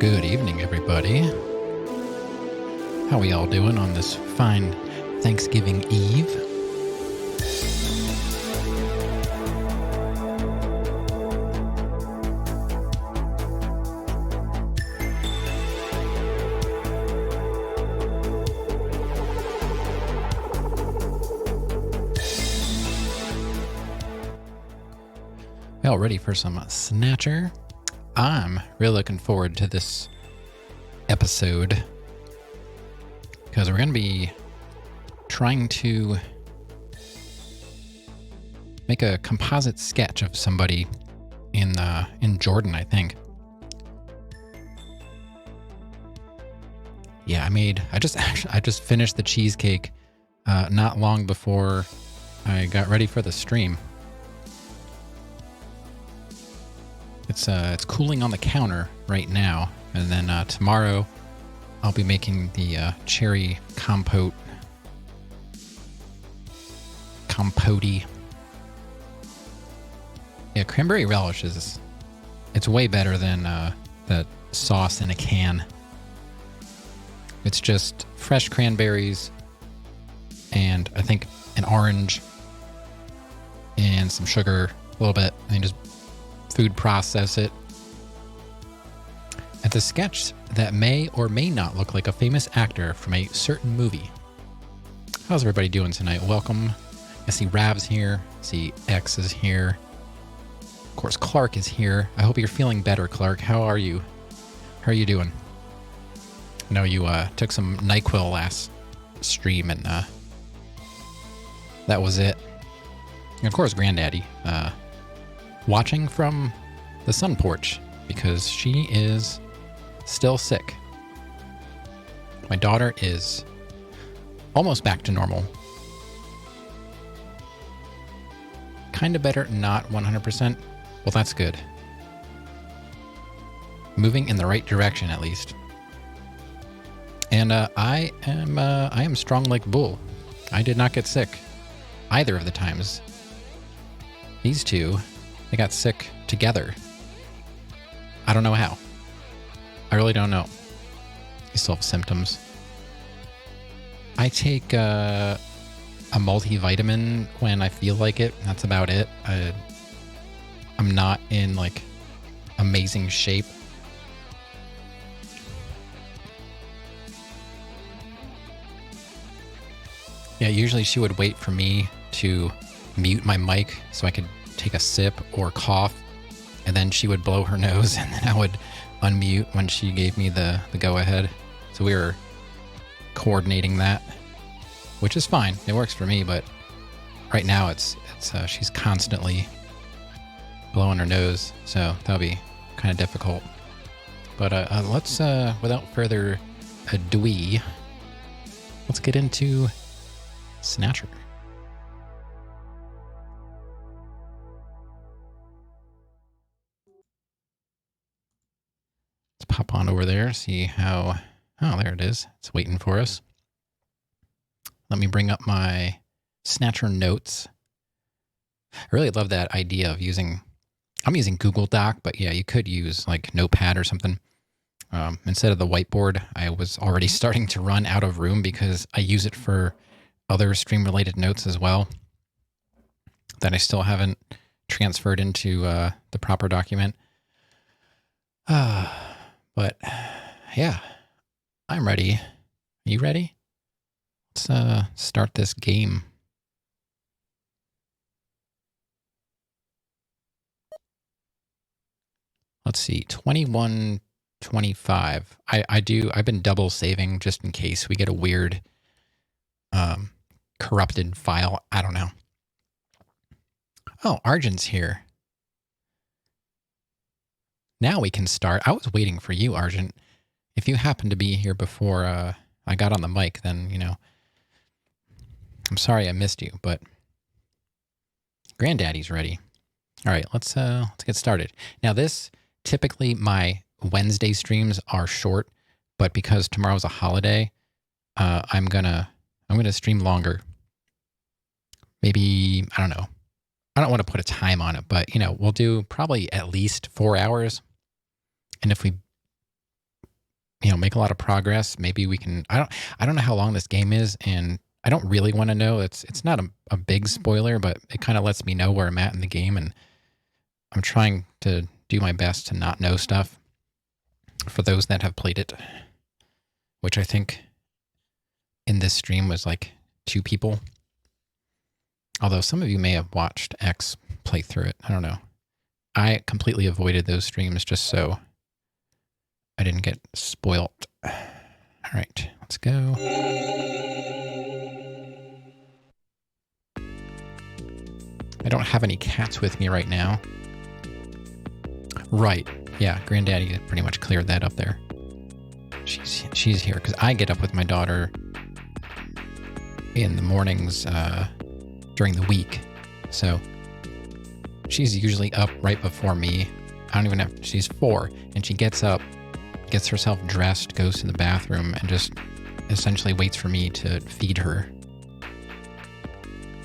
Good evening, everybody. How we all doing on this fine Thanksgiving Eve? Well, ready for some Snatcher? I'm really looking forward to this episode because we're going to be trying to make a composite sketch of somebody in Jordan, I think. Yeah, I just finished the cheesecake not long before I got ready for the stream. It's cooling on the counter right now, and then tomorrow I'll be making the cherry compote. Compote. Yeah, cranberry relish it's way better than that sauce in a can. It's just fresh cranberries and I think an orange and some sugar, a little bit, and just food process it. It's a sketch that may or may not look like a famous actor from a certain movie. How's everybody doing tonight? Welcome. I see Rav's here. I see X is here. Of course, Clark is here. I hope you're feeling better, Clark. How are you? How are you doing? I know you took some NyQuil last stream, and that was it. And of course, Granddaddy. Watching from the sun porch because she is still sick. My daughter is almost back to normal. Kind of better, not 100%. Well, that's good. Moving in the right direction, at least. And I am strong like bull. I did not get sick either of the times. These two, they got sick together. I don't know how. I really don't know. You still have symptoms. I take a multivitamin when I feel like it. That's about it. I'm not in like amazing shape. Yeah, usually she would wait for me to mute my mic so I could take a sip or cough, and then she would blow her nose, and then I would unmute when she gave me the go-ahead. So we were coordinating that, which is fine. It works for me, but right now it's she's constantly blowing her nose, so that'll be kind of difficult. But let's, without further ado, let's get into Snatcher. Let's pop on over there, see how... Oh, there it is. It's waiting for us. Let me bring up my Snatcher notes. I really love that idea of using... I'm using Google Doc, but yeah, you could use like Notepad or something. Instead of the whiteboard, I was already starting to run out of room because I use it for other stream-related notes as well that I still haven't transferred into the proper document. But yeah, I'm ready. Are you ready? Let's start this game. Let's see, 2125. I've been double saving just in case we get a weird corrupted file. I don't know. Oh, Argent's here. Now we can start. I was waiting for you, Argent. If you happen to be here before I got on the mic, then, you know, I'm sorry I missed you, but Granddaddy's ready. All right, let's get started. Now this, typically my Wednesday streams are short, but because tomorrow's a holiday, I'm gonna stream longer. Maybe, I don't know. I don't want to put a time on it, but, you know, we'll do probably at least 4 hours. And if we make a lot of progress. Maybe we can. I don't know how long this game is, and I don't really want to know. It's not a big spoiler, but it kind of lets me know where I'm at in the game, and I'm trying to do my best to not know stuff for those that have played it, which I think in this stream was like 2 people. Although some of you may have watched X play through it. I don't know. I completely avoided those streams just so I didn't get spoilt. All right, let's go. I don't have any cats with me right now. Right. Yeah, Granddaddy pretty much cleared that up there. She's here because I get up with my daughter in the mornings during the week. So she's usually up right before me. I don't even have, she's 4, and she gets up, gets herself dressed, goes to the bathroom, and just essentially waits for me to feed her.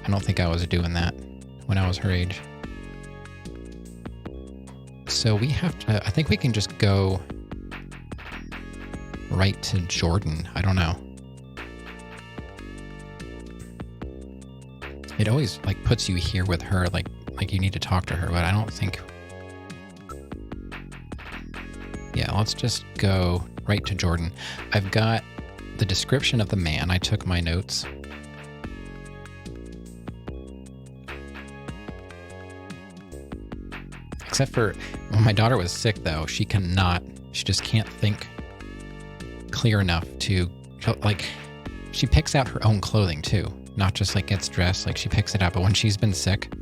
I don't think I was doing that when I was her age. So we have to, I think we can just go right to Jordan. I don't know. It always like puts you here with her, like you need to talk to her, but I don't think. Yeah, let's just go right to Jordan. I've got the description of the man. I took my notes. Except for when my daughter was sick, though, she just can't think clear enough to, like, she picks out her own clothing, too. Not just, like, gets dressed, like, she picks it out. But when she's been sick,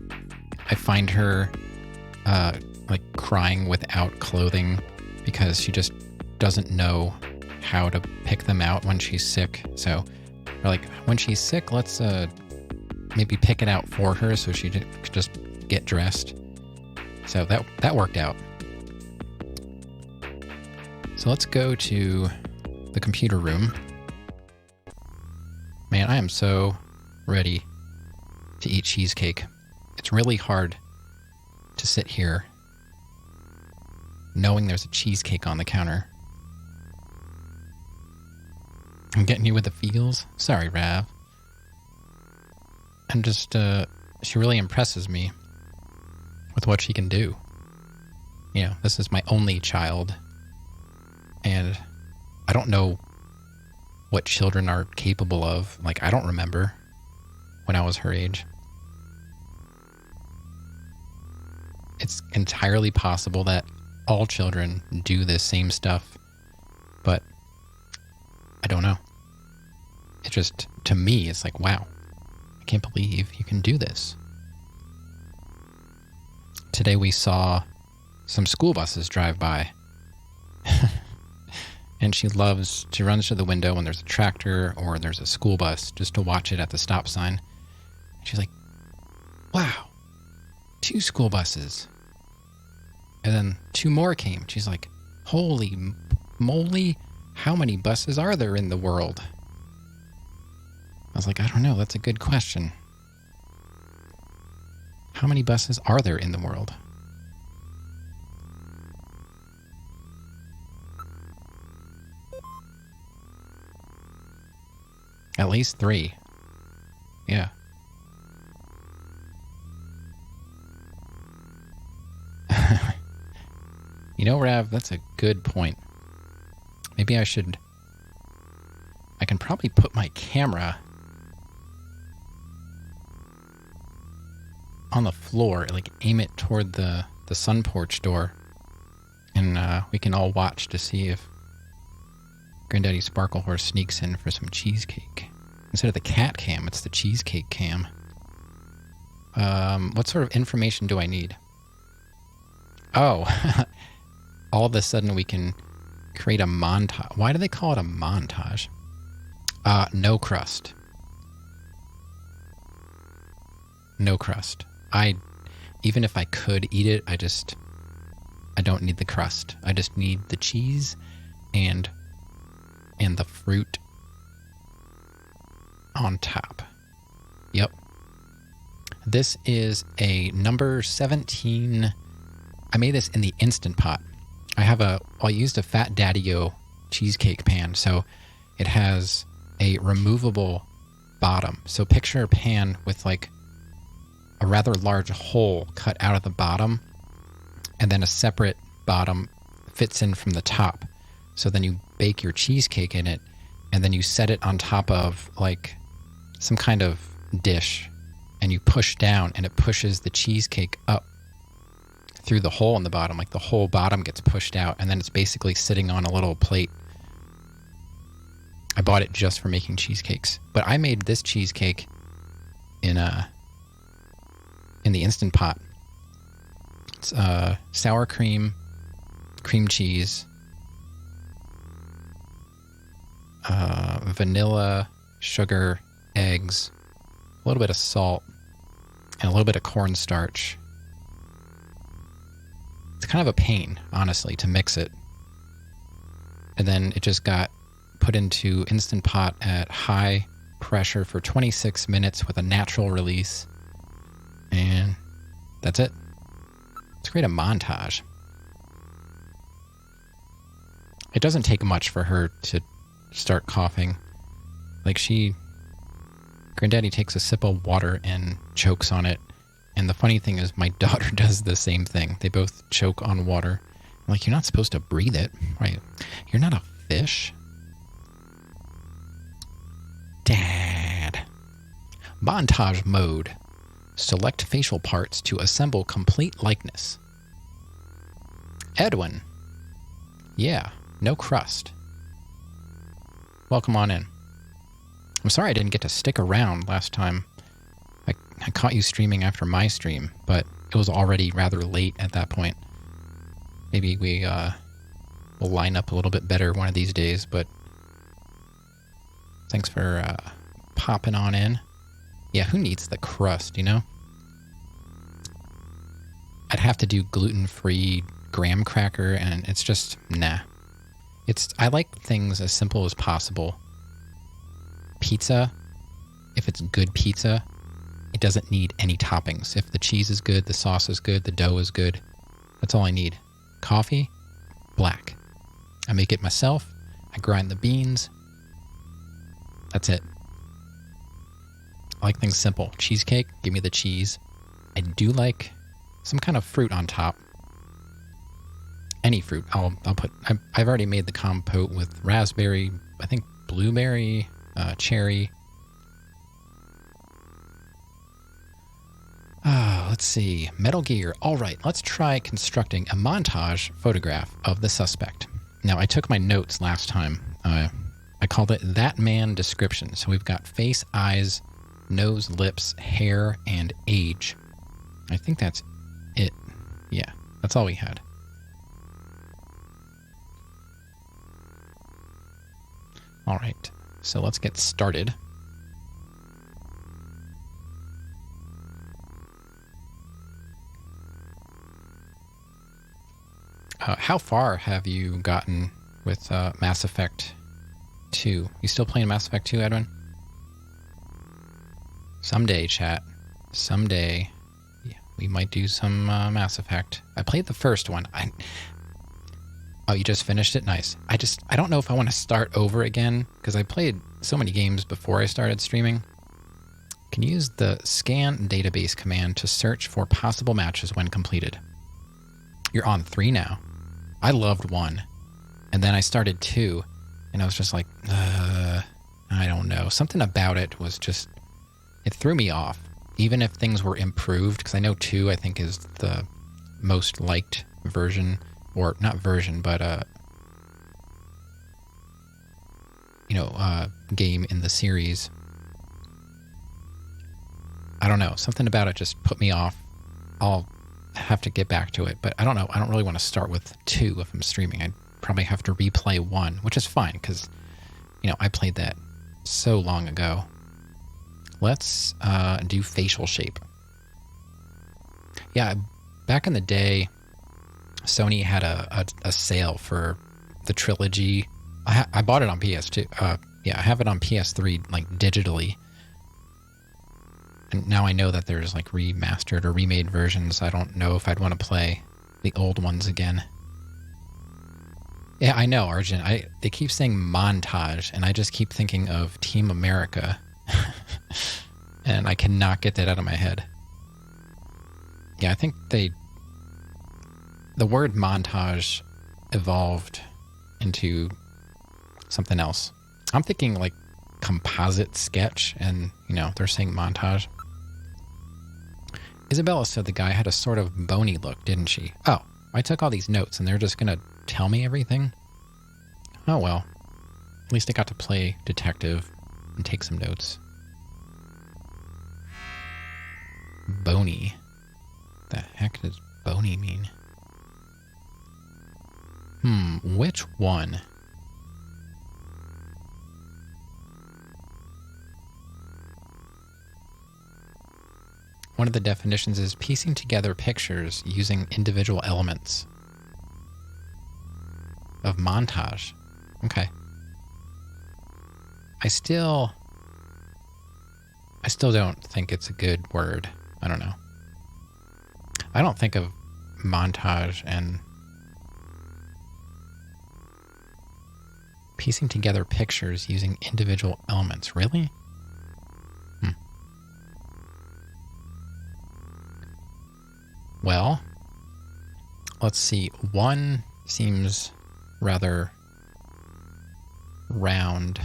I find her, like, crying without clothing because she just doesn't know how to pick them out when she's sick. So, like, when she's sick, let's maybe pick it out for her so she could just get dressed. So that worked out. So let's go to the computer room. Man, I am so ready to eat cheesecake. It's really hard to sit here knowing there's a cheesecake on the counter. I'm getting you with the feels. Sorry, Rav. And just, she really impresses me with what she can do. You know, this is my only child, and I don't know what children are capable of. Like, I don't remember when I was her age. It's entirely possible that all children do this same stuff, but I don't know. It just, to me, it's like, wow, I can't believe you can do this. Today we saw some school buses drive by. And she runs to the window when there's a tractor or there's a school bus just to watch it at the stop sign. She's like, wow, 2 school buses. And then 2 more came. She's like, holy moly, how many buses are there in the world? I was like, I don't know, that's a good question. How many buses are there in the world? At least 3. Yeah. You know, Rav, that's a good point. Maybe I can probably put my camera on the floor, like aim it toward the sun porch door, and we can all watch to see if Granddaddy Sparkle Horse sneaks in for some cheesecake. Instead of the cat cam, it's the cheesecake cam. What sort of information do I need? Oh, all of a sudden we can create a montage. Why do they call it a montage? No crust. No crust. Even if I could eat it, I don't need the crust. I just need the cheese and the fruit on top. Yep. This is a number 17. I made this in the Instant Pot. I used a Fat Daddy-O cheesecake pan. So it has a removable bottom. So picture a pan with like a rather large hole cut out of the bottom, and then a separate bottom fits in from the top. So then you bake your cheesecake in it, and then you set it on top of like some kind of dish, and you push down, and it pushes the cheesecake up through the hole in the bottom. Like the whole bottom gets pushed out, and then it's basically sitting on a little plate. I bought it just for making cheesecakes, but I made this cheesecake in the Instant Pot. It's sour cream, cream cheese, vanilla, sugar, eggs, a little bit of salt, and a little bit of cornstarch. It's kind of a pain, honestly, to mix it. And then it just got put into Instant Pot at high pressure for 26 minutes with a natural release. And that's it. Let's create a montage. It doesn't take much for her to start coughing. Like Granddaddy takes a sip of water and chokes on it. And the funny thing is my daughter does the same thing. They both choke on water. I'm like, you're not supposed to breathe it, right? You're not a fish. Dad. Montage mode. Select facial parts to assemble complete likeness. Edwin. Yeah, no crust. Welcome on in. I'm sorry I didn't get to stick around last time. I caught you streaming after my stream, but it was already rather late at that point. Maybe we will line up a little bit better one of these days, but thanks for popping on in. Yeah, who needs the crust, you know? I'd have to do gluten-free graham cracker, and it's just, nah. I like things as simple as possible. Pizza, if it's good pizza, it doesn't need any toppings. If the cheese is good, the sauce is good, the dough is good, that's all I need. Coffee, black. I make it myself. I grind the beans. That's it. I like things simple. Cheesecake, give me the cheese. I do like some kind of fruit on top. Any fruit. I'll put. I've already made the compote with raspberry, I think blueberry, cherry. Let's see. Metal Gear. All right, let's try constructing a montage photograph of the suspect. Now, I took my notes last time. I called it That Man Description. So we've got face, eyes, nose, lips, hair, and age. I think that's it. Yeah, that's all we had. All right, so let's get started. How far have you gotten with Mass Effect 2? You still playing Mass Effect 2, Edwin? Someday, chat. Someday, yeah, we might do some Mass Effect. I played the first one. Oh, you just finished it? Nice. I don't know if I want to start over again, because I played so many games before I started streaming. Can you use the scan database command to search for possible matches when completed? You're on 3 now. I loved 1. And then I started 2, and I was just like, I don't know. Something about it was just, it threw me off. Even if things were improved, because I know 2, I think, is the most liked version, or not version, but, game in the series. I don't know. Something about it just put me off. I'll have to get back to it, but I don't know. I don't really want to start with 2 if I'm streaming. I'd probably have to replay 1, which is fine because, I played that so long ago. Let's do facial shape. Yeah, back in the day, Sony had a sale for the trilogy. I bought it on PS2. I have it on PS3, like digitally. And now I know that there's like remastered or remade versions. I don't know if I'd want to play the old ones again. Yeah, I know, Arjun. They keep saying montage, and I just keep thinking of Team America. And I cannot get that out of my head. Yeah, I think the word montage evolved into something else. I'm thinking like composite sketch, and, they're saying montage. Isabella said the guy had a sort of bony look, didn't she? Oh, I took all these notes, and they're just going to tell me everything? Oh, well. At least I got to play detective and take some notes. Bony. The heck does bony mean? Which one? One of the definitions is piecing together pictures using individual elements of montage. Okay. I still don't think it's a good word. I don't know. I don't think of montage and piecing together pictures using individual elements. Really? Well, let's see. One seems rather round.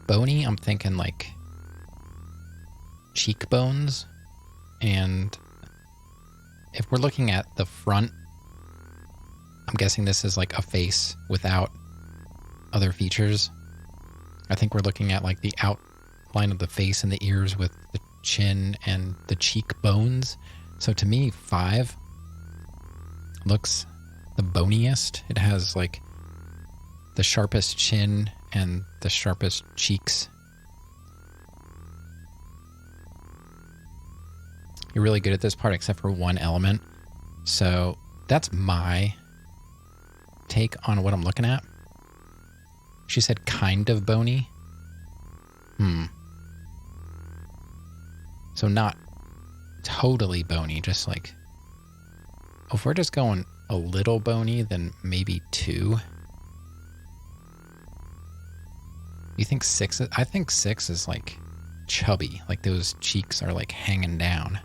Bony, I'm thinking like cheekbones. And if we're looking at the front, I'm guessing this is like a face without other features. I think we're looking at like the outline of the face and the ears with the chin and the cheekbones. So to me, 5 looks the boniest. It has like the sharpest chin and the sharpest cheeks. You're really good at this part except for one element. So that's my take on what I'm looking at. She said kind of bony. So not totally bony, just like... if we're just going a little bony, then maybe 2. You think 6? I think 6 is like chubby. Like those cheeks are like hanging down.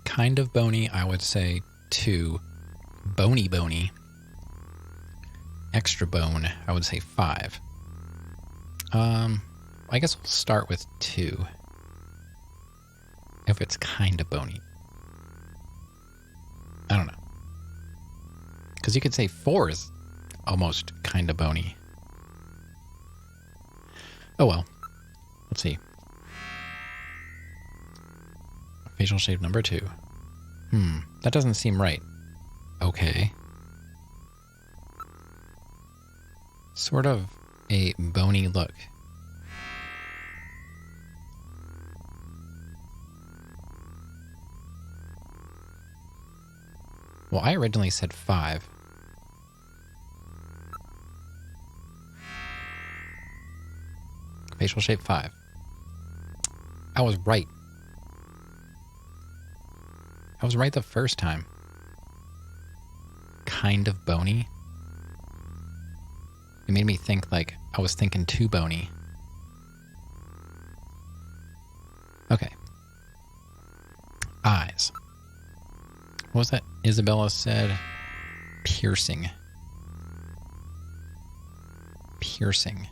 Kind of bony, I would say 2. Bony. Extra bone, I would say 5. I guess we'll start with 2. If it's kind of bony. I don't know. Because you could say 4 is almost kind of bony. Oh well. Let's see. Facial shape number 2. That doesn't seem right. Okay. Sort of a bony look. Well, I originally said 5. Facial shape 5. I was right. I was right the first time. Kind of bony. It made me think like I was thinking too bony. Okay. Eyes. What was that Isabella said? Piercing. Piercing.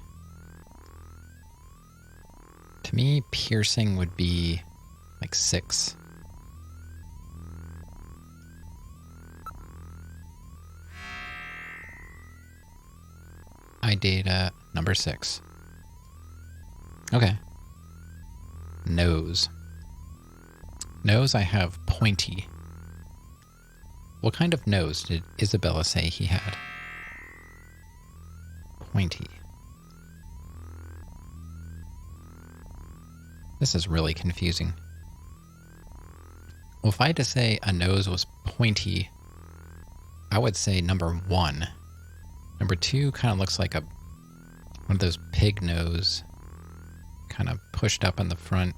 To me, piercing would be like 6. Eye data number 6. Okay. Nose. Nose, I have pointy. What kind of nose did Isabella say he had? Pointy. This is really confusing. Well, if I had to say a nose was pointy, I would say number 1. Number 2 kind of looks like one of those pig nose, kind of pushed up in the front.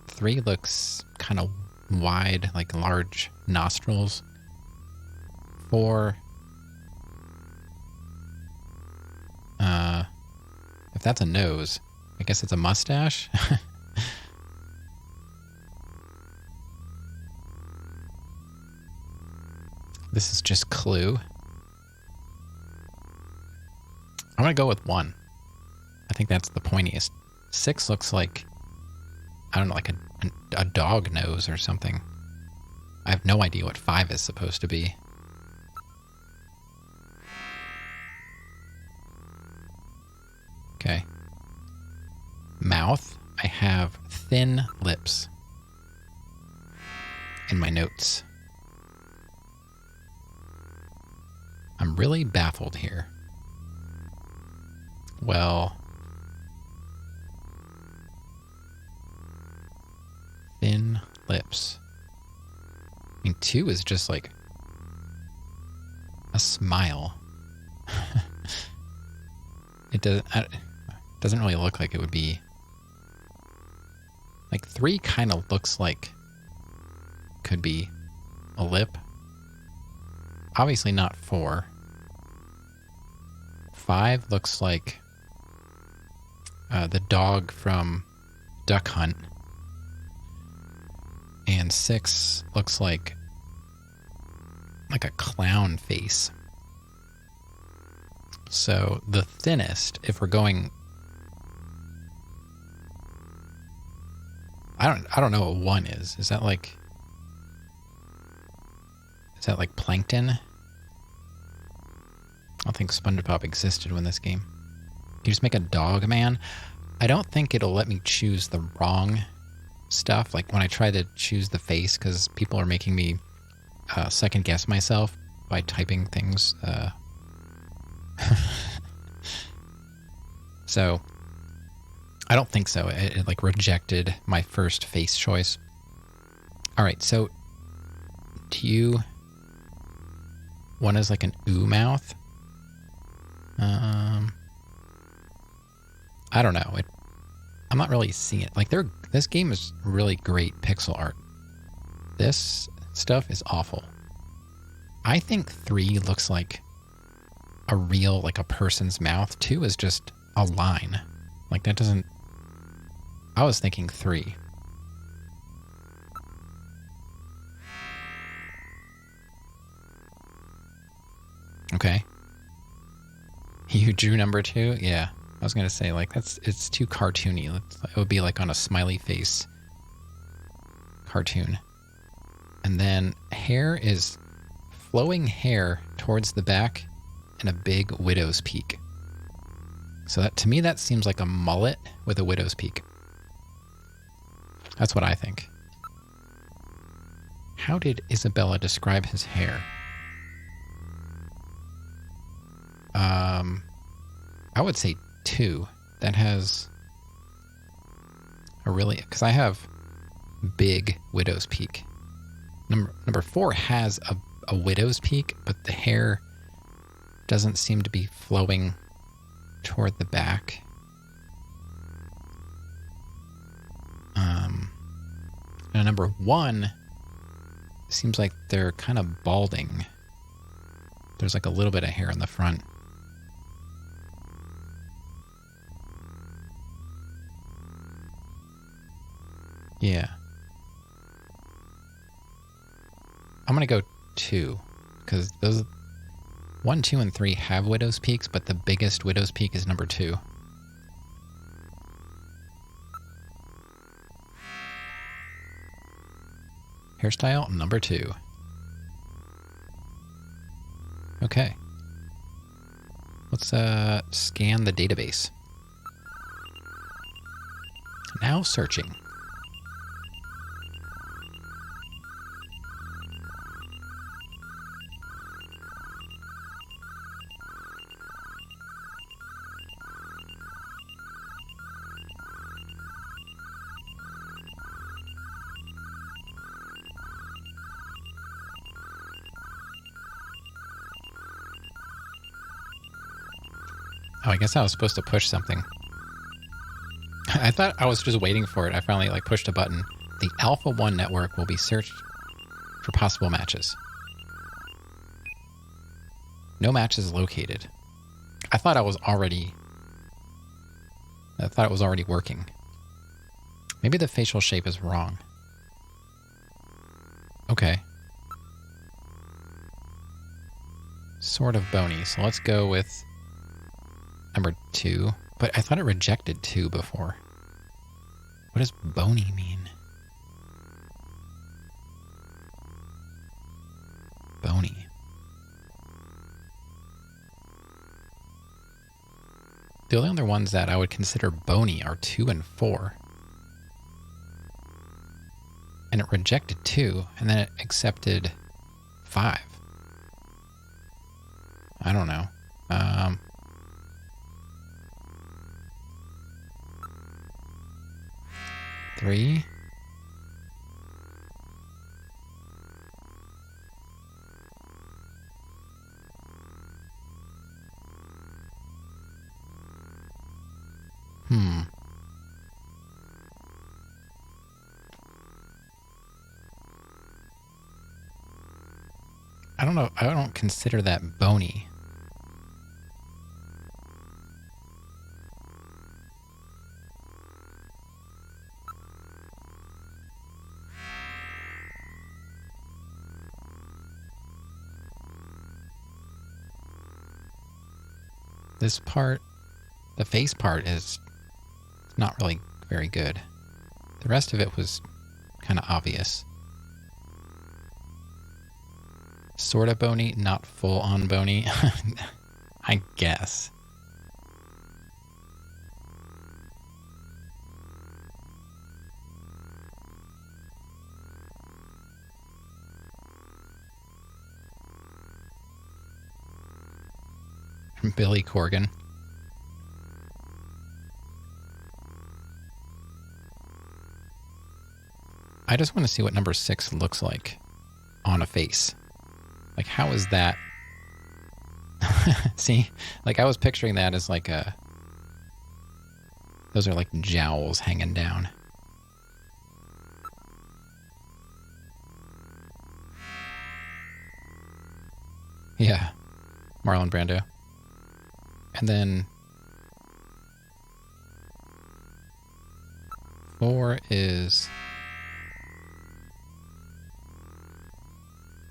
3 looks kind of wide, like large nostrils. 4, if that's a nose, I guess it's a mustache. This is just Clue. I'm going to go with 1. I think that's the pointiest. 6 looks like, I don't know, like a dog nose or something. I have no idea what 5 is supposed to be. Okay. Mouth. I have thin lips in my notes. I'm really baffled here. Well, thin lips. I mean, 2 is just like a smile. It doesn't really look like it would be. Like 3 kind of looks like could be a lip. Obviously not 4. 5 looks like the dog from Duck Hunt. And 6 looks like a clown face. So the thinnest, if we're going, I don't know what 1 is. Is that like plankton? I don't think SpongeBob existed when this game. You just make a dog man. I don't think it'll let me choose the wrong stuff. Like when I try to choose the face, because people are making me second guess myself by typing things. So I don't think so. It like rejected my first face choice. All right, so do you... 1 is like an ooh mouth. I don't know. I'm not really seeing it. Like this game is really great pixel art. This stuff is awful. I think 3 looks like a real, like a person's mouth. 2 is just a line. Like that doesn't... I was thinking 3. Okay. You drew number 2? Yeah. I was going to say, like, it's too cartoony. It would be like on a smiley face cartoon. And then hair is flowing hair towards the back and a big widow's peak. So that, to me, that seems like a mullet with a widow's peak. That's what I think. How did Isabella describe his hair? I would say 2. That has a really... Because I have big widow's peak. Number 4 has a widow's peak, but the hair doesn't seem to be flowing toward the back. Now number 1 seems like they're kind of balding. There's like a little bit of hair in the front. Yeah. I'm going to go 2, because those 1, 2, and 3 have widow's peaks, but the biggest widow's peak is number 2. Hairstyle, number 2. Okay. Let's scan the database. Now searching. Oh, I guess I was supposed to push something. I thought I was just waiting for it. I finally like pushed a button. The Alpha 1 network will be searched for possible matches. No matches located. I thought it was already working. Maybe the facial shape is wrong. Okay. Sort of bony. So let's go with number 2. But I thought it rejected 2 before. What does bony mean? Bony. The only other ones that I would consider bony are 2 and 4. And it rejected 2, and then it accepted 5. I don't know. 3. I don't know. I don't consider that bony. This part, the face part, is not really very good. The rest of it was kind of obvious. Sort of bony, not full on bony. I guess. From Billy Corgan. I just want to see what number 6 looks like on a face. Like, how is that? See? Like, I was picturing that as like a... Those are like jowls hanging down. Yeah. Marlon Brando. And then... 4 is...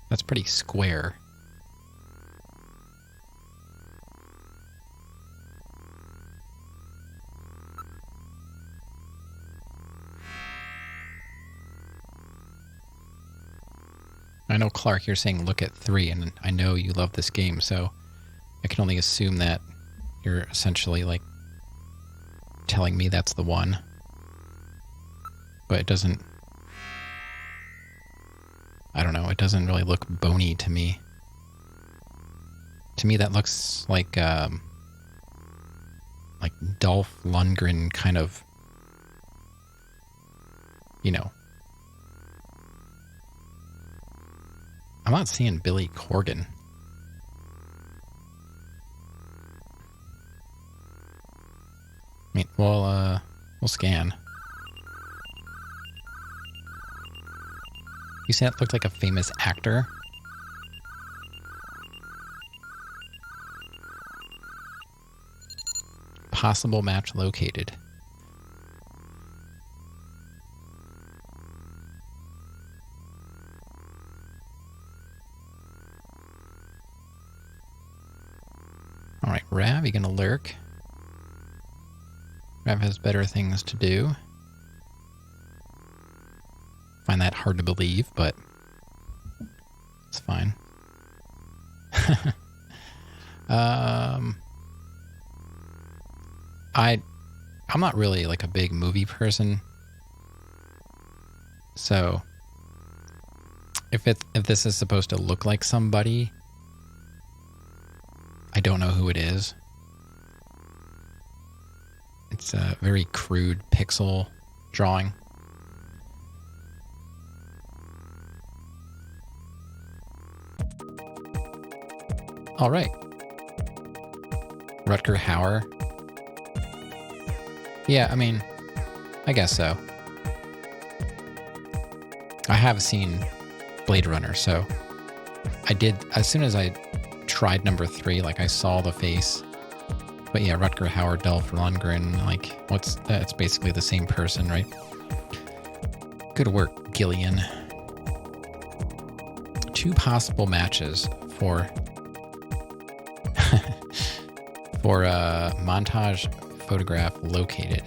That's pretty square. I know, Clark, you're saying look at 3, and I know you love this game, so I can only assume that you're essentially, like, telling me that's the one. But it doesn't... I don't know, it doesn't really look bony to me. To me, that looks like Dolph Lundgren kind of, you know. I'm not seeing Billy Corgan. I mean, we'll scan. You said it looked like a famous actor? Possible match located. Alright, Rav, you gonna lurk? Rav has better things to do. Find that hard to believe, but it's fine. I'm not really like a big movie person, so if this is supposed to look like somebody, I don't know who it is. It's a very crude pixel drawing. All right. Rutger Hauer. Yeah, I mean, I guess so. I have seen Blade Runner, so I did, as soon as I tried number 3, like I saw the face. But yeah, Rutger Hauer, Dolph Lundgren, like, it's basically the same person, right? Good work, Gillian. 2 possible matches for for a montage photograph located.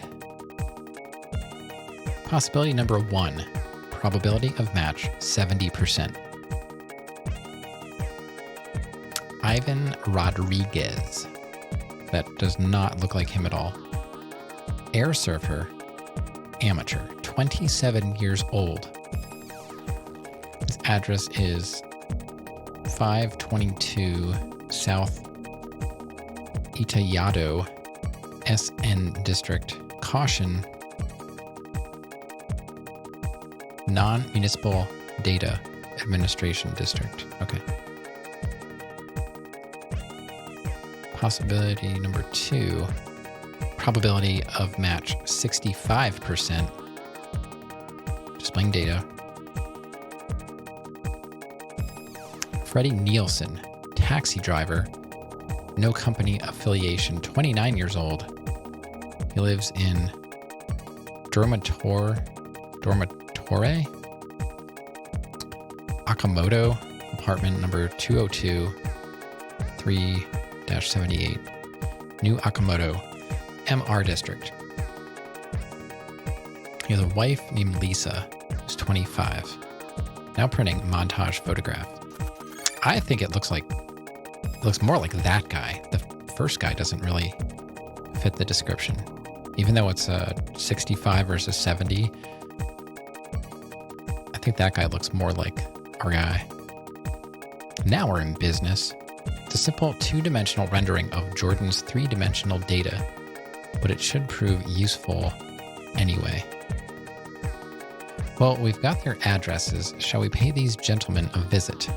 Possibility number 1, probability of match 70%. Ivan Rodriguez. That does not look like him at all. Air surfer, amateur, 27 years old. His address is 522 South Itayado, SN District. Caution, non-municipal data administration district. Okay. Possibility number 2, probability of match 65%. Displaying data. Freddie Nielsen, taxi driver, no company affiliation, 29 years old. He lives in Dormitore, Akamoto, apartment number 202, 3-78, New Akamoto, MR District. He has a wife named Lisa, who's 25. Now printing montage photograph. I think it looks more like that guy. The first guy doesn't really fit the description. Even though it's 65 versus 70, I think that guy looks more like our guy. Now we're in business. It's a simple 2-dimensional rendering of Jordan's 3-dimensional data, but it should prove useful anyway. Well, we've got their addresses. Shall we pay these gentlemen a visit?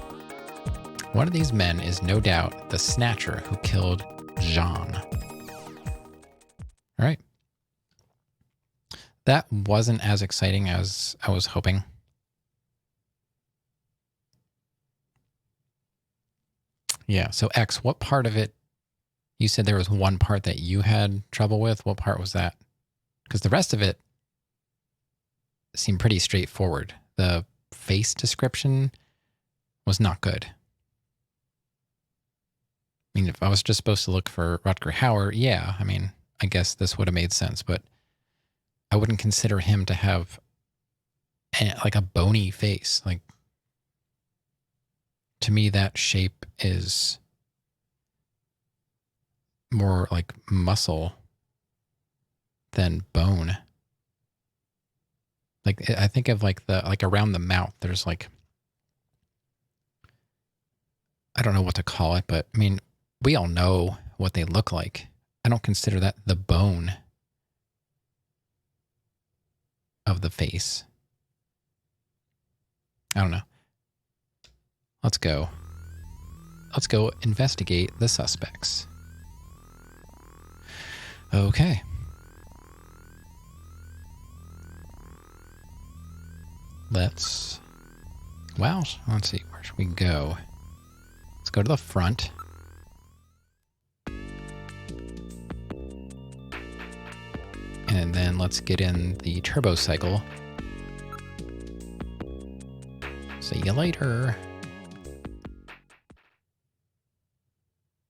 One of these men is no doubt the Snatcher who killed Jean. All right. That wasn't as exciting as I was hoping. Yeah, so X, what part of it, you said there was one part that you had trouble with. What part was that? Because the rest of it seemed pretty straightforward. The face description was not good. I mean, if I was just supposed to look for Rutger Hauer, yeah, I mean, I guess this would have made sense, but I wouldn't consider him to have like a bony face. Like, to me, that shape is more like muscle than bone. Like, I think of like around the mouth, there's like, I don't know what to call it, but I mean, we all know what they look like. I don't consider that the bone of the face. I don't know. Let's go. Let's go investigate the suspects. Okay. Let's see, where should we go? Let's go to the front. And then let's get in the turbo cycle. See you later.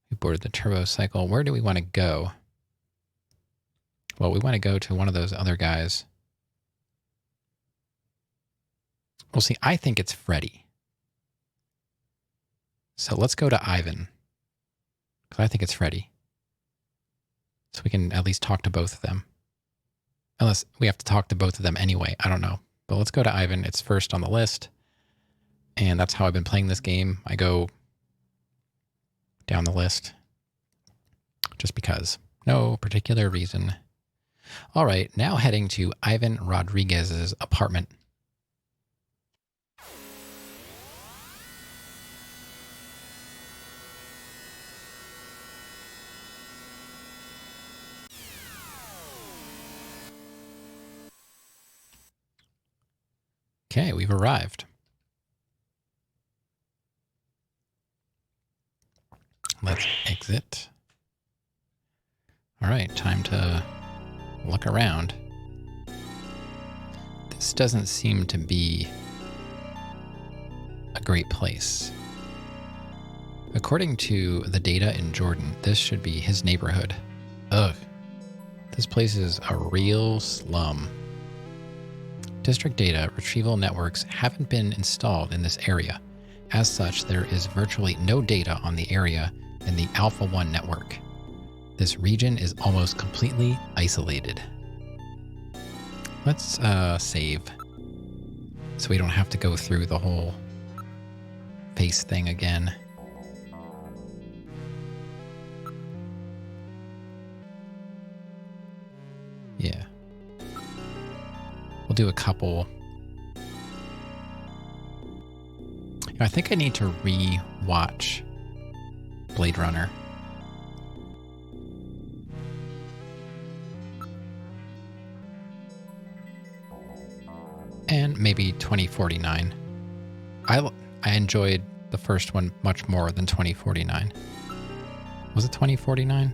We boarded the turbo cycle. Where do we want to go? Well, we want to go to one of those other guys. Well, see, I think it's Freddy. So let's go to Ivan. Because I think it's Freddy. So we can at least talk to both of them. Unless we have to talk to both of them anyway. I don't know. But let's go to Ivan. It's first on the list. And that's how I've been playing this game. I go down the list. Just because. No particular reason. All right. Now heading to Ivan Rodriguez's apartment. Okay, we've arrived. Let's exit. All right, time to look around. This doesn't seem to be a great place. According to the data in Jordan, this should be his neighborhood. Ugh. This place is a real slum. District data retrieval networks haven't been installed in this area. As such, there is virtually no data on the area in the Alpha 1 network. This region is almost completely isolated. Let's save so we don't have to go through the whole face thing again. Yeah. We'll do a couple. I think I need to re-watch Blade Runner. And maybe 2049. I enjoyed the first one much more than 2049. Was it 2049?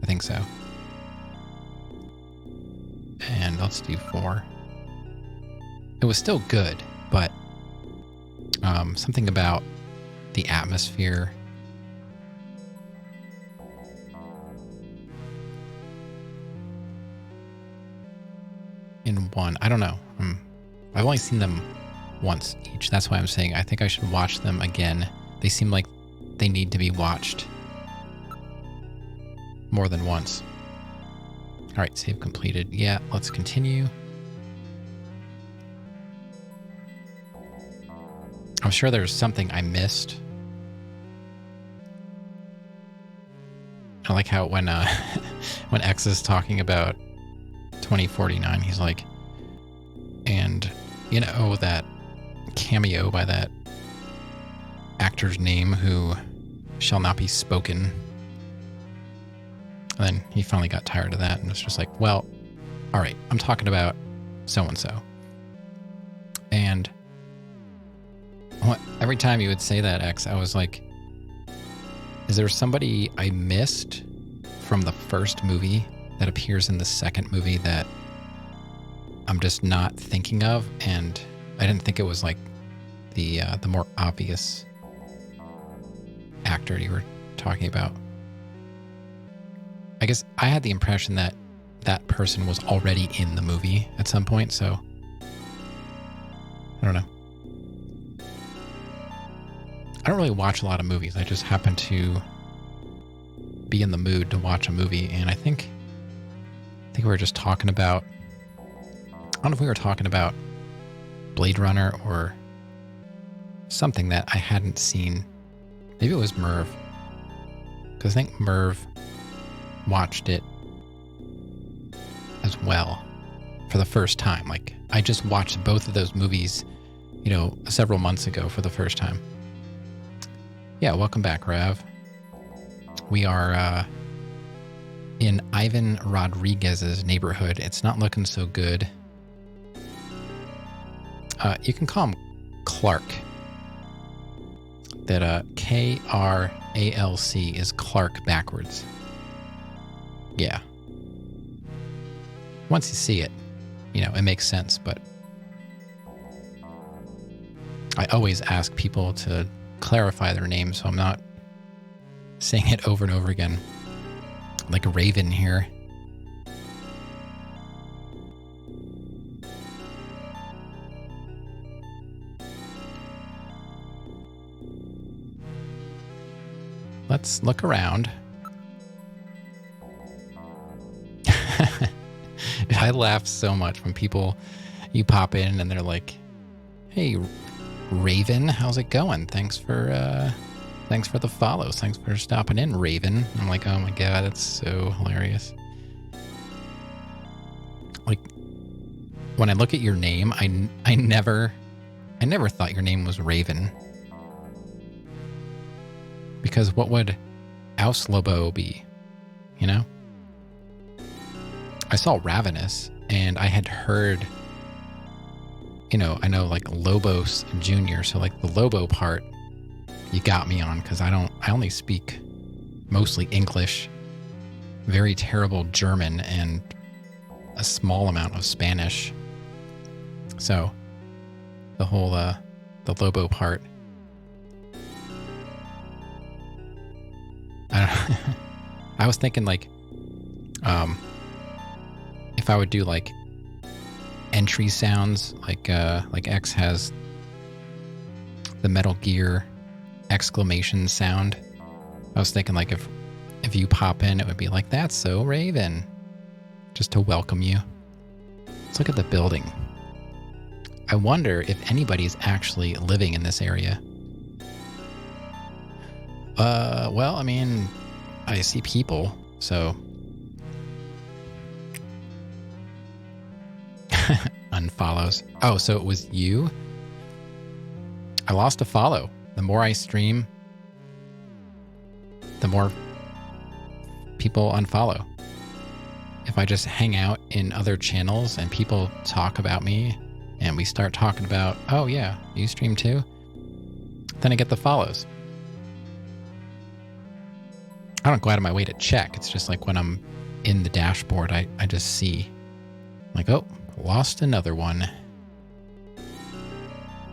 I think so. And let's do 4. It was still good, but something about the atmosphere. In 1, I don't know. I've only seen them once each. That's why I'm saying I think I should watch them again. They seem like they need to be watched more than once. All right, save completed. Yeah, let's continue. I'm sure there's something I missed. I like how when when X is talking about 2049, he's like, and you know that cameo by that actor's name who shall not be spoken. And then he finally got tired of that and was just like, well, all right, I'm talking about so-and-so. And every time you would say that, X, I was like, is there somebody I missed from the first movie that appears in the second movie that I'm just not thinking of? And I didn't think it was like the more obvious actor you were talking about. I guess I had the impression that that person was already in the movie at some point, so I don't know. I don't really watch a lot of movies. I just happen to be in the mood to watch a movie, and I think we were just talking about, I don't know if we were talking about Blade Runner or something that I hadn't seen. Maybe it was Merv, because I think Merv watched it as well for the first time. Like, I just watched both of those movies, you know, several months ago for the first time. Yeah, welcome back, Rav. We are in Ivan Rodriguez's neighborhood. It's not looking so good. You can call him Clark. That K-R-A-L-C is Clark backwards. Yeah. Once you see it, you know, it makes sense, but I always ask people to clarify their name so I'm not saying it over and over again. Like a Raven here. Let's look around. I laugh so much when you pop in and they're like, hey, Raven, how's it going? Thanks for the follows. Thanks for stopping in, Raven. I'm like, oh my God, that's so hilarious. Like, when I look at your name, I never thought your name was Raven. Because what would Auslobo be? You know? I saw Ravenous, and I had heard I know like Lobos Jr. So like the Lobo part, you got me on because I only speak mostly English, very terrible German, and a small amount of Spanish. So the whole, the Lobo part, I was thinking like, if I would do like entry sounds, like X has the Metal Gear exclamation sound. I was thinking like if you pop in, it would be like, "That's so Raven," just to welcome you. Let's look at the building. I wonder if anybody's actually living in this area. Well, I mean, I see people, so unfollows. Oh, so it was you? I lost a follow. The more I stream, the more people unfollow. If I just hang out in other channels and people talk about me and we start talking about, oh yeah, you stream too? Then I get the follows. I don't go out of my way to check. It's just like when I'm in the dashboard, I just see like, oh, lost another one.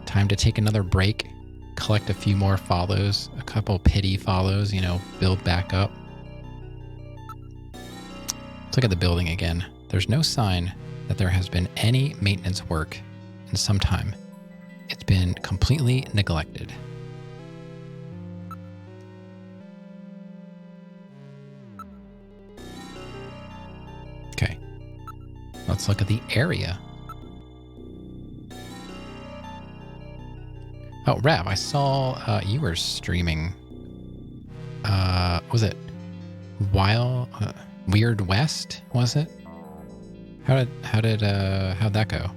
Time to take another break, collect a few more follows, a couple pity follows, build back up. Let's look at the building again. There's no sign that there has been any maintenance work in some time. It's been completely neglected. Okay, let's look at the area. Oh, Rav, I saw you were streaming. Was it Weird West? Was it? How'd that go?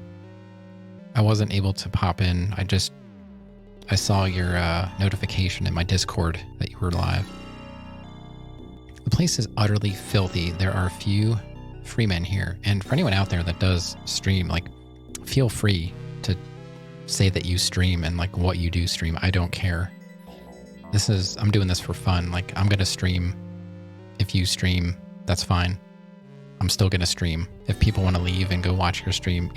I wasn't able to pop in. I saw your notification in my Discord that you were live. The place is utterly filthy. There are a few free men here, and for anyone out there that does stream, like, feel free to say that you stream and like what you do stream. I don't care. I'm doing this for fun. Like, I'm gonna stream. If you stream, that's fine. I'm still gonna stream. If people want to leave and go watch your stream,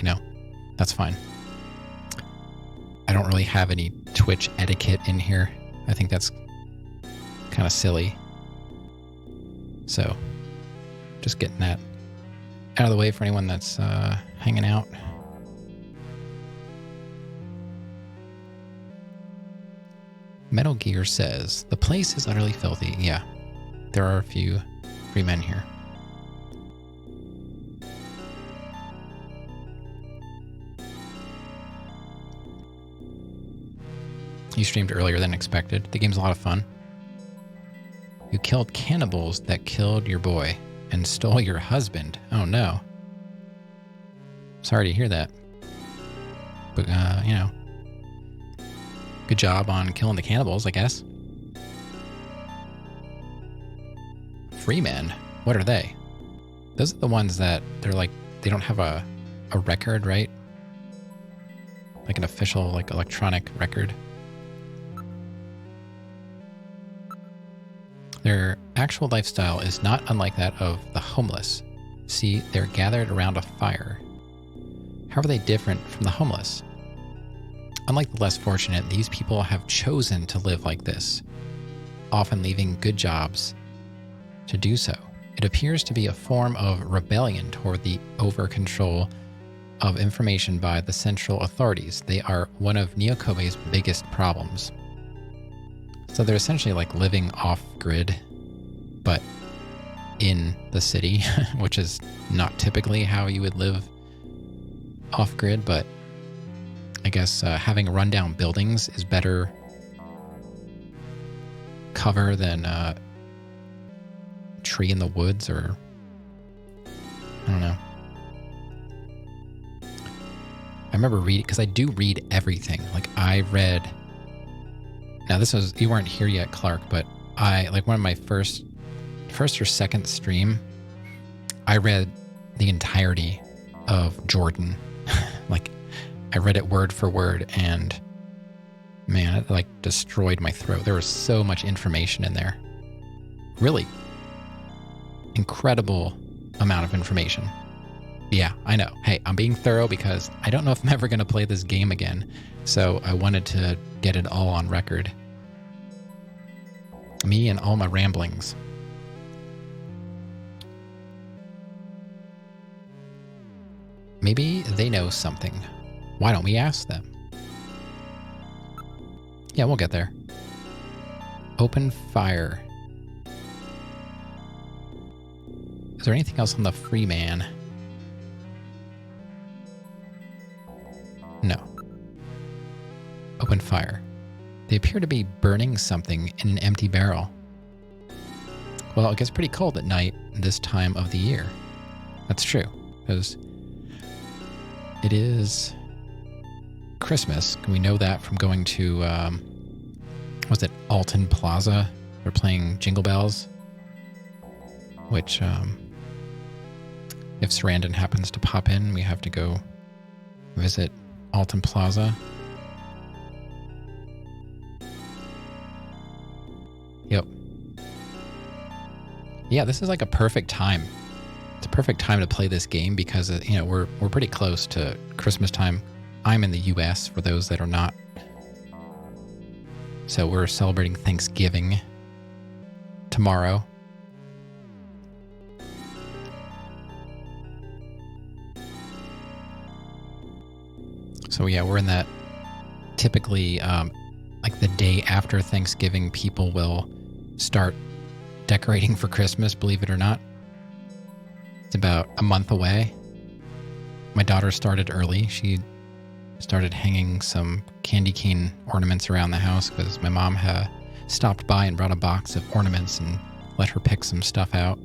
that's fine. I don't really have any Twitch etiquette in here. I think that's kind of silly. So, just getting that out of the way for anyone that's hanging out. Metal Gear says, the place is utterly filthy. Yeah, there are a few free men here. You streamed earlier than expected. The game's a lot of fun. You killed cannibals that killed your boy and stole your husband. Oh no. Sorry to hear that. But, good job on killing the cannibals, I guess. Free men? What are they? Those are the ones that they're like, they don't have a record, right? Like an official, like, electronic record. Their actual lifestyle is not unlike that of the homeless. See, they're gathered around a fire. How are they different from the homeless? Unlike the less fortunate, these people have chosen to live like this, often leaving good jobs to do so. It appears to be a form of rebellion toward the over-control of information by the central authorities. They are one of Neokobe's biggest problems. So they're essentially like living off-grid, but in the city, which is not typically how you would live off-grid, but I guess having rundown buildings is better cover than tree in the woods, or I don't know. I remember reading, because I do read everything. Like, I read, now this was, you weren't here yet, Clark, but like one of my first or second stream, I read the entirety of Jordan. Like, I read it word for word, and man, it like destroyed my throat. There was so much information in there. Really incredible amount of information. Yeah, I know. Hey, I'm being thorough because I don't know if I'm ever going to play this game again. So I wanted to get it all on record. Me and all my ramblings. Maybe they know something. Why don't we ask them? Yeah, we'll get there. Open fire. Is there anything else on the free man? No. Open fire. They appear to be burning something in an empty barrel. Well, it gets pretty cold at night this time of the year. That's true, because it is Christmas. We know that from going to, was it Alton Plaza? They're playing Jingle Bells, which, if Sarandon happens to pop in, we have to go visit Alton Plaza. Yep. Yeah, this is like a perfect time. It's a perfect time to play this game because, you know, we're pretty close to Christmas time. I'm in the US for those that are not. So we're celebrating Thanksgiving tomorrow. So yeah, we're in that typically like the day after Thanksgiving, people will start decorating for Christmas, believe it or not. It's about a month away. My daughter started early. She started hanging some candy cane ornaments around the house because my mom had stopped by and brought a box of ornaments and let her pick some stuff out.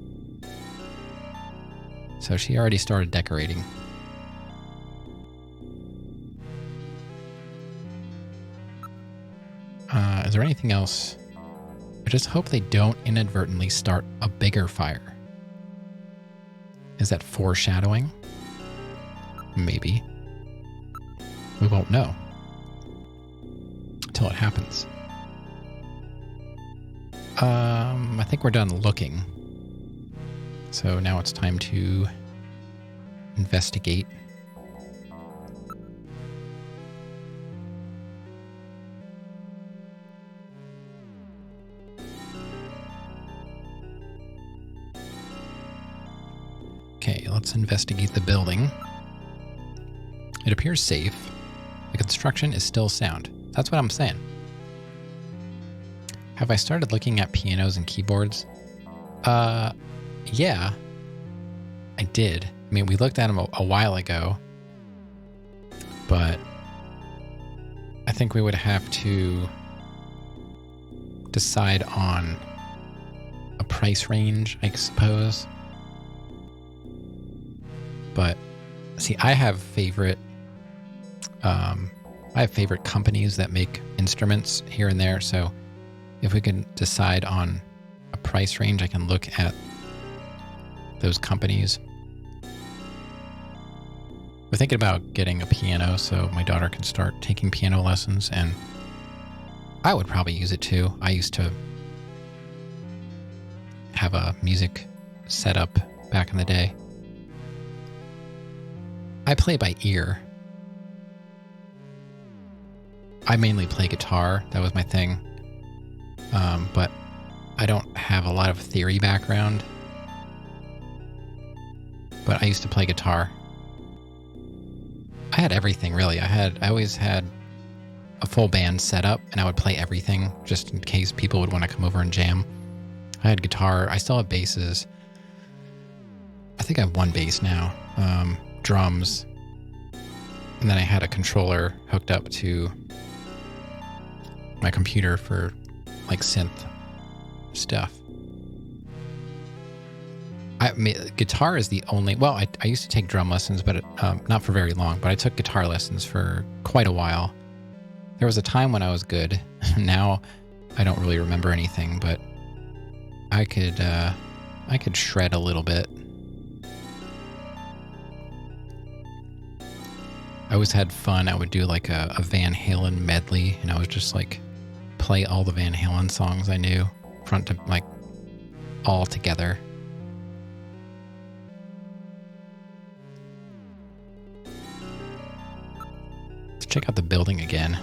So she already started decorating. Is there anything else? I just hope they don't inadvertently start a bigger fire. Is that foreshadowing? Maybe. We won't know until it happens. I think we're done looking. So now it's time to investigate. Okay, let's investigate the building. It appears safe. The construction is still sound. That's what I'm saying. Have I started looking at pianos and keyboards? Yeah, I did. I mean, we looked at them a while ago, but I think we would have to decide on a price range, I suppose. But see, I have favorite companies that make instruments here and there. So if we can decide on a price range, I can look at those companies. We're thinking about getting a piano so my daughter can start taking piano lessons, and I would probably use it too. I used to have a music setup back in the day. I play by ear. I mainly play guitar. That was my thing. But I don't have a lot of theory background. But I used to play guitar. I had everything, really. I always had a full band set up, and I would play everything just in case people would want to come over and jam. I had guitar. I still have basses. I think I have one bass now. Drums. And then I had a controller hooked up to my computer for like synth stuff. Guitar is the only, well, I used to take drum lessons, but not for very long, but I took guitar lessons for quite a while. There was a time when I was good. Now I don't really remember anything, but I could shred a little bit. I always had fun. I would do like a Van Halen medley, and I would just like play all the Van Halen songs I knew, front to like all together. Let's check out the building again.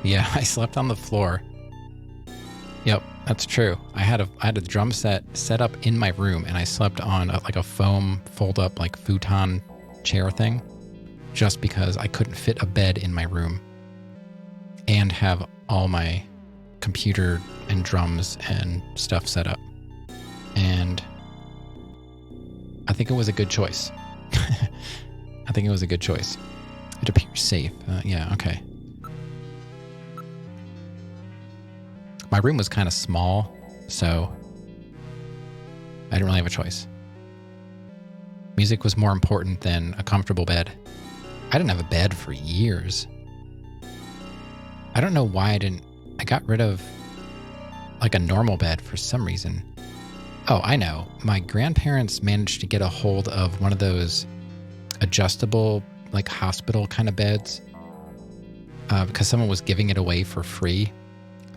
Yeah, I slept on the floor. Yep, that's true. I had a drum set up in my room, and I slept on like a foam fold-up like futon chair thing, just because I couldn't fit a bed in my room and have all my computer and drums and stuff set up. And I think it was a good choice. I think it was a good choice. It appears safe. Yeah, okay. My room was kind of small, so I didn't really have a choice. Music was more important than a comfortable bed. I didn't have a bed for years. I don't know why I got rid of like a normal bed for some reason. Oh, I know. My grandparents managed to get a hold of one of those adjustable, like hospital kind of beds, because someone was giving it away for free.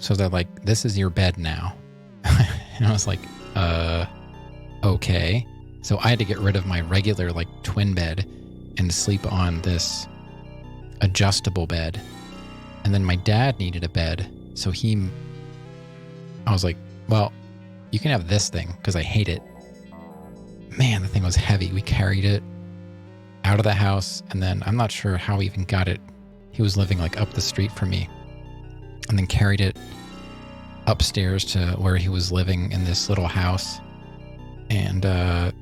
So they're like, this is your bed now. And I was like, okay. So I had to get rid of my regular like twin bed and sleep on this adjustable bed. And then my dad needed a bed. So I was like, well, you can have this thing because I hate it. Man, the thing was heavy. We carried it out of the house. And then I'm not sure how we even got it. He was living like up the street from me. And then carried it upstairs to where he was living in this little house. And that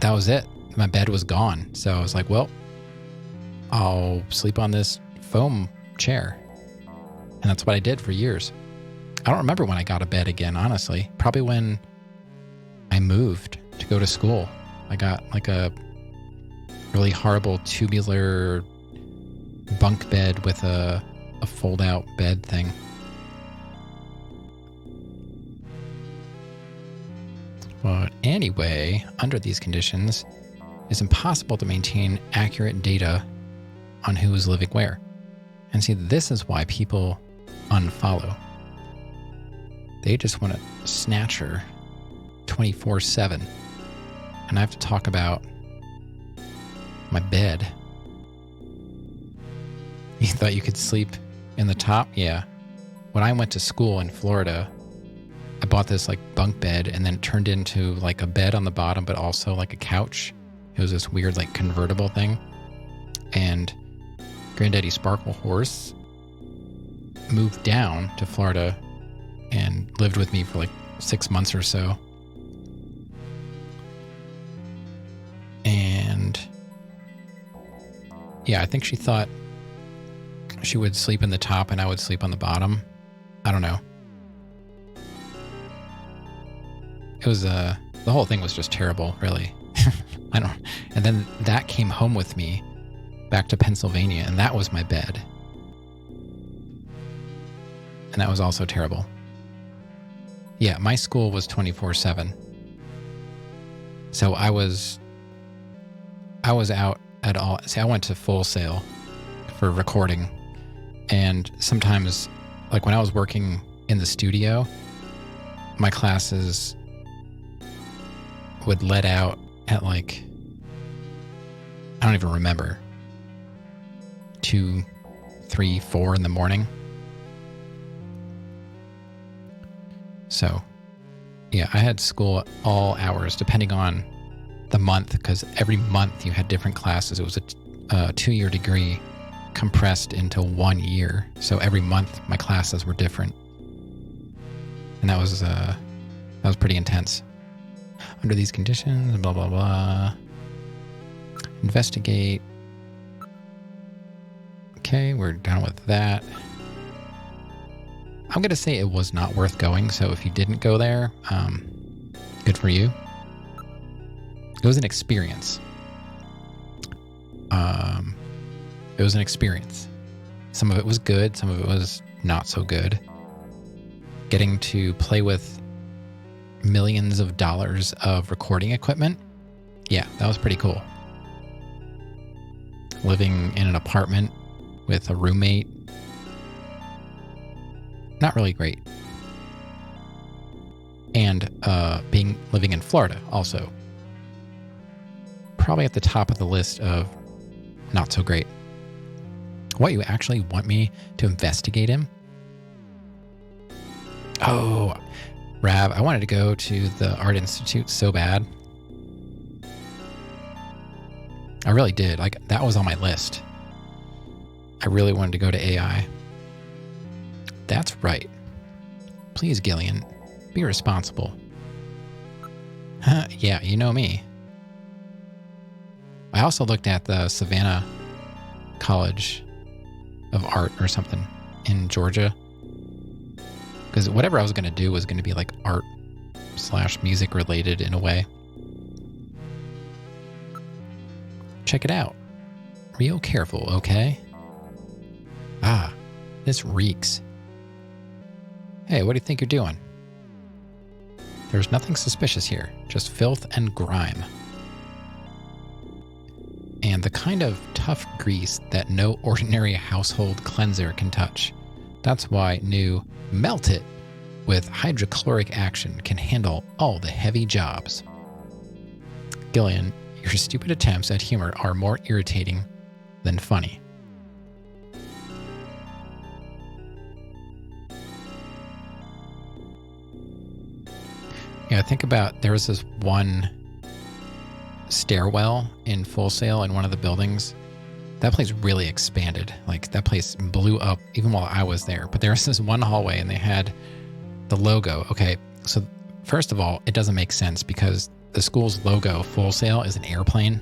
was it. My bed was gone. So I was like, well, I'll sleep on this foam chair. And that's what I did for years. I don't remember when I got a bed again, honestly. Probably when I moved to go to school. I got like a really horrible tubular bunk bed with a fold-out bed thing. But anyway, under these conditions, it's impossible to maintain accurate data on who is living where. And see, this is why people unfollow. They just want a Snatcher 24/7. And I have to talk about my bed. You thought you could sleep in the top? Yeah. When I went to school in Florida, I bought this like bunk bed, and then it turned into like a bed on the bottom, but also like a couch. It was this weird like convertible thing. And Granddaddy Sparkle Horse moved down to Florida and lived with me for like 6 months or so. And yeah, I think she thought she would sleep in the top and I would sleep on the bottom. I don't know. It was, the whole thing was just terrible, really. And then that came home with me back to Pennsylvania, and that was my bed. And that was also terrible. Yeah, my school was 24/7. So I was out at all. See, I went to Full Sail for recording. And sometimes, like when I was working in the studio, my classes would let out at like, I don't even remember, 2, 3, 4 in the morning. So, yeah, I had school at all hours, depending on the month, because every month you had different classes. It was a 2-year degree compressed into 1 year. So every month my classes were different. And that was pretty intense. Under these conditions, blah, blah, blah. Investigate. Okay, we're done with that. I'm going to say it was not worth going, so if you didn't go there, good for you. It was an experience. It was an experience. Some of it was good, some of it was not so good. Getting to play with millions of dollars of recording equipment, yeah, that was pretty cool. living in an apartment with a roommate. Not really great. And living in Florida also. Probably at the top of the list of not so great. What, you actually want me to investigate him? Oh, Rav, I wanted to go to the Art Institute so bad. I really did. Like, that was on my list. I really wanted to go to AI. That's right. Please, Gillian, be responsible. Yeah, you know me. I also looked at the Savannah College of Art or something in Georgia. Because whatever I was going to do was going to be like art / music related in a way. Check it out. Real careful, okay? Ah, this reeks. Hey, what do you think you're doing? There's nothing suspicious here, just filth and grime. And the kind of tough grease that no ordinary household cleanser can touch. That's why new Melt It with hydrochloric action can handle all the heavy jobs. Gillian, your stupid attempts at humor are more irritating than funny. Yeah, think about, there was this one stairwell in Full Sail in one of the buildings. That place really expanded. Like, that place blew up even while I was there. But there was this one hallway and they had the logo. Okay, so first of all, it doesn't make sense because the school's logo, Full Sail, is an airplane.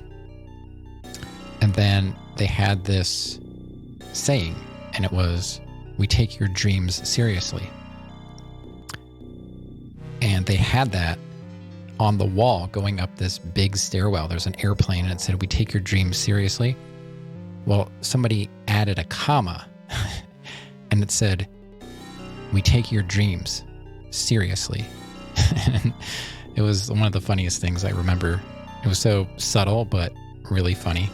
And then they had this saying, and it was, "We take your dreams seriously." And they had that on the wall going up this big stairwell. There's an airplane and it said, "We take your dreams seriously." Well, somebody added a comma and it said, "We take your dreams seriously." And it was one of the funniest things I remember. It was so subtle, but really funny.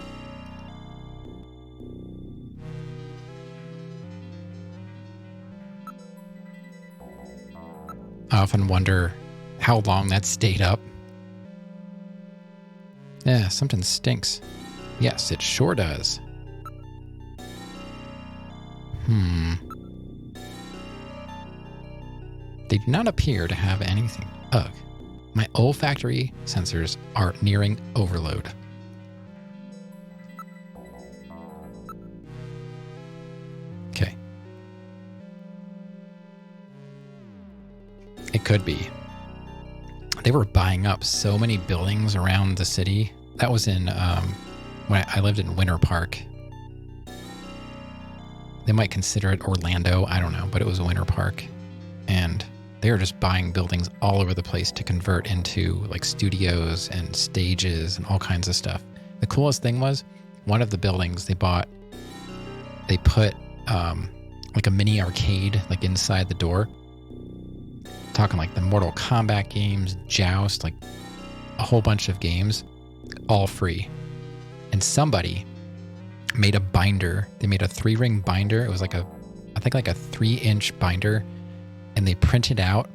I often wonder how long that stayed up. Yeah, something stinks. Yes, it sure does. They do not appear to have anything. Ugh. My olfactory sensors are nearing overload. Okay. It could be. They were buying up so many buildings around the city. That was in, when I lived in Winter Park. They might consider it Orlando, I don't know, but it was Winter Park. And they were just buying buildings all over the place to convert into like studios and stages and all kinds of stuff. The coolest thing was, one of the buildings they bought, they put like a mini arcade like inside the door. Talking like the Mortal Kombat games, Joust, like a whole bunch of games, all free. And somebody made a binder. They made a 3-ring binder. It was like I think like a 3-inch binder. And they printed out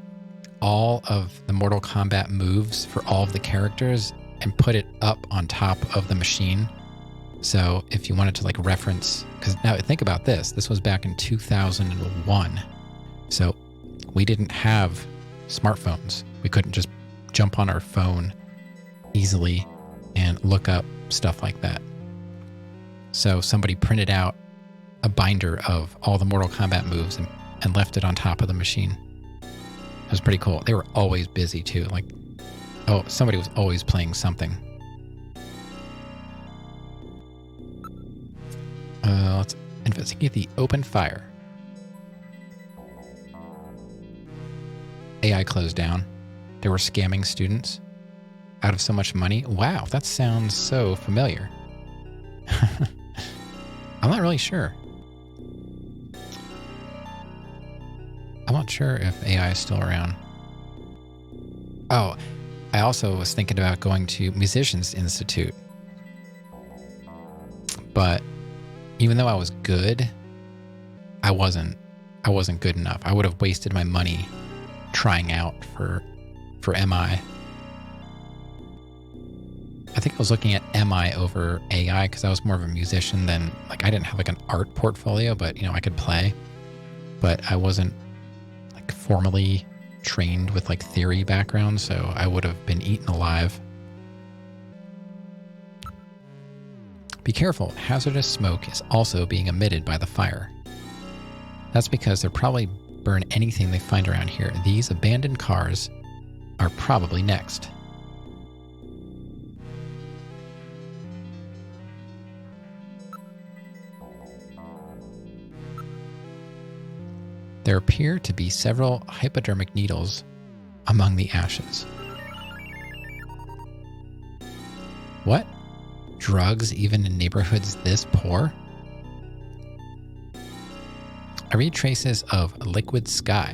all of the Mortal Kombat moves for all of the characters and put it up on top of the machine. So if you wanted to like reference, because now think about this. This was back in 2001. So we didn't have smartphones. We couldn't just jump on our phone easily and look up stuff like that. So somebody printed out a binder of all the Mortal Kombat moves and left it on top of the machine. It was pretty cool. They were always busy too. Like, oh, somebody was always playing something. Let's investigate the open fire. AI closed down. They were scamming students out of so much money. Wow, that sounds so familiar. I'm not really sure. I'm not sure if AI is still around. Oh, I also was thinking about going to Musicians Institute. But even though I was good, I wasn't good enough. I would have wasted my money trying out for MI. I think I was looking at MI over AI because I was more of a musician than, like, I didn't have like an art portfolio, but you know, I could play, but I wasn't like formally trained with like theory background, so I would have been eaten alive. Be careful, hazardous smoke is also being emitted by the fire. That's because they'll probably burn anything they find around here. These abandoned cars are probably next. There appear to be several hypodermic needles among the ashes. What? Drugs even in neighborhoods this poor? I read traces of liquid sky.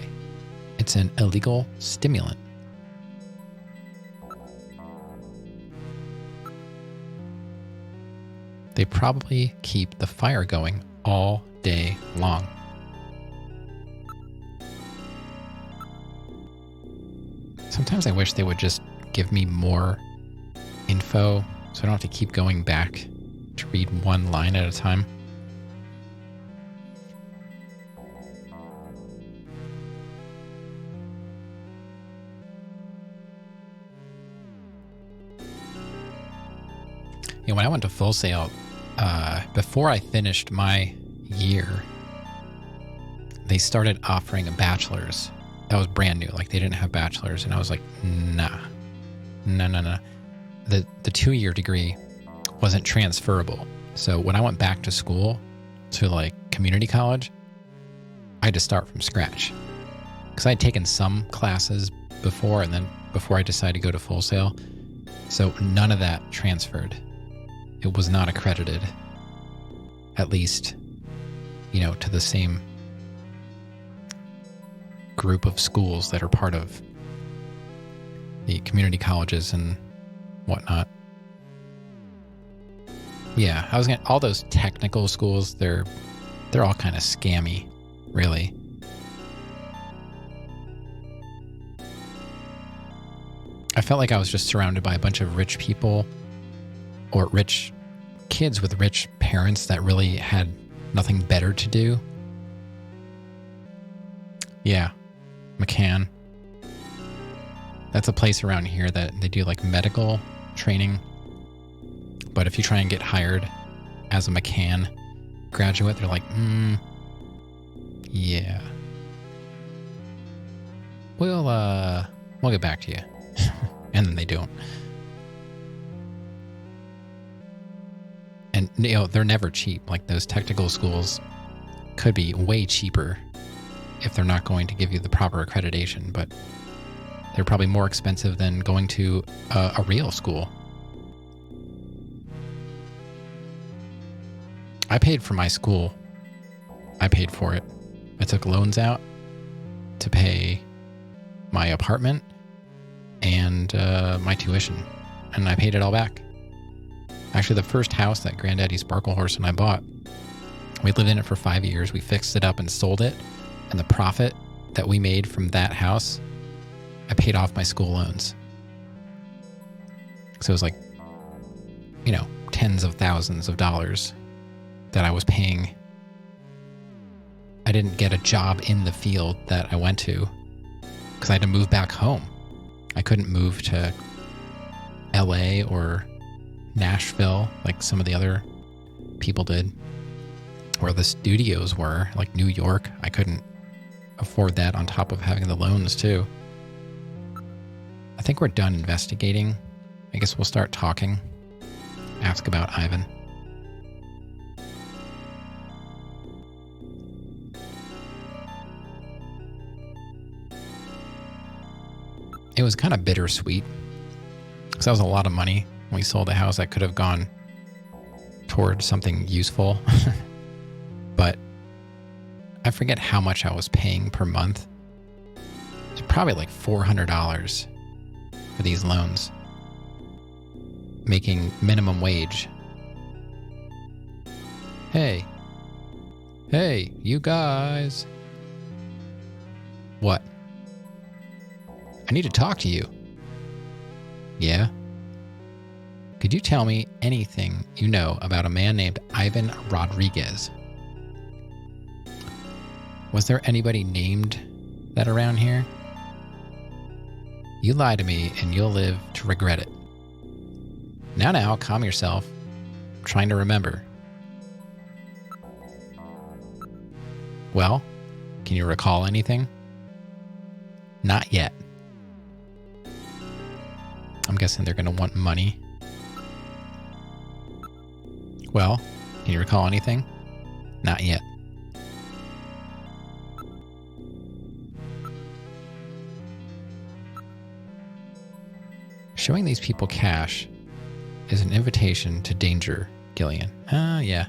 It's an illegal stimulant. They probably keep the fire going all day long. Sometimes I wish they would just give me more info so I don't have to keep going back to read one line at a time. You know, when I went to Full Sail, before I finished my year, they started offering a bachelor's. That was brand new. Like, they didn't have bachelor's, and I was like, nah. The 2-year degree wasn't transferable. So when I went back to school, to like community college, I had to start from scratch. Because I had taken some classes before, and then before I decided to go to Full Sail. So none of that transferred. It was not accredited, at least, you know, to the same group of schools that are part of the community colleges and whatnot. Yeah, I was gonna, all those technical schools, they're all kind of scammy, really. I felt like I was just surrounded by a bunch of rich people, or rich kids with rich parents that really had nothing better to do. Yeah, McCann. That's a place around here that they do like medical training. But if you try and get hired as a McCann graduate, they're like, yeah. We'll get back to you. And then they don't. And, you know, they're never cheap. Like, those technical schools could be way cheaper if they're not going to give you the proper accreditation, but they're probably more expensive than going to a real school. I paid for my school. I paid for it. I took loans out to pay my apartment and my tuition, and I paid it all back. Actually, the first house that Granddaddy Sparklehorse and I bought, we lived in it for 5 years. We fixed it up and sold it, and the profit that we made from that house, I paid off my school loans. So it was like, you know, tens of thousands of dollars that I was paying. I didn't get a job in the field that I went to because I had to move back home. I couldn't move to LA or Nashville like some of the other people did, where the studios were, like New York. I couldn't afford that on top of having the loans too. I think we're done investigating. I guess we'll start talking. Ask about Ivan. It was kind of bittersweet because that was a lot of money. When we sold the house, that could have gone towards something useful. But I forget how much I was paying per month. It's probably like $400 for these loans, making minimum wage. Hey, Hey, you guys. What? I need to talk to you. Yeah? Could you tell me anything you know about a man named Ivan Rodriguez? Was there anybody named that around here? You lie to me and you'll live to regret it. Now, calm yourself. I'm trying to remember. Well, can you recall anything? Not yet. I'm guessing they're going to want money. Well, can you recall anything? Not yet. Showing these people cash is an invitation to danger, Gillian. Yeah.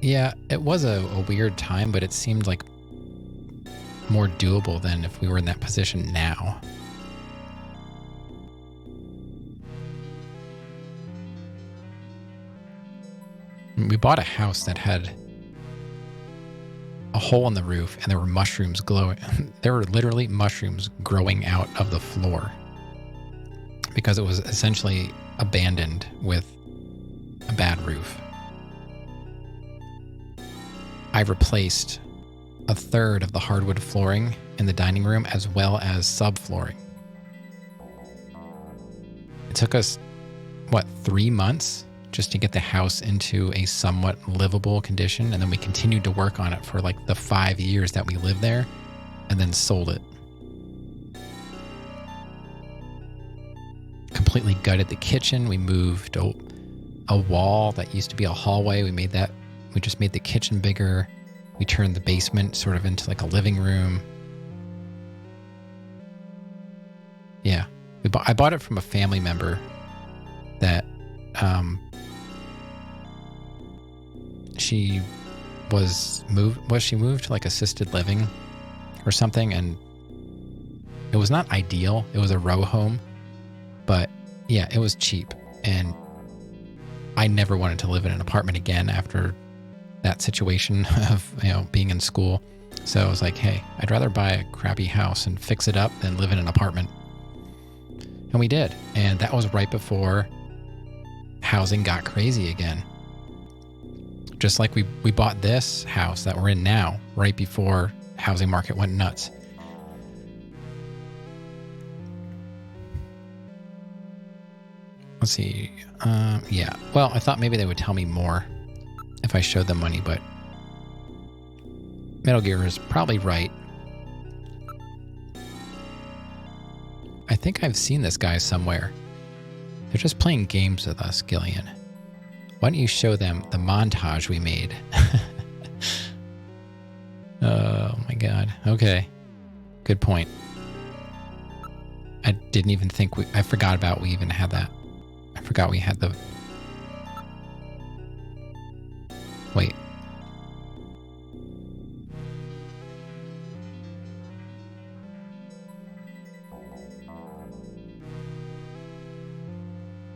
Yeah, it was a weird time, but it seemed like more doable than if we were in that position now. We bought a house that had a hole in the roof and there were mushrooms glowing. There were literally mushrooms growing out of the floor because it was essentially abandoned with a bad roof. I replaced a third of the hardwood flooring in the dining room as well as subflooring. It took us, 3 months just to get the house into a somewhat livable condition, and then we continued to work on it for like the 5 years that we lived there, and then sold it. Completely gutted the kitchen. We moved a wall that used to be a hallway. We just made the kitchen bigger. We turned the basement sort of into like a living room. Yeah. I bought it from a family member that she moved to like assisted living or something, and it was not ideal. It was a row home, but yeah, it was cheap, and I never wanted to live in an apartment again after that situation of, being in school. So I was like, hey, I'd rather buy a crappy house and fix it up than live in an apartment. And we did. And that was right before housing got crazy again. Just like we bought this house that we're in now, right before housing market went nuts. Let's see. Yeah. Well, I thought maybe they would tell me more if I showed them money, but Metal Gear is probably right. I think I've seen this guy somewhere. They're just playing games with us, Gillian. Why don't you show them the montage we made? Oh my god. Okay. Good point. I didn't even think I forgot about we even had that. I forgot we had the... Wait.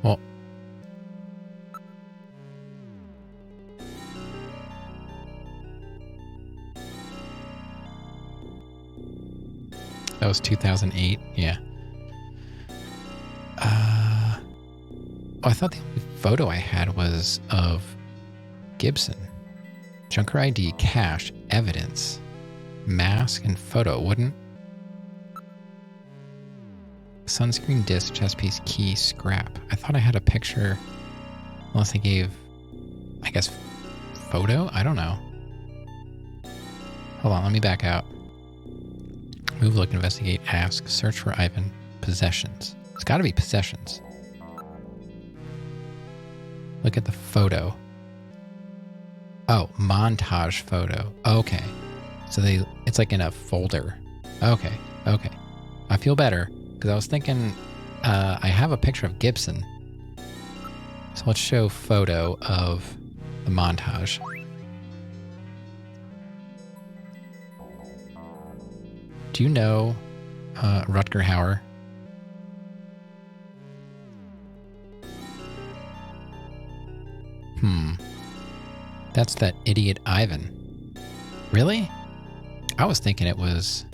Well... That was 2008, yeah. I thought the only photo I had was of Gibson. Junker ID, cash, evidence, mask, and photo, wouldn't? Sunscreen, disc, chest piece, key, scrap. I thought I had a picture, unless I gave, I guess, photo? I don't know. Hold on, let me back out. Move, look, investigate, ask, search for Ivan, possessions. It's got to be possessions. Look at the photo. Oh, montage photo. Okay. So it's like in a folder. Okay. I feel better because I was thinking I have a picture of Gibson. So let's show photo of the montage. Do you know Rutger Hauer? That's that idiot Ivan. Really? I was thinking it was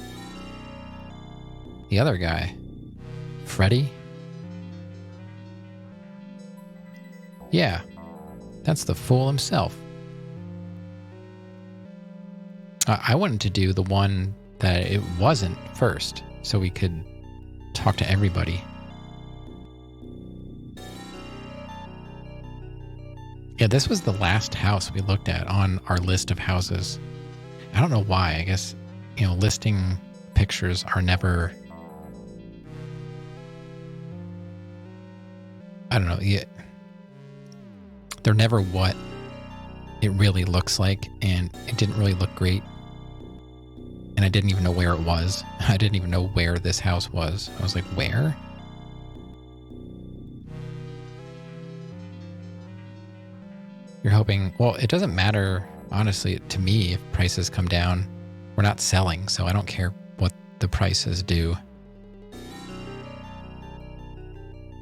the other guy. Freddy? Yeah, that's the fool himself. I wanted to do the one that it wasn't first, so we could talk to everybody. Yeah, this was the last house we looked at on our list of houses. I don't know why. I guess, listing pictures are never... I don't know. Yeah, they're never what it really looks like, and it didn't really look great. And I didn't even know where it was. I didn't even know where this house was. I was like, where? You're hoping... Well, it doesn't matter, honestly, to me, if prices come down. We're not selling, so I don't care what the prices do.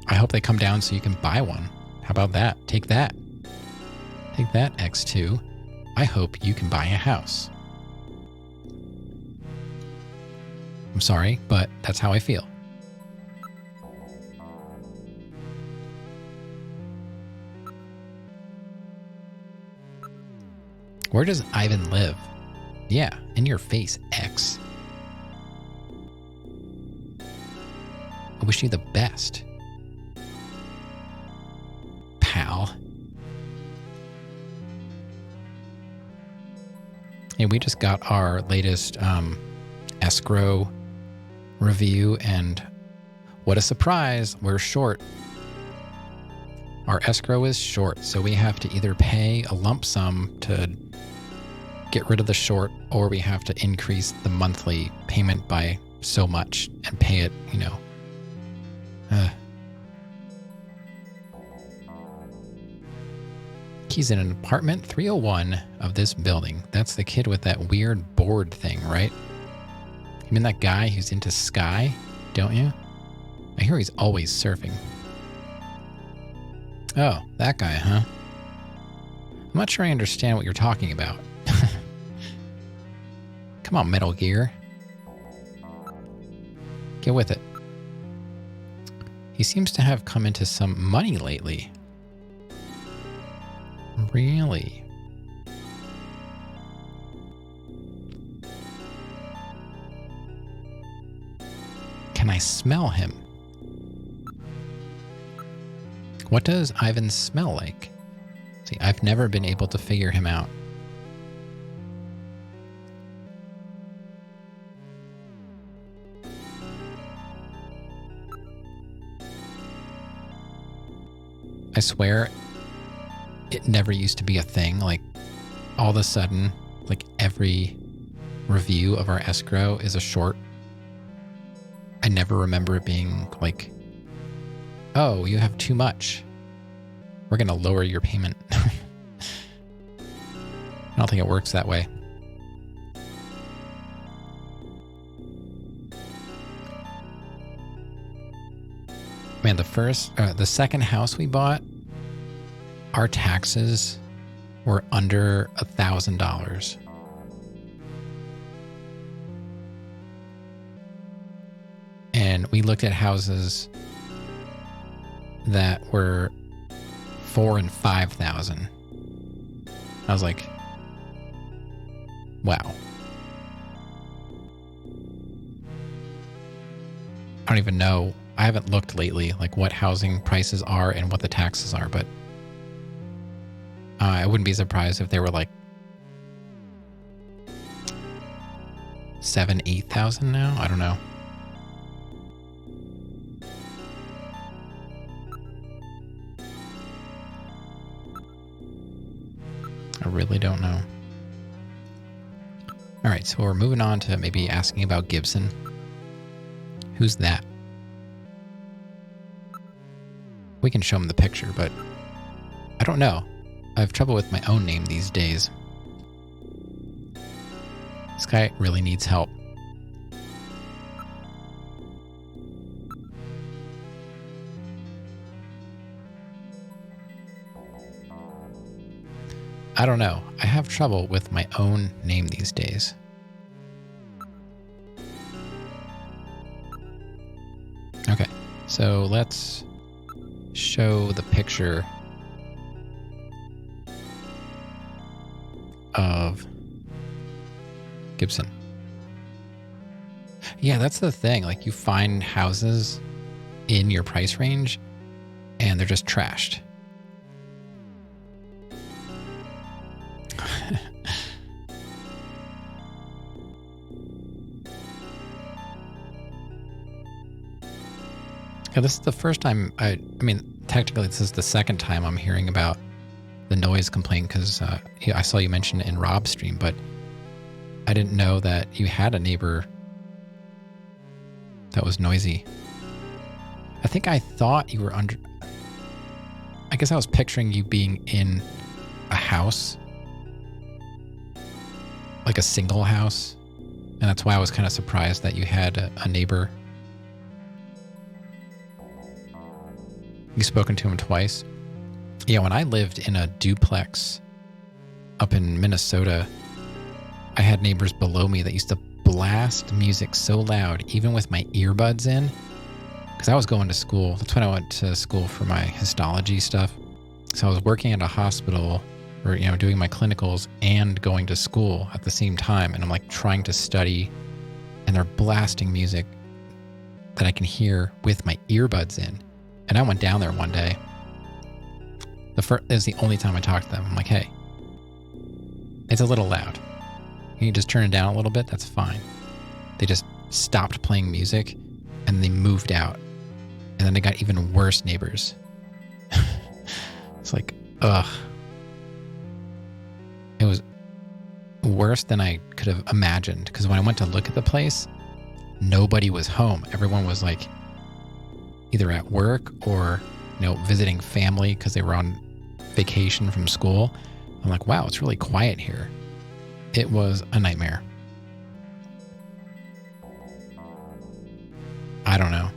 I hope they come down so you can buy one. How about that? Take that. Take that, X2. I hope you can buy a house. I'm sorry, but that's how I feel. Where does Ivan live? Yeah, in your face, X. I wish you the best, pal. Hey, we just got our latest escrow review, and what a surprise, we're short. Our escrow is short, so we have to either pay a lump sum to get rid of the short, or we have to increase the monthly payment by so much and pay it, He's in an apartment 301 of this building. That's the kid with that weird board thing, right? You mean that guy who's into Sky, don't you? I hear he's always surfing. Oh, that guy, huh? I'm not sure I understand what you're talking about. Come on, Metal Gear. Get with it. He seems to have come into some money lately. Really? Can I smell him? What does Ivan smell like? See, I've never been able to figure him out. I swear, it never used to be a thing. Like, all of a sudden, like every review of our escrow is a short. I never remember it being like, oh, you have too much. We're going to lower your payment. I don't think it works that way. Man, the second house we bought, our taxes were under $1,000. And we looked at houses that were $4,000 and $5,000. I was like, wow. I don't even know. I haven't looked lately, like what housing prices are and what the taxes are, but I wouldn't be surprised if they were like 7,000, 8,000 now. I don't know. I really don't know. All right, so we're moving on to maybe asking about Gibson. Who's that? We can show him the picture, but I don't know. I have trouble with my own name these days. This guy really needs help. I don't know. I have trouble with my own name these days. Okay, so let's show the picture of Gibson. Yeah, that's the thing. Like, you find houses in your price range and they're just trashed. Yeah, this is the first time I mean, technically this is the second time I'm hearing about the noise complaint, because I saw you mention it in Rob's stream, but I didn't know that you had a neighbor that was noisy. I think I thought you were under... I guess I was picturing you being in a house, like a single house, and that's why I was kind of surprised that you had a neighbor. You've spoken to him twice? Yeah, when I lived in a duplex up in Minnesota, I had neighbors below me that used to blast music so loud, even with my earbuds in, because I was going to school. That's when I went to school for my histology stuff. So I was working at a hospital, or, you know, doing my clinicals and going to school at the same time. And I'm like trying to study, and they're blasting music that I can hear with my earbuds in. And I went down there one day. It was the only time I talked to them. I'm like, hey, it's a little loud. Can you just turn it down a little bit? That's fine. They just stopped playing music and they moved out. And then they got even worse neighbors. It's like, ugh. It was worse than I could have imagined, because when I went to look at the place, nobody was home. Everyone was like either at work or, you know, visiting family because they were on vacation from school. I'm like, wow, it's really quiet here. It was a nightmare. I don't know.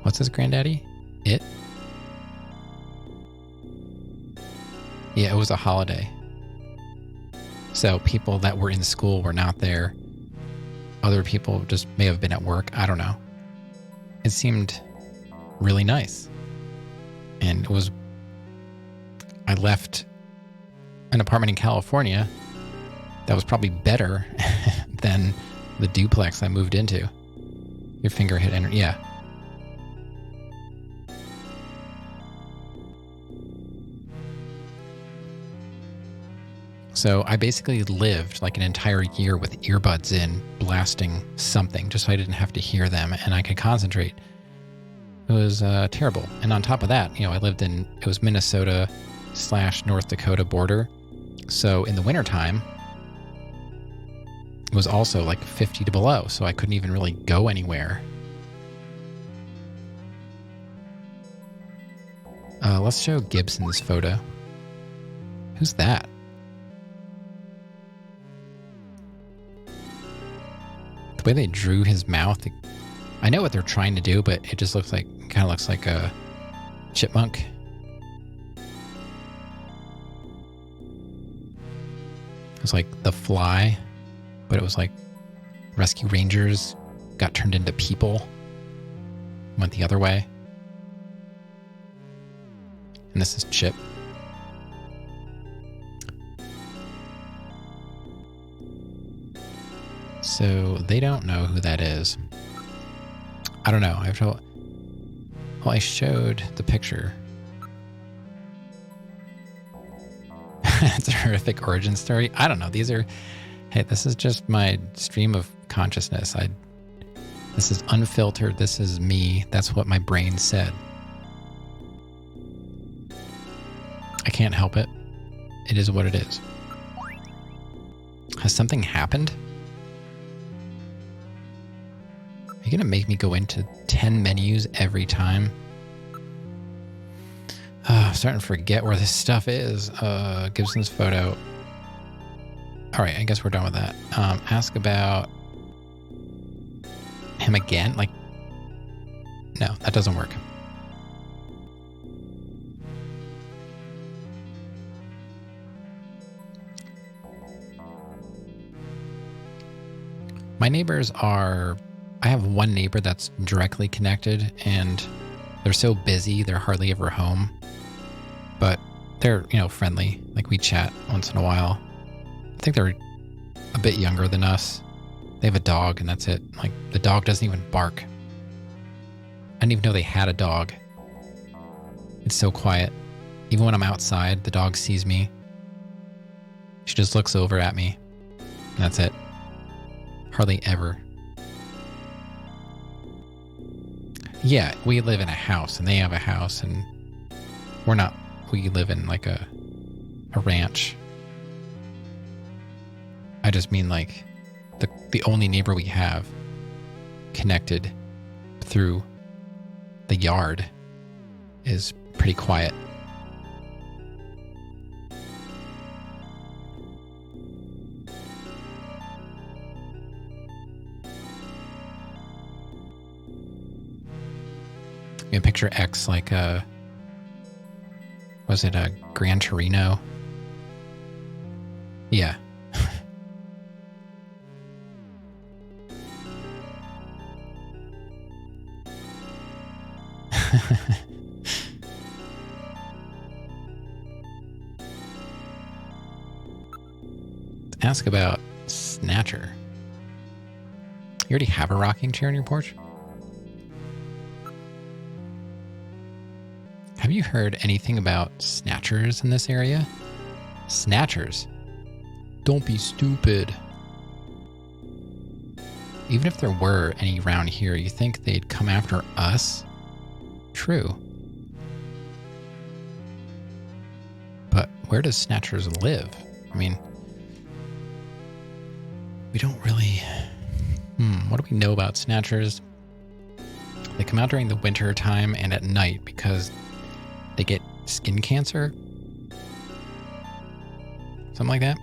What's his granddaddy? It? Yeah, it was a holiday. So people that were in school were not there. Other people just may have been at work. I don't know. It seemed really nice. And I left an apartment in California that was probably better than the duplex I moved into. Your finger hit enter. Yeah. So I basically lived like an entire year with earbuds in, blasting something, just so I didn't have to hear them and I could concentrate. It was terrible. And on top of that, you know, it was Minnesota / North Dakota border. So in the wintertime, it was also like 50 to below. So I couldn't even really go anywhere. Let's show Gibson's photo. Who's that? The way they drew his mouth, I know what they're trying to do, but it just kind of looks like a chipmunk. It was like The Fly, but it was like rescue rangers got turned into people, went the other way. And this is Chip. So they don't know who that is. I don't know. I showed the picture. It's a horrific origin story. I don't know. Hey, this is just my stream of consciousness. This is unfiltered. This is me. That's what my brain said. I can't help it. It is what it is. Has something happened? Are you going to make me go into 10 menus every time? I'm starting to forget where this stuff is. Gibson's photo. All right, I guess we're done with that. Ask about him again. Like, no, that doesn't work. My neighbors are, I have one neighbor that's directly connected, and they're so busy, they're hardly ever home. But they're, friendly. Like, we chat once in a while. I think they're a bit younger than us. They have a dog, and that's it. Like, the dog doesn't even bark. I didn't even know they had a dog. It's so quiet. Even when I'm outside, the dog sees me. She just looks over at me. And that's it. Hardly ever. Yeah, we live in a house, and they have a house, and we live in like a ranch. I just mean like the only neighbor we have connected through the yard is pretty quiet. You can picture X like was it a Gran Torino? Yeah. Let's ask about Snatcher. You already have a rocking chair on your porch? Have you heard anything about snatchers in this area? Snatchers? Don't be stupid. Even if there were any around here, you think they'd come after us? True. But where does Snatchers live? I mean, we don't really... what do we know about Snatchers? They come out during the winter time and at night because they get skin cancer. Something like that.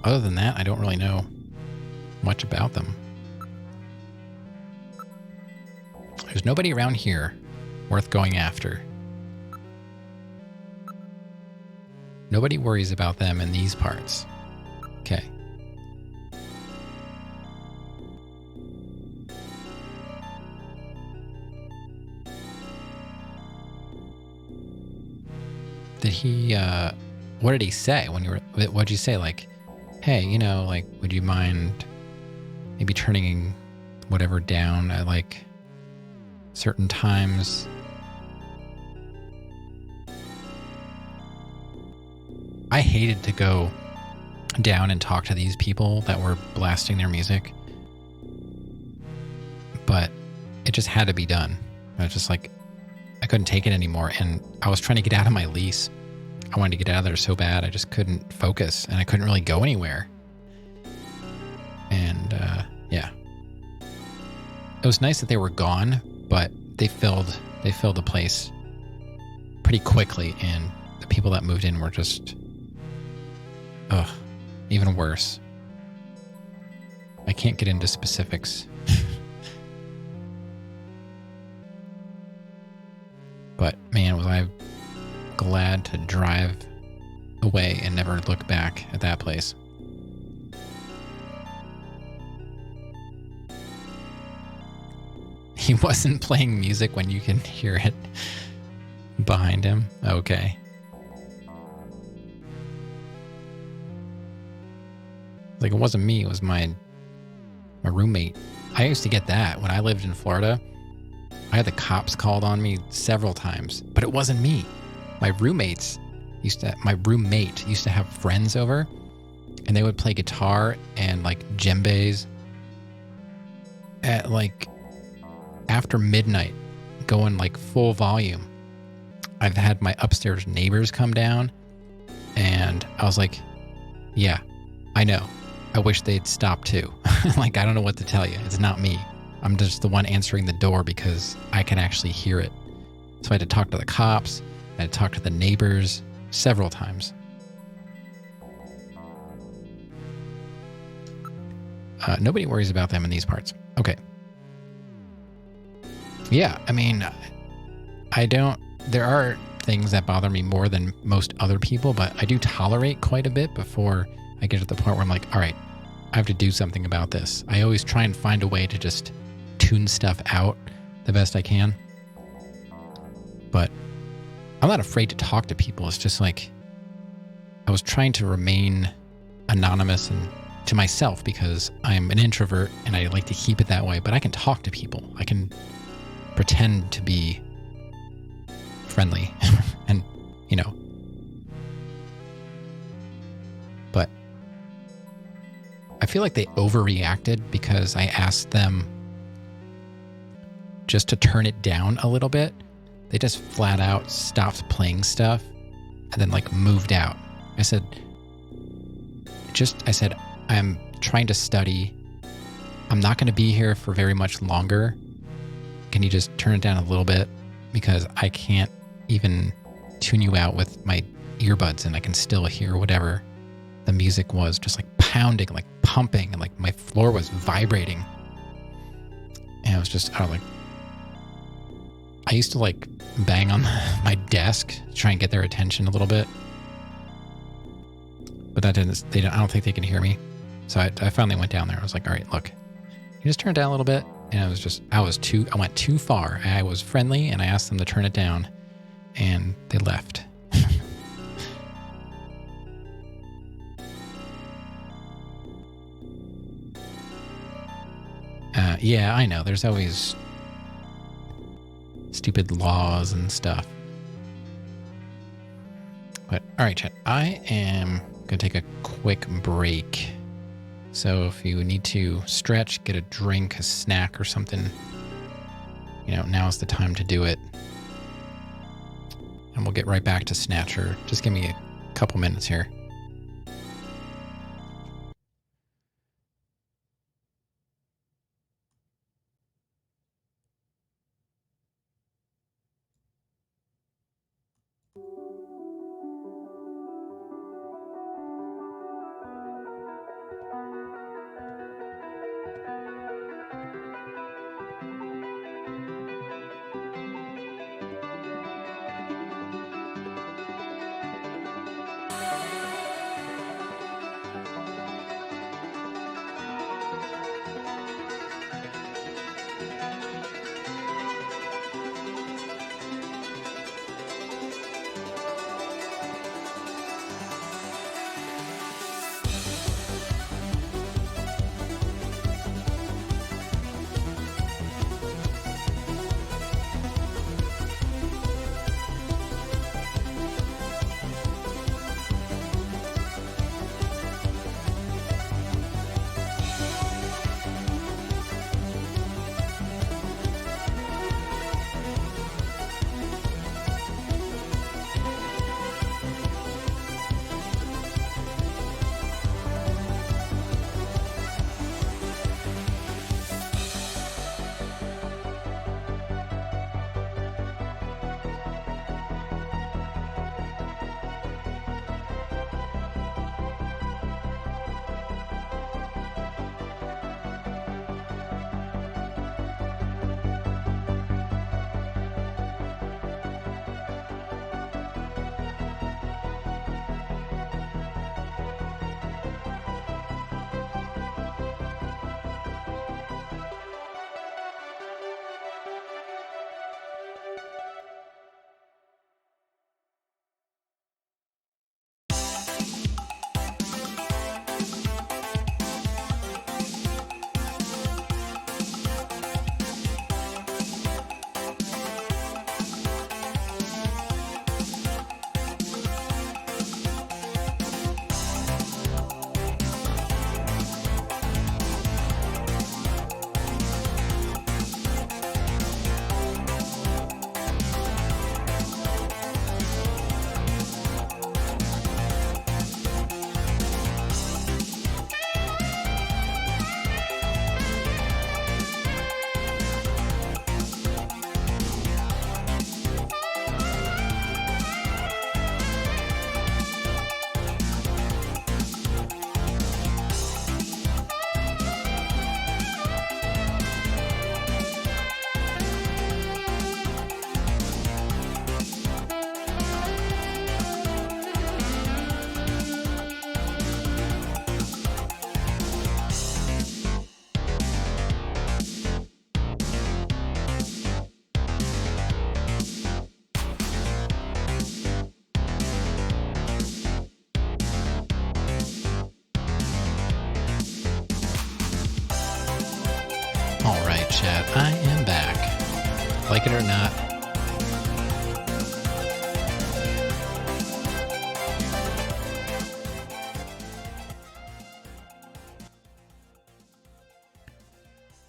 Other than that, I don't really know much about them. There's nobody around here worth going after. Nobody worries about them in these parts. Okay. Did he, what did he say when you were, what'd you say? Like, hey, like, would you mind maybe turning whatever down at like certain times? I hated to go down and talk to these people that were blasting their music, but it just had to be done. I was just like, I couldn't take it anymore, and I was trying to get out of my lease. I wanted to get out of there so bad. I just couldn't focus, and I couldn't really go anywhere. And yeah, it was nice that they were gone, but they filled the place pretty quickly, and the people that moved in were just, even worse. I can't get into specifics. But man, was I glad to drive away and never look back at that place. He wasn't playing music when you can hear it behind him. Okay. Like, it wasn't me, it was my roommate. I used to get that when I lived in Florida. I had the cops called on me several times, but it wasn't me. My roommate used to have friends over, and they would play guitar and like djembes at like after midnight, going like full volume. I've had my upstairs neighbors come down, and I was like, yeah, I know. I wish they'd stop too. Like, I don't know what to tell you. It's not me. I'm just the one answering the door because I can actually hear it. So I had to talk to the cops. I had to talk to the neighbors several times. Nobody worries about them in these parts. Okay. Yeah, I mean, there are things that bother me more than most other people, but I do tolerate quite a bit before I get to the point where I'm like, all right, I have to do something about this. I always try and find a way to just tune stuff out the best I can. But I'm not afraid to talk to people. It's just like I was trying to remain anonymous and to myself because I'm an introvert and I like to keep it that way. But I can talk to people. I can pretend to be friendly and, you know. But I feel like they overreacted because I asked them just to turn it down a little bit. They just flat out stopped playing stuff and then like moved out. I said, I'm trying to study. I'm not going to be here for very much longer. Can you just turn it down a little bit? Because I can't even tune you out with my earbuds and I can still hear whatever the music was, just like pounding, like pumping, and like my floor was vibrating. And I was like, I used to like bang on my desk to try and get their attention a little bit. But that didn't, I don't think they can hear me. So I finally went down there. I was like, all right, look, you just turn it down a little bit. And I went too far. I was friendly and I asked them to turn it down and they left. Yeah, I know. There's always stupid laws and stuff. But all right, chat, I am going to take a quick break. So if you need to stretch, get a drink, a snack or something, now's the time to do it. And we'll get right back to Snatcher. Just give me a couple minutes here. Alright, chat, I am back. Like it or not.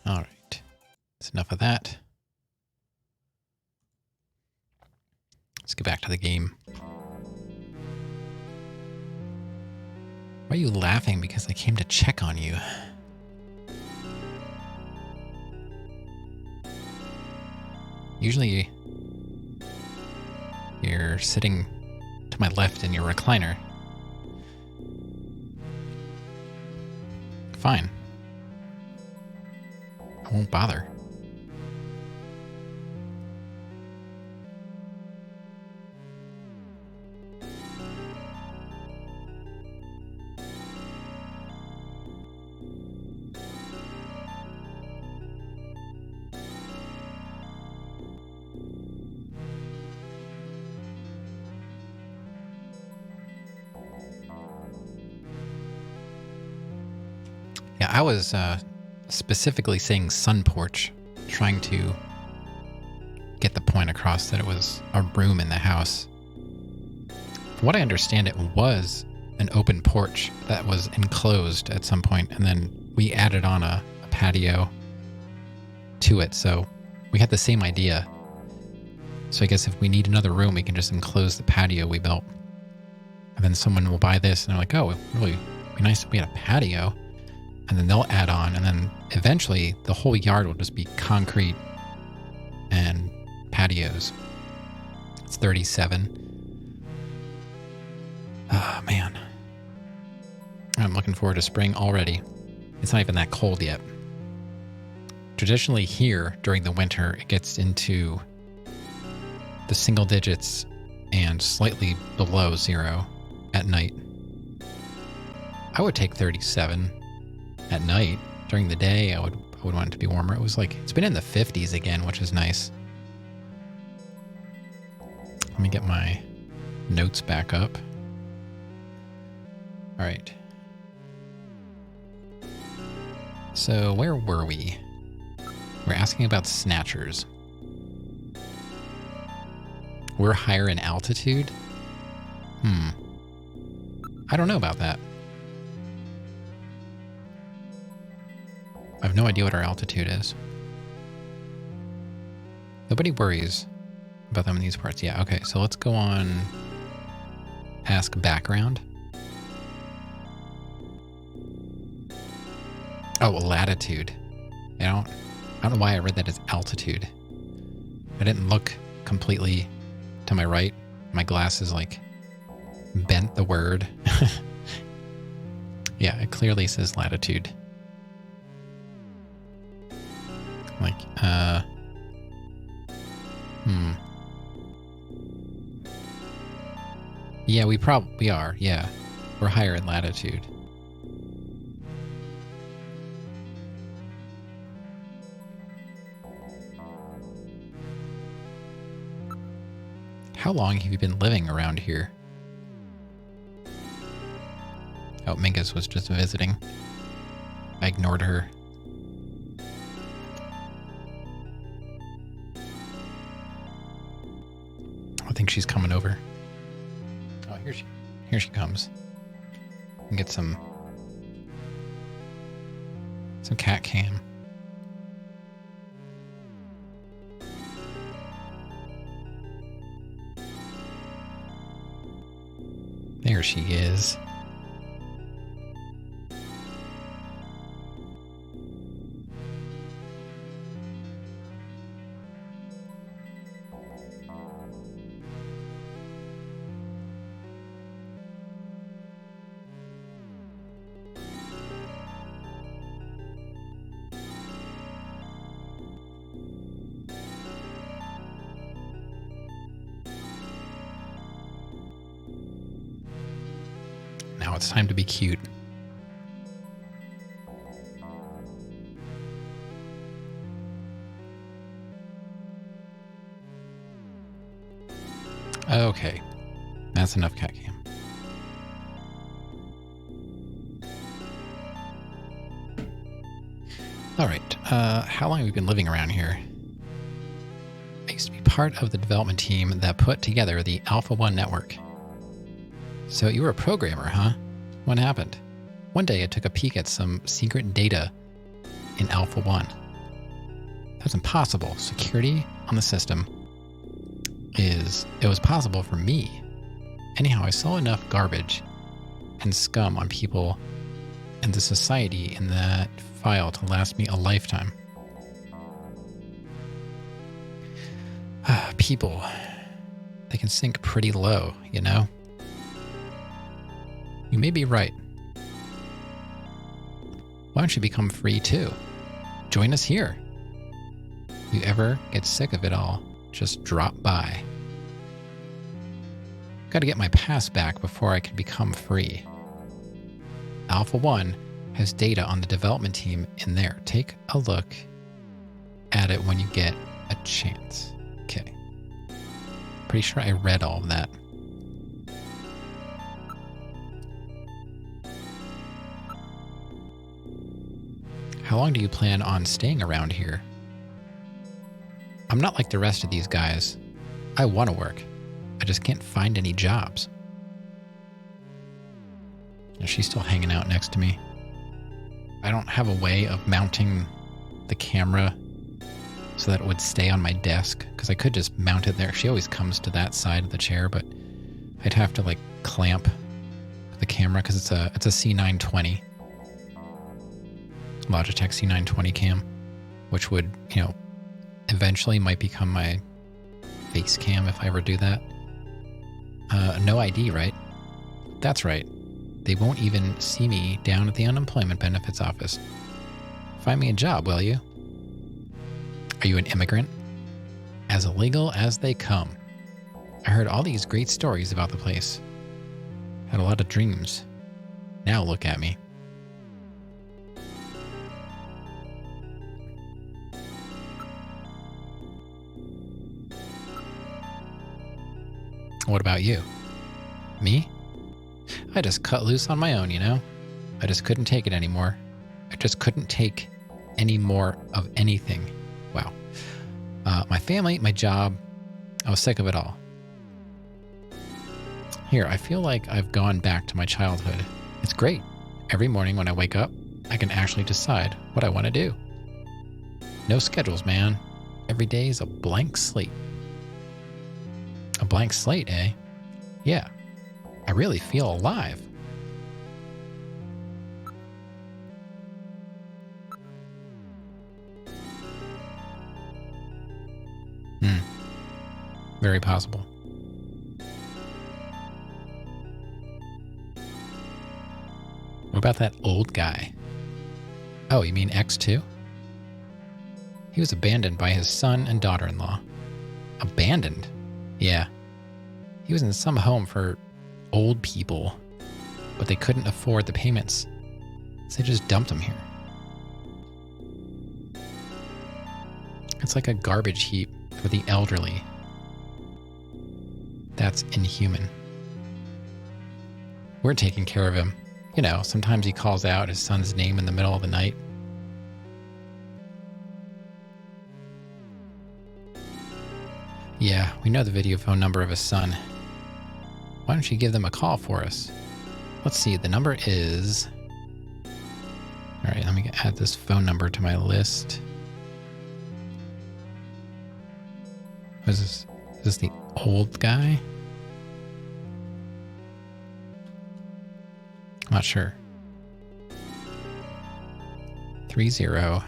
Alright, that's enough of that. Let's get back to the game. Why are you laughing? Because I came to check on you. Usually you're sitting to my left in your recliner. Fine. I won't bother. Yeah, I was specifically saying sun porch, trying to get the point across that it was a room in the house. From what I understand, it was an open porch that was enclosed at some point, and then we added on a patio to it, so we had the same idea. So I guess if we need another room, we can just enclose the patio we built. And then someone will buy this, and they're like, oh, it would really be nice if we had a patio. And then they'll add on, and then eventually the whole yard will just be concrete and patios. It's 37. Ah, man. I'm looking forward to spring already. It's not even that cold yet. Traditionally here, during the winter, it gets into the single digits and slightly below zero at night. I would take 37 at night. During the day, I would want it to be warmer. It was like, it's been in the 50s again, which is nice. Let me get my notes back up. All right. So where were we? We're asking about snatchers. We're higher in altitude? I don't know about that. I have no idea what our altitude is. Nobody worries about them in these parts. Yeah, okay, so let's go on ask background. Oh, latitude. I don't know why I read that as altitude. I didn't look completely to my right. My glasses like bent the word. Yeah, it clearly says latitude. Like, Yeah, we probably are, yeah. We're higher in latitude. How long have you been living around here? Oh, Mingus was just visiting. I ignored her. I think she's coming over. Oh, here she comes. And get some cat cam. There she is. Now it's time to be cute. Okay, that's enough cat cam. All right, How long have you been living around here? I used to be part of the development team that put together the Alpha 1 network. So you were a programmer, huh? What happened? One day I took a peek at some secret data in Alpha 1. That's impossible. Security on the system it was possible for me. Anyhow, I saw enough garbage and scum on people and the society in that file to last me a lifetime. People, they can sink pretty low, you know? You may be right. Why don't you become free too? Join us here. You ever get sick of it all, just drop by. Gotta get my pass back before I can become free. Alpha 1 has data on the development team in there. Take a look at it when you get a chance. Okay. Pretty sure I read all of that. How long do you plan on staying around here? I'm not like the rest of these guys. I want to work. I just can't find any jobs. She's still hanging out next to me. I don't have a way of mounting the camera so that it would stay on my desk, because I could just mount it there. She always comes to that side of the chair, but I'd have to like clamp the camera because it's a C920. Logitech C920 cam, which would, eventually might become my face cam if I ever do that. No ID, right? That's right. They won't even see me down at the unemployment benefits office. Find me a job, will you? Are you an immigrant? As illegal as they come. I heard all these great stories about the place. Had a lot of dreams. Now look at me. What about you? Me? I just cut loose on my own, I just couldn't take it anymore. I just couldn't take any more of anything. Wow. My family, my job, I was sick of it all. Here, I feel like I've gone back to my childhood. It's great. Every morning when I wake up, I can actually decide what I want to do. No schedules, man. Every day is a blank slate. A blank slate, eh? Yeah. I really feel alive. Very possible. What about that old guy? Oh, you mean X2? He was abandoned by his son and daughter-in-law. Abandoned? Yeah. He was in some home for old people, but they couldn't afford the payments, so they just dumped him here. It's like a garbage heap for the elderly. That's inhuman. We're taking care of him. Sometimes he calls out his son's name in the middle of the night. Yeah, we know the video phone number of his son. Why don't you give them a call for us? Let's see, the number is... All right, let me add this phone number to my list. What is this? Is this the old guy? I'm not sure. 30-2501.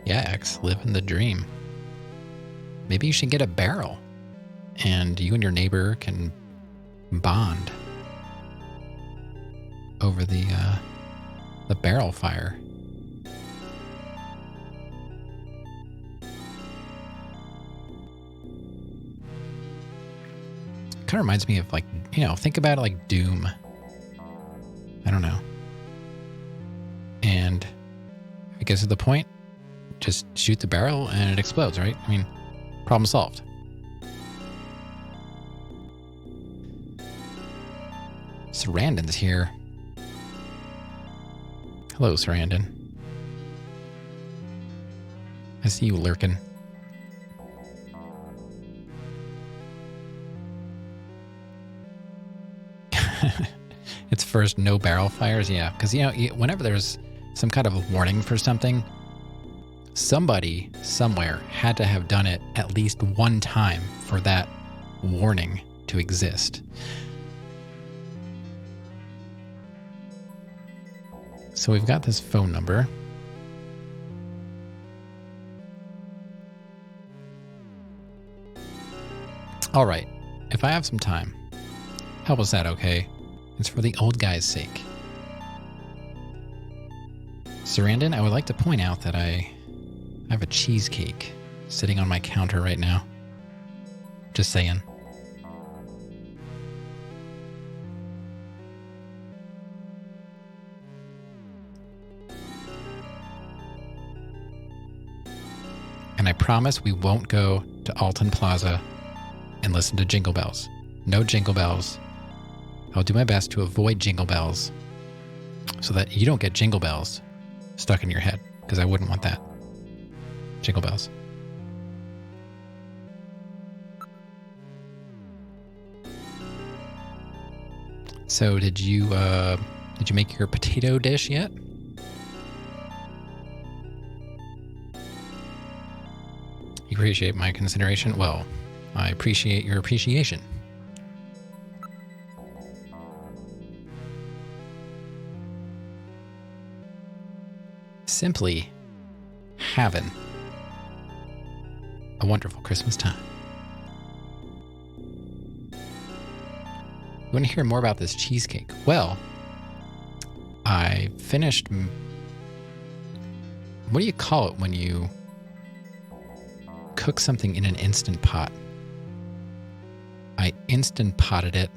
Yeah, X, living the dream. Maybe you should get a barrel, and you and your neighbor can bond over the barrel fire. Kind of reminds me of think about it like Doom. I don't know. And if it gets to the point just shoot the barrel and it explodes, right? I mean, problem solved. Sarandon's here. Hello, Sarandon. I see you lurking. It's first no barrel fires, yeah. Because, you know, whenever there's some kind of a warning for something, somebody somewhere had to have done it at least one time for that warning to exist. So we've got this phone number. All right, if I have some time, how was that okay? It's for the old guy's sake. Sarandon, I would like to point out that I have a cheesecake sitting on my counter right now. Just saying. And I promise we won't go to Alton Plaza and listen to Jingle Bells. No Jingle Bells. I'll do my best to avoid Jingle Bells so that you don't get Jingle Bells stuck in your head, because I wouldn't want that. Jingle Bells. So did you make your potato dish yet? You appreciate my consideration? Well, I appreciate your appreciation. Simply having a wonderful Christmas time. You want to hear more about this cheesecake? Well, I finished... What do you call it when you cook something in an Instant Pot? I Instant Potted it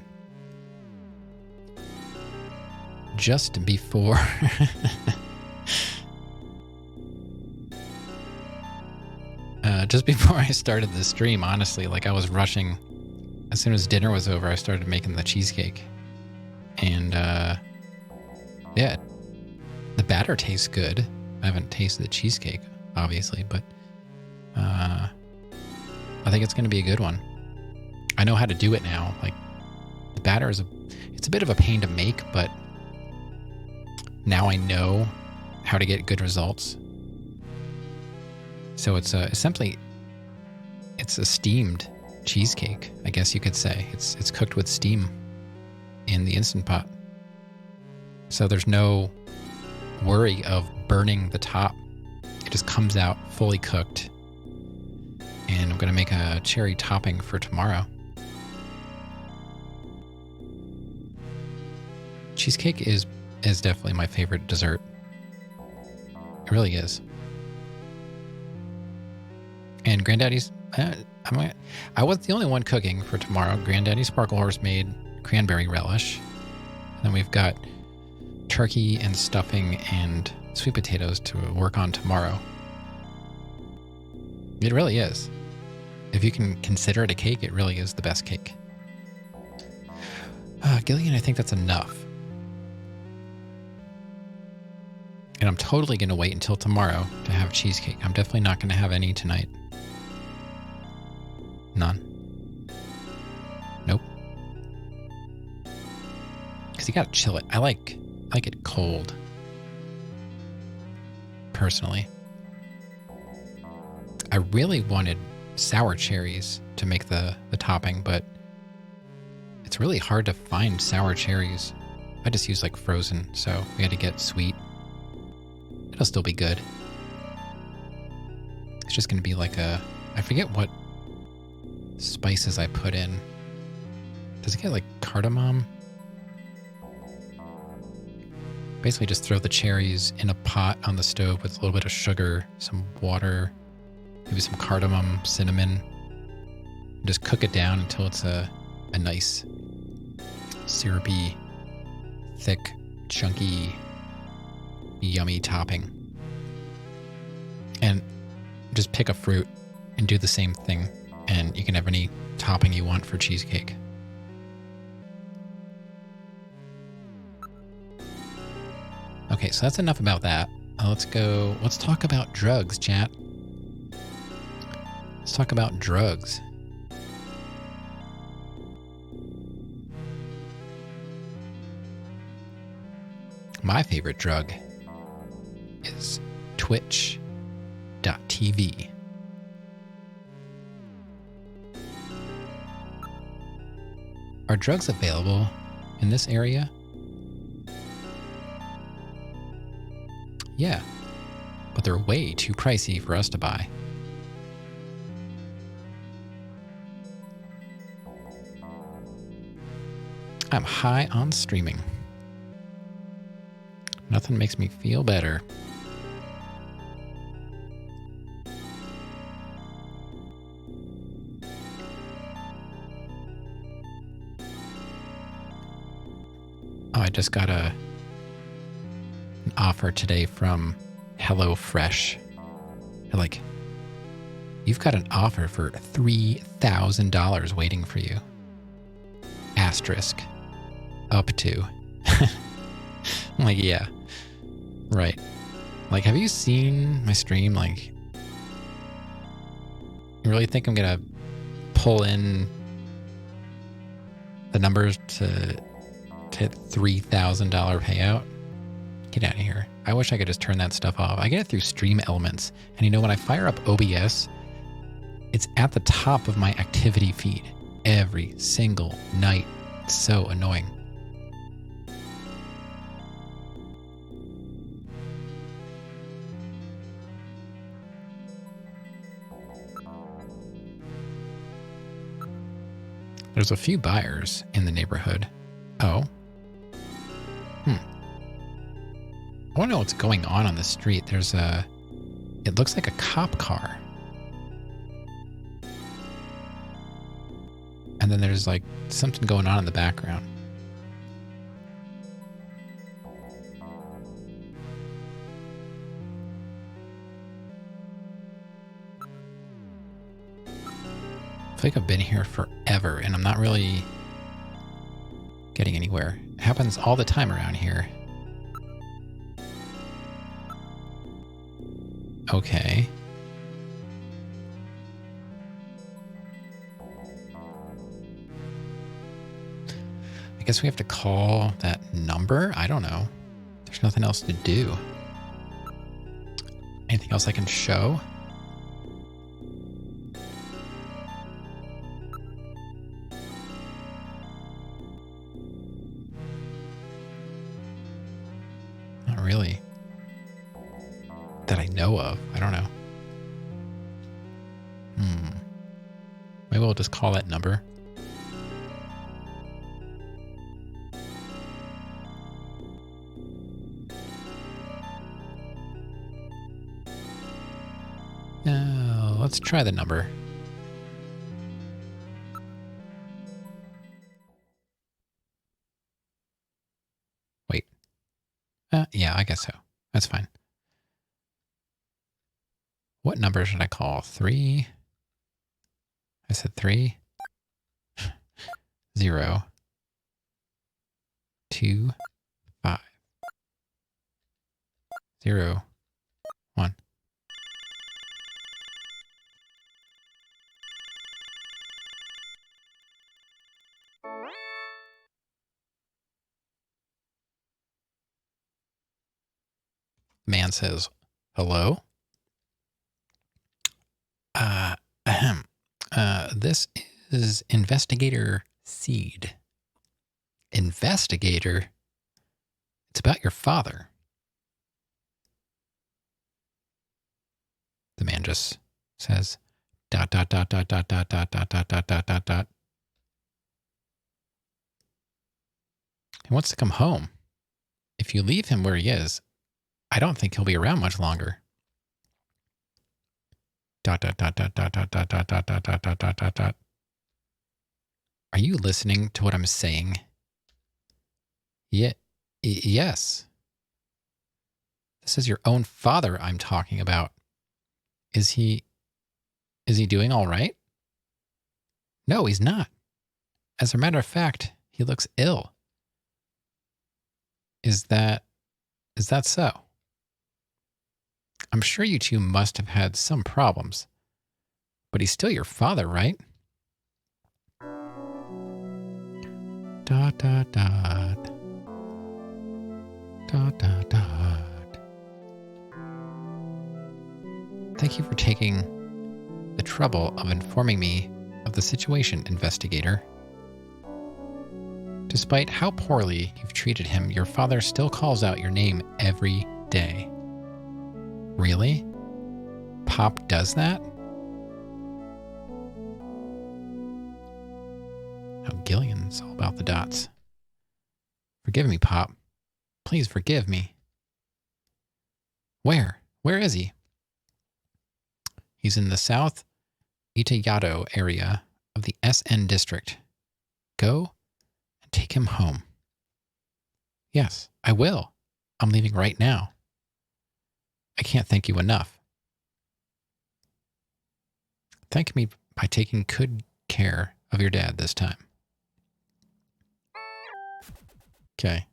just before... just before I started the stream, honestly, like I was rushing. As soon as dinner was over, I started making the cheesecake. And, yeah, the batter tastes good. I haven't tasted the cheesecake, obviously, but I think it's going to be a good one. I know how to do it now. Like, the batter is it's a bit of a pain to make, but now I know how to get good results. So it's essentially, it's a steamed cheesecake, I guess you could say. It's cooked with steam in the Instant Pot. So there's no worry of burning the top. It just comes out fully cooked. And I'm going to make a cherry topping for tomorrow. Cheesecake is definitely my favorite dessert. It really is. And Granddaddy's, I was the only one cooking for tomorrow. Granddaddy Sparkle Horse made cranberry relish. And then we've got turkey and stuffing and sweet potatoes to work on tomorrow. It really is. If you can consider it a cake, it really is the best cake. Gillian, I think that's enough. And I'm totally going to wait until tomorrow to have cheesecake. I'm definitely not going to have any tonight. None. Nope. Because you gotta chill it. I like it cold. Personally. I really wanted sour cherries to make the topping, but it's really hard to find sour cherries. I just use like frozen, so we had to get sweet. It'll still be good. It's just gonna be like I forget what spices I put in. Does it get like cardamom? Basically just throw the cherries in a pot on the stove with a little bit of sugar, some water, maybe some cardamom, cinnamon. And just cook it down until it's a nice syrupy, thick, chunky, yummy topping. And just pick a fruit and do the same thing. And you can have any topping you want for cheesecake. Okay, so that's enough about that. Let's talk about drugs, chat. Let's talk about drugs. My favorite drug is Twitch.tv. Are drugs available in this area? Yeah, but they're way too pricey for us to buy. I'm high on streaming. Nothing makes me feel better. Oh, I just got an offer today from HelloFresh. They're like, you've got an offer for $3,000 waiting for you. Asterisk. Up to. I'm like, yeah. Right. Like, have you seen my stream? Like, you really think I'm gonna pull in the numbers to hit $3,000 payout? Get out of here. I wish I could just turn that stuff off. I get it through Stream Elements. And you know, when I fire up OBS, it's at the top of my activity feed every single night. It's so annoying. There's a few buyers in the neighborhood. Oh. I want to know what's going on the street. There's it looks like a cop car. And then there's like something going on in the background. I feel like I've been here forever and I'm not really getting anywhere. It happens all the time around here. Okay. I guess we have to call that number? I don't know. There's nothing else to do. Anything else I can show? Not really. That I know of. I don't know. Maybe we'll just call that number. No, let's try the number. Wait. Yeah, I guess so. That's fine. What number should I call? 3? I said 3. 0. 2. 5. 0. 1. Man says, hello? This is Investigator Seed. Investigator? It's about your father. The man just says, ... He wants to come home. If you leave him where he is, I don't think he'll be around much longer. ... Are you listening to what I'm saying? Yeah, yes. This is your own father I'm talking about. Is he doing all right? No, he's not. As a matter of fact, he looks ill. Is that so? I'm sure you two must have had some problems. But he's still your father, right? Dot, dot, dot. Dot, dot, dot. Thank you for taking the trouble of informing me of the situation, investigator. Despite how poorly you've treated him, your father still calls out your name every day. Really? Pop does that? Now Gillian's all about the dots. Forgive me, Pop. Please forgive me. Where? Where is he? He's in the South Itayado area of the SN district. Go and take him home. Yes, I will. I'm leaving right now. I can't thank you enough. Thank me by taking good care of your dad this time. Okay.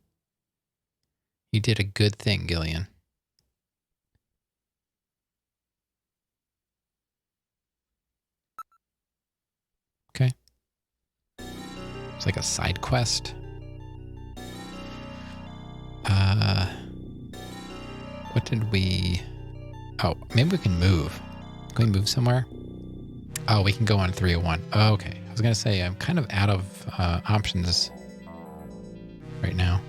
You did a good thing, Gillian. Okay. It's like a side quest. What did we... Oh, maybe we can move. Can we move somewhere? Oh, we can go on 301. Oh, okay. I was going to say, I'm kind of out of options right now.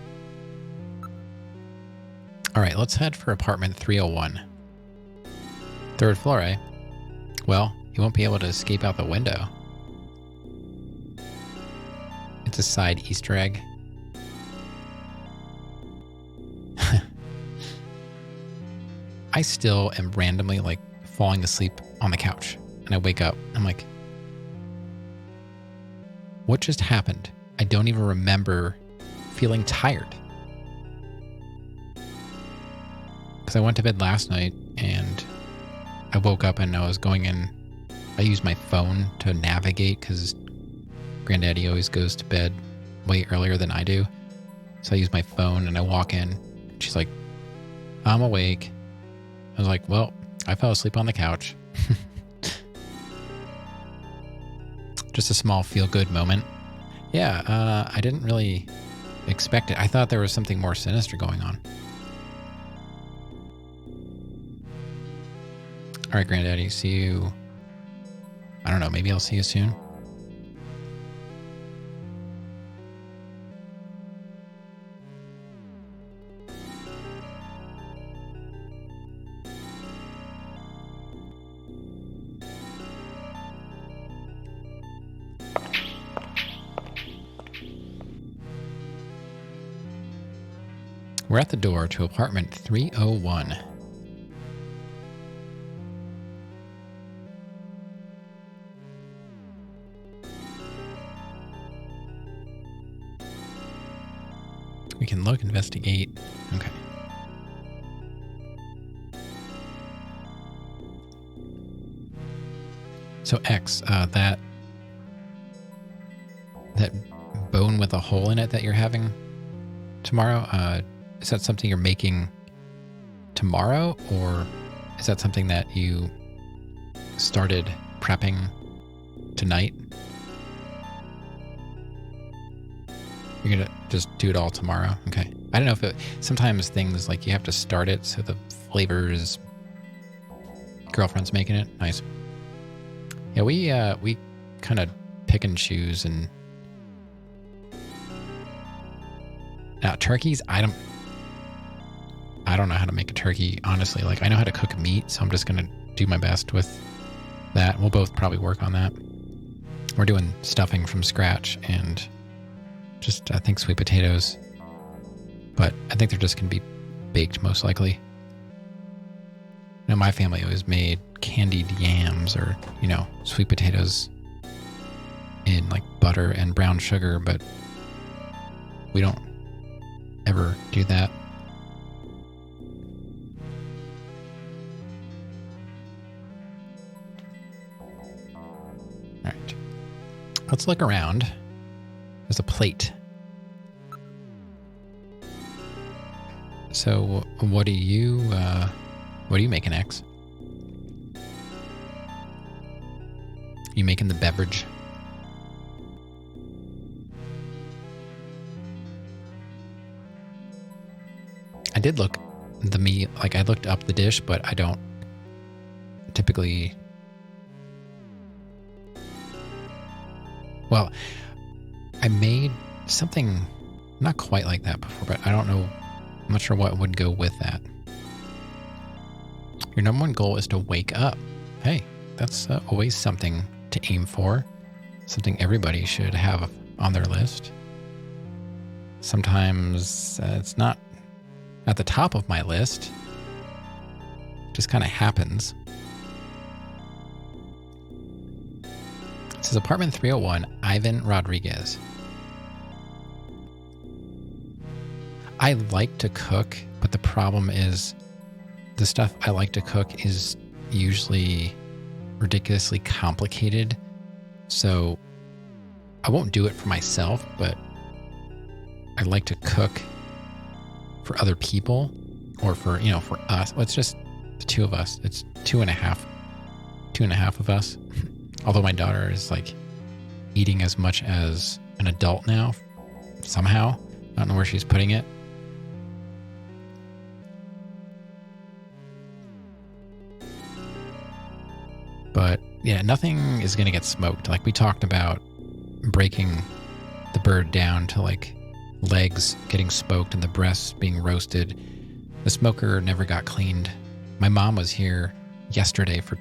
All right, let's head for apartment 301. Third floor, eh? Well, he won't be able to escape out the window. It's a side Easter egg. I still am randomly like falling asleep on the couch and I wake up. I'm like, what just happened? I don't even remember feeling tired. Because I went to bed last night and I woke up and I was going in. I used my phone to navigate because Granddaddy always goes to bed way earlier than I do. So I use my phone and I walk in. And she's like, I'm awake. I was like, well, I fell asleep on the couch. Just a small feel-good moment. Yeah, I didn't really expect it. I thought there was something more sinister going on. All right, Granddaddy, see you. I don't know, maybe I'll see you soon. We're at the door to apartment 301. We can look, investigate. Okay. So X, that bone with a hole in it that you're having tomorrow, is that something you're making tomorrow, or is that something that you started prepping tonight? You're going to just do it all tomorrow? Okay. I don't know if sometimes things like you have to start it so the flavor is girlfriend's making it. Nice. Yeah, we kind of pick and choose and now turkeys, I don't know how to make a turkey, honestly. Like, I know how to cook meat, so I'm just going to do my best with that. We'll both probably work on that. We're doing stuffing from scratch and just, I think, sweet potatoes. But I think they're just going to be baked, most likely. You know, my family always made candied yams or, you know, sweet potatoes in, like, butter and brown sugar, but we don't ever do that. Let's look around. There's a plate. So what are you making, X? You making the beverage? I did look I looked up the dish, but I don't typically. Well, I made something not quite like that before, but I don't know. I'm not sure what would go with that. Your number one goal is to wake up. Hey, that's always something to aim for. Something everybody should have on their list. Sometimes it's not at the top of my list. It just kind of happens. It says apartment 301, Ivan Rodriguez. I like to cook, but the problem is the stuff I like to cook is usually ridiculously complicated. So I won't do it for myself, but I like to cook for other people or for us. Well, it's just the two of us. It's two and a half of us. Although my daughter is like eating as much as an adult now, somehow. I don't know where she's putting it. But yeah, nothing is going to get smoked. Like we talked about breaking the bird down to like legs getting smoked and the breasts being roasted. The smoker never got cleaned. My mom was here yesterday for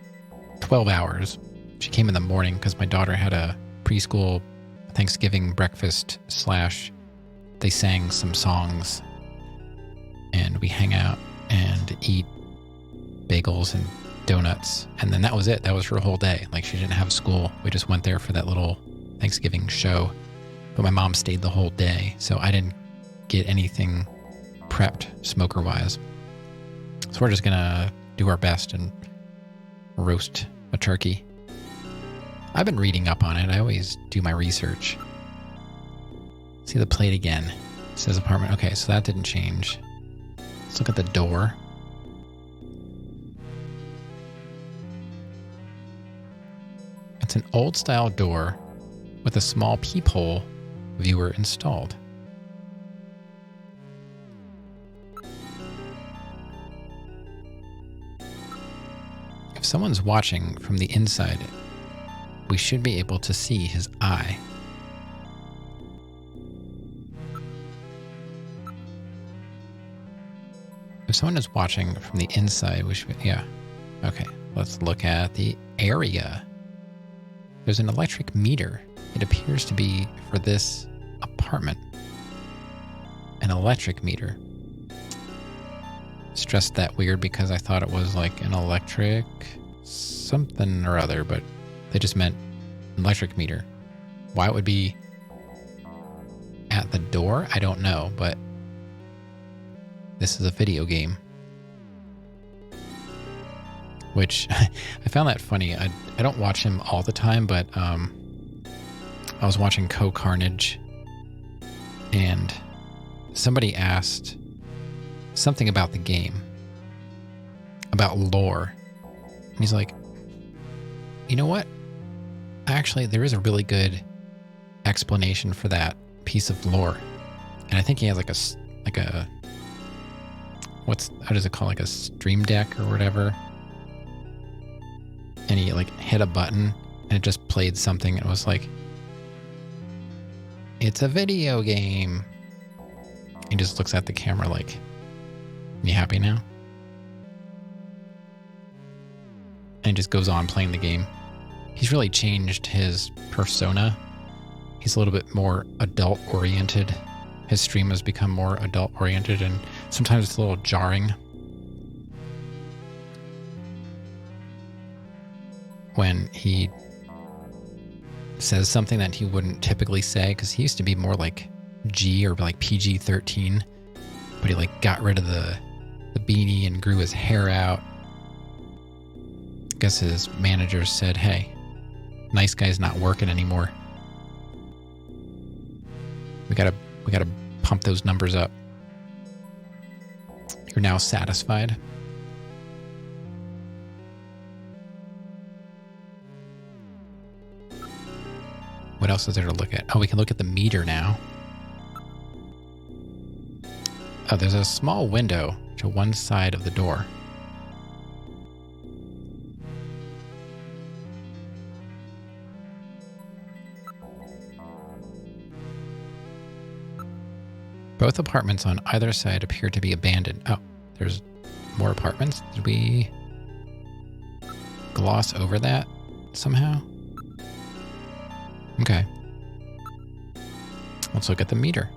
12 hours. She came in the morning because my daughter had a preschool Thanksgiving breakfast / they sang some songs and we hang out and eat bagels and donuts. And then that was it. That was her whole day. Like she didn't have school. We just went there for that little Thanksgiving show. But my mom stayed the whole day. So I didn't get anything prepped smoker wise. So we're just going to do our best and roast a turkey. I've been reading up on it. I always do my research. See the plate again. It says apartment. Okay, so that didn't change. Let's look at the door. It's an old style door with a small peephole viewer installed. If someone's watching from the inside, we should be able to see his eye. If someone is watching from the inside, we should, yeah. Okay, let's look at the area. There's an electric meter. It appears to be for this apartment. An electric meter. Stressed that weird because I thought it was like an electric something or other, but they just meant electric meter. Why it would be at the door, I don't know, but this is a video game. Which I found that funny. I don't watch him all the time, but I was watching Co-Carnage and somebody asked something about the game, about lore. And he's like, you know what? Actually, there is a really good explanation for that piece of lore. And I think he has like a how does it call, like a stream deck or whatever. And he like hit a button and it just played something. And it was like, it's a video game. He just looks at the camera like, you happy now? And he just goes on playing the game. He's really changed his persona. He's a little bit more adult oriented. His stream has become more adult oriented and sometimes it's a little jarring when he says something that he wouldn't typically say, because he used to be more like G or like PG-13, but he like got rid of the beanie and grew his hair out. I guess his manager said, hey, nice guy's not working anymore. We gotta pump those numbers up. You're now satisfied. What else is there to look at? Oh, we can look at the meter now. Oh, there's a small window to one side of the door. Both apartments on either side appear to be abandoned. Oh, there's more apartments. Did we gloss over that somehow? Okay. Let's look at the meter.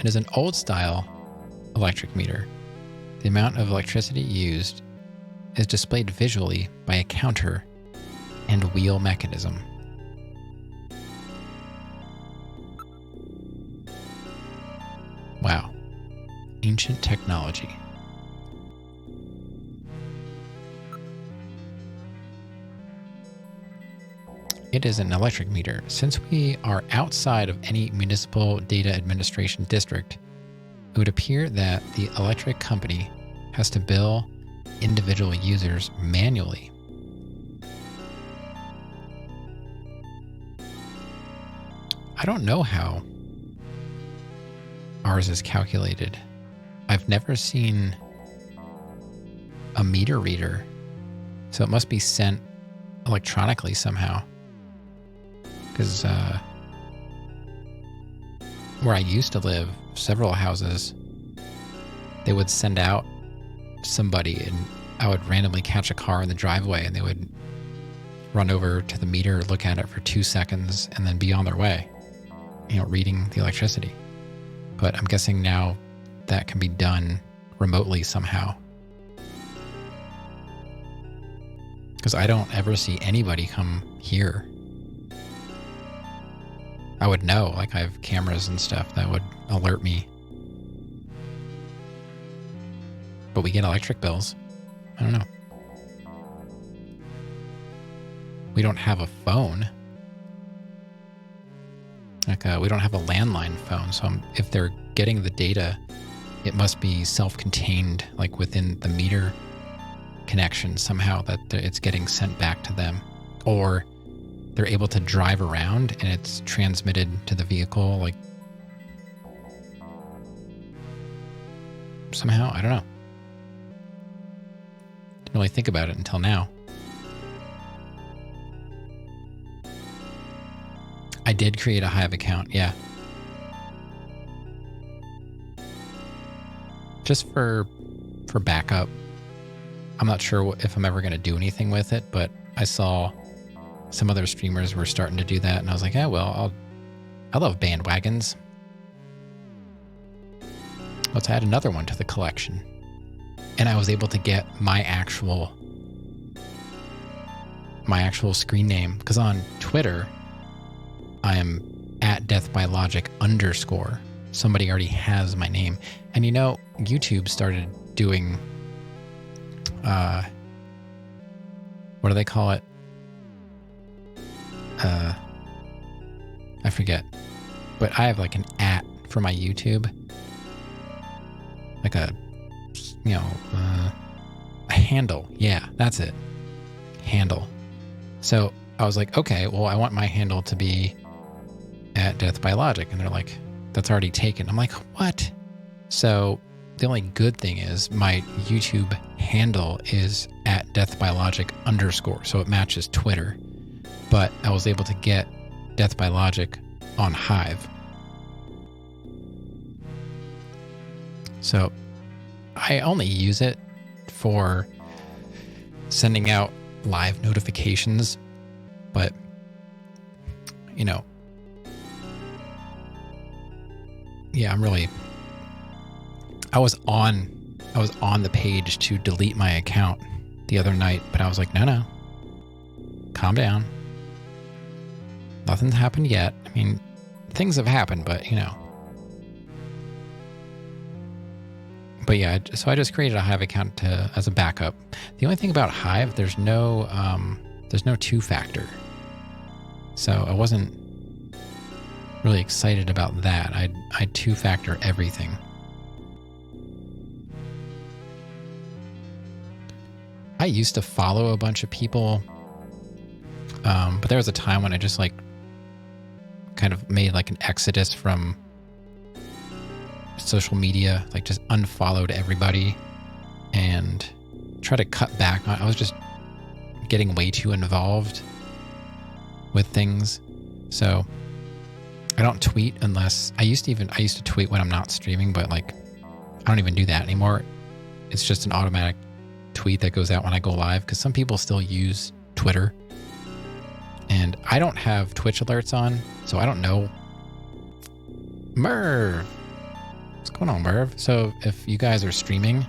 It is an old-style electric meter. The amount of electricity used is displayed visually by a counter and wheel mechanism. Wow. Ancient technology. It is an electric meter. Since we are outside of any municipal data administration district, it would appear that the electric company has to bill individual users manually. I don't know how ours is calculated. I've never seen a meter reader, so it must be sent electronically somehow. Because where I used to live, several houses, they would send out somebody and I would randomly catch a car in the driveway and they would run over to the meter, look at it for 2 seconds, and then be on their way, reading the electricity. But I'm guessing now that can be done remotely somehow. Because I don't ever see anybody come here. I would know, like I have cameras and stuff that would alert me. But we get electric bills. I don't know. We don't have a phone. Like we don't have a landline phone. So if they're getting the data, it must be self-contained, like within the meter connection somehow, that it's getting sent back to them. Or they're able to drive around and it's transmitted to the vehicle, like somehow. I don't know. Didn't really think about it until now. I did create a Hive account, yeah. Just for backup. I'm not sure if I'm ever going to do anything with it, but I saw some other streamers were starting to do that, and I was like, yeah, well, I love bandwagons. Let's add another one to the collection. And I was able to get my actual screen name, because on Twitter, I am @deathbylogic_. Somebody already has my name. And YouTube started doing, what do they call it? I forget. But I have like an @ for my YouTube. Like a handle. Yeah, that's it. Handle. So I was like, okay, well, I want my handle to be @deathbylogic. And they're like, that's already taken. I'm like, what? So the only good thing is my YouTube handle is @deathbylogic_. So it matches Twitter. But I was able to get deathbylogic on Hive. So I only use it for sending out live notifications, but yeah, I was on the page to delete my account the other night, but I was like, no, calm down. Nothing's happened yet. I mean, things have happened, but But yeah, so I just created a Hive account as a backup. The only thing about Hive, there's no two-factor. So I wasn't really excited about that. I two-factor everything. I used to follow a bunch of people, but there was a time when I just like kind of made like an exodus from social media, like just unfollowed everybody and try to cut back on. I was just getting way too involved with things. So I don't tweet unless I used to tweet when I'm not streaming, but like I don't even do that anymore. It's just an automatic tweet that goes out when I go live, because some people still use Twitter and I don't have Twitch alerts on, so I don't know. Merv, what's going on, Merv? So if you guys are streaming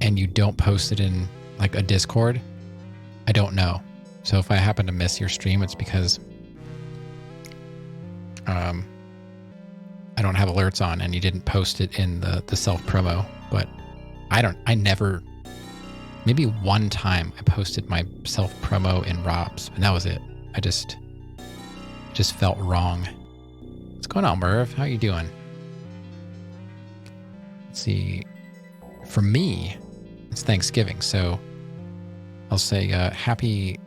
and you don't post it in like a Discord, I don't know. So if I happen to miss your stream, it's because I don't have alerts on and you didn't post it in the self promo. But I never, maybe one time I posted my self promo in Rob's, and that was it. It just felt wrong. What's going on, Merv? How you doing? Let's see. For me, it's Thanksgiving, so I'll say happy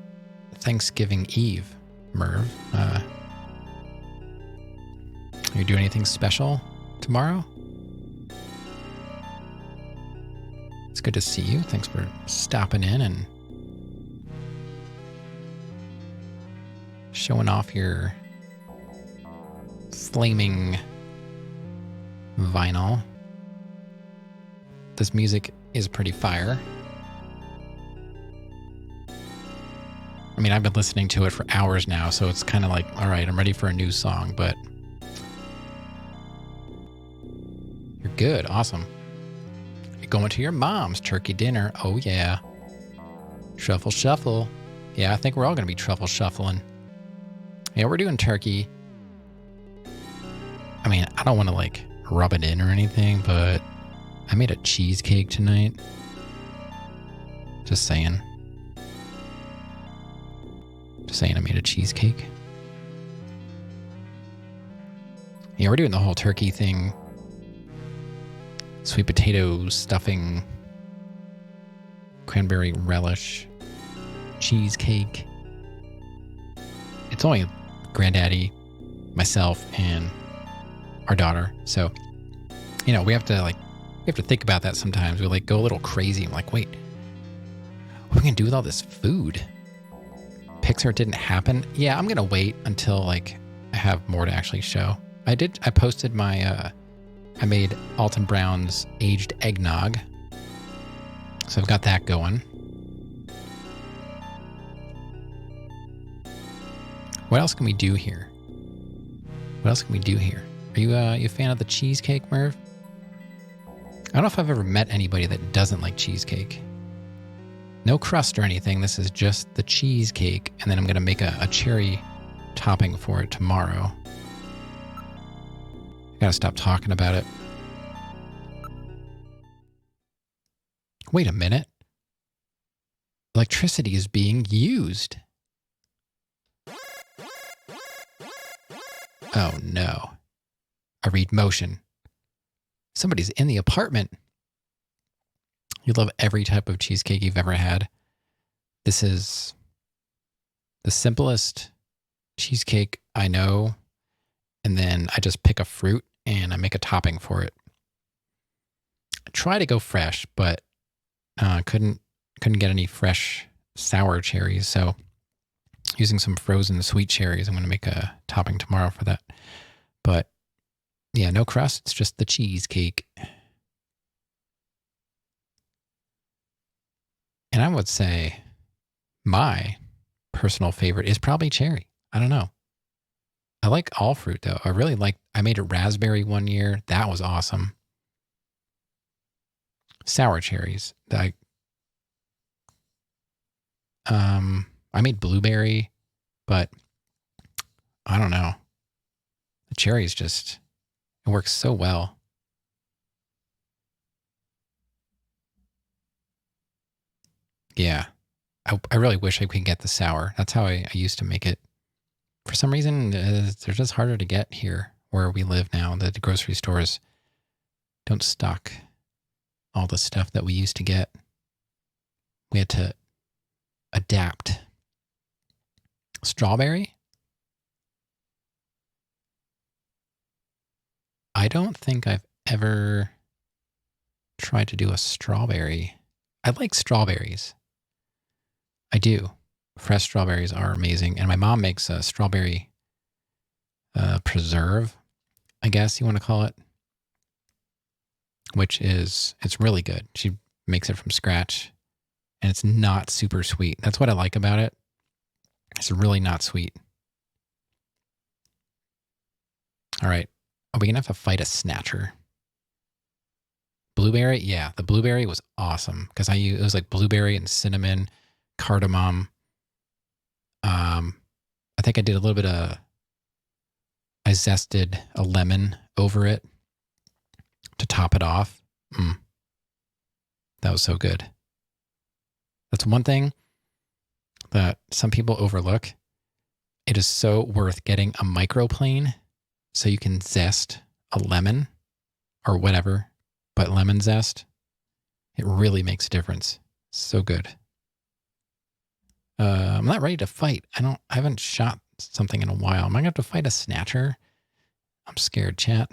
Thanksgiving Eve, Merv. Are you doing anything special tomorrow? It's good to see you. Thanks for stopping in and showing off your flaming vinyl. This music is pretty fire. I mean, I've been listening to it for hours now, so it's kind of like, all right, I'm ready for a new song, but you're good. Awesome. You're going to your mom's turkey dinner. Oh, yeah. Truffle shuffle. Yeah, I think we're all going to be truffle shuffling. Yeah, we're doing turkey. I mean, I don't want to like rub it in or anything, but I made a cheesecake tonight. Just saying. Just saying I made a cheesecake. Yeah, we're doing the whole turkey thing. Sweet potato stuffing, cranberry relish, cheesecake. It's only Granddaddy, myself, and our daughter. So, you know, we have to think about that sometimes. We like go a little crazy. I'm like, wait, what are we gonna do with all this food? Pixar didn't happen. Yeah, I'm gonna wait until like I have more to actually show. I posted my I made Alton Brown's aged eggnog. So I've got that going. What else can we do here? What else can we do here? Are you a fan of the cheesecake, Merv? I don't know if I've ever met anybody that doesn't like cheesecake. No crust or anything. This is just the cheesecake. And then I'm going to make a cherry topping for it tomorrow. I gotta stop talking about it. Wait a minute. Electricity is being used. Oh no. I read motion. Somebody's in the apartment. You love every type of cheesecake you've ever had. This is the simplest cheesecake I know. And then I just pick a fruit and I make a topping for it. I try to go fresh, but couldn't get any fresh sour cherries. So using some frozen sweet cherries, I'm going to make a topping tomorrow for that. But yeah, no crust. It's just the cheesecake. And I would say my personal favorite is probably cherry. I don't know. I like all fruit though. I made a raspberry one year. That was awesome. Sour cherries. I made blueberry, but I don't know. The cherries it works so well. Yeah. I really wish I could get the sour. That's how I used to make it. For some reason, they're just harder to get here where we live now. The grocery stores don't stock all the stuff that we used to get. We had to adapt. Strawberry? I don't think I've ever tried to do a strawberry. I like strawberries. I do. Fresh strawberries are amazing. And my mom makes a strawberry preserve, I guess you want to call it, it's really good. She makes it from scratch and it's not super sweet. That's what I like about it. It's really not sweet. All right. Are we going to have to fight a Snatcher? Blueberry? Yeah, the blueberry was awesome because it was like blueberry and cinnamon, cardamom. I think I did I zested a lemon over it to top it off. That was so good. That's one thing that some people overlook. It is so worth getting a microplane so you can zest a lemon or whatever, but lemon zest, it really makes a difference. So good. I'm not ready to fight. I haven't shot something in a while. Am I going to have to fight a Snatcher? I'm scared, chat.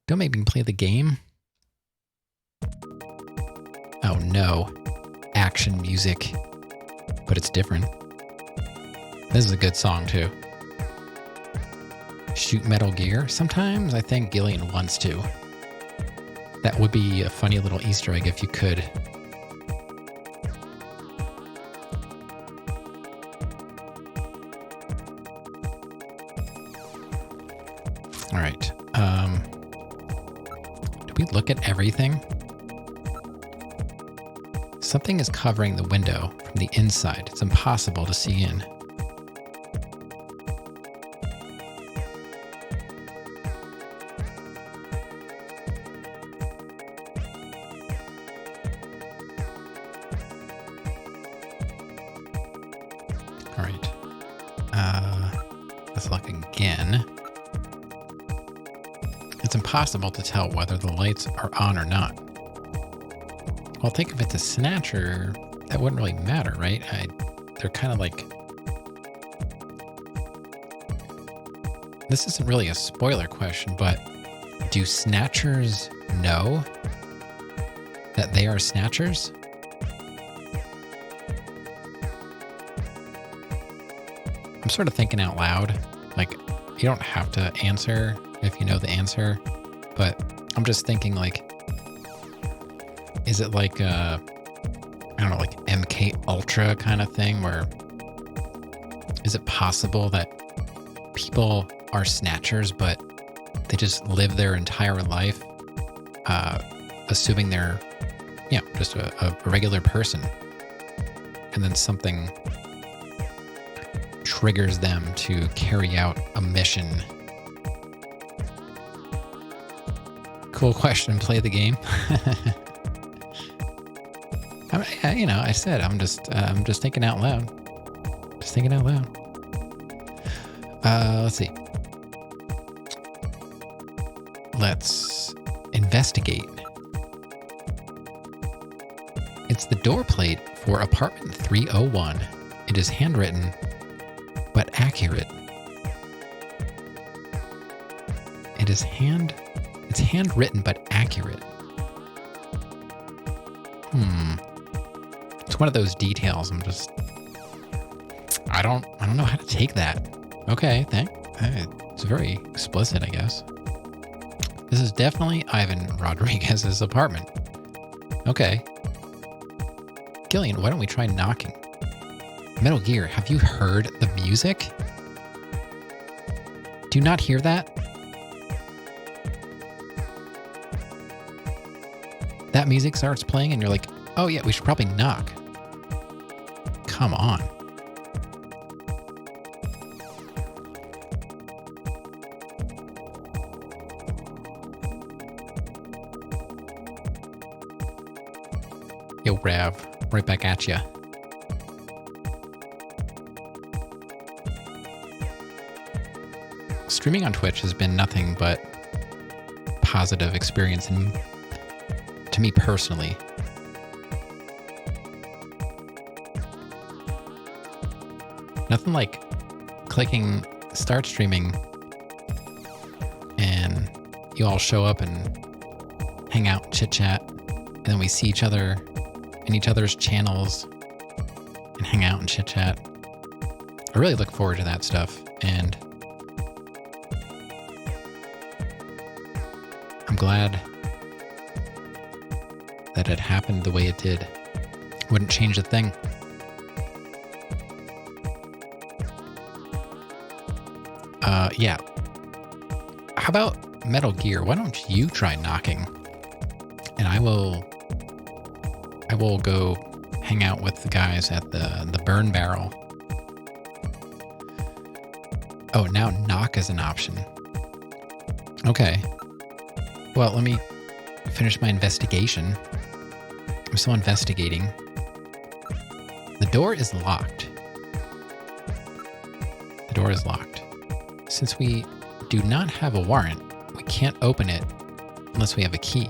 Don't make me play the game. Oh no. Action music. But it's different. This is a good song too. Shoot Metal Gear. Sometimes I think Gillian wants to. That would be a funny little Easter egg if you could. All right. Do we look at everything? Something is covering the window from the inside. It's impossible to see in. All right. Let's look again. It's impossible to tell whether the lights are on or not. Well, think if it's a Snatcher, that wouldn't really matter, right? They're kind of like... This isn't really a spoiler question, but do Snatchers know that they are Snatchers? I'm sort of thinking out loud. Like, you don't have to answer if you know the answer, but I'm just thinking like, is it like I don't know, like MK Ultra kind of thing where is it possible that people are Snatchers, but they just live their entire life assuming they're, just a regular person, and then something triggers them to carry out a mission? Cool question. Play the game. I said I'm just thinking out loud. Just thinking out loud. Let's see. Let's investigate. It's the door plate for apartment 301. It is handwritten, but accurate. It's handwritten, but accurate. It's one of those details. I don't know how to take that. Okay, it's very explicit, I guess. This is definitely Ivan Rodriguez's apartment. Okay. Gillian, why don't we try knocking? Metal Gear, have you heard the music? Do you not hear that? That music starts playing and you're like, oh yeah, we should probably knock. Come on. Yo, Rav, right back at ya. streaming on Twitch has been nothing but positive experience to me personally. Nothing like clicking start streaming and you all show up and hang out, chit chat, and then we see each other in each other's channels and hang out and chit chat. I really look forward to that stuff, and I'm glad that it happened the way it did. Wouldn't change a thing. Yeah. How about Metal Gear? Why don't you try knocking? And I will go hang out with the guys at the burn barrel. Oh, now knock is an option. Okay. Well, let me finish my investigation. I'm still investigating. The door is locked. The door is locked. Since we do not have a warrant, we can't open it unless we have a key.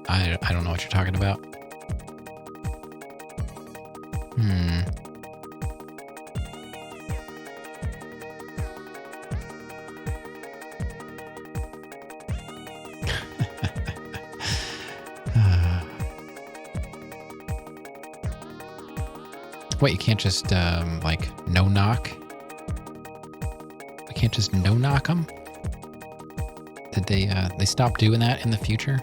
I don't know what you're talking about. Wait, you can't just, no knock? We can't just no knock them? Did they stop doing that in the future?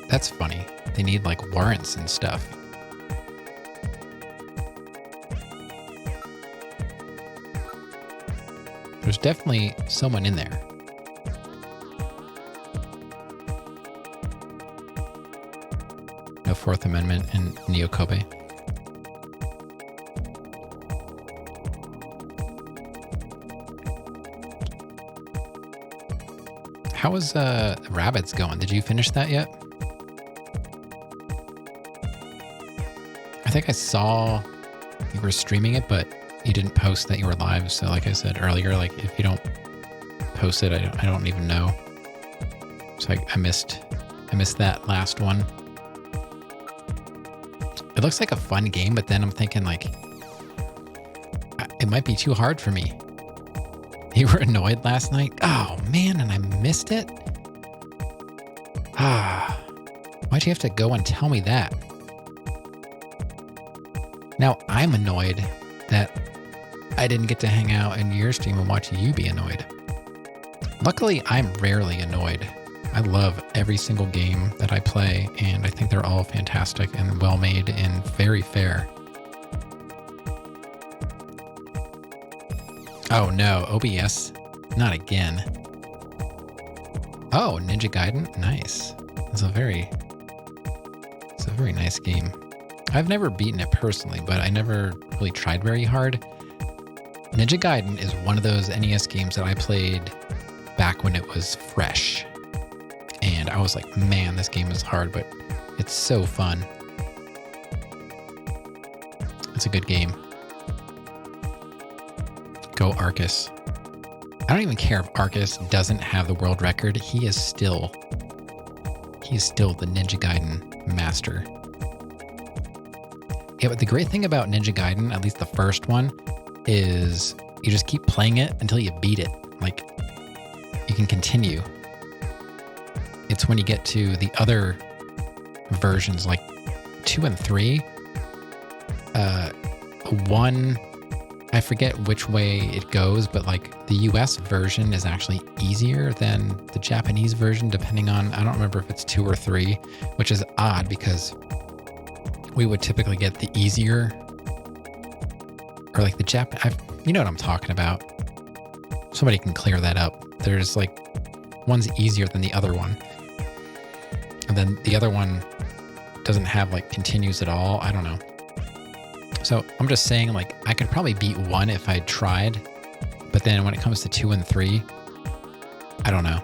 That's funny. They need, warrants and stuff. There's definitely someone in there. No Fourth Amendment in Neo-Kobe. How is Rabbids going? Did you finish that yet? I think I saw you were streaming it, but you didn't post that you were live. So like I said earlier, if you don't post it, I don't even know. So I missed that last one. It looks like a fun game, but then I'm thinking it might be too hard for me. You were annoyed last night? Oh man, and I missed it? Why'd you have to go and tell me that? Now I'm annoyed that I didn't get to hang out in your stream and watch you be annoyed. Luckily, I'm rarely annoyed. I love every single game that I play, and I think they're all fantastic and well made and very fair. Oh no, OBS? Not again. Oh, Ninja Gaiden? Nice. It's a very nice game. I've never beaten it personally, but I never really tried very hard. Ninja Gaiden is one of those NES games that I played back when it was fresh. And I was like, man, this game is hard, but it's so fun. It's a good game. Go Arcus. I don't even care if Arcus doesn't have the world record. He is still the Ninja Gaiden master. Yeah, but the great thing about Ninja Gaiden, at least the first one, is you just keep playing it until you beat it. You can continue. It's when you get to the other versions, 2 and 3. 1, I forget which way it goes, but the US version is actually easier than the Japanese version, depending on, I don't remember if it's 2 or 3, which is odd because we would typically get the easier, or you know what I'm talking about. Somebody can clear that up. There's one's easier than the other one. And then the other one doesn't have continues at all. I don't know. So I'm just saying, like, I could probably beat 1 if I tried, but then when it comes to 2 and 3, I don't know.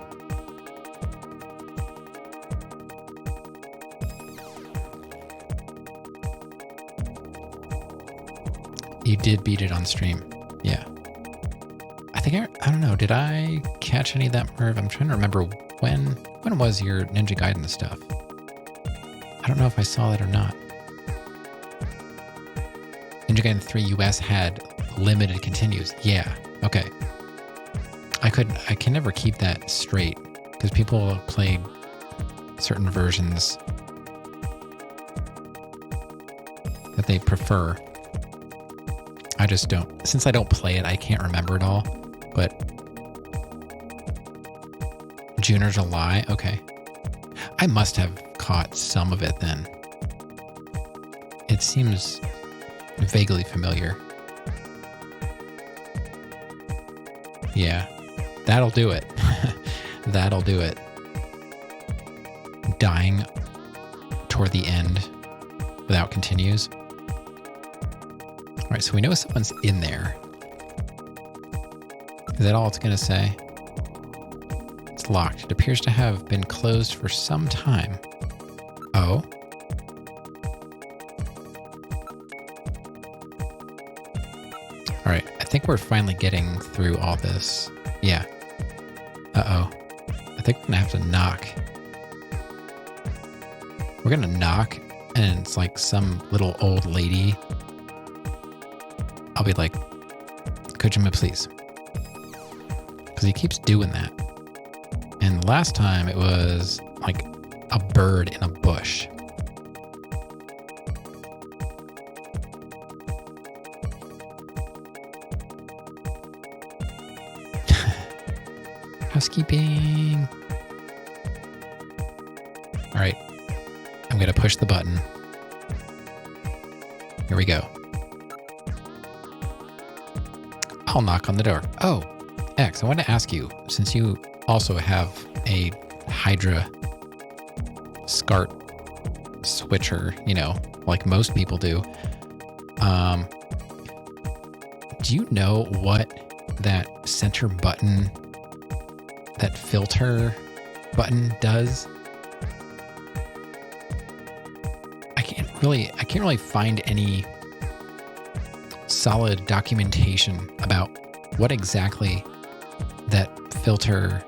You did beat it on stream. Yeah. I think I don't know. Did I catch any of that, Merv? I'm trying to remember when was your Ninja Gaiden stuff? I don't know if I saw that or not. Ninja Gaiden 3 US had limited continues. Yeah. Okay. I can never keep that straight because people played certain versions that they prefer. I just don't. Since I don't play it, I can't remember it all. But June or July? Okay. I must have caught some of it then. It seems vaguely familiar. Yeah. That'll do it. That'll do it. Dying toward the end without continues. All right, so we know someone's in there. Is that all it's going to say? It's locked. It appears to have been closed for some time. Oh. All right, I think we're finally getting through all this. Yeah. Uh-oh. I think we're going to have to knock. We're going to knock, and it's like some little old lady. I'll be like, Kojima, please. Because he keeps doing that. And the last time it was like a bird in a bush. Housekeeping. All right. I'm going to push the button. Here we go. I'll knock on the door. Oh, X, I want to ask you, since you also have a Hydra SCART switcher, you know, like most people do, do you know what that center button, that filter button does? I can't really find any solid documentation about what exactly that filter,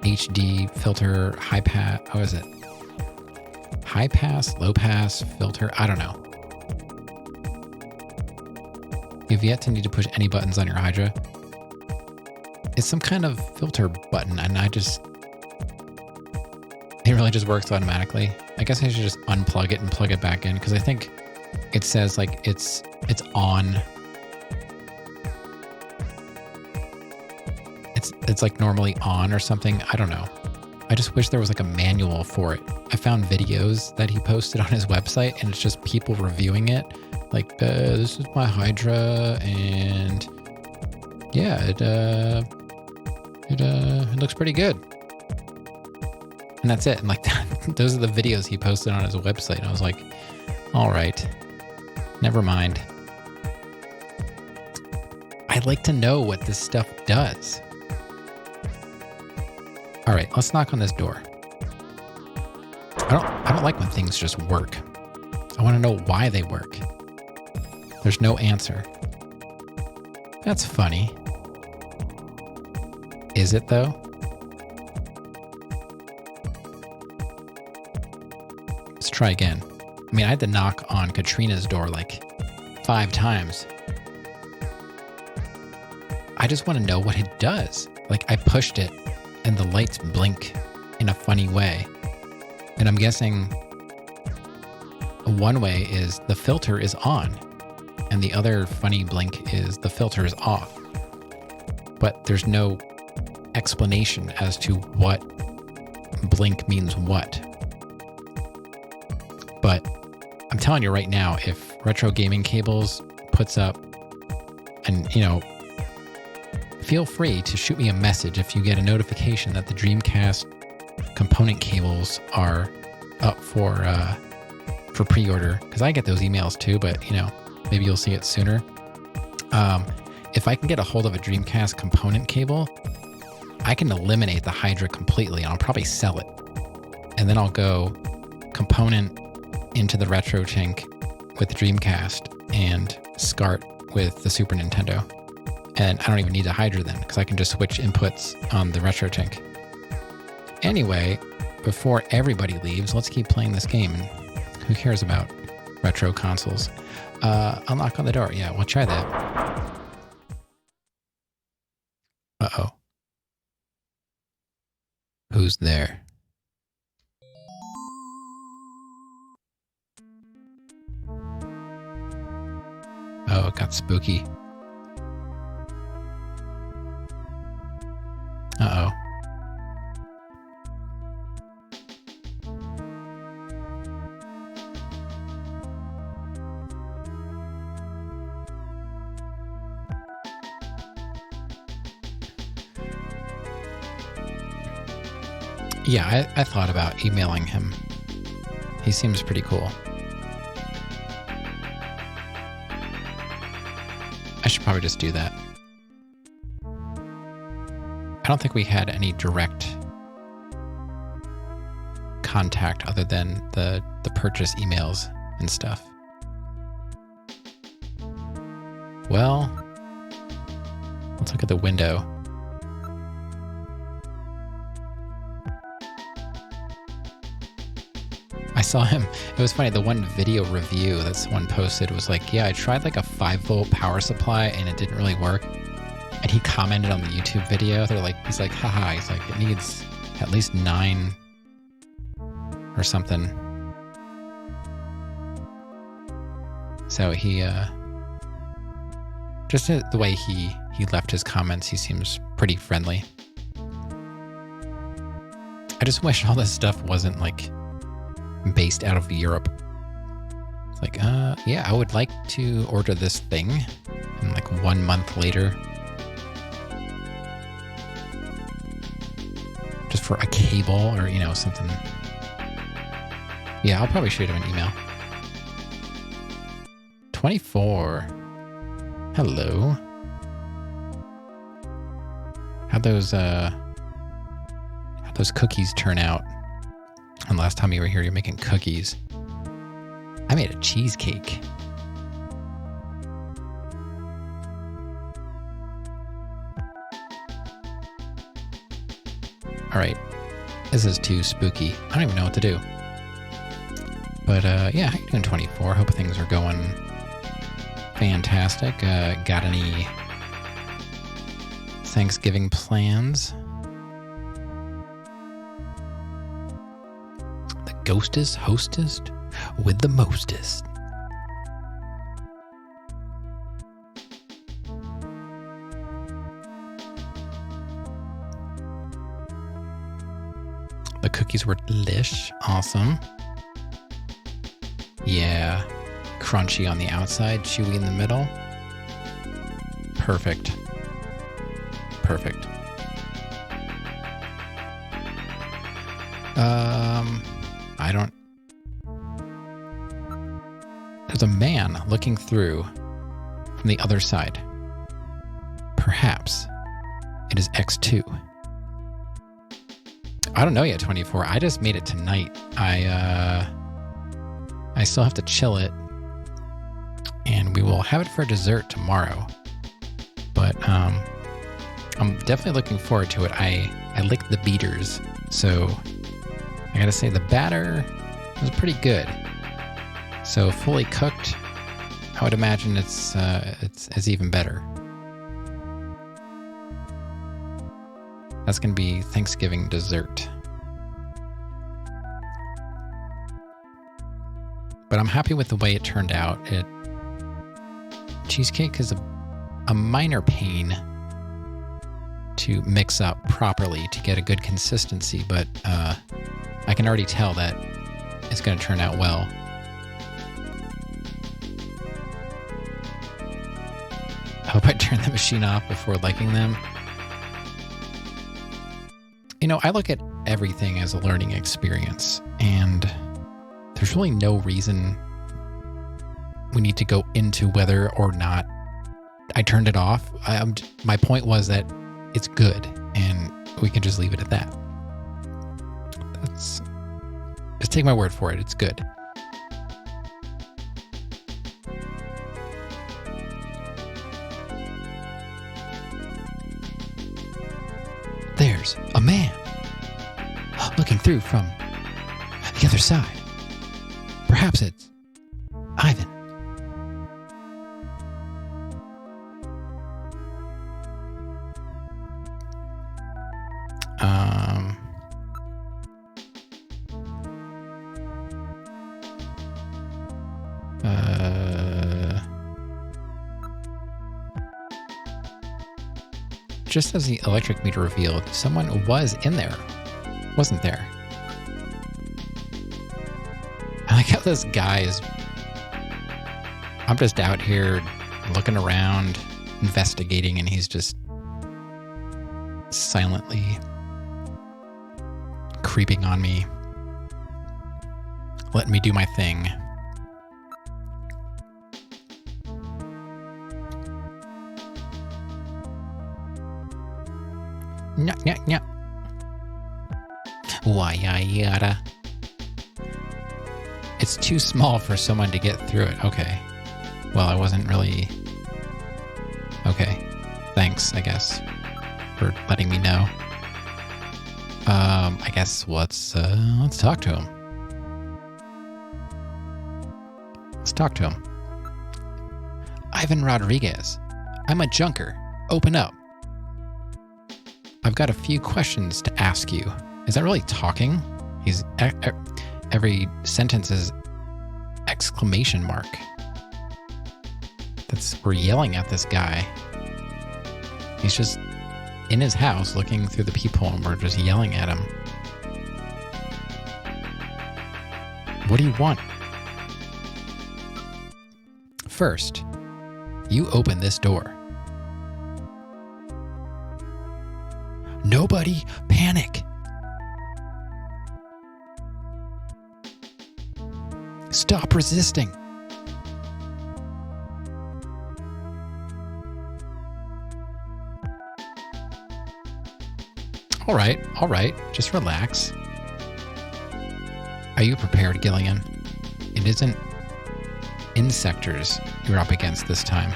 HD filter, high pass, what is it? High pass, low pass filter, I don't know. You've yet to need to push any buttons on your Hydra. It's some kind of filter button, and it really just works automatically. I guess I should just unplug it and plug it back in, because I think it says like it's on. It's like normally on or something. I don't know. I just wish there was like a manual for it. I found videos that he posted on his website, and it's just people reviewing it. Like, this is my Hydra, and yeah, it looks pretty good. And that's it. And like those are the videos he posted on his website. And I was like, all right, never mind. I'd like to know what this stuff does. All right, let's knock on this door. I don't like when things just work. I want to know why they work. There's no answer. That's funny. Is it though? Let's try again. I mean, I had to knock on Katrina's door like 5 times. I just want to know what it does. Like, I pushed it and the lights blink in a funny way. And I'm guessing one way is the filter is on, and the other funny blink is the filter is off. But there's no explanation as to what blink means what. But I'm telling you right now, if Retro Gaming Cables puts up, and, you know, feel free to shoot me a message if you get a notification that the Dreamcast component cables are up for pre-order, because I get those emails too, but, you know, maybe you'll see it sooner. If I can get a hold of a Dreamcast component cable, I can eliminate the Hydra completely, and I'll probably sell it. And then I'll go component into the RetroTink with Dreamcast and SCART with the Super Nintendo. And I don't even need a Hydra then, because I can just switch inputs on the RetroTink. Anyway, before everybody leaves, let's keep playing this game. Who cares about retro consoles? Unlock on the door. Yeah, we'll try that. Uh-oh. Who's there? Oh, it got spooky. Uh-oh. Yeah, I thought about emailing him. He seems pretty cool. I should probably just do that. I don't think we had any direct contact other than the purchase emails and stuff. Well, let's look at the window. I saw him. It was funny. The one video review that someone posted was like, yeah, I tried like a 5-volt power supply and it didn't really work. And he commented on the YouTube video. He's like, haha. He's like, it needs at least 9 or something. So he, just the way he left his comments, he seems pretty friendly. I just wish all this stuff wasn't like based out of Europe. It's like, yeah, I would like to order this thing. And like 1 month later, just for a cable or, you know, something. Yeah, I'll probably shoot him an email. 24. Hello. How'd those cookies turn out? And last time you were here, you're making cookies. I made a cheesecake. All right. This is too spooky. I don't even know what to do. But yeah, how you doing, 24? Hope things are going fantastic. Got any Thanksgiving plans? The ghostest hostest with the mostest. The cookies were delish. Awesome. Yeah. Crunchy on the outside, chewy in the middle. Perfect. Perfect. I don't... There's a man looking through from the other side. Perhaps it is X2. I don't know yet, 24. I just made it tonight. I still have to chill it, and we will have it for dessert tomorrow. But I'm definitely looking forward to it. I licked the beaters, so I gotta say the batter was pretty good. So fully cooked, I would imagine it's even better. That's gonna be Thanksgiving dessert. But I'm happy with the way it turned out. Cheesecake is a minor pain to mix up properly to get a good consistency, but I can already tell that it's going to turn out well. I hope I turned the machine off before liking them. You know, I look at everything as a learning experience, and there's really no reason we need to go into whether or not I turned it off. My point was that it's good, and we can just leave it at that. Just take my word for it. It's good. There's a man looking through from the other side. Perhaps it's Ivan. Just as the electric meter revealed, someone was in there, wasn't there? I like how this guy is... I'm just out here looking around, investigating, and he's just silently creeping on me, letting me do my thing. Nya. Why yada? It's too small for someone to get through it. Okay. Well, I wasn't really... Okay. Thanks, I guess, for letting me know. I guess let's talk to him. Let's talk to him. Ivan Rodriguez. I'm a junker. Open up. I've got a few questions to ask you. Is that really talking? He's every sentence is exclamation mark. We're yelling at this guy. He's just in his house looking through the peephole and we're just yelling at him. What do you want? First, you open this door. Nobody panic. Stop resisting. All right. Just relax. Are you prepared, Gillian? It isn't insectors you're up against this time.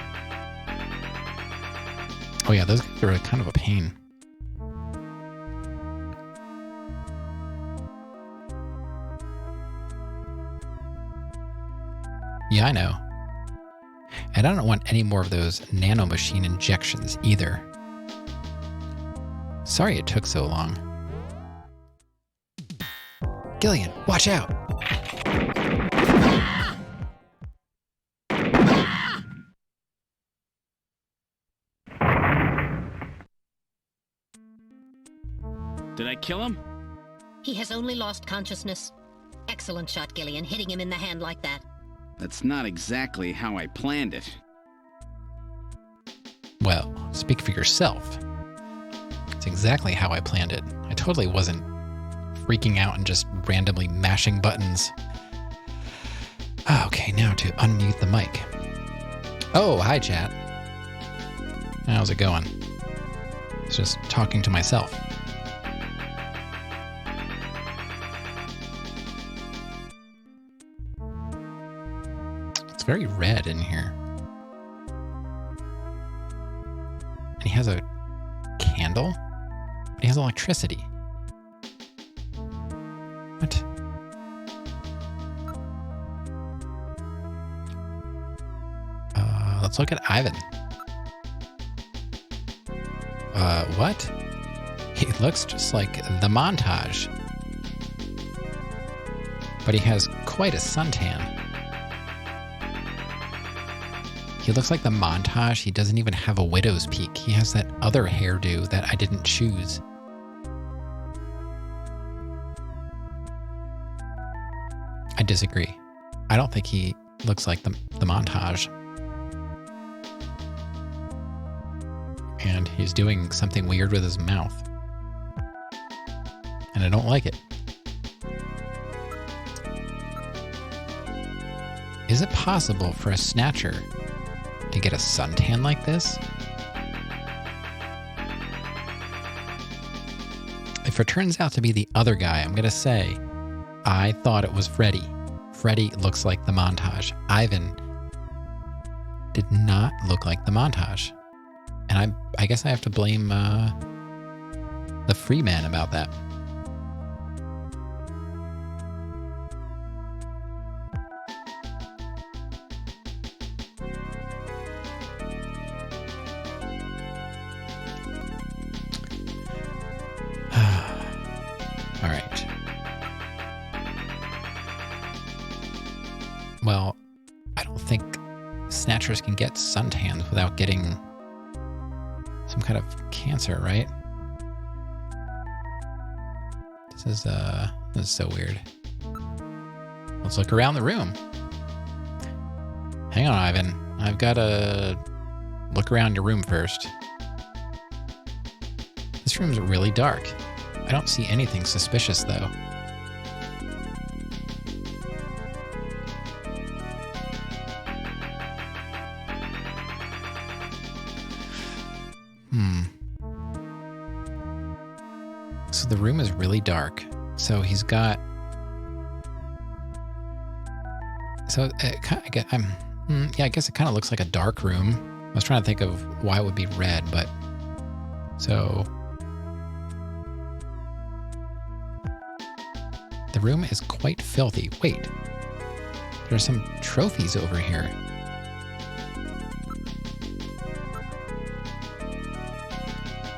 Oh yeah, those guys are kind of a pain. Yeah, I know. And I don't want any more of those nanomachine injections either. Sorry it took so long. Gillian, watch out! Did I kill him? He has only lost consciousness. Excellent shot, Gillian, hitting him in the hand like that. That's not exactly how I planned it. Well, speak for yourself. It's exactly how I planned it. I totally wasn't freaking out and just randomly mashing buttons. Okay, now to unmute the mic. Oh, hi, chat. How's it going? It's just talking to myself. It's very red in here. And he has a candle? He has electricity. What? Let's look at Ivan. What? He looks just like the montage. But he has quite a suntan. He looks like the montage. He doesn't even have a widow's peak. He has that other hairdo that I didn't choose. I disagree. I don't think he looks like the montage. And he's doing something weird with his mouth. And I don't like it. Is it possible for a Snatcher to get a suntan like this? If it turns out to be the other guy, I'm going to say, I thought it was Freddy. Freddy looks like the montage. Ivan did not look like the montage. And I guess I have to blame the free man about that. All right. Well, I don't think Snatchers can get suntans without getting some kind of cancer, right? This is so weird. Let's look around the room. Hang on, Ivan. I've got to look around your room first. This room's really dark. I don't see anything suspicious, though. So the room is really dark. So he's got... So I guess it kind of looks like a dark room. I was trying to think of why it would be red, but... So... The room is quite filthy. Wait. There's some trophies over here.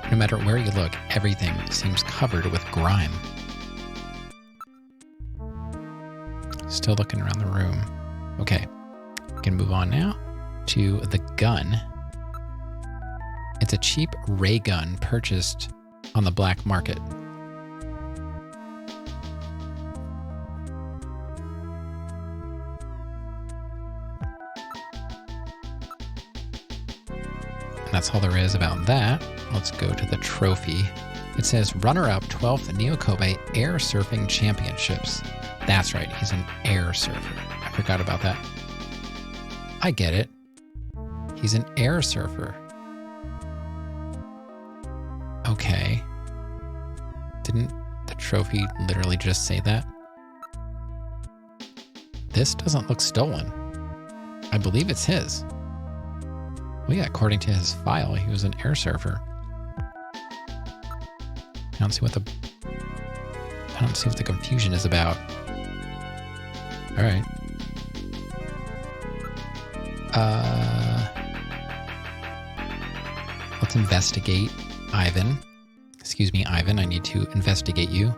No matter where you look, everything seems covered with grime. Still looking around the room. Okay. We can move on now to the gun. It's a cheap ray gun purchased on the black market. And that's all there is about that. Let's go to the trophy. It says runner-up 12th Neokobe Air Surfing Championships. That's right, he's an air surfer. I forgot about that. I get it. He's an air surfer. Okay. Didn't the trophy literally just say that? This doesn't look stolen. I believe it's his. Well, yeah, according to his file, he was an air surfer. I don't see what the confusion is about. All right. Let's investigate Ivan. Excuse me, Ivan, I need to investigate you.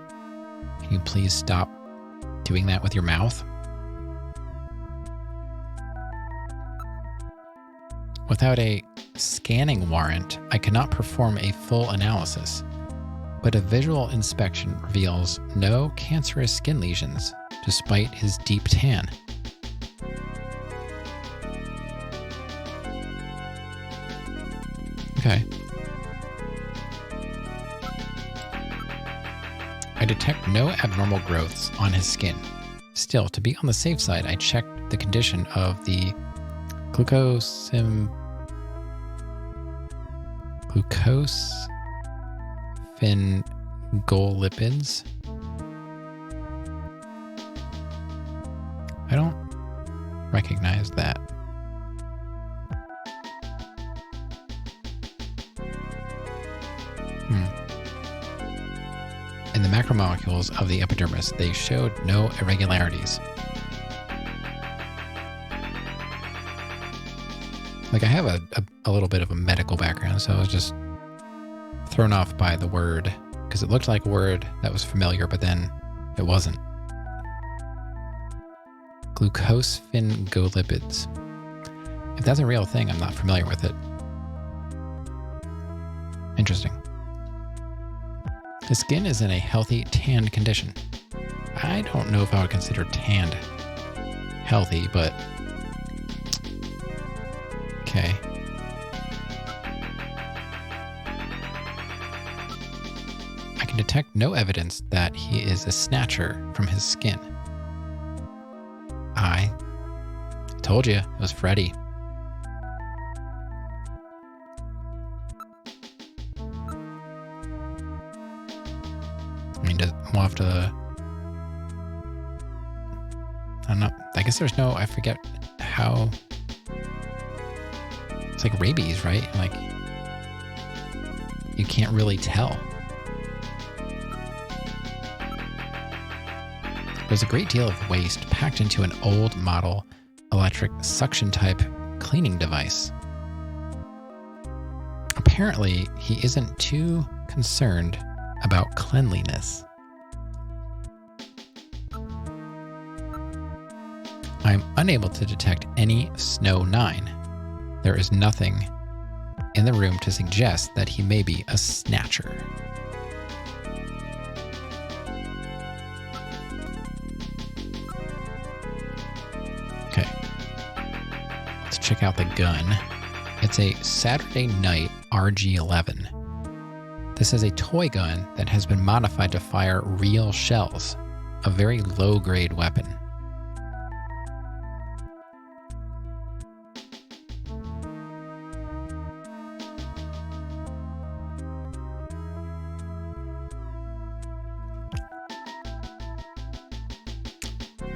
Can you please stop doing that with your mouth? Without a scanning warrant, I cannot perform a full analysis, but a visual inspection reveals no cancerous skin lesions, despite his deep tan. Okay. I detect no abnormal growths on his skin. Still, to be on the safe side, I checked the condition of the glucosphingolipids. I don't recognize that. In the macromolecules of the epidermis, they showed no irregularities. Like, I have a little bit of a medical background, so I was just thrown off by the word, because it looked like a word that was familiar, but then it wasn't. Glucosphingolipids. If that's a real thing, I'm not familiar with it. Interesting. The skin is in a healthy tanned condition. I don't know if I would consider tanned healthy, but okay. I can detect no evidence that he is a snatcher from his skin. I told you, it was Freddy. I mean, we'll have to... I don't know. I guess there's no... I forget how... It's like rabies, right? Like, you can't really tell. There's a great deal of waste packed into an old model electric suction type cleaning device. Apparently, he isn't too concerned about cleanliness. I'm unable to detect any Snow 9. There is nothing in the room to suggest that he may be a snatcher. Okay. Let's check out the gun. It's a Saturday Night RG-11. This is a toy gun that has been modified to fire real shells, a very low-grade weapon.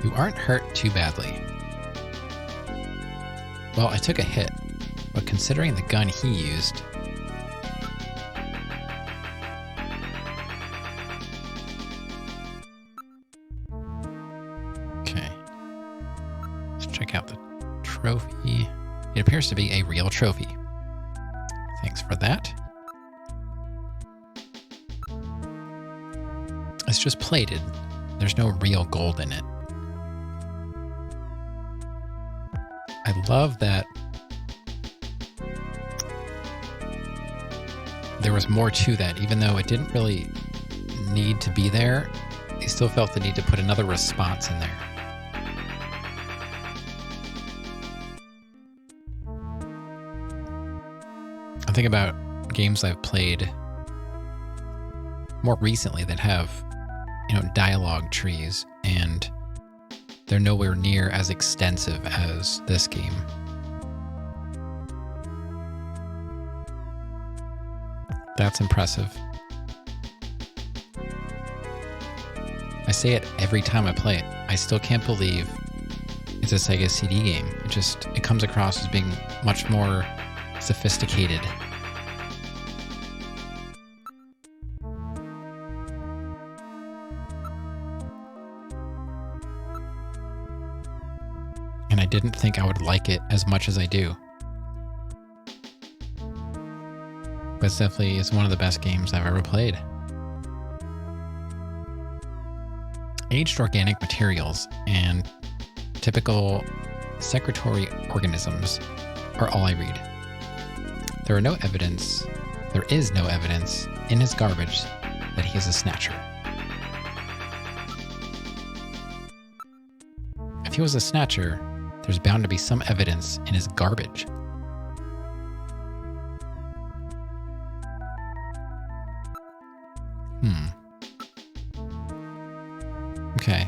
You aren't hurt too badly. Well, I took a hit, but considering the gun he used... Okay. Let's check out the trophy. It appears to be a real trophy. Thanks for that. It's just plated. There's no real gold in it. I love that there was more to that, even though it didn't really need to be there. He still felt the need to put another response in there. I think about games I've played more recently that have, dialogue trees, and they're nowhere near as extensive as this game. That's impressive. I say it every time I play it. I still can't believe it's a Sega CD game. It comes across as being much more sophisticated. And I didn't think I would like it as much as I do. But it's definitely one of the best games I've ever played. Aged organic materials and typical secretory organisms are all I read. There is no evidence in his garbage that he is a snatcher. If he was a snatcher, there's bound to be some evidence in his garbage. Okay.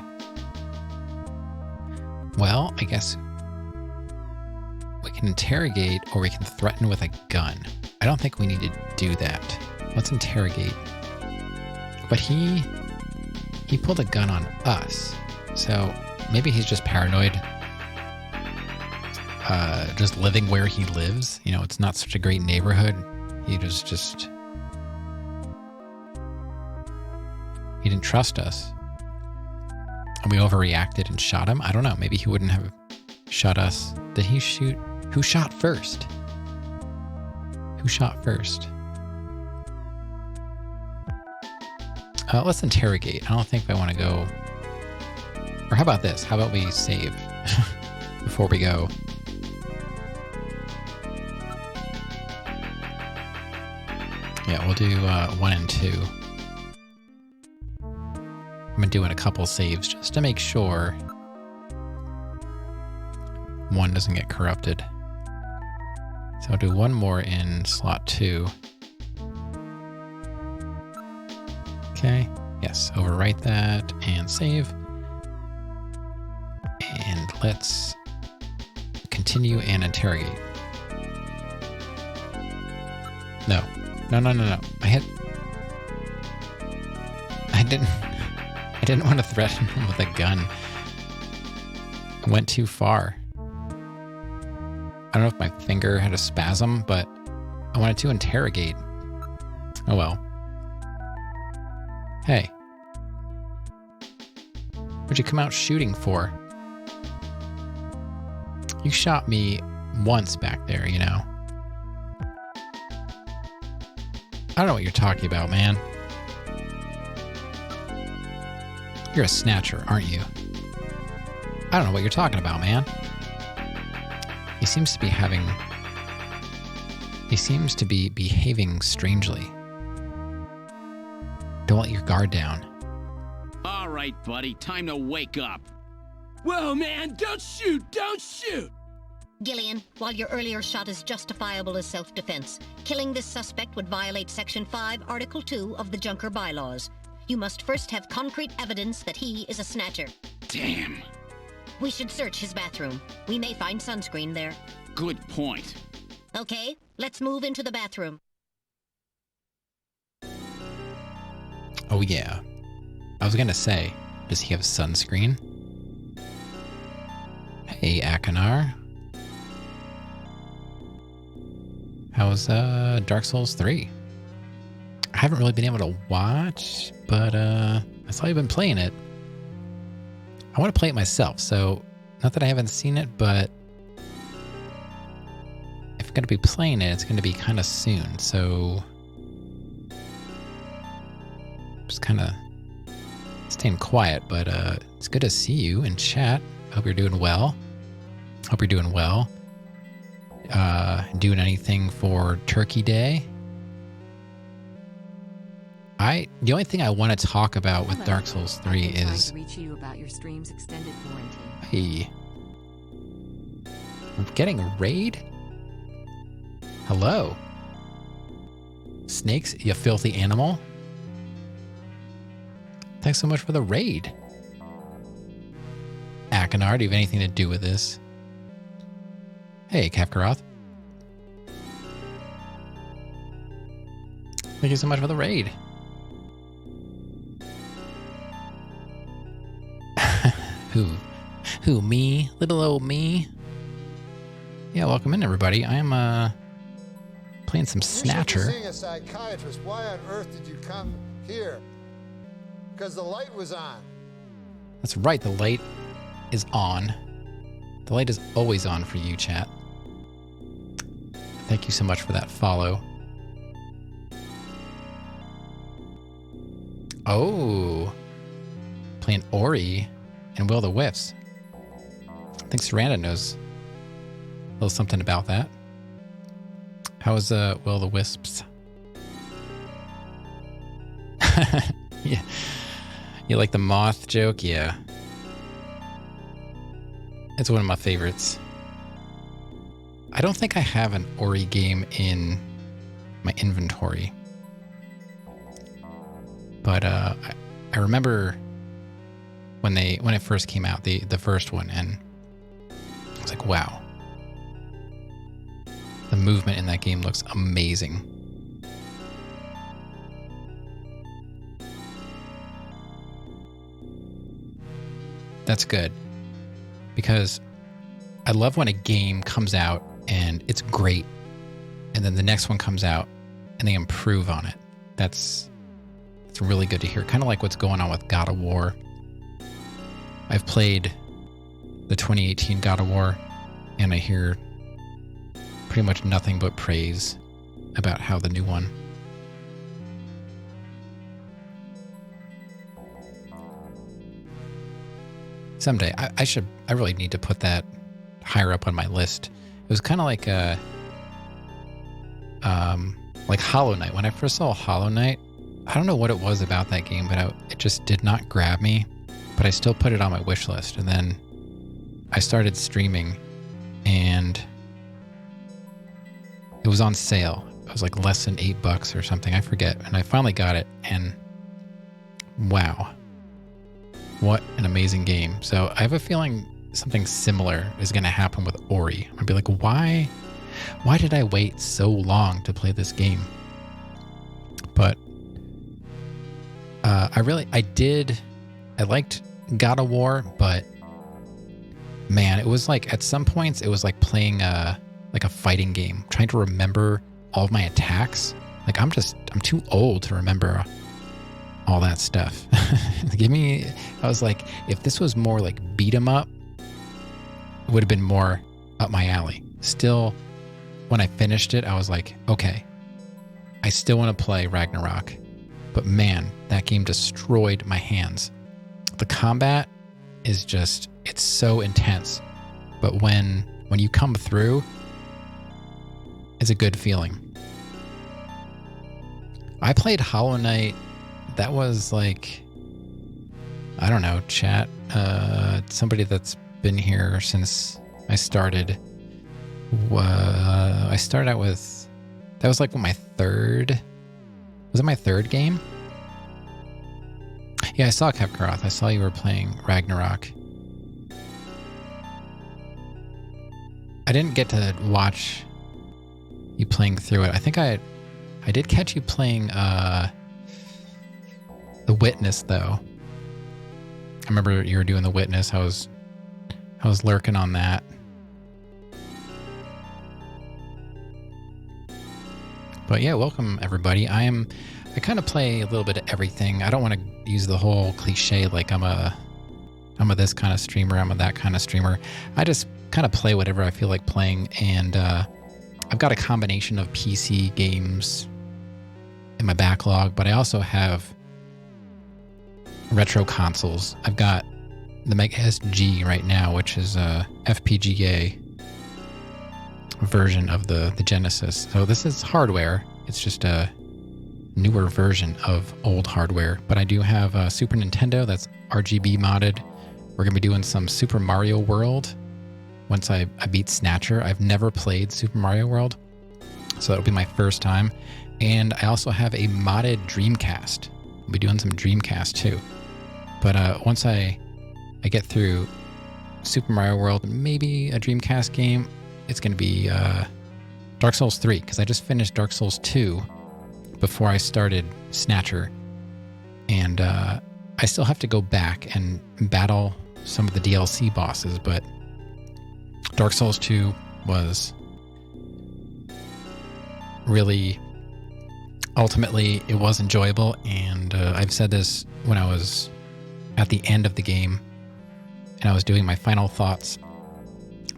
Well, I guess we can interrogate or we can threaten with a gun. I don't think we need to do that. Let's interrogate. But he pulled a gun on us. So maybe he's just paranoid. Just living where he lives. It's not such a great neighborhood. He just... He didn't trust us. And we overreacted and shot him. I don't know. Maybe he wouldn't have shot us. Did he shoot? Who shot first? Who shot first? Let's interrogate. I don't think I want to go... Or how about this? How about we save before we go? Yeah, we'll do 1 and 2. I'm doing a couple saves just to make sure one doesn't get corrupted. So I'll do one more in slot 2. Okay. Yes, overwrite that and save. And let's Continue and interrogate. No. No. I didn't want to threaten him with a gun. I went too far. I don't know if my finger had a spasm, but I wanted to interrogate. Oh well. Hey. What'd you come out shooting for? You shot me once back there, you know. I don't know what you're talking about, man. You're a snatcher, aren't you? I don't know what you're talking about, man. He seems to be behaving strangely. Don't let your guard down. All right, buddy, time to wake up. Whoa, man, don't shoot! Don't shoot! Gillian, while your earlier shot is justifiable as self-defense, killing this suspect would violate Section 5, Article 2 of the Junker Bylaws. You must first have concrete evidence that he is a snatcher. Damn. We should search his bathroom. We may find sunscreen there. Good point. Okay, let's move into the bathroom. Oh yeah. I was gonna say, does he have sunscreen? Hey, Akinar. How's Dark Souls 3? I haven't really been able to watch, but I saw you've been playing it. I want to play it myself, so not that I haven't seen it, but if I'm going to be playing it, it's going to be kind of soon, so just kind of staying quiet, but it's good to see you in chat. Hope you're doing well. Hope you're doing well. Doing anything for Turkey Day? The only thing I want to talk about with Dark Souls 3 is... reach you about your stream's extended warranty. Hey. I'm getting a raid? Hello? Snakes, you filthy animal? Thanks so much for the raid. Akinar, do you have anything to do with this? Hey, Kafkaroth. Thank you so much for the raid. Who, me? Little old me? Yeah, welcome in, everybody. I am, playing some Snatcher. You should be seeing a psychiatrist. Why on earth did you come here? Because the light was on. That's right, the light is on. The light is always on for you, chat. Thank you so much for that follow. Oh. Playing Ori and Will the Wisps. I think Saranda knows a little something about that. How is Will the Wisps? Yeah. You like the moth joke? Yeah. It's one of my favorites. I don't think I have an Ori game in my inventory. But I remember when it first came out, the first one, and I was like, wow. The movement in that game looks amazing. That's good. Because I love when a game comes out and it's great, and then the next one comes out and they improve on it. It's really good to hear. Kind of like what's going on with God of War. I've played the 2018 God of War, and I hear pretty much nothing but praise about how the new one. Someday, I really need to put that higher up on my list. It was kind of like Hollow Knight. When I first saw Hollow Knight, I don't know what it was about that game, but it just did not grab me. But I still put it on my wish list. And then I started streaming, and it was on sale. It was like less than $8 or something. I forget. And I finally got it, and wow. What an amazing game. So I have a feeling something similar is going to happen with Ori. I'd be like, why did I wait so long to play this game? But I liked God of War, but man, it was like at some points it was like playing like a fighting game, trying to remember all of my attacks. Like I'm too old to remember all that stuff. I was like, if this was more like beat 'em up, it would have been more up my alley. Still, when I finished it, I was like, okay, I still want to play Ragnarok. But man, that game destroyed my hands. The combat is just, it's so intense. But when you come through, it's a good feeling. I played Hollow Knight. That was like, I don't know, chat. Somebody that's been here since I started. I started out with, that was like my third, was it my third game? Yeah, I saw Kevkaroth. I saw you were playing Ragnarok. I didn't get to watch you playing through it. I think I did catch you playing The Witness, though. I remember you were doing The Witness. I was lurking on that. But yeah, welcome everybody. I kind of play a little bit of everything. I don't want to use the whole cliche like I'm a this kind of streamer, I'm a that kind of streamer. I just kind of play whatever I feel like playing, and I've got a combination of PC games in my backlog, but I also have retro consoles. I've got the Mega SG right now, which is a FPGA version of the Genesis. So this is hardware. It's just a newer version of old hardware. But I do have a Super Nintendo that's RGB modded. We're going to be doing some Super Mario World once I beat Snatcher. I've never played Super Mario World, so that'll be my first time. And I also have a modded Dreamcast. We'll be doing some Dreamcast too. But once I get through Super Mario World, maybe a Dreamcast game, it's going to be Dark Souls 3, because I just finished Dark Souls 2 before I started Snatcher. And I still have to go back and battle some of the DLC bosses, but Dark Souls 2 was really, ultimately, it was enjoyable. And I've said this when I was at the end of the game and I was doing my final thoughts.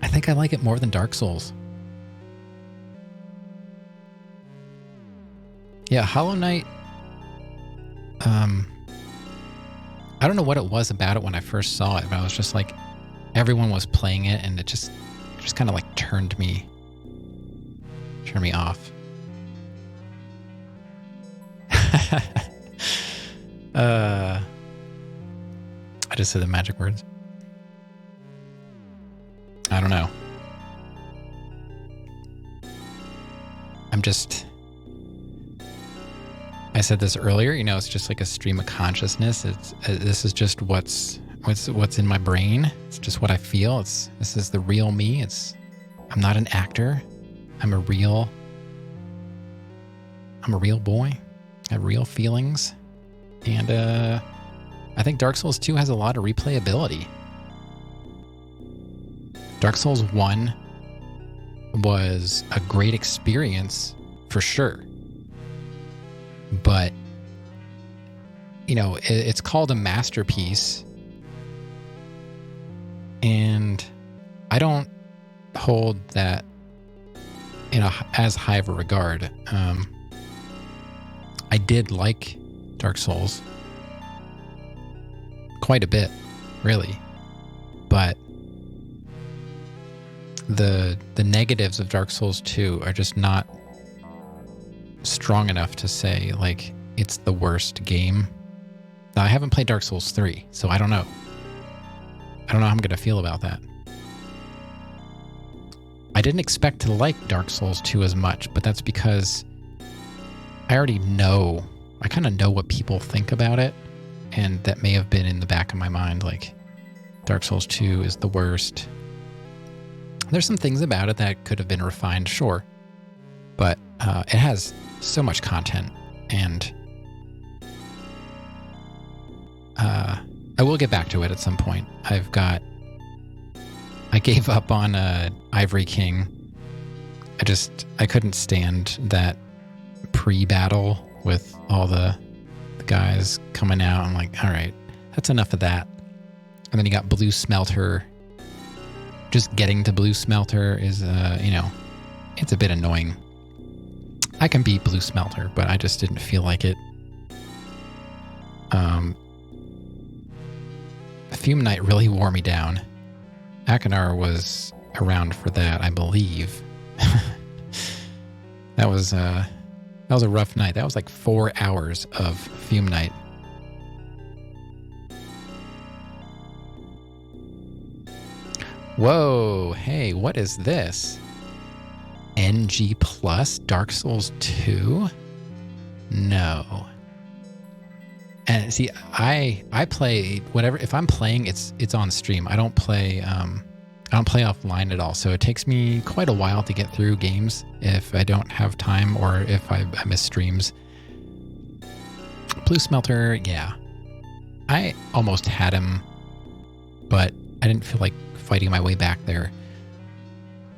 I think I like it more than Dark Souls. Yeah, Hollow Knight. I don't know what it was about it when I first saw it, but I was just like, everyone was playing it, and it just kind of like turned me off. I just said the magic words. I don't know. I said this earlier, it's just like a stream of consciousness. This is just what's in my brain. It's just what I feel. This is the real me. I'm not an actor. I'm a real boy. I have real feelings. And I think Dark Souls 2 has a lot of replayability. Dark Souls 1 was a great experience for sure. But, it's called a masterpiece. And I don't hold that in as high of a regard. I did like Dark Souls quite a bit, really. But the negatives of Dark Souls 2 are just not strong enough to say, like, it's the worst game. Now, I haven't played Dark Souls 3, so I don't know. I don't know how I'm going to feel about that. I didn't expect to like Dark Souls 2 as much, but that's because I already know, I kind of know what people think about it, and that may have been in the back of my mind, like, Dark Souls 2 is the worst. There's some things about it that could have been refined, sure. But it has so much content, and I will get back to it at some point. I gave up on Ivory King. I couldn't stand that pre-battle with all the guys coming out. I'm like, all right, that's enough of that. And then you got Blue Smelter. Just getting to Blue Smelter is, it's a bit annoying. I can beat Blue Smelter, but I just didn't feel like it. Fume Knight really wore me down. Akinar was around for that, I believe. That was a rough night. That was like 4 hours of Fume Knight. Whoa, hey, what is this? NG Plus Dark Souls 2? No. And see, I play whatever. If I'm playing, it's on stream. I don't play offline at all. So it takes me quite a while to get through games if I don't have time or if I miss streams. Blue Smelter, yeah. I almost had him, but I didn't feel like fighting my way back there.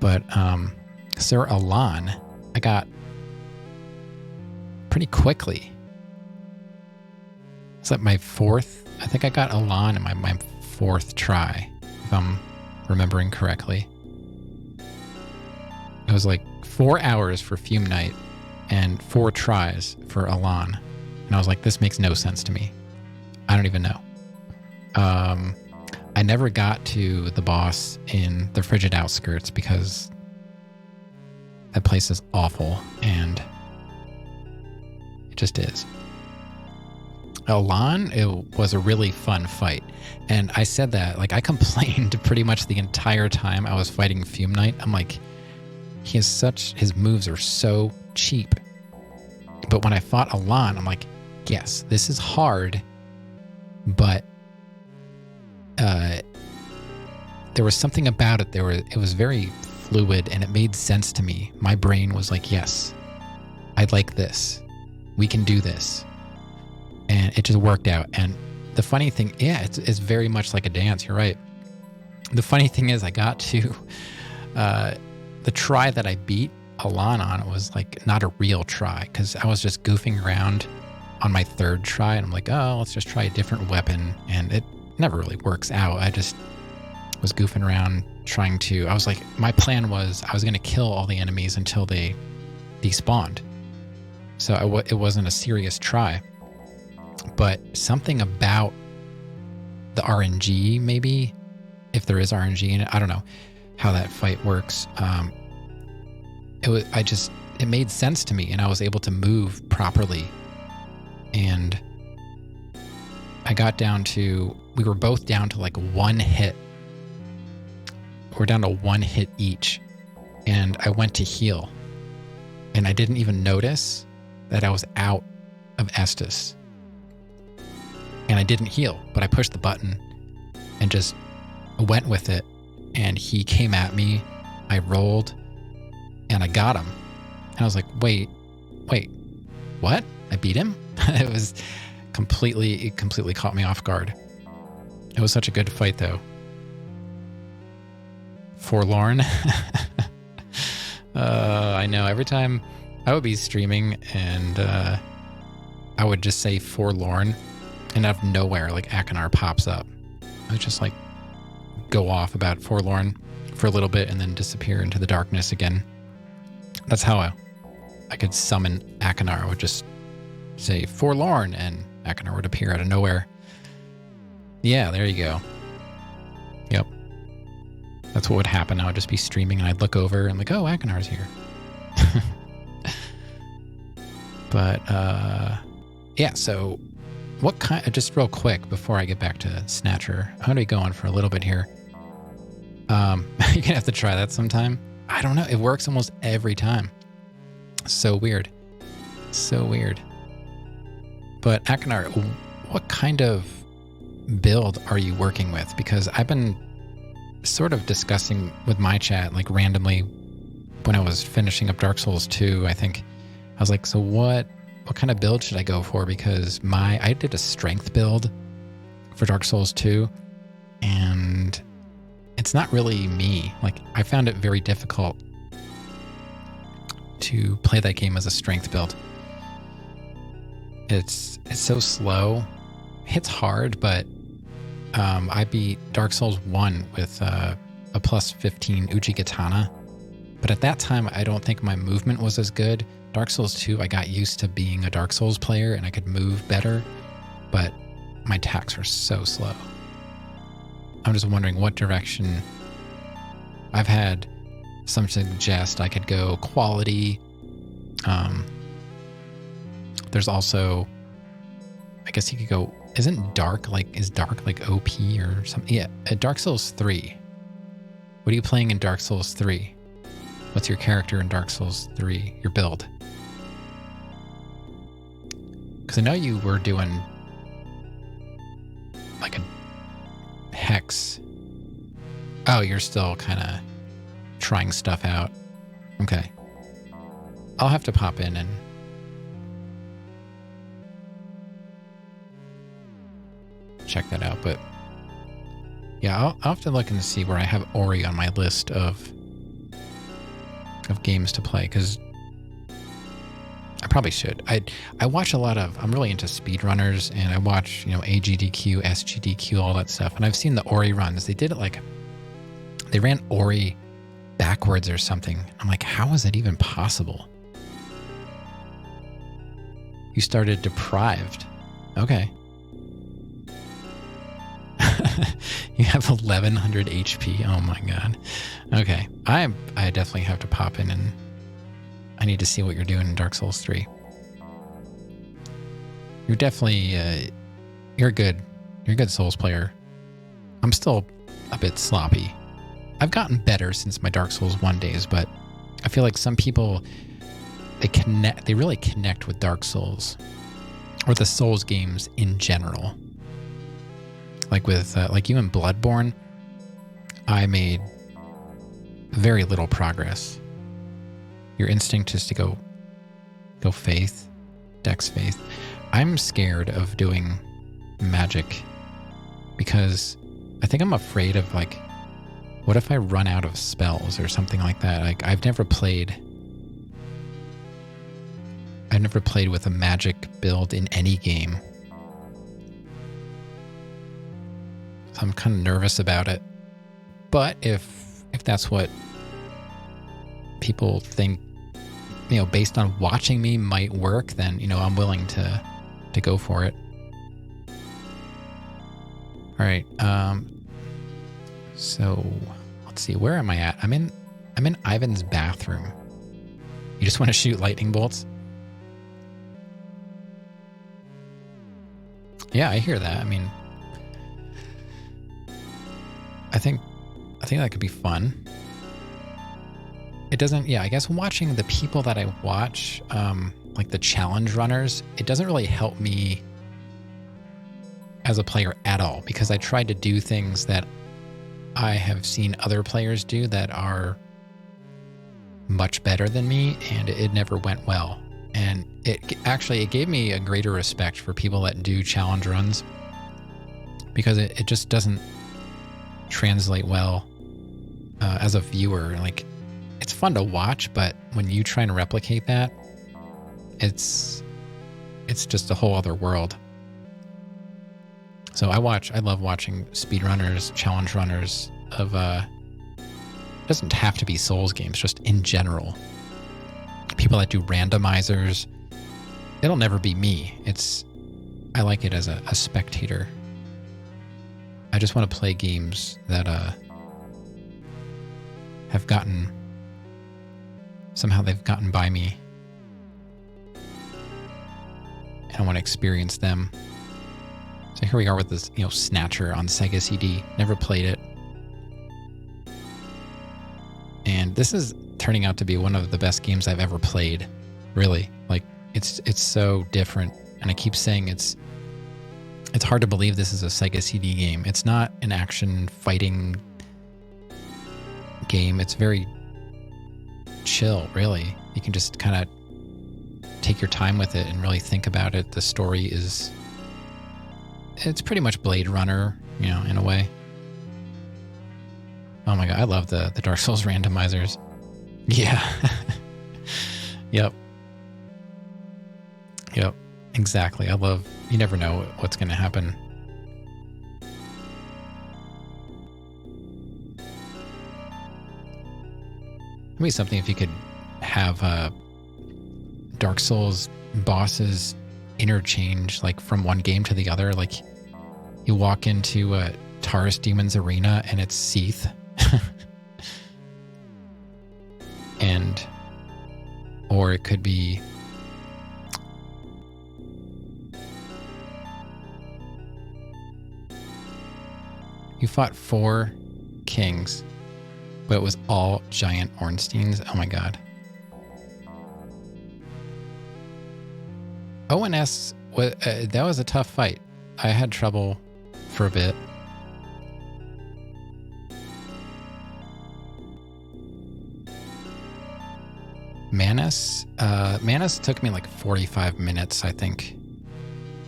But Sir Alan, I got pretty quickly. Is that my fourth? I think I got Alan in my fourth try, if I'm remembering correctly. It was like 4 hours for Fume Knight and 4 tries for Alan. And I was like, this makes no sense to me. I don't even know. I never got to the boss in the Frigid Outskirts because that place is awful, and it just is. Alan, it was a really fun fight. And I said that, like, I complained pretty much the entire time I was fighting Fume Knight. I'm like, his moves are so cheap. But when I fought Alan, I'm like, yes, this is hard, but there was something about it. It was very fluid, and it made sense to me. My brain was like, yes, I'd like this. We can do this. And it just worked out. And the funny thing, yeah, it's very much like a dance. You're right. The funny thing is, I got to the try that I beat Alan on was like not a real try, because I was just goofing around on my third try, and I'm like, oh, let's just try a different weapon, and it never really works out. I just was goofing around trying to. I was like, my plan was I was going to kill all the enemies until they despawned. So it wasn't a serious try. But something about the RNG, maybe, if there is RNG in it, I don't know how that fight works. It made sense to me, and I was able to move properly. And I got down to, we were both down to like one hit. We're down to one hit each. And I went to heal, and I didn't even notice that I was out of Estus. And I didn't heal, but I pushed the button and just went with it. And he came at me. I rolled and I got him. And I was like, wait, what? I beat him? It was completely caught me off guard. It was such a good fight, though. Forlorn. I know, every time I would be streaming and I would just say Forlorn, and out of nowhere, like, Akinar pops up. I would just like go off about Forlorn for a little bit and then disappear into the darkness again. That's how I could summon Akinar. I would just say Forlorn and Akinar would appear out of nowhere. Yeah, there you go. Yep. That's what would happen. I would just be streaming and I'd look over and like, oh, Akinar's here. But yeah, so what kind, just real quick before I get back to Snatcher, I'm going to be going for a little bit here. You're going to have to try that sometime. I don't know. It works almost every time. So weird. So weird. But Akinar, what kind of build are you working with? Because I've been sort of discussing with my chat, like randomly when I was finishing up Dark Souls 2, I think I was like, so what kind of build should I go for? Because I did a strength build for Dark Souls 2, and it's not really me. Like, I found it very difficult to play that game as a strength build. It's so slow. Hits hard, but I beat Dark Souls 1 with a plus 15 Uchigatana. But at that time, I don't think my movement was as good. Dark Souls 2, I got used to being a Dark Souls player and I could move better, but my attacks were so slow. I'm just wondering what direction. I've had some suggest I could go quality. There's also, I guess you could go, is dark like OP or something? Yeah, at Dark Souls 3. What are you playing in Dark Souls 3? What's your character in Dark Souls 3? Your build? Because I know you were doing like a hex. Oh, you're still kind of trying stuff out. Okay. I'll have to pop in and check that out. But yeah, I'll have to look and see where I have Ori on my list of games to play, because I probably should. I watch a lot of, I'm really into speedrunners, and I watch, AGDQ, SGDQ, all that stuff. And I've seen the Ori runs. They did it they ran Ori backwards or something. I'm like, how is it even possible? You started deprived. Okay. You have 1100 HP. Oh my god. Okay. I definitely have to pop in, and I need to see what you're doing in Dark Souls 3. You're definitely you're a good Souls player. I'm still a bit sloppy. I've gotten better since my Dark Souls 1 days, but I feel like some people, they really connect with Dark Souls or the Souls games in general. Like with like you in Bloodborne, I made very little progress. Your instinct is to go faith, dex faith. I'm scared of doing magic because I think I'm afraid of what if I run out of spells or something like that? Like I've never played with a magic build in any game. So I'm kind of nervous about it. But if that's what people think, based on watching me might work, then, I'm willing to go for it. All right. So let's see, where am I at? I'm in Ivan's bathroom. You just want to shoot lightning bolts? Yeah, I hear that. I think that could be fun. It doesn't, I guess watching the people that I watch, like the challenge runners, it doesn't really help me as a player at all, because I tried to do things that I have seen other players do that are much better than me, and it never went well. And it gave me a greater respect for people that do challenge runs, because it just doesn't translate well as a viewer. Like, it's fun to watch, but when you try and replicate that, it's just a whole other world. So I love watching speedrunners, challenge runners of it doesn't have to be Souls games, just in general. People that do randomizers. It'll never be me. I like it as a spectator. I just want to play games that somehow they've gotten by me. And I want to experience them. So here we are with this, Snatcher on SEGA CD. Never played it. And this is turning out to be one of the best games I've ever played. Really. Like, it's so different. And I keep saying It's hard to believe this is a Sega CD game. It's not an action fighting game. It's very chill, really. You can just kind of take your time with it and really think about it. The story it's pretty much Blade Runner, in a way. Oh my god, I love the Dark Souls randomizers. Yeah. Yep. Exactly. You never know what's going to happen. It'd be something if you could have Dark Souls bosses interchange, like from one game to the other. Like you walk into Taurus Demon's Arena and it's Seath. Or it could be you fought 4 kings, but it was all giant Ornsteins. Oh my god. ONS, that was a tough fight. I had trouble for a bit. Manus took me like 45 minutes, I think.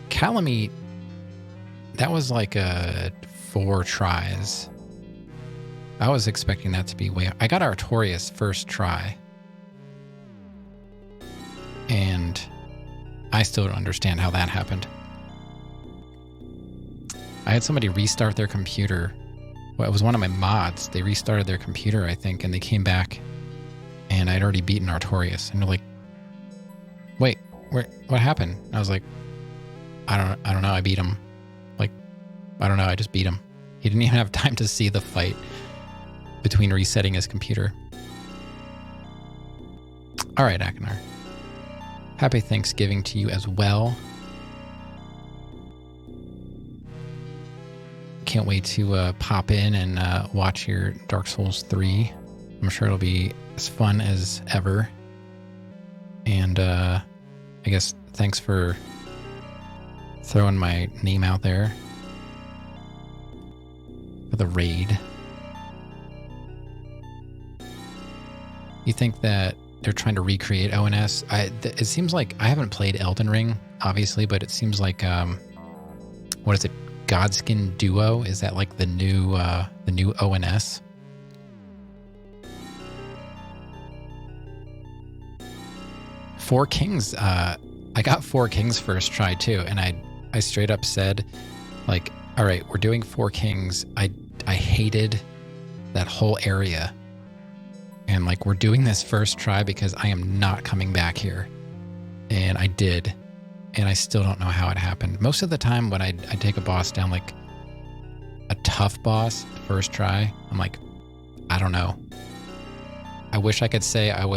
Calamite, that was like 4 tries. I was expecting that to be way... I got Artorias first try. And I still don't understand how that happened. I had somebody restart their computer. Well, it was one of my mods. They restarted their computer, I think, and they came back. And I'd already beaten Artorias. And they're like, wait, what happened? And I was like, I don't know. I beat him. Like, I don't know. I just beat him. He didn't even have time to see the fight between resetting his computer. All right, Akinar. Happy Thanksgiving to you as well. Can't wait to pop in and watch your Dark Souls 3. I'm sure it'll be as fun as ever. And I guess thanks for throwing my name out there for the raid. You think that they're trying to recreate ONS? It seems like I haven't played Elden Ring, obviously, but it seems like what is it? Godskin Duo? Is that like the new ONS? Four Kings. I got 4 Kings first try too, and I straight up said, like, all right, we're doing 4 Kings. I hated that whole area, and like we're doing this first try because I am not coming back here, and I did, and I still don't know how it happened. Most of the time when I take a boss down, like a tough boss first try, I'm like, I don't know. I wish I could say it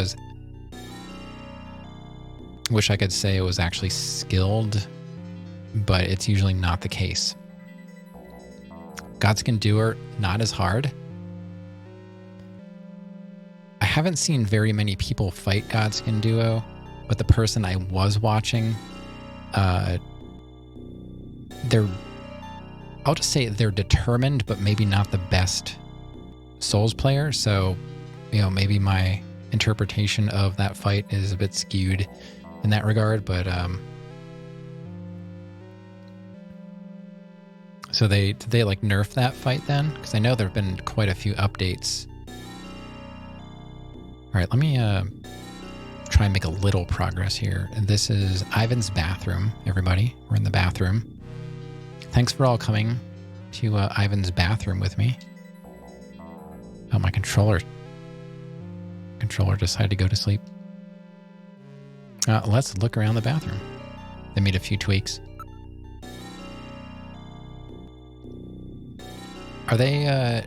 was actually skilled, but it's usually not the case. Godskin Duo, not as hard. I haven't seen very many people fight Godskin Duo, but the person I was watching, I'll just say they're determined, but maybe not the best Souls player. So, maybe my interpretation of that fight is a bit skewed in that regard, but so did they like nerf that fight then? Because I know there have been quite a few updates. All right, let me try and make a little progress here. And this is Ivan's bathroom, everybody. We're in the bathroom. Thanks for all coming to Ivan's bathroom with me. Oh, my controller decided to go to sleep. Let's look around the bathroom. They made a few tweaks. Are they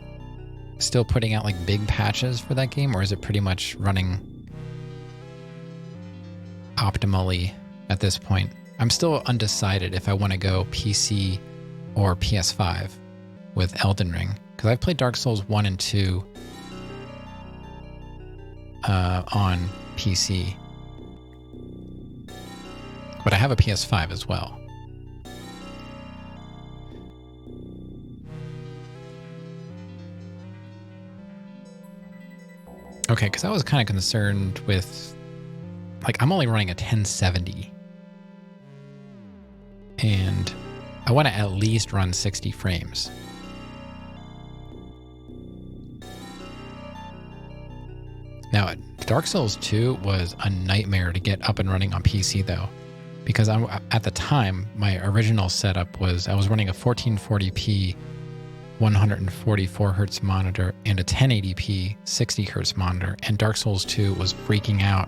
still putting out like big patches for that game, or is it pretty much running optimally at this point? I'm still undecided if I want to go PC or PS5 with Elden Ring, because I've played Dark Souls 1 and 2 on PC. But I have a PS5 as well. Okay, because I was kind of concerned with, like, I'm only running a 1070. And I want to at least run 60 frames. Now, Dark Souls 2 was a nightmare to get up and running on PC, though. Because at the time, my original setup was I was running a 1440p 144 hertz monitor and a 1080p 60 hertz monitor, and Dark Souls 2 was freaking out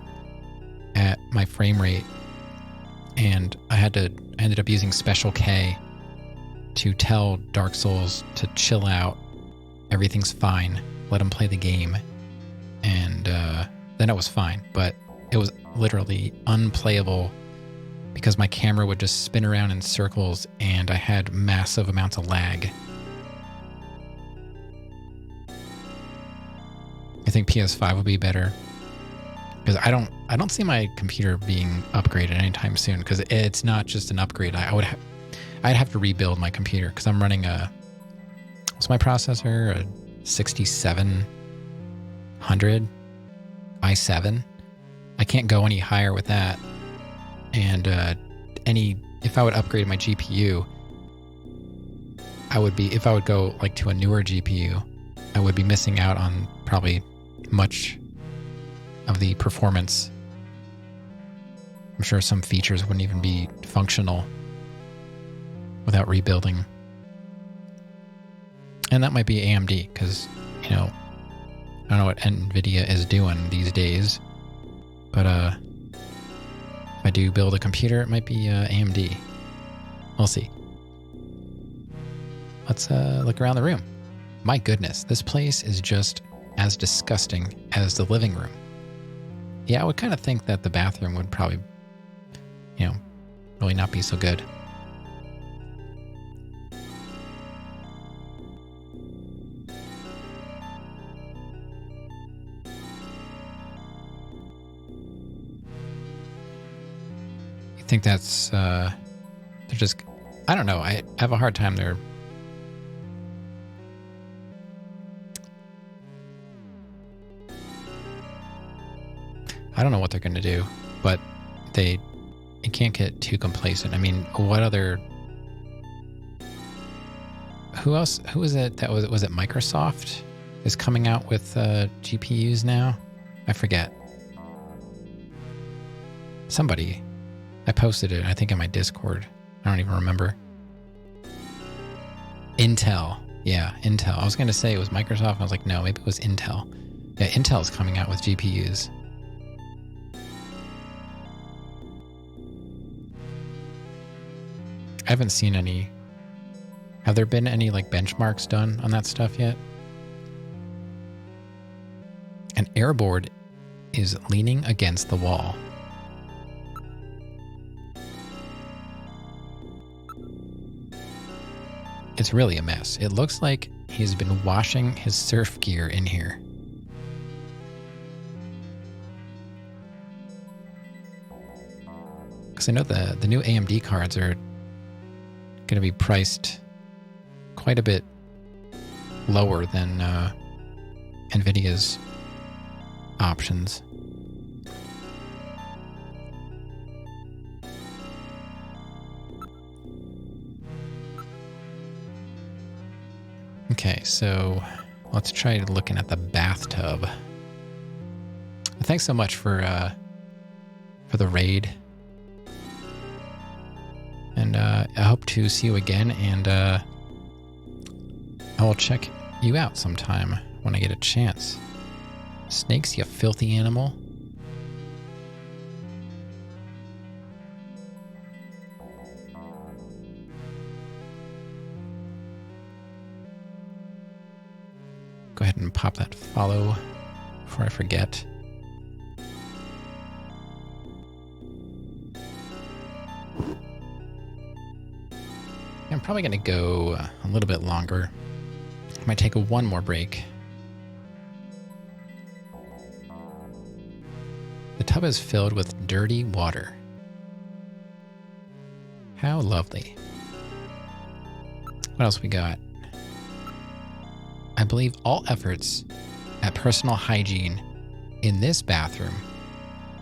at my frame rate, and I ended up using Special K to tell Dark Souls to chill out, everything's fine, let him play the game, and then it was fine, but it was literally unplayable because my camera would just spin around in circles and I had massive amounts of lag. I think PS5 would be better because I don't see my computer being upgraded anytime soon, because it's not just an upgrade. I'd have to rebuild my computer because I'm running what's my processor? A 6700 i7. I can't go any higher with that. And if I would upgrade my GPU, if I would go like to a newer GPU, I would be missing out on probably much of the performance. I'm sure some features wouldn't even be functional without rebuilding. And that might be AMD, because, I don't know what NVIDIA is doing these days, but if I do build a computer, it might be AMD. We'll see. Let's look around the room. My goodness, this place is just as disgusting as the living room. Yeah, I would kind of think that the bathroom would probably, really not be so good. You think that's, they're just, I don't know, I have a hard time there. I don't know what they're going to do, but it can't get too complacent. I mean, what other... Who else? Who is it that was it Microsoft is coming out with GPUs now? I forget. Somebody. I posted it, I think, in my Discord. I don't even remember. Intel. Yeah, Intel. I was going to say it was Microsoft. I was like, no, maybe it was Intel. Yeah, Intel's coming out with GPUs. I haven't seen any. Have there been any benchmarks done on that stuff yet? An airboard is leaning against the wall. It's really a mess. It looks like he's been washing his surf gear in here. Because I know the new AMD cards are going to be priced quite a bit lower than NVIDIA's options. Okay, so let's try looking at the bathtub. Thanks so much for the raid. And I hope to see you again, and I will check you out sometime when I get a chance. Snakes, you filthy animal. Go ahead and pop that follow before I forget. I'm probably going to go a little bit longer. I might take one more break. The tub is filled with dirty water. How lovely. What else we got? I believe all efforts at personal hygiene in this bathroom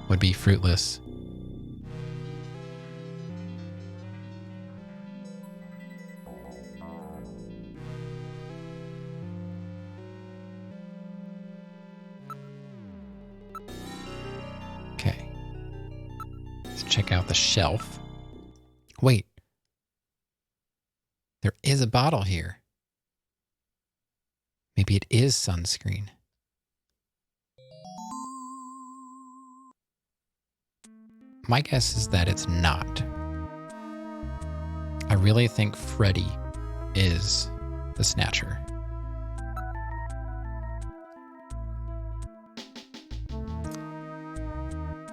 would be fruitless. Okay. Let's check out the shelf. Wait. There is a bottle here. Maybe it is sunscreen. My guess is that it's not. I really think Freddy is the Snatcher.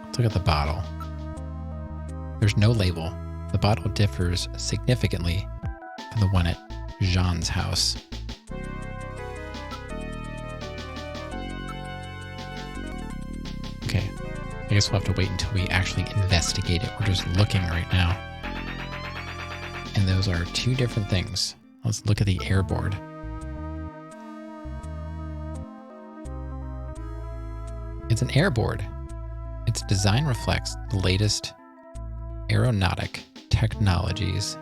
Let's look at the bottle. There's no label. The bottle differs significantly from the one at Jean's house. Okay, I guess we'll have to wait until we actually investigate it. We're just looking right now. And those are two different things. Let's look at the airboard. It's an airboard. Its design reflects the latest aeronautic technologies.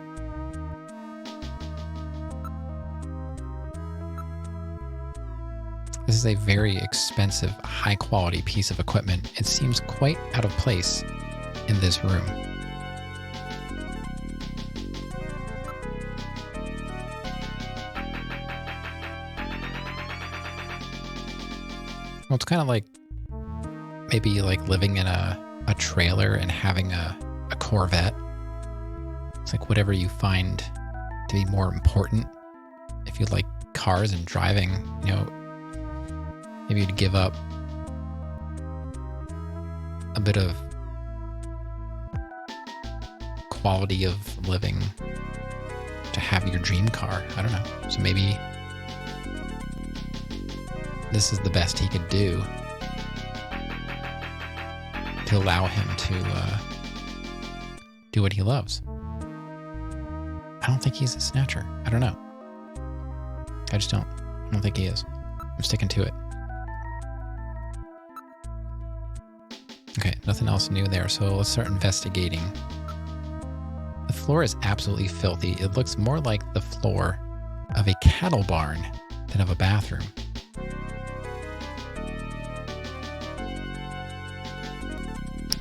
This is a very expensive, high-quality piece of equipment. It seems quite out of place in this room. Well, it's kind of like maybe like living in a trailer and having a Corvette. It's like whatever you find to be more important. If you like cars and driving, you know, maybe you'd give up a bit of quality of living to have your dream car. I don't know. So maybe this is the best he could do to allow him to do what he loves. I don't think he's a Snatcher. I don't know. I just don't. I don't think he is. I'm sticking to it. Okay, nothing else new there, so let's start investigating. The floor is absolutely filthy. It looks more like the floor of a cattle barn than of a bathroom.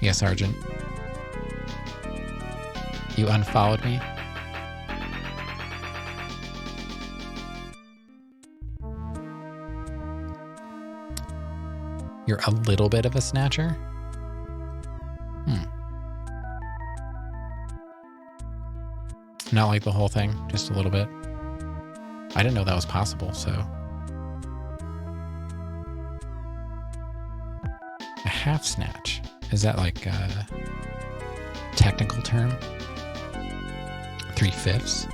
Yes, Sergeant. You unfollowed me? You're a little bit of a Snatcher? Not like the whole thing, just a little bit. I didn't know that was possible, so. A half snatch. Is that like a technical term? 3/5?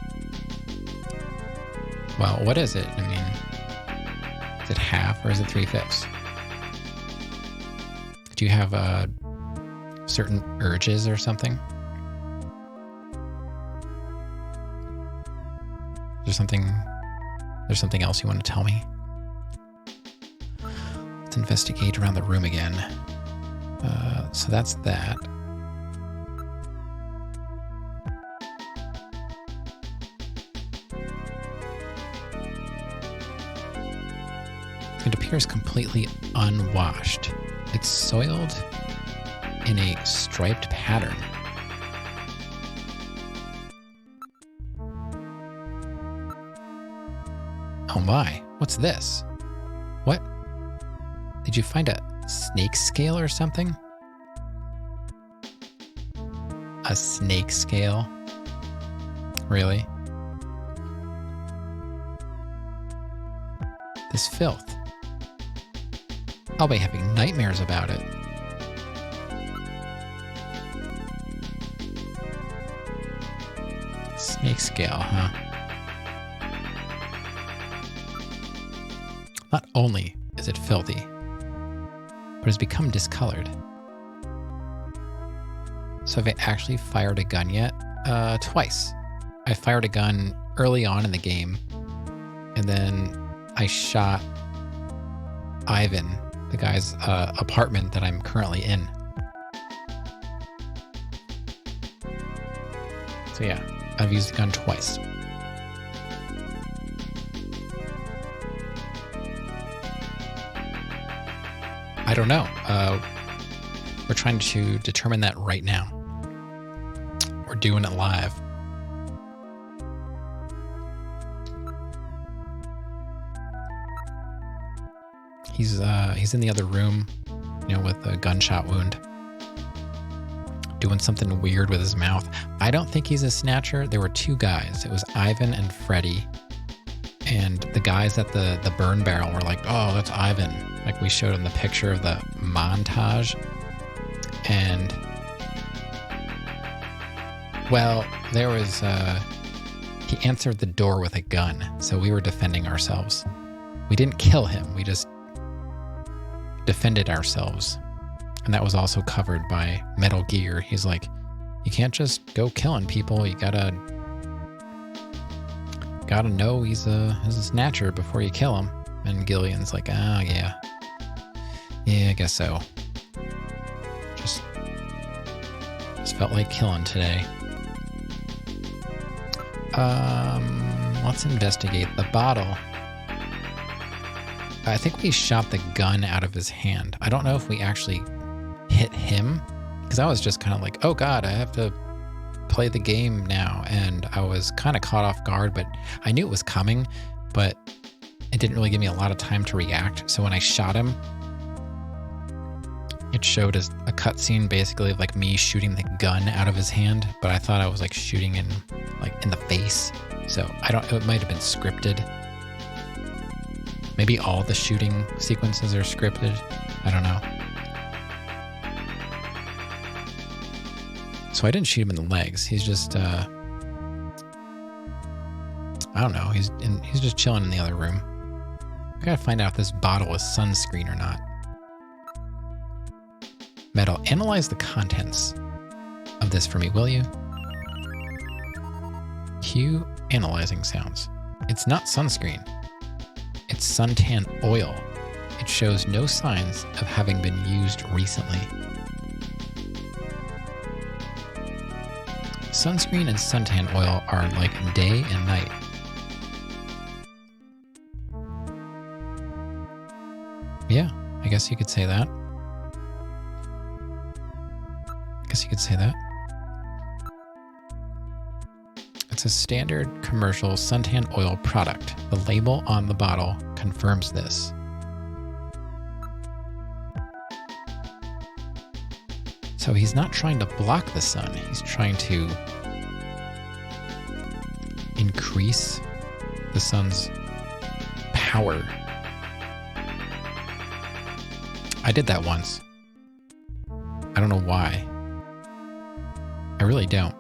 Well, what is it? I mean, is it half or is it 3/5? Do you have certain urges or something? There's something else you want to tell me? Let's investigate around the room again. So that's that. It appears completely unwashed. It's soiled in a striped pattern. Oh my, what's this? What? Did you find a snake scale or something? A snake scale? Really? This filth. I'll be having nightmares about it. Snake scale, huh? Not only is it filthy, but it's become discolored. So have I actually fired a gun yet? Twice. I fired a gun early on in the game, and then I shot Ivan the guy's apartment that I'm currently in. So yeah, I've used the gun twice. I don't know. We're trying to determine that right now. We're doing it live. He's in the other room, with a gunshot wound, doing something weird with his mouth. I don't think he's a snatcher. There were two guys. It was Ivan and Freddy. And the guys at the burn barrel were like, "Oh, that's Ivan." Like we showed him the picture of the montage. And, well, there was, he answered the door with a gun. So we were defending ourselves. We didn't kill him. We just defended ourselves. And that was also covered by Metal Gear. He's like, you can't just go killing people. You gotta know he's a snatcher before you kill him. And Gillian's like, yeah, I guess so. Just felt like killing today. Let's investigate the bottle. I think we shot the gun out of his hand. I don't know if we actually hit him, because I was just kind of like, oh God, I have to play the game now. And I was kind of caught off guard, but I knew it was coming, but it didn't really give me a lot of time to react. So when I shot him, it showed as a cutscene basically of like me shooting the gun out of his hand, but I thought I was like shooting in the face. So it might have been scripted. Maybe all the shooting sequences are scripted. I don't know. So I didn't shoot him in the legs. He's just, I don't know. He's just chilling in the other room. I gotta find out if this bottle is sunscreen or not. Metal, analyze the contents of this for me, will you? Cue analyzing sounds. It's not sunscreen. It's suntan oil. It shows no signs of having been used recently. Sunscreen and suntan oil are like day and night. Yeah, I guess you could say that. It's a standard commercial suntan oil product. The label on the bottle confirms this. So he's not trying to block the sun. He's trying to increase the sun's power. I did that once. I don't know why. I really don't.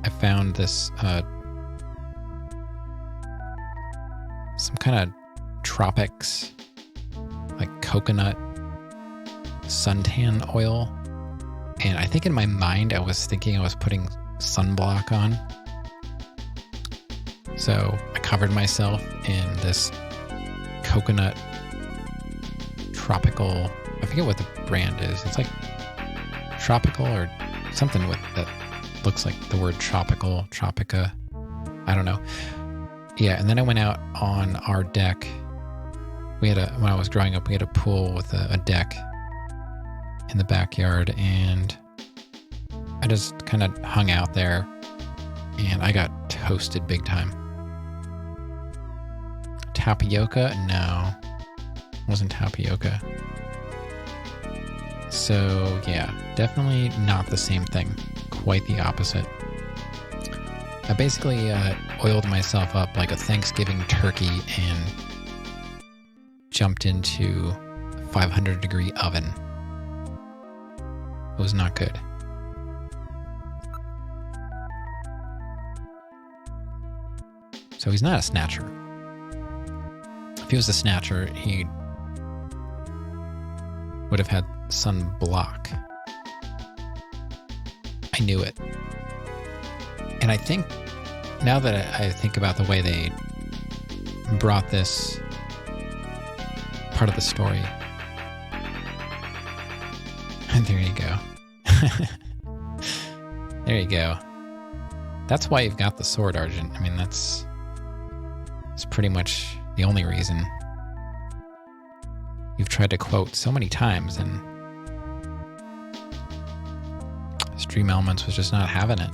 I found this some kind of tropics, like coconut suntan oil. And I think in my mind, I was thinking I was putting sunblock on. So I covered myself in this coconut tropical, I forget what the brand is. It's like tropical or something with that looks like the word tropical, tropica. I don't know. Yeah, and then I went out on our deck. When I was growing up, we had a pool with a deck in the backyard, and I just kind of hung out there, and I got toasted big time. Tapioca? No, it wasn't tapioca. So yeah, definitely not the same thing. Quite the opposite. I basically oiled myself up like a Thanksgiving turkey and jumped into a 500-degree oven. It was not good. So he's not a snatcher. If he was a snatcher, he would have had sunblock. I knew it. And I think, now that I think about the way they brought this part of the story, There you go. There you go. That's why you've got the sword, Argent. I mean, that's pretty much the only reason. You've tried to quote so many times, and Stream Elements was just not having it.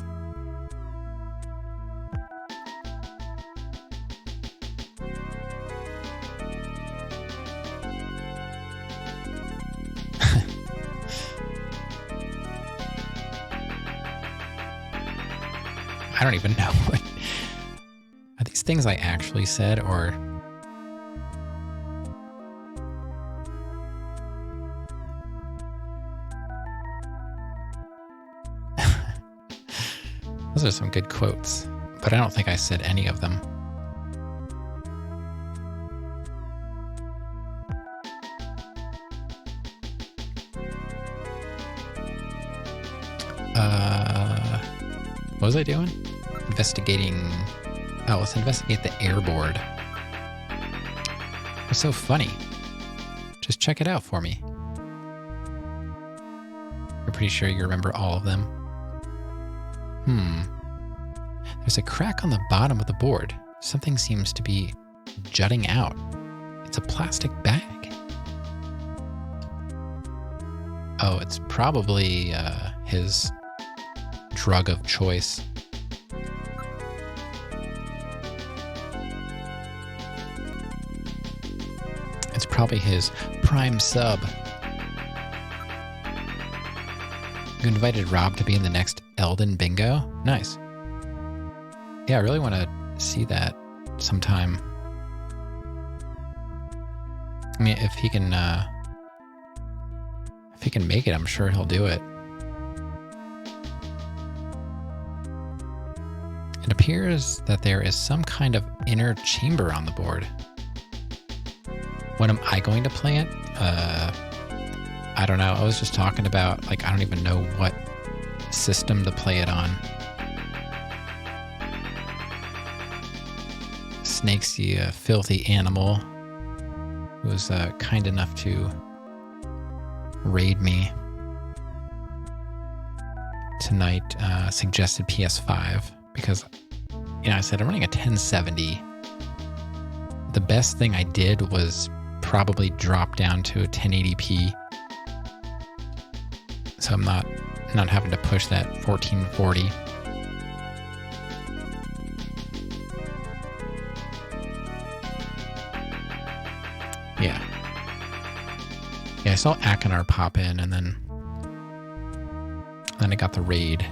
I don't even know what... Are these things I actually said, or... Those are some good quotes, but I don't think I said any of them. What was I doing? Investigating... Oh, let's investigate the airboard. What's so funny? Just check it out for me. You're pretty sure you remember all of them? There's a crack on the bottom of the board. Something seems to be jutting out. It's a plastic bag. Oh, it's probably his drug of choice. It's probably his prime sub. You invited Rob to be in the next Elden Bingo? Nice. Yeah, I really want to see that sometime. I mean, if he can make it, I'm sure he'll do it. It appears that there is some kind of inner chamber on the board. When am I going to play it? I don't know. I was just talking about, like, I don't even know what system to play it on. Snake's the filthy animal who was kind enough to raid me tonight, suggested PS5 because, you know, I said I'm running a 1070. The best thing I did was probably drop down to a 1080p, so I'm not having to push that 1440. Yeah, I saw Akinar pop in, and then I got the raid.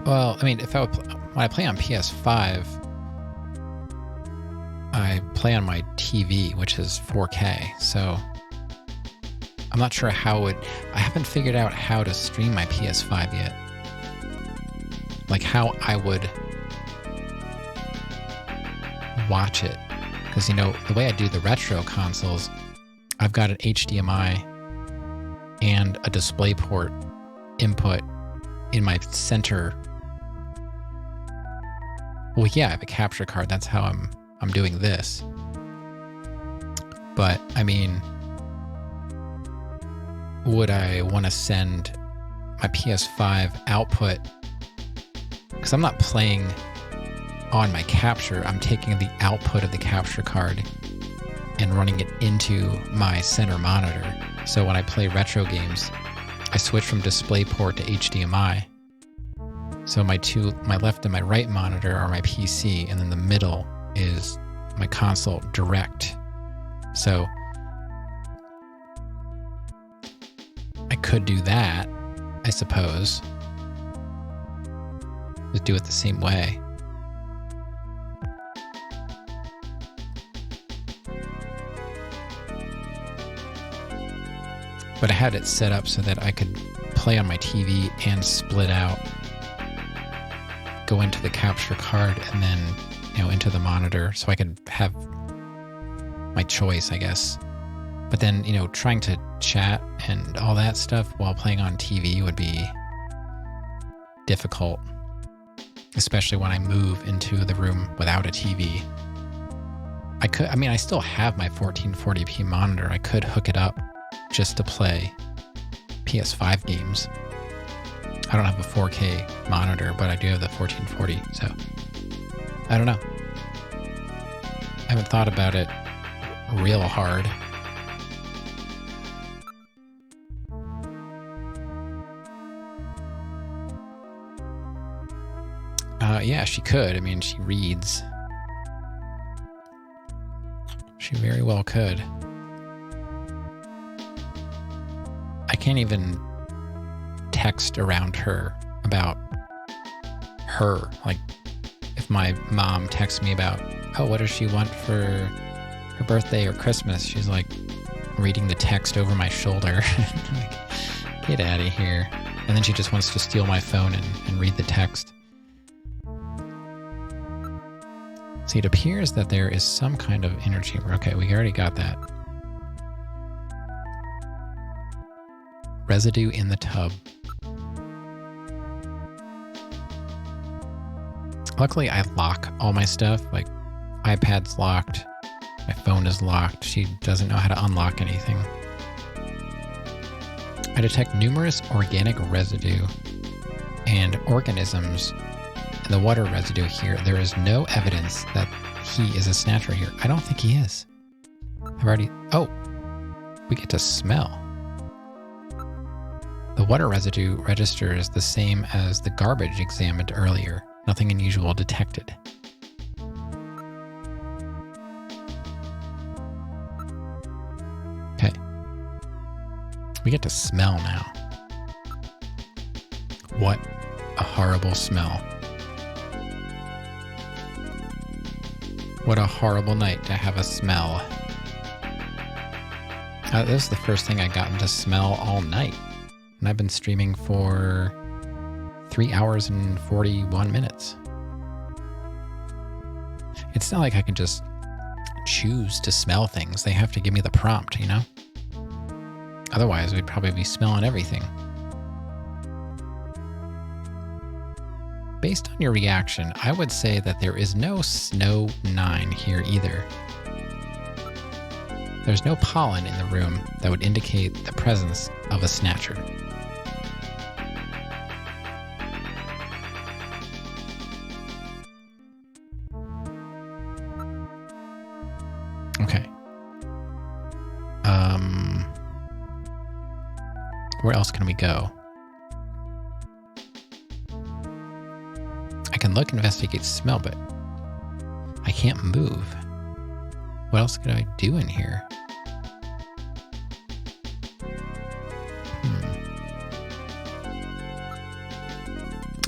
Well, I mean, when I play on PS5, I play on my TV, which is 4K, so I'm not sure how I haven't figured out how to stream my PS5 yet. Like how I would watch it. Because, you know, the way I do the retro consoles, I've got an HDMI and a DisplayPort input in my center. Well, yeah, I have a capture card. That's how I'm doing this. But, I mean, would I want to send my PS5 output? Because I'm not playing on my capture. I'm taking the output of the capture card and running it into my center monitor. So when I play retro games, I switch from DisplayPort to HDMI. So my left and my right monitor are my PC, and then the middle is my console direct. So I could do that, I suppose. Just do it the same way. But I had it set up so that I could play on my TV and split out, go into the capture card, and then, you know, into the monitor, so I could have my choice, I guess. But then, you know, trying to chat and all that stuff while playing on TV would be difficult. especially when I move into the room without a TV. I still have my 1440p monitor. I could hook it up just to play PS5 games. I don't have a 4K monitor, but I do have the 1440, so I don't know. I haven't thought about it real hard. Yeah, she could. I mean, she reads. She very well could. I can't even text around her about her. Like, if my mom texts me about, oh, what does she want for her birthday or Christmas? She's like reading the text over my shoulder. Like, get out of here. And then she just wants to steal my phone and read the text. See, it appears that there is some kind of inner chamber. Okay, we already got that. Residue in the tub. Luckily, I lock all my stuff. Like, iPad's locked. My phone is locked. She doesn't know how to unlock anything. I detect numerous organic residue and organisms in the water residue here. There is no evidence that he is a snatcher here. I don't think he is. Oh, we get to smell. The water residue registers the same as the garbage examined earlier. Nothing unusual detected. Okay. We get to smell now. What a horrible smell. What a horrible night to have a smell. This is the first thing I gotten to smell all night. And I've been streaming for 3 hours and 41 minutes. It's not like I can just choose to smell things. They have to give me the prompt, you know? Otherwise, we'd probably be smelling everything. Based on your reaction, I would say that there is no Snow 9 here either. There's no pollen in the room that would indicate the presence of a snatcher. Okay. Where else can we go? I can look, investigate, smell, but I can't move. What else could I do in here?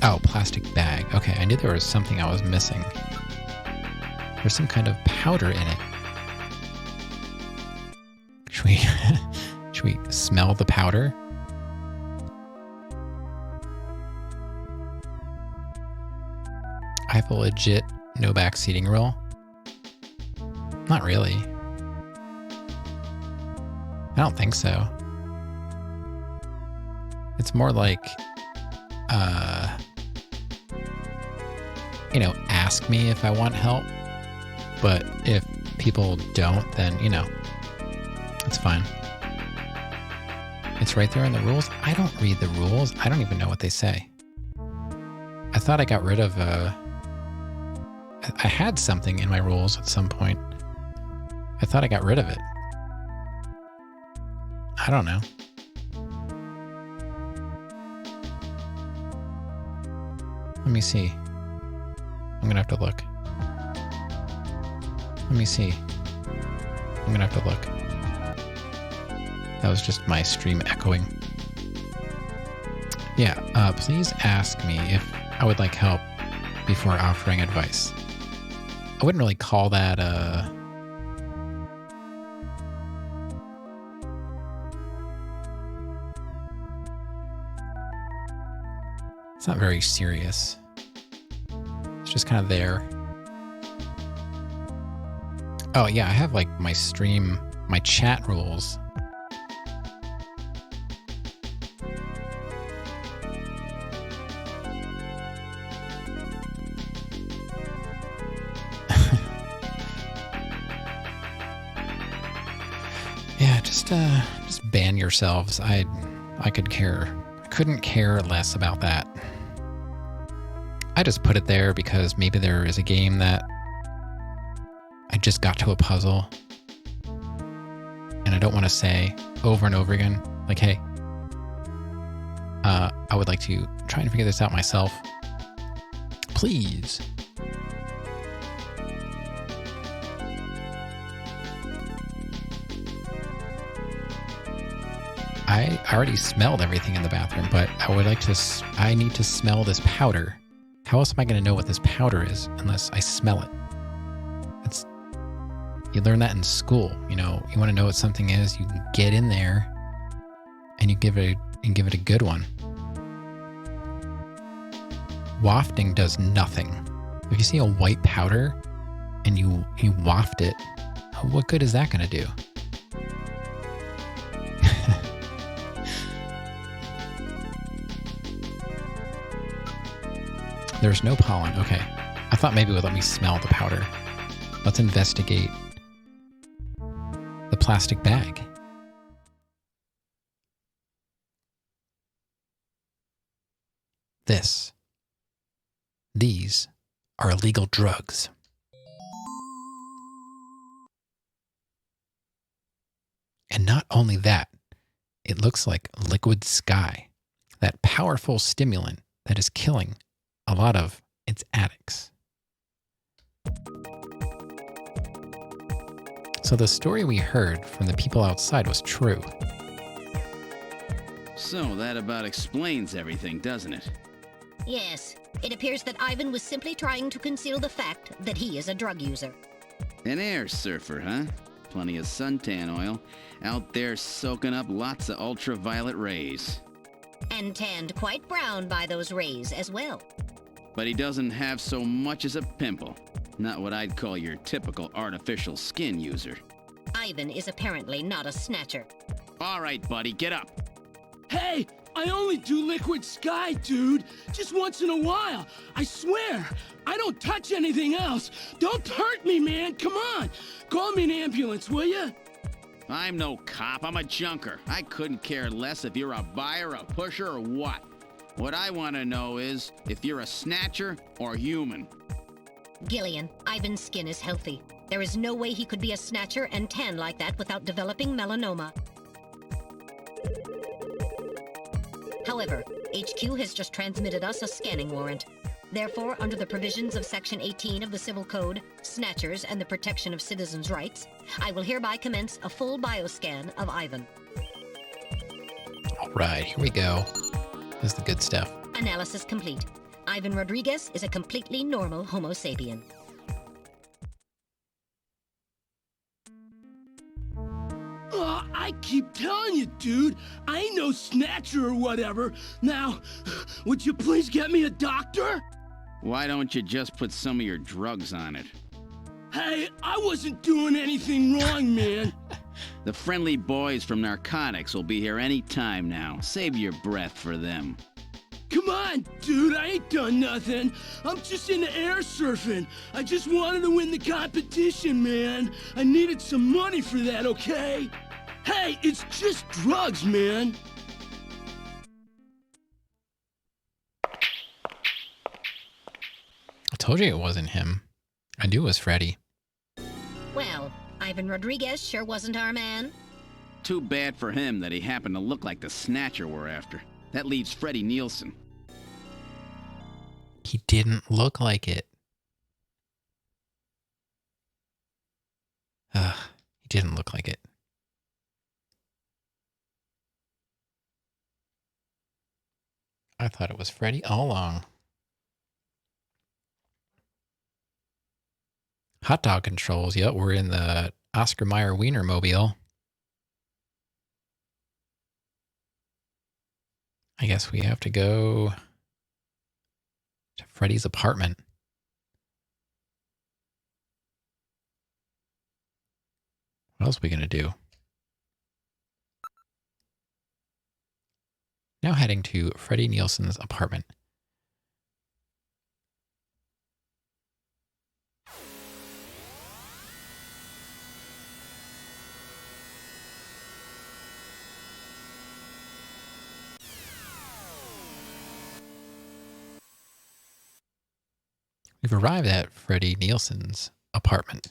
Oh, plastic bag. Okay, I knew there was something I was missing. There's some kind of powder in it. Should we smell the powder? I have a legit no back seating rule. Not really. I don't think so. It's more like, ask me if I want help. But if people don't, then, it's fine. It's right there in the rules. I don't read the rules. I don't even know what they say. I thought I got rid of, I had something in my rules at some point. I thought I got rid of it. I don't know. Let me see. I'm gonna have to look. Let me see. I'm gonna have to look. That was just my stream echoing. Yeah, please ask me if I would like help before offering advice. I wouldn't really call that it's not very serious. It's just kind of there. Oh yeah, I have like my stream, my chat rules. Yeah, just ban yourselves. I couldn't care less about that. I just put it there because maybe there is a game that I just got to a puzzle and I don't want to say over and over again, like, hey, I would like to try and figure this out myself. Please. I already smelled everything in the bathroom, but I need to smell this powder. How else am I going to know what this powder is unless I smell it? You learn that in school. You want to know what something is, you get in there and you give it a good one. Wafting does nothing. If you see a white powder and you waft it, what good is that going to do? There's no pollen. Okay. I thought maybe it would let me smell the powder. Let's investigate the plastic bag. These are illegal drugs. And not only that, it looks like liquid sky, that powerful stimulant that is killing a lot of its addicts. So the story we heard from the people outside was true. So that about explains everything, doesn't it? Yes, it appears that Ivan was simply trying to conceal the fact that he is a drug user. An air surfer, huh? Plenty of suntan oil. Out there soaking up lots of ultraviolet rays. And tanned quite brown by those rays as well. But he doesn't have so much as a pimple. Not what I'd call your typical artificial skin user. Ivan is apparently not a snatcher. All right, buddy, get up. Hey, I only do liquid sky, dude. Just once in a while. I swear. I don't touch anything else. Don't hurt me, man. Come on. Call me an ambulance, will ya? I'm no cop, I'm a junker. I couldn't care less if you're a buyer, a pusher, or what. What I want to know is if you're a snatcher or human. Gillian, Ivan's skin is healthy. There is no way he could be a snatcher and tan like that without developing melanoma. However, HQ has just transmitted us a scanning warrant. Therefore, under the provisions of Section 18 of the Civil Code, Snatchers and the Protection of Citizens' Rights, I will hereby commence a full bioscan of Ivan. All right, here we go. This is the good stuff. Analysis complete. Ivan Rodriguez is a completely normal Homo sapien. I keep telling you, dude. I ain't no snatcher or whatever. Now, would you please get me a doctor? Why don't you just put some of your drugs on it? Hey, I wasn't doing anything wrong, man. The friendly boys from narcotics will be here any time now. Save your breath for them. Come on, dude, I ain't done nothing. I'm just into air surfing. I just wanted to win the competition, man. I needed some money for that, okay? Hey, it's just drugs, man. I told you it wasn't him. I knew it was Freddy. Well, Ivan Rodriguez sure wasn't our man. Too bad for him that he happened to look like the Snatcher we're after. That leaves Freddie Nielsen. He didn't look like it. He didn't look like it. I thought it was Freddy all along. Hot dog controls. Yep, we're in the Oscar Mayer Wienermobile. I guess we have to go to Freddy's apartment. What else are we going to do? Now heading to Freddy Nielsen's apartment. We've arrived at Freddie Nielsen's apartment.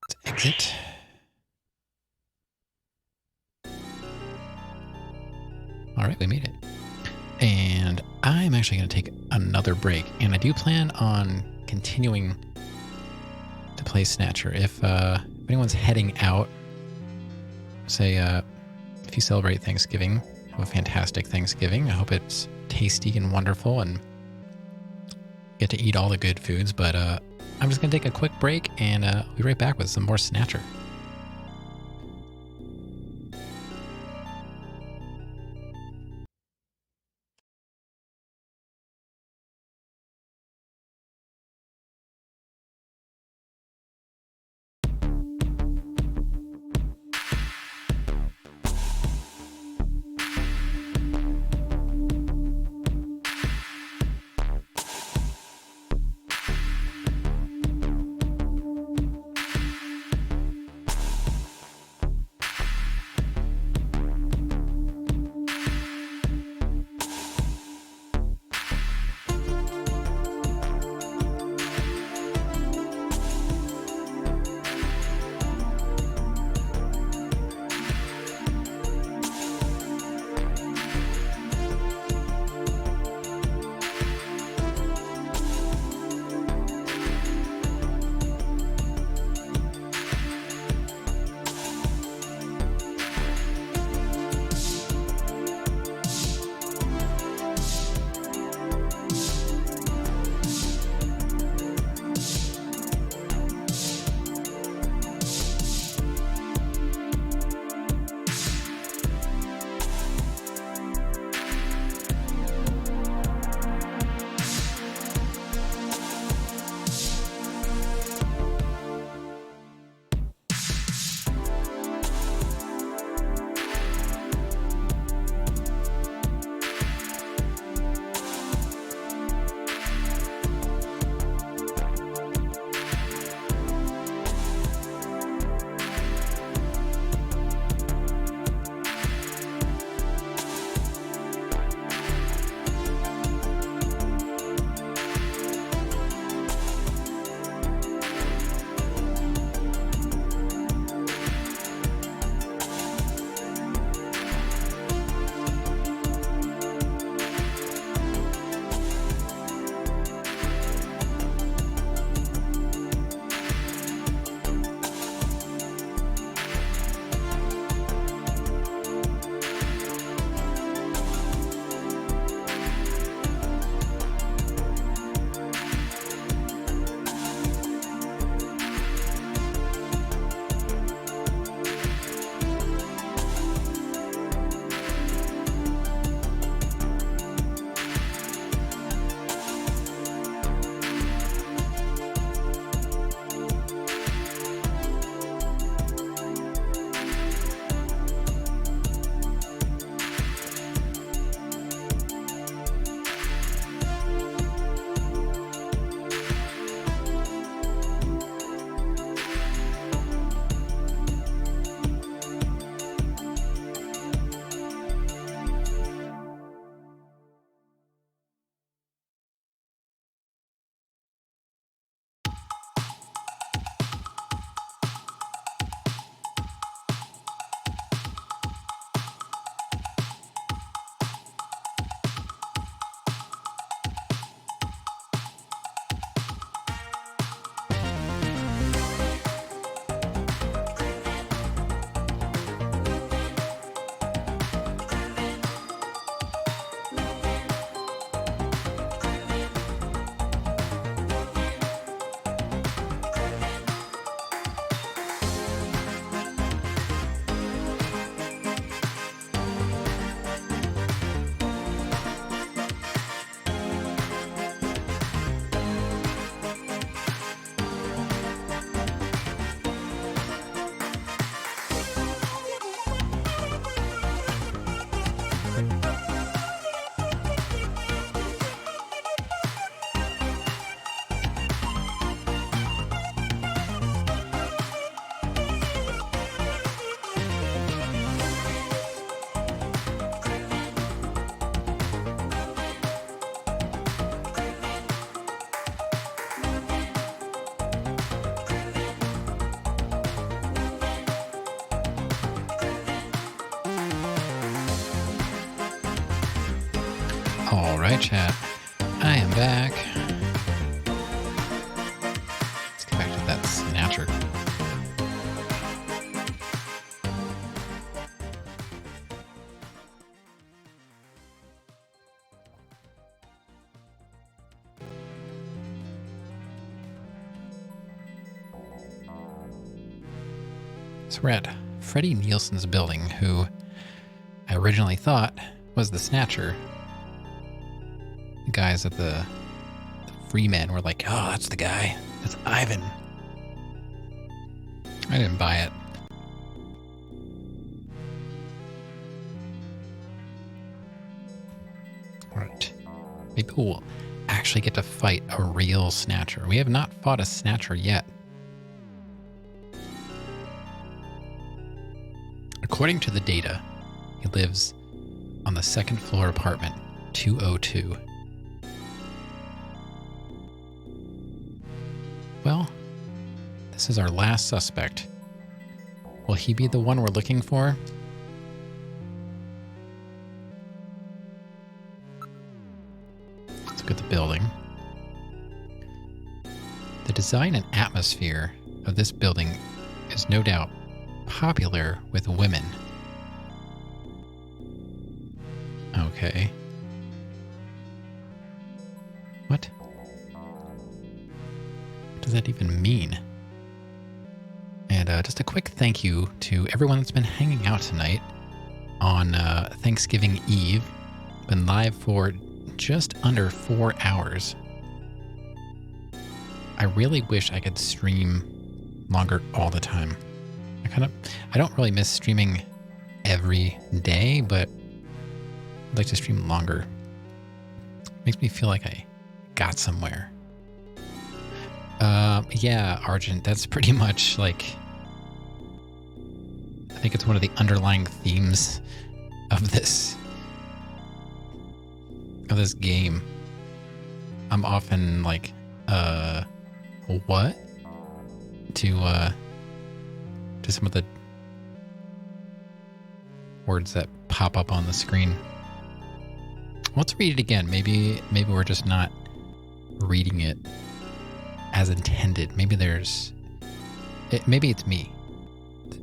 Let's exit. All right, we made it. And I'm actually going to take another break. And I do plan on continuing to play Snatcher. If anyone's heading out, say if you celebrate Thanksgiving, have a fantastic Thanksgiving. I hope it's tasty and wonderful and get to eat all the good foods. But I'm just going to take a quick break and I'll be right back with some more Snatcher. All right, chat. I am back. Let's get back to that Snatcher. So we're at Freddie Nielsen's building, who I originally thought was the Snatcher. The guys at the Free Men were like, oh, that's the guy. That's Ivan. I didn't buy it. All right. Maybe we'll actually get to fight a real Snatcher. We have not fought a Snatcher yet. According to the data, he lives on the second floor apartment 202. Well, this is our last suspect. Will he be the one we're looking for? Let's look at the building. The design and atmosphere of this building is no doubt popular with women. Okay. What? What does that even mean? And just a quick thank you to everyone that's been hanging out tonight on Thanksgiving Eve. Been live for just under 4 hours. I really wish I could stream longer all the time. I don't really miss streaming every day, but I'd like to stream longer. Makes me feel like I got somewhere. Yeah, Argent, that's pretty much like, I think it's one of the underlying themes of this game. I'm often like, what? To some of the words that pop up on the screen. Let's read it again. Maybe we're just not reading it as intended. Maybe maybe it's me.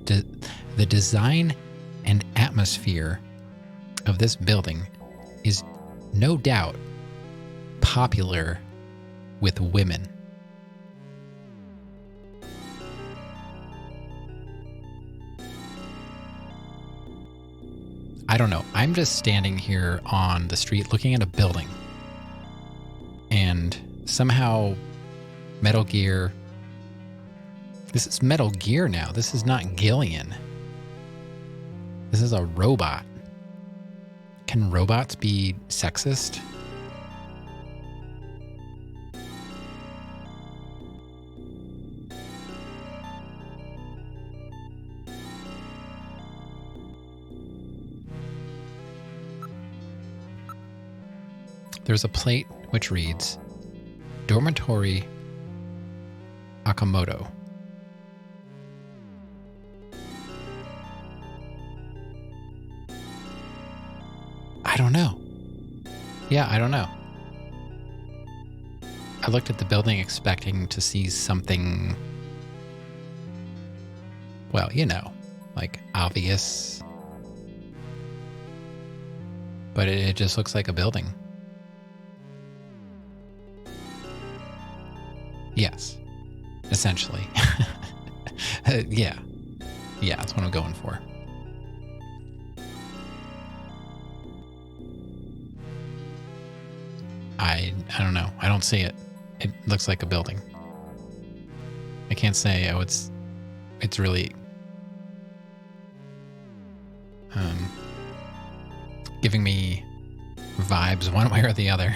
The design and atmosphere of this building is no doubt popular with women. I don't know. I'm just standing here on the street looking at a building. And somehow Metal Gear... This is Metal Gear now. This is not Gillian. This is a robot. Can robots be sexist? There's a plate which reads, Dormitory Akamoto. I don't know. Yeah, I don't know. I looked at the building expecting to see something, well, like obvious. But it just looks like a building. Yes, essentially. Yeah, that's what I'm going for. I don't know. I don't see it. It looks like a building. I can't say, it's really giving me vibes one way or the other.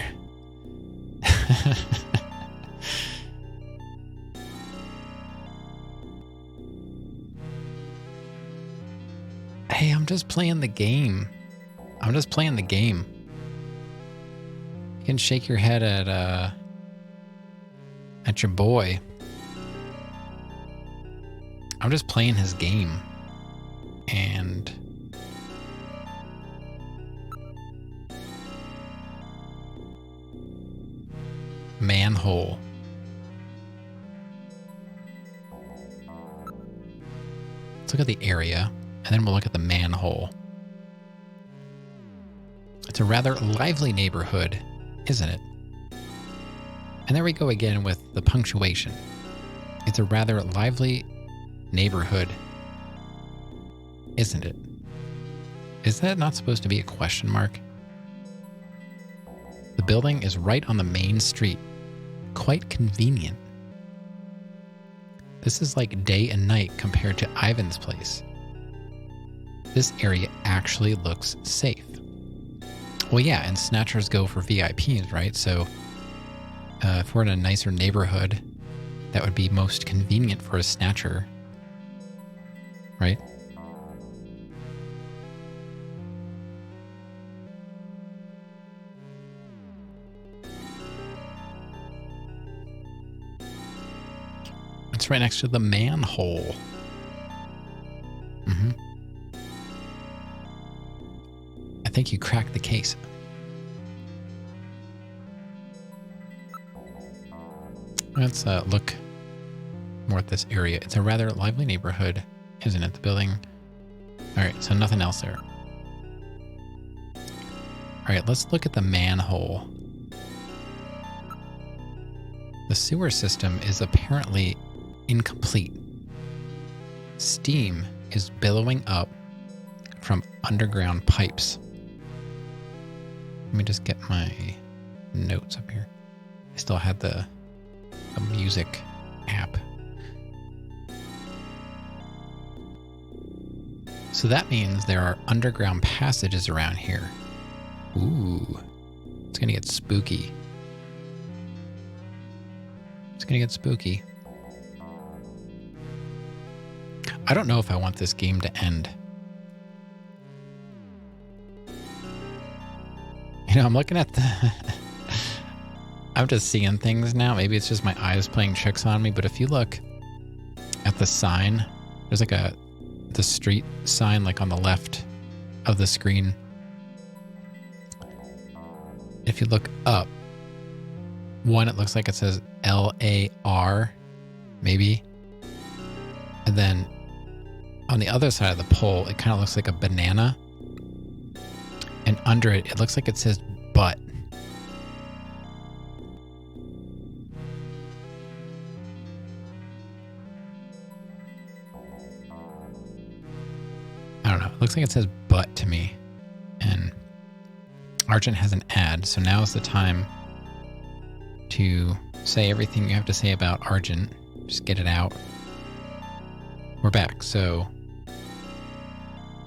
Hey, I'm just playing the game. You can shake your head at your boy. I'm just playing his game. And manhole. Let's look at the area, and then we'll look at the manhole. It's a rather lively neighborhood, isn't it? And there we go again with the punctuation. It's a rather lively neighborhood, isn't it? Is that not supposed to be a question mark? The building is right on the main street. Quite convenient. This is like day and night compared to Ivan's place. This area actually looks safe. Well, yeah, and Snatchers go for VIPs, right? So if we're in a nicer neighborhood, that would be most convenient for a Snatcher, right? It's right next to the manhole. I think you cracked the case. Let's look more at this area. It's a rather lively neighborhood, isn't it? The building. All right, so nothing else there. All right, let's look at the manhole. The sewer system is apparently incomplete. Steam is billowing up from underground pipes. Let me just get my notes up here. I still had the music app. So that means there are underground passages around here. Ooh, it's gonna get spooky. It's gonna get spooky. I don't know if I want this game to end. You know, I'm looking at the... I'm just seeing things now. Maybe it's just my eyes playing tricks on me, but if you look at the sign, there's like the street sign like on the left of the screen. If you look up, one, it looks like it says LAR, maybe. And then on the other side of the pole, it kind of looks like a banana. And under it, it looks like it says butt. I don't know. It looks like it says butt to me. And Argent has an ad, so now is the time to say everything you have to say about Argent. Just get it out. We're back, so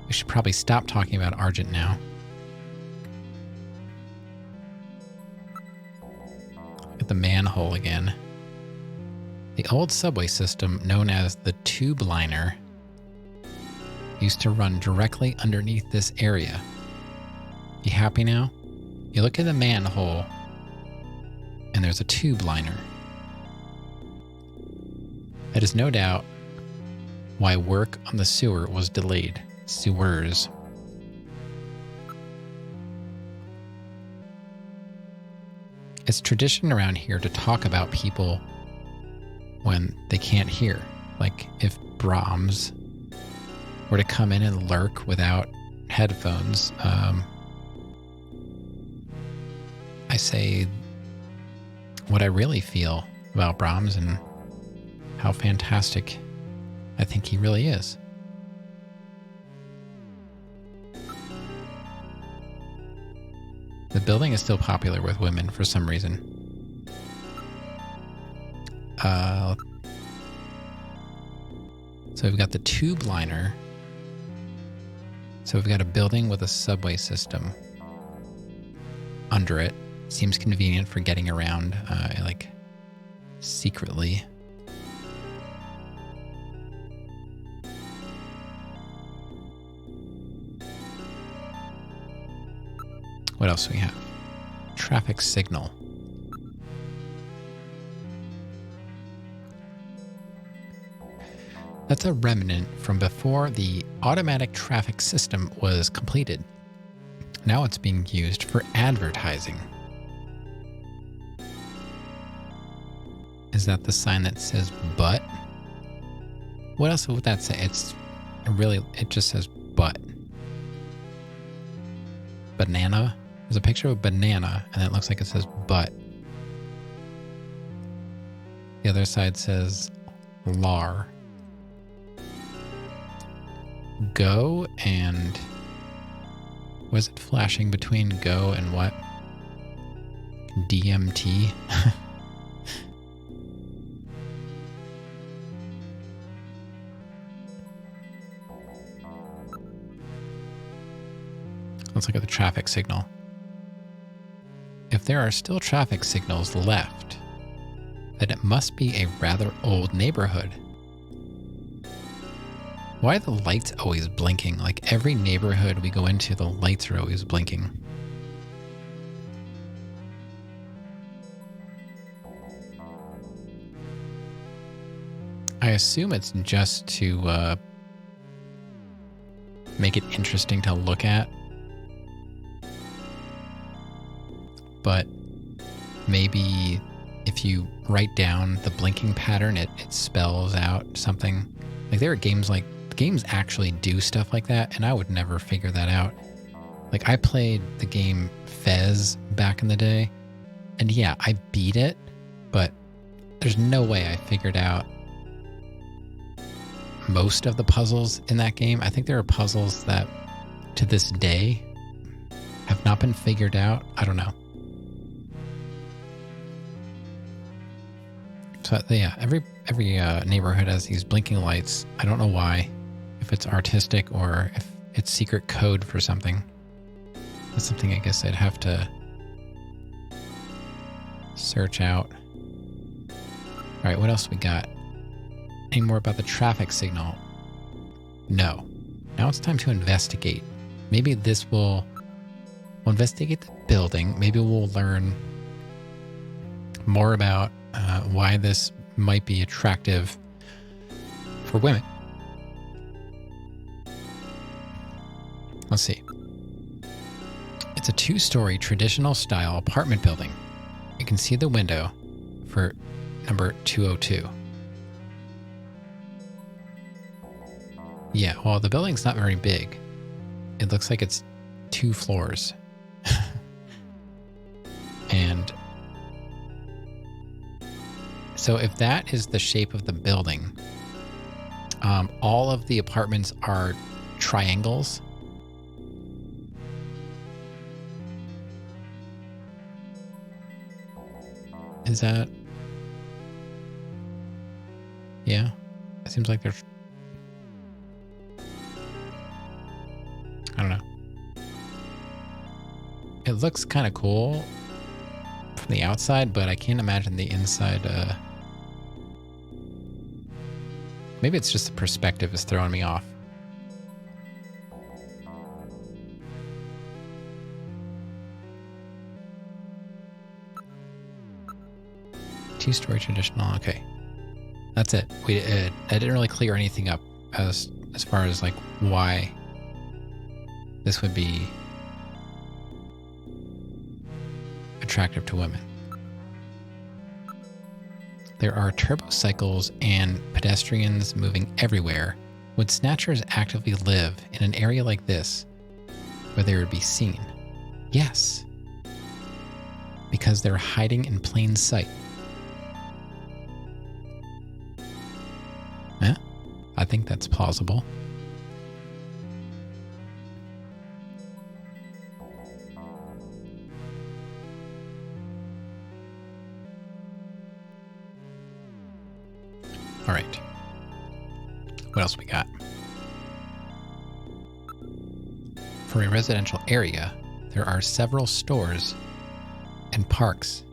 we should probably stop talking about Argent now. Look at the manhole again. The old subway system, known as the tube liner, used to run directly underneath this area. You happy now? You look at the manhole, and there's a tube liner. That is no doubt why work on the sewer was delayed. Sewers. It's tradition around here to talk about people when they can't hear. Like if Brahms were to come in and lurk without headphones, I say what I really feel about Brahms and how fantastic I think he really is. The building is still popular with women for some reason. So we've got the tube liner. So we've got a building with a subway system under it. Seems convenient for getting around, like secretly. What else do we have? Traffic signal. That's a remnant from before the automatic traffic system was completed. Now it's being used for advertising. Is that the sign that says but? What else would that say? It just says but. Banana. There's a picture of a banana, and it looks like it says but. The other side says lar. Go and... Was it flashing between go and what? DMT? Let's look at the traffic signal. If there are still traffic signals left, then it must be a rather old neighborhood. Why are the lights always blinking? Like every neighborhood we go into, the lights are always blinking. I assume it's just to make it interesting to look at. But maybe if you write down the blinking pattern, it spells out something. Like there are games actually do stuff like that, and I would never figure that out. Like I played the game Fez back in the day, and yeah, I beat it, but there's no way I figured out most of the puzzles in that game. I think there are puzzles that to this day have not been figured out. I don't know. So yeah, every neighborhood has these blinking lights. I don't know why, if it's artistic or if it's secret code for something. That's something I guess I'd have to search out. All right, what else we got? Any more about the traffic signal? No. Now it's time to investigate. Maybe we'll investigate the building. Maybe we'll learn more about why this might be attractive for women. Let's see. It's a 2-story traditional style apartment building. You can see the window for number 202. Yeah, well, the building's not very big. It looks like it's 2 floors. And so if that is the shape of the building, all of the apartments are triangles. Is that... Yeah, it seems like they're... I don't know. It looks kind of cool from the outside, but I can't imagine the inside. Maybe it's just the perspective is throwing me off. Two-story traditional. Okay, that's it. I didn't really clear anything up as far as like why this would be attractive to women. There are turbocycles and pedestrians moving everywhere. Would snatchers actively live in an area like this where they would be seen? Yes, because they're hiding in plain sight. Yeah, I think that's plausible. All right. What else we got? For a residential area, there are several stores and parks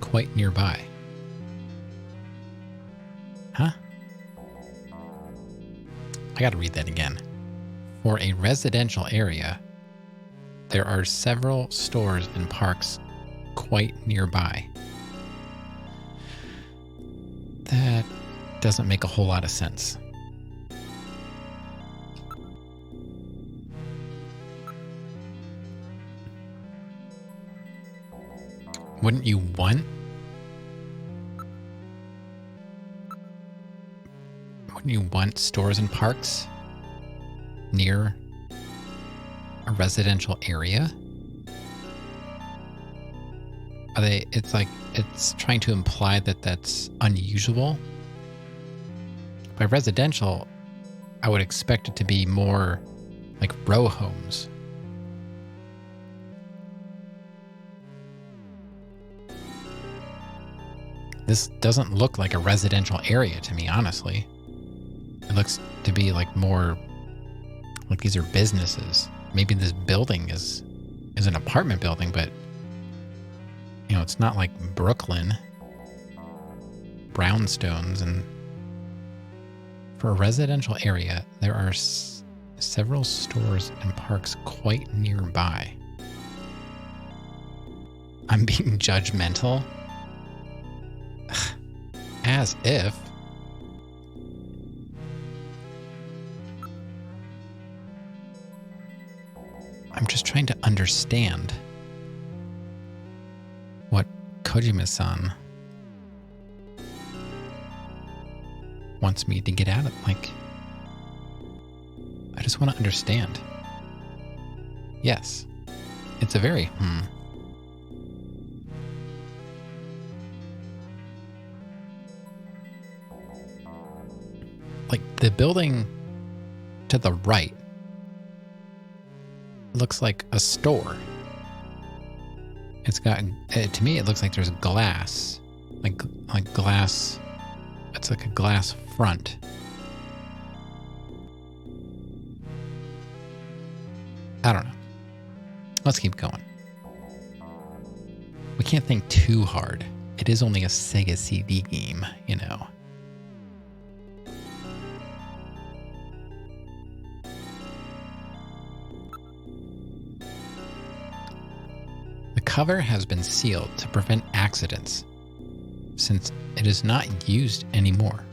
quite nearby. Huh? I gotta read that again. For a residential area, there are several stores and parks quite nearby. That doesn't make a whole lot of sense. Wouldn't you want When you want stores and parks near a residential area? It's trying to imply that that's unusual. By residential, I would expect it to be more like row homes. This doesn't look like a residential area to me, honestly. It looks to be like more like these are businesses. Maybe this building is an apartment building, but you know, it's not like Brooklyn, brownstones, and for a residential area, there are several stores and parks quite nearby. I'm being judgmental. As if. I'm just trying to understand what Kojima-san wants me to get out of. Like, I just want to understand. Yes, it's a very Like the building to the right looks like a store. It's got, to me, it looks like there's glass, like glass. It's like a glass front. I don't know. Let's keep going. We can't think too hard. It is only a Sega CD game, you know. The cover has been sealed to prevent accidents, since it is not used anymore.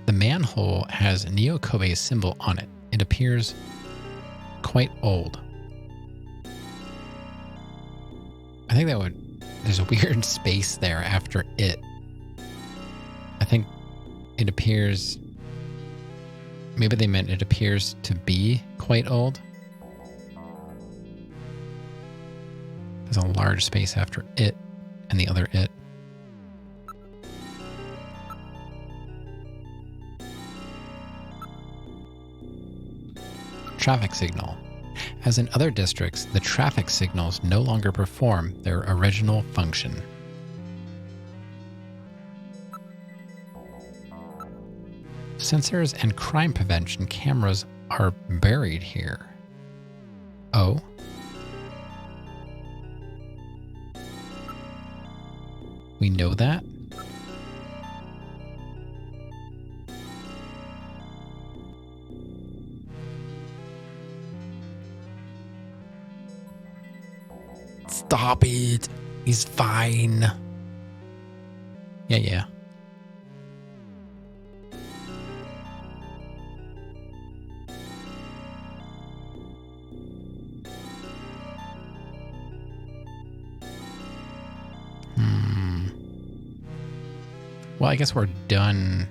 The manhole has Neo Kobe's symbol on it. It appears quite old. I think there's a weird space there after it. I think it appears, maybe they meant it appears to be quite old. There's a large space after it and the other it. Traffic signal. As in other districts, the traffic signals no longer perform their original function. Sensors and crime prevention cameras are buried here. Oh? We know that? Stop it. He's fine. Yeah. Well, I guess we're done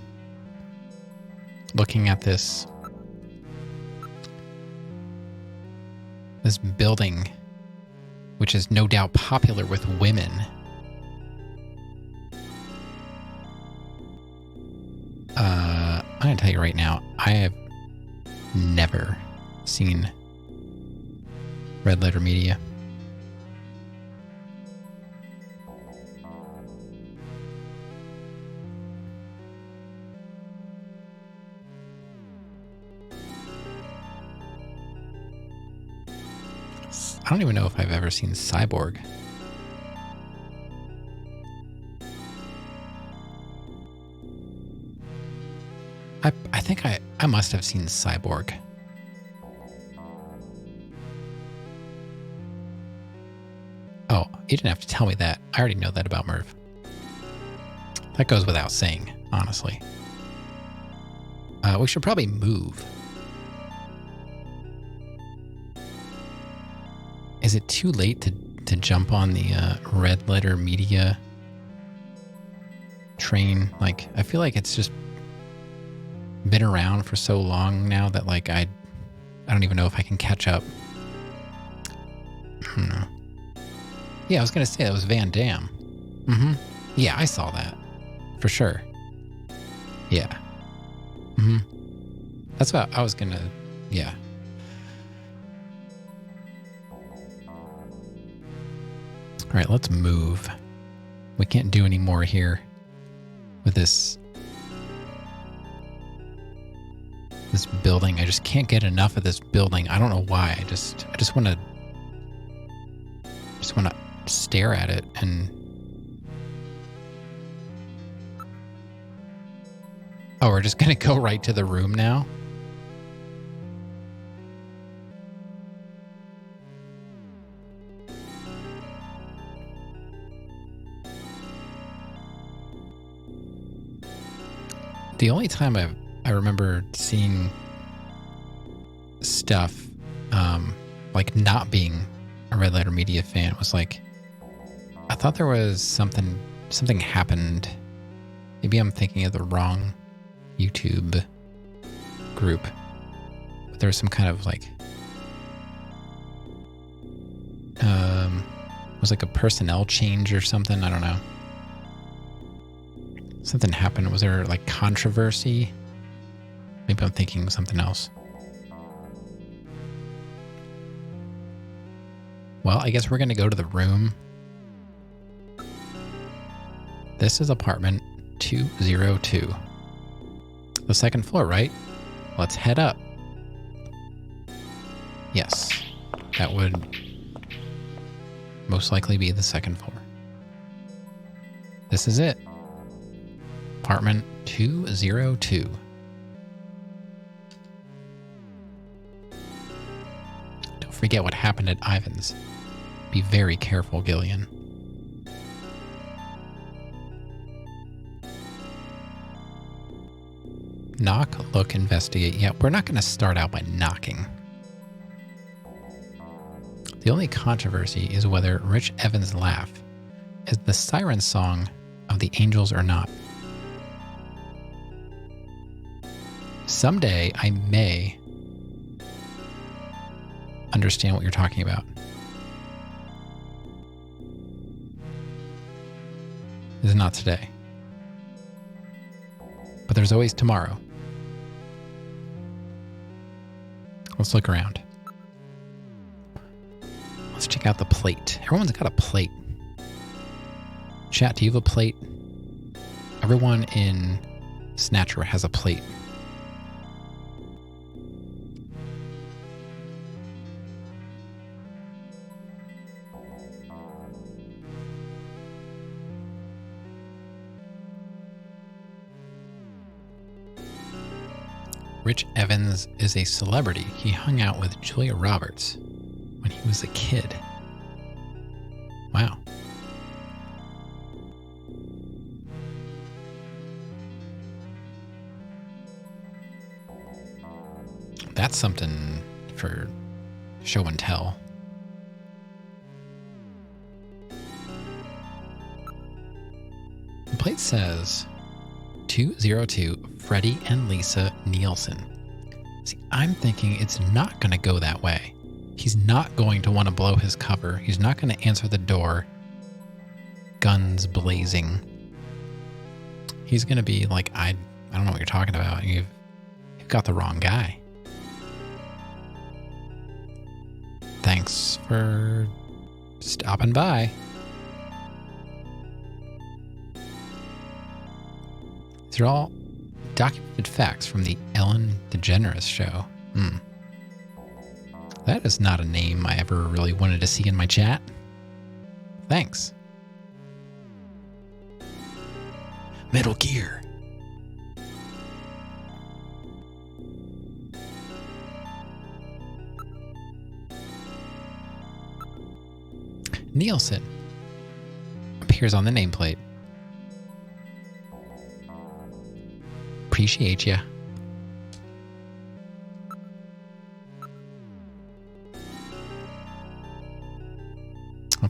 looking at this building, which is no doubt popular with women. I'm going to tell you right now, I have never seen Red Letter Media. I don't even know if I've ever seen Cyborg. I think I must have seen Cyborg. Oh, you didn't have to tell me that. I already know that about Merv. That goes without saying, honestly. We should probably move. Is it too late to to jump on the red letter media train. Like, I feel like it's just been around for so long now that like I don't even know if I can catch up. I don't know. Yeah, I was gonna say that was Van Damme. Mm-hmm. Yeah, I saw that for sure. Yeah. Mm-hmm. That's what I was gonna. Yeah. All right, let's move. We can't do any more here with this building. I just can't get enough of this building. I don't know why. I just want to stare at it. And oh, we're just gonna go right to the room now. The only time I remember seeing stuff like not being a Red Letter Media fan was like, I thought there was something happened. Maybe I'm thinking of the wrong YouTube group, but there was some kind of like was like a personnel change or something. I don't know. Something happened. Was there like controversy? Maybe I'm thinking of something else. Well, I guess we're going to go to the room. This is apartment 202. The second floor, right? Let's head up. Yes, that would most likely be the second floor. This is it. Apartment 202. Don't forget what happened at Ivan's. Be very careful, Gillian. Knock, look, investigate. Yeah, we're not going to start out by knocking. The only controversy is whether Rich Evans' laugh is the siren song of the angels or not. Someday I may understand what you're talking about. This is not today. But there's always tomorrow. Let's look around. Let's check out the plate. Everyone's got a plate. Chat, do you have a plate? Everyone in Snatcher has a plate. Rich Evans is a celebrity. He hung out with Julia Roberts when he was a kid. Wow. That's something for show and tell. The plate says 202 Freddie and Lisa Nielsen. See, I'm thinking it's not going to go that way. He's not going to want to blow his cover. He's not going to answer the door, guns blazing. He's going to be like, I don't know what you're talking about. You've got the wrong guy. Thanks for stopping by. These are all documented facts from the Ellen DeGeneres show. That is not a name I ever really wanted to see in my chat. Thanks. Metal Gear. Nielsen appears on the nameplate. Appreciate ya.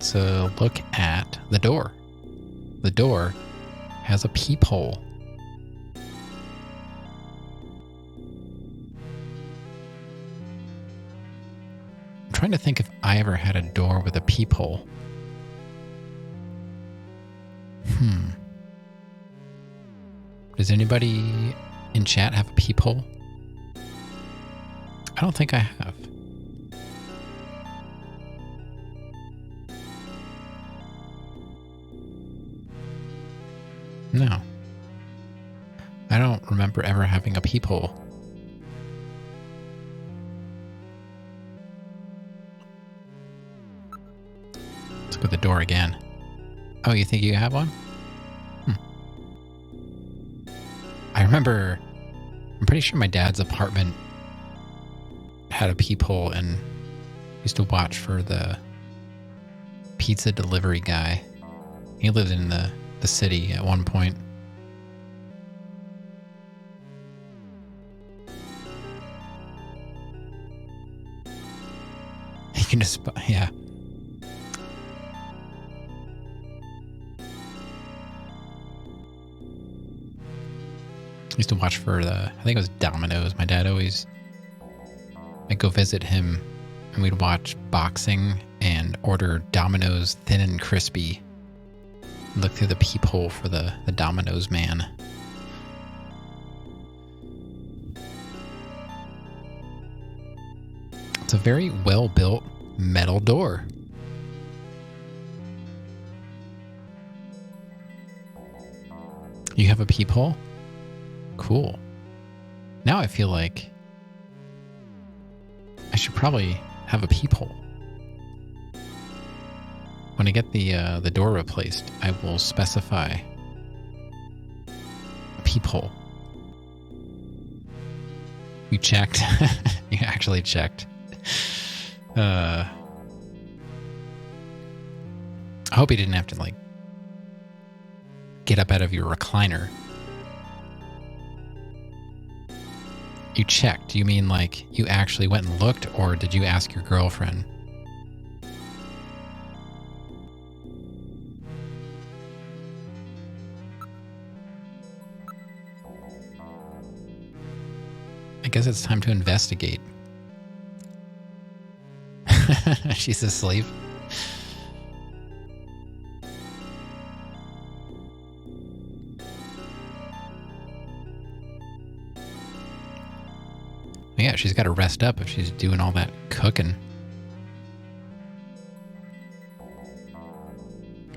Let's look at the door. The door has a peephole. I'm trying to think if I ever had a door with a peephole. Does anybody in chat have a peephole? I don't think I have. No. I don't remember ever having a peephole. Let's go to the door again. Oh, you think you have one? I remember, I'm pretty sure my dad's apartment had a peephole and used to watch for the pizza delivery guy. He lived in the city at one point. You can just, yeah. Used to watch for I think it was Domino's. My dad always, I'd go visit him and we'd watch boxing and order Domino's thin and crispy. Look through the peephole for the Domino's man. It's a very well-built metal door. You have a peephole? Cool. Now I feel like I should probably have a peephole. When I get the door replaced, I will specify a peephole. You checked? You actually checked. I hope you didn't have to, like, get up out of your recliner. You checked. You mean like you actually went and looked, or did you ask your girlfriend? I guess it's time to investigate. She's asleep. Yeah, she's got to rest up if she's doing all that cooking.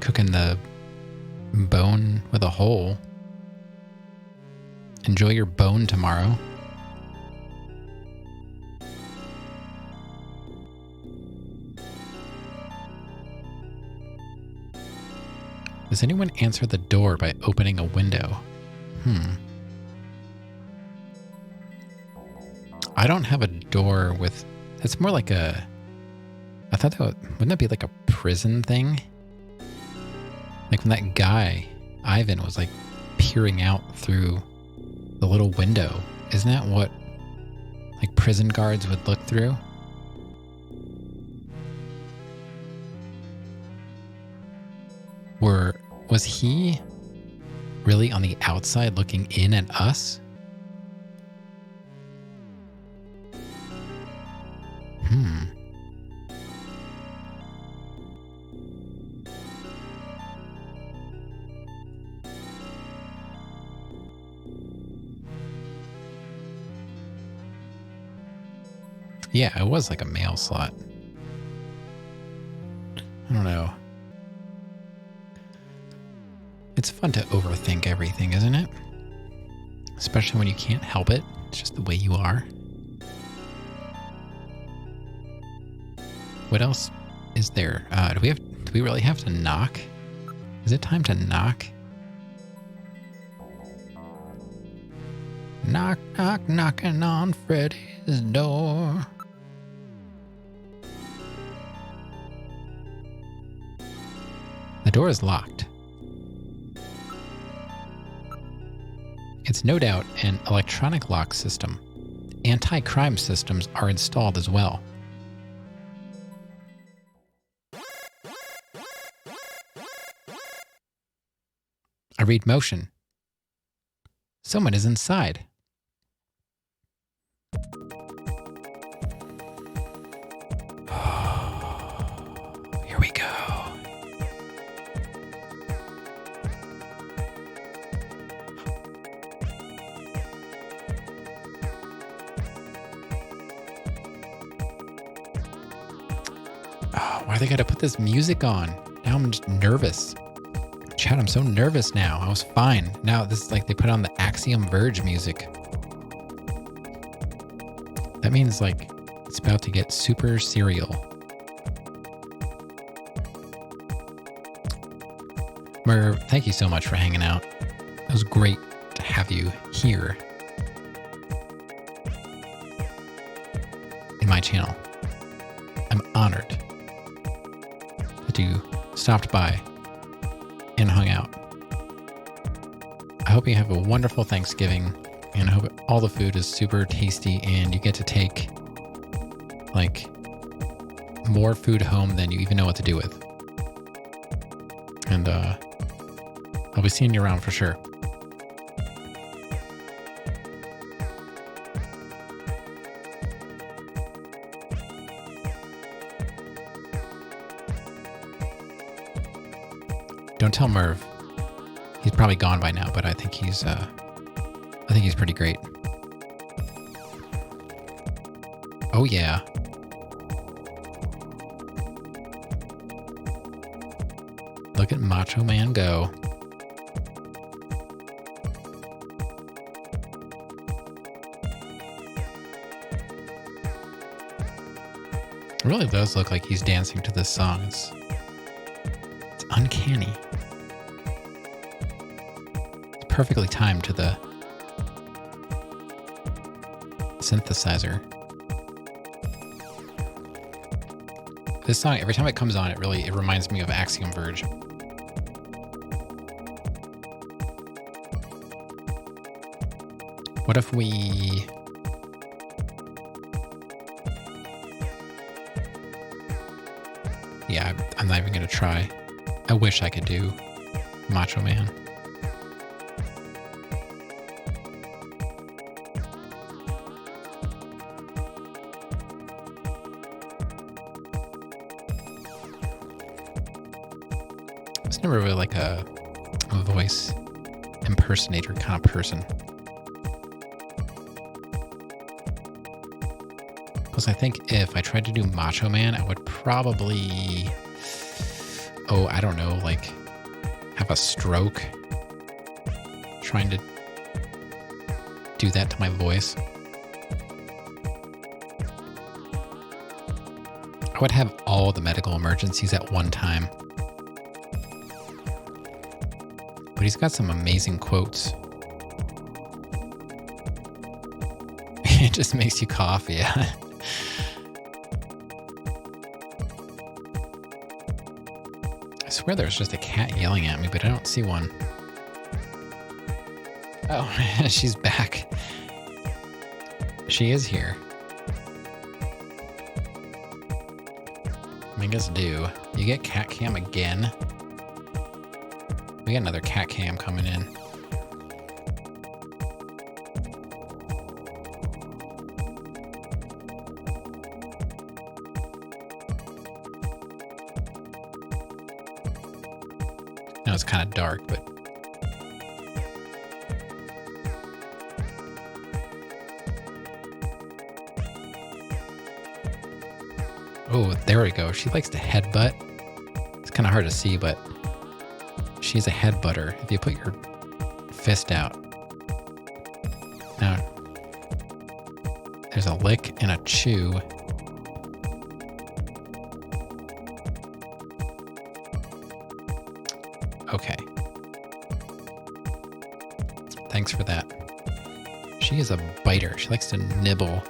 Cooking the bone with a hole. Enjoy your bone tomorrow. Does anyone answer the door by opening a window? I don't have a door with... It's more like a... I thought that wouldn't that be like a prison thing? Like when that guy, Ivan, was like peering out through the little window. Isn't that what like prison guards would look through? Was he really on the outside looking in at us? Yeah, it was like a mail slot. I don't know. It's fun to overthink everything, isn't it? Especially when you can't help it. It's just the way you are. What else is there? Do we really have to knock? Is it time to knock? Knock, knock, knocking on Freddy's door. The door is locked. It's no doubt an electronic lock system. Anti-crime systems are installed as well. I read motion. Someone is inside. Here we go. Oh, why they gotta put this music on? Now I'm just nervous. Chad, I'm so nervous now. I was fine. Now this is like they put on the Axiom Verge music. That means like it's about to get super serial. Merv, thank you so much for hanging out. It was great to have you here in my channel. I'm honored that you stopped by and hung out. I hope you have a wonderful Thanksgiving, and I hope all the food is super tasty and you get to take like more food home than you even know what to do with. And I'll be seeing you around for sure. Don't tell Merv. He's probably gone by now, but I think he's pretty great. Oh yeah. Look at Macho Man go. It really does look like he's dancing to this song. It's uncanny. It's perfectly timed to the synthesizer. This song, every time it comes on, it reminds me of Axiom Verge. What if we... Yeah, I'm not even going to try. I wish I could do Macho Man. I was never really like a voice impersonator kind of person. Plus, I think if I tried to do Macho Man, I would probably, I don't know, like have a stroke trying to do that to my voice. I would have all the medical emergencies at one time. But he's got some amazing quotes. It just makes you cough, yeah. I swear there's just a cat yelling at me, but I don't see one. Oh, she's back. She is here. I guess do. You get cat cam again? We got another cat cam coming in. Now it's kind of dark, but oh, there we go. She likes to headbutt. It's kind of hard to see, but she's a headbutter. If you put your fist out. Now, there's a lick and a chew. Okay. Thanks for that. She is a biter. She likes to nibble.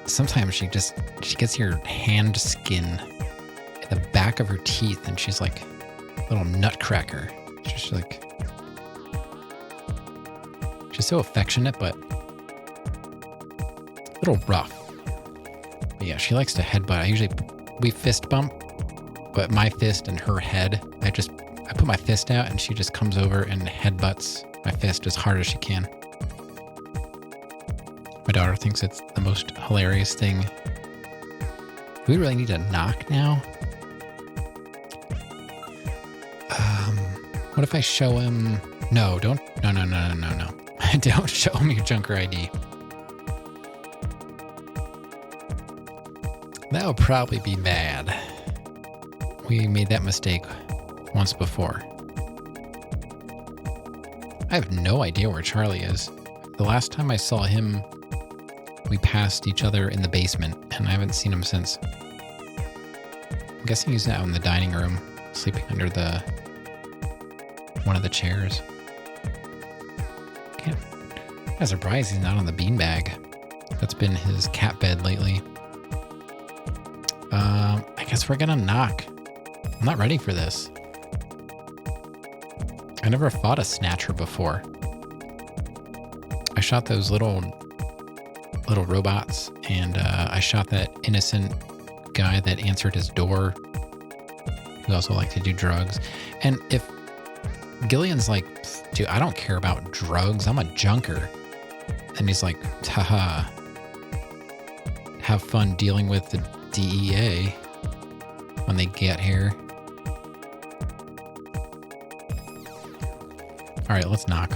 Sometimes she gets your hand skin at the back of her teeth, and she's like a little nutcracker. She's like, she's so affectionate, but a little rough. But yeah, she likes to headbutt. We fist bump, but my fist and her head, I put my fist out and she just comes over and headbutts my fist as hard as she can. My daughter thinks it's the most hilarious thing. Do we really need to knock now? What if I show him... No, don't... No. Don't show him your Junker ID. That would probably be bad. We made that mistake once before. I have no idea where Charlie is. The last time I saw him, we passed each other in the basement, and I haven't seen him since. I'm guessing he's out in the dining room, sleeping under one of the chairs. I'm surprised he's not on the beanbag. That's been his cat bed lately. I guess we're gonna knock. I'm not ready for this. I never fought a Snatcher before. I shot those little robots, and I shot that innocent guy that answered his door, who also liked to do drugs. And if Gillian's like, dude, I don't care about drugs, I'm a junker. And he's like, haha, have fun dealing with the DEA when they get here. All right, let's knock.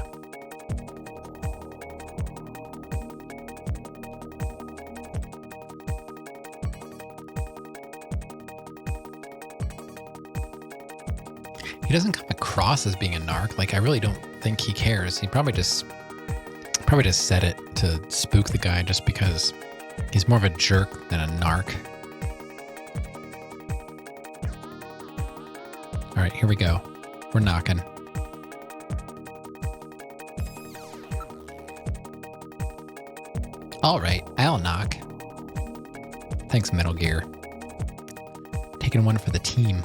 He doesn't come across as being a narc. Like, I really don't think he cares. He probably just said it to spook the guy just because he's more of a jerk than a narc. All right, here we go. We're knocking. All right, I'll knock. Thanks, Metal Gear. Taking one for the team.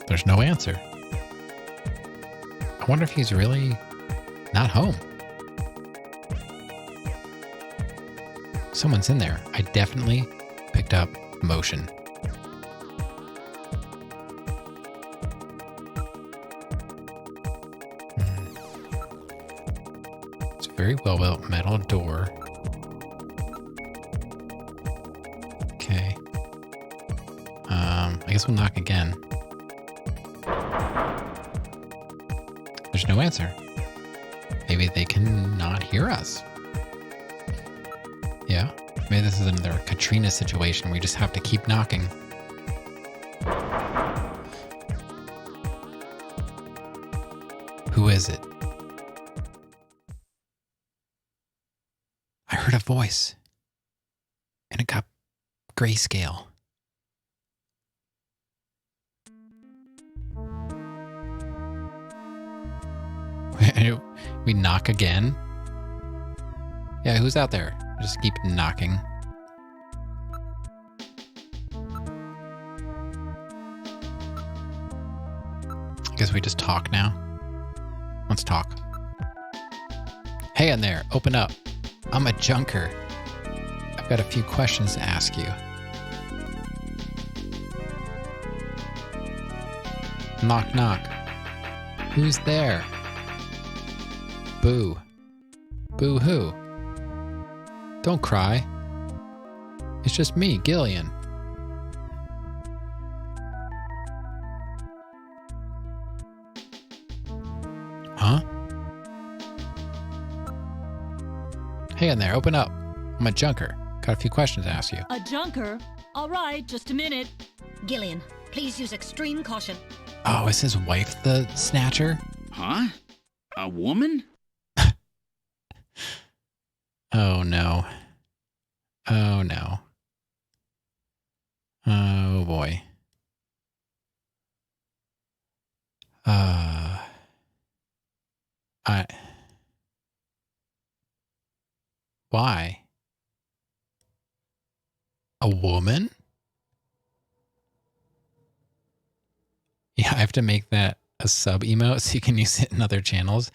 There's no answer. I wonder if he's really not home. Someone's in there. I definitely picked up motion. It's a very well-built metal door. Okay. I guess we'll knock again. There's no answer. Maybe they can not hear us. Yeah. Maybe this is another Katrina situation. We just have to keep knocking. Who is it? I heard a voice. And it got grayscale. We knock again. Yeah, who's out there? Just keep knocking. I guess we just talk now. Let's talk. Hey in there, open up. I'm a junker. I've got a few questions to ask you. Knock, knock. Who's there? Boo. Boo hoo. Don't cry. It's just me, Gillian. Huh? Hey in there, open up. I'm a junker. Got a few questions to ask you. A junker? All right, just a minute. Gillian, please use extreme caution. Oh, is his wife the Snatcher? Huh? A woman? Oh no. Oh no. Oh boy. Why? A woman? Yeah, I have to make that a sub emote so you can use it in other channels.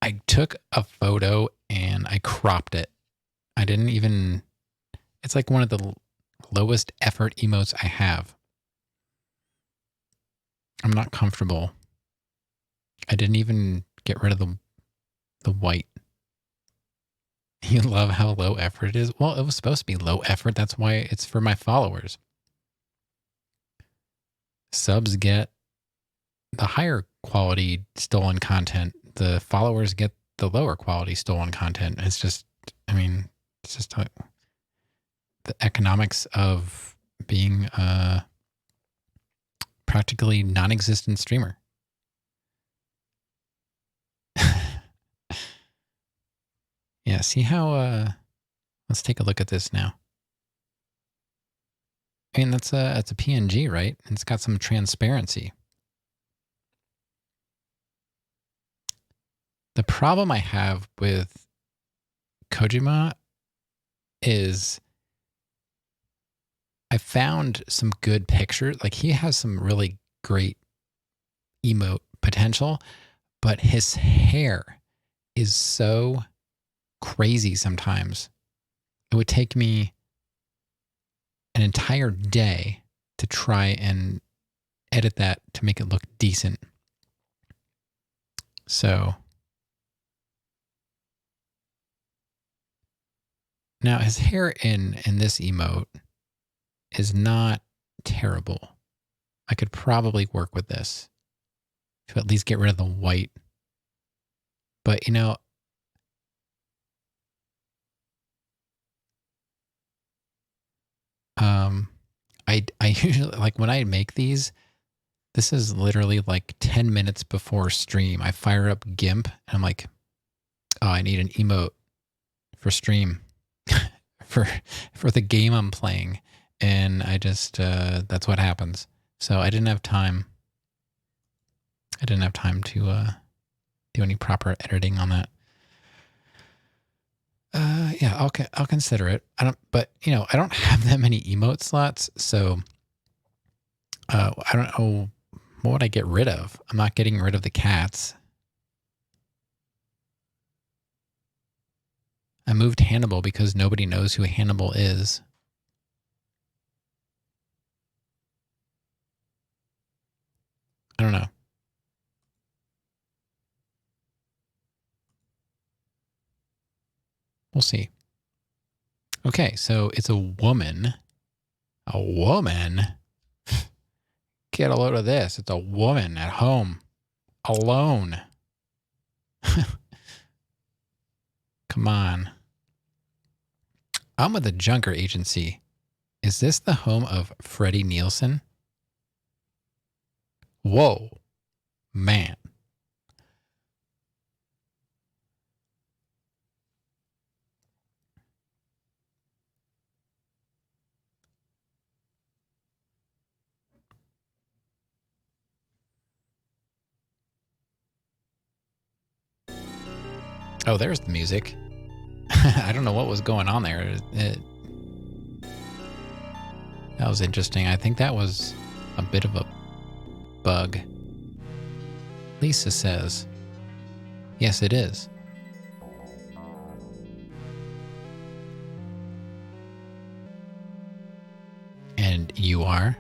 I took a photo and I cropped it. I didn't even, it's like one of the lowest effort emotes I have. I'm not comfortable. I didn't even get rid of the white. You love how low effort it is? Well, it was supposed to be low effort. That's why it's for my followers. Subs get the higher quality stolen content. The followers get the lower quality stolen content. It's just, I mean, it's just the economics of being a practically non-existent streamer. Yeah, see how, let's take a look at this now. I mean, it's a PNG, right? It's got some transparency. The problem I have with Kojima is I found some good pictures. Like, he has some really great emote potential, but his hair is so crazy sometimes. It would take me an entire day to try and edit that to make it look decent. So now his hair in this emote is not terrible. I could probably work with this to at least get rid of the white. But, you know, I usually, like, when I make these, this is literally like 10 minutes before stream. I fire up GIMP and I'm like, oh, I need an emote for stream for the game I'm playing. And I just, that's what happens. So I didn't have time. I didn't have time to do any proper editing on that. Yeah, I'll consider it. But you know, I don't have that many emote slots, so I don't know what would I get rid of. I'm not getting rid of the cats. I moved Hannibal because nobody knows who Hannibal is. I don't know. We'll see. Okay, so it's a woman. A woman? Get a load of this. It's a woman at home. Alone. Come on. I'm with the Junker Agency. Is this the home of Freddie Nielsen? Whoa. Man. Oh, there's the music. I don't know what was going on there. That was interesting. I think that was a bit of a bug. Lisa says, yes, it is. And you are?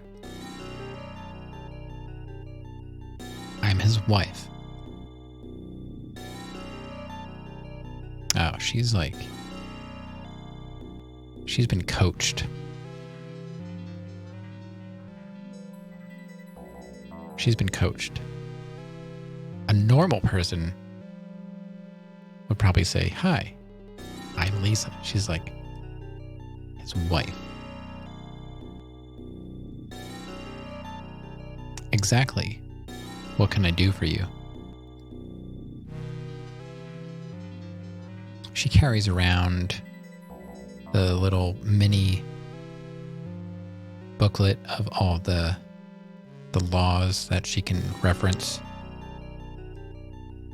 I'm his wife. Oh, she's like... she's been coached. She's been coached. A normal person would probably say, hi, I'm Lisa. She's like his wife. Exactly. What can I do for you? She carries around the little mini booklet of all the laws that she can reference.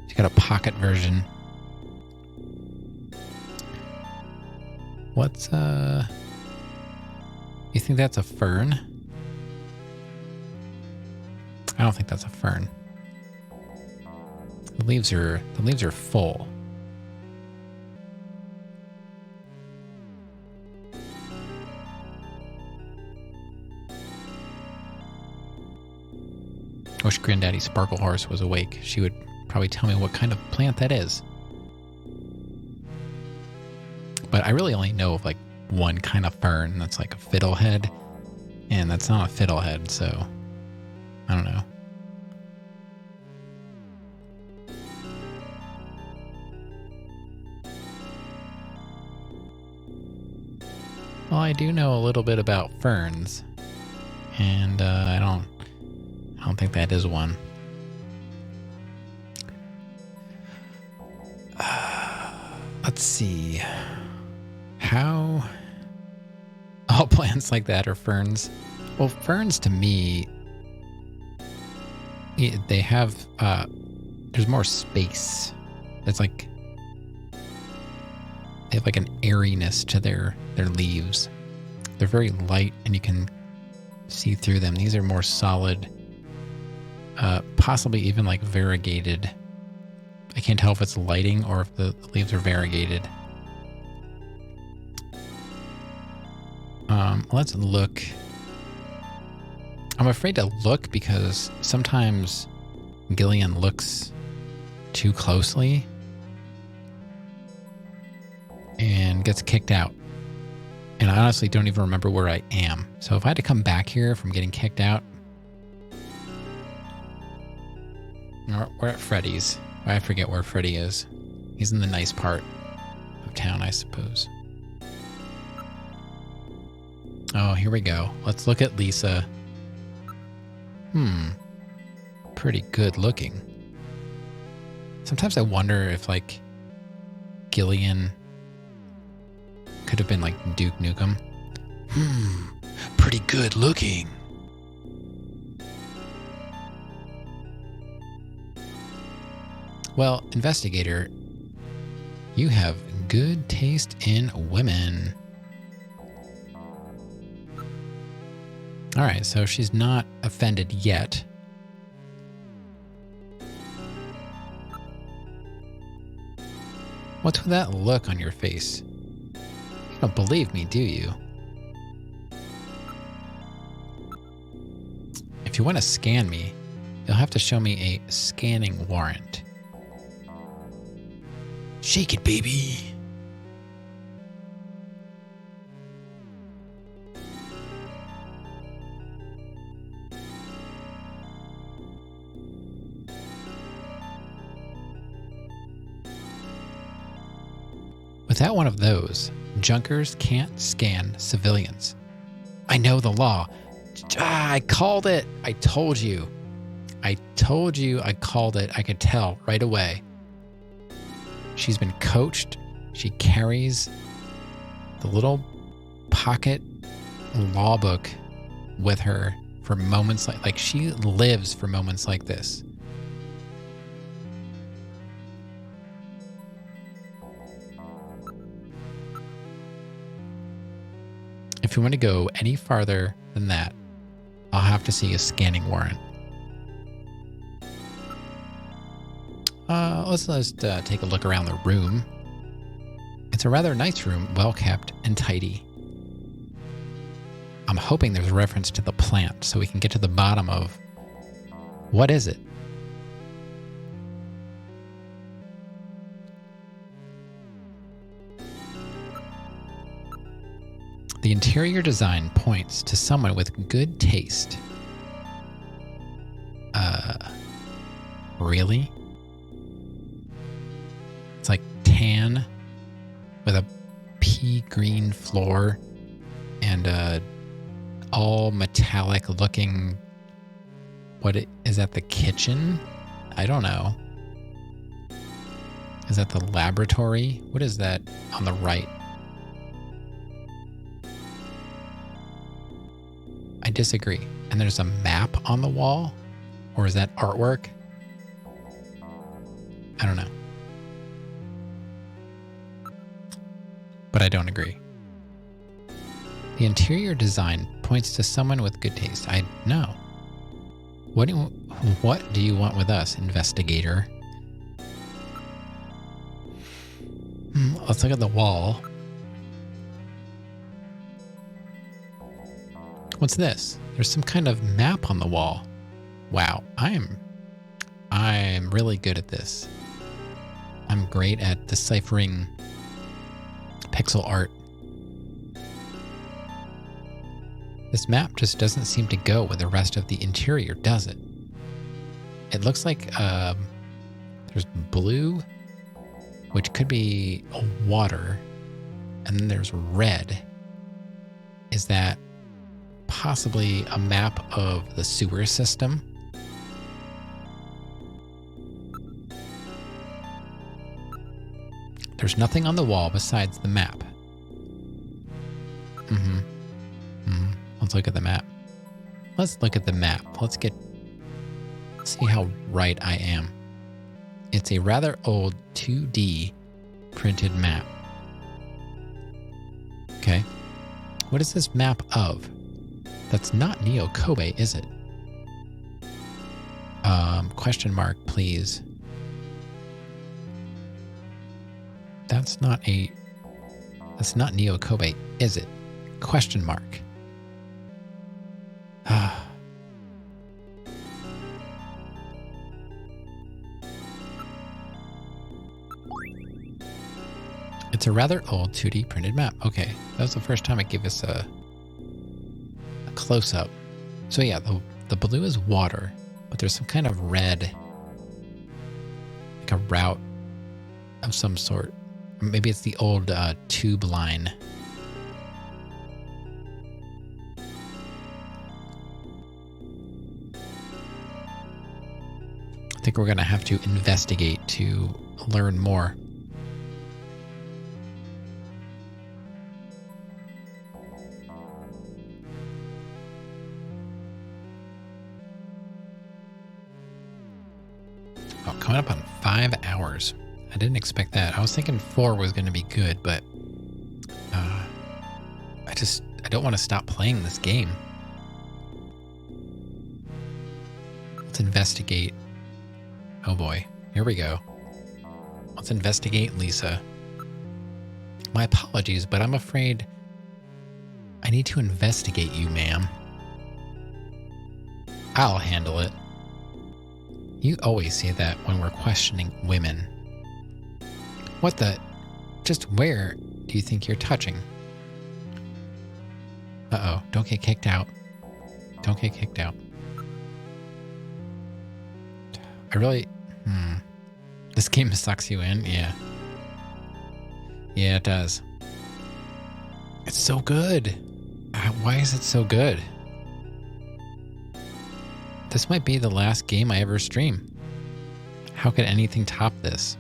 She's got a pocket version. What's you think that's a fern? I don't think that's a fern. The leaves are full. wish Granddaddy Sparkle Horse was awake. She would probably tell me what kind of plant that is. But I really only know of like one kind of fern that's like a fiddlehead, and that's not a fiddlehead, so I don't know. Well, I do know a little bit about ferns, and I don't think that is one. Let's see. How all plants like that are ferns? Well, ferns to me, they have there's more space. It's like they have like an airiness to their leaves. They're very light and you can see through them. These are more solid, possibly even like variegated. I can't tell if it's lighting or if the leaves are variegated. Let's look. I'm afraid to look because sometimes Gillian looks too closely and gets kicked out. And I honestly don't even remember where I am. So if I had to come back here from getting kicked out, we're at Freddy's. I forget where Freddy is. He's in the nice part of town, I suppose. Oh, here we go. Let's look at Lisa. Pretty good looking. Sometimes I wonder if, like, Gillian could have been like Duke Nukem. Pretty good looking. Well, investigator, you have good taste in women. All right, so she's not offended yet. What's with that look on your face? You don't believe me, do you? If you want to scan me, you'll have to show me a scanning warrant. Shake it, baby. Without one of those, junkers can't scan civilians. I know the law. I called it. I told you. I called it. I could tell right away. She's been coached. She carries the little pocket law book with her for moments like she lives for moments like this. If you want to go any farther than that, I'll have to see a scanning warrant. Let's take a look around the room. It's a rather nice room, well kept and tidy. I'm hoping there's a reference to the plant so we can get to the bottom of what is it? The interior design points to someone with good taste. Really? It's like tan with a pea green floor and all metallic looking. Is that the kitchen? I don't know. Is that the laboratory? What is that on the right? I disagree. And there's a map on the wall? Or is that artwork? I don't know. But I don't agree. The interior design points to someone with good taste. I know. What do you want with us, investigator? Let's look at the wall. What's this? There's some kind of map on the wall. Wow, I'm really good at this. I'm great at deciphering pixel art. This map just doesn't seem to go with the rest of the interior, does it? It looks like there's blue, which could be water, and then there's red. Is that possibly a map of the sewer system? There's nothing on the wall besides the map. Let's look at the map. Let's look at the map. Let's see how right I am. It's a rather old 2D printed map. Okay. What is this map of? That's not Neo Kobe, is it? Question mark, please. That's not Neo Kobe, is it? Question mark. It's a rather old 2D printed map. Okay, that was the first time it gave us a close-up. So yeah, the blue is water, but there's some kind of red, like a route of some sort. Maybe it's the old tube line. I think we're going to have to investigate to learn more. Oh, coming up on 5 hours. I didn't expect that. I was thinking 4 was going to be good, but I don't want to stop playing this game. Let's investigate. Oh boy, here we go. Let's investigate Lisa. My apologies, but I'm afraid I need to investigate you, ma'am. I'll handle it. You always say that when we're questioning women. What the? Just where do you think you're touching? Uh-oh, don't get kicked out. Don't get kicked out. I really... This game sucks you in? Yeah. Yeah, it does. It's so good. Why is it so good? This might be the last game I ever stream. How could anything top this?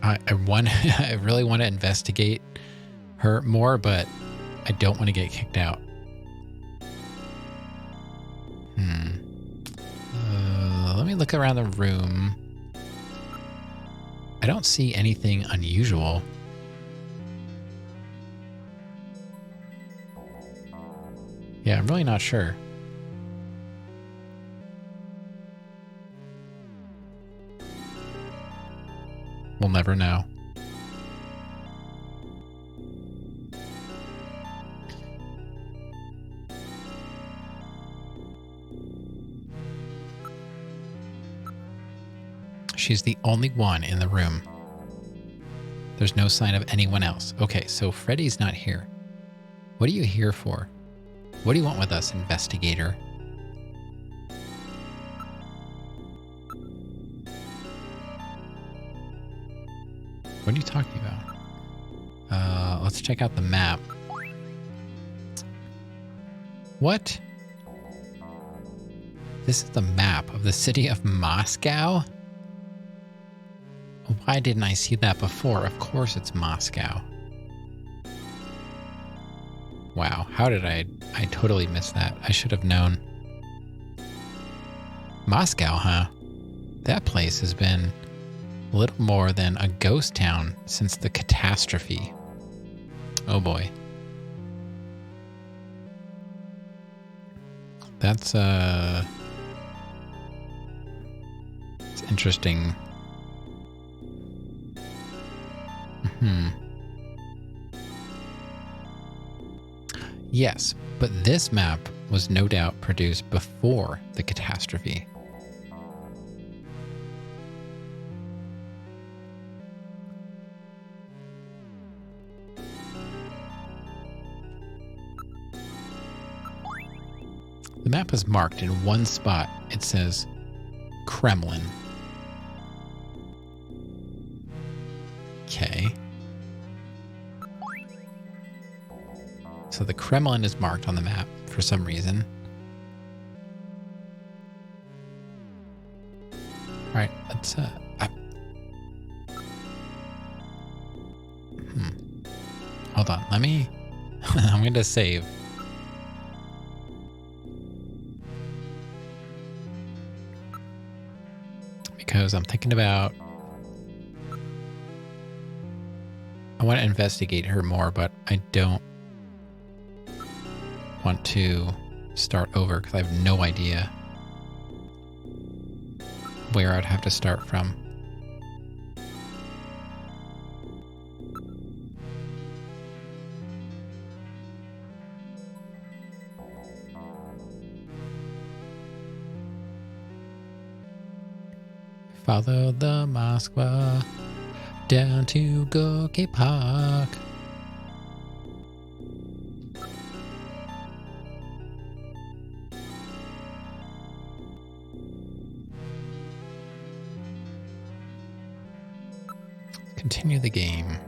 I really want to investigate her more, but I don't want to get kicked out. Let me look around the room. I don't see anything unusual. Yeah, I'm really not sure. We'll never know. She's the only one in the room. There's no sign of anyone else. Okay, so Freddy's not here. What are you here for? What do you want with us, investigator? What are you talking about? Let's check out the map. What? This is the map of the city of Moscow? Why didn't I see that before? Of course it's Moscow. Wow, how did I totally missed that. I should have known. Moscow, huh? That place has been little more than a ghost town since the catastrophe. Oh boy. That's it's interesting. Yes, but this map was no doubt produced before the catastrophe. The map is marked in one spot. It says Kremlin. Okay. So the Kremlin is marked on the map for some reason. All right, let's hold on. Let me I'm going to save. Because I'm thinking about, I want to investigate her more, but I don't want to start over because I have no idea where I'd have to start from. Follow the Moskva down to Gorky Park. Continue the game.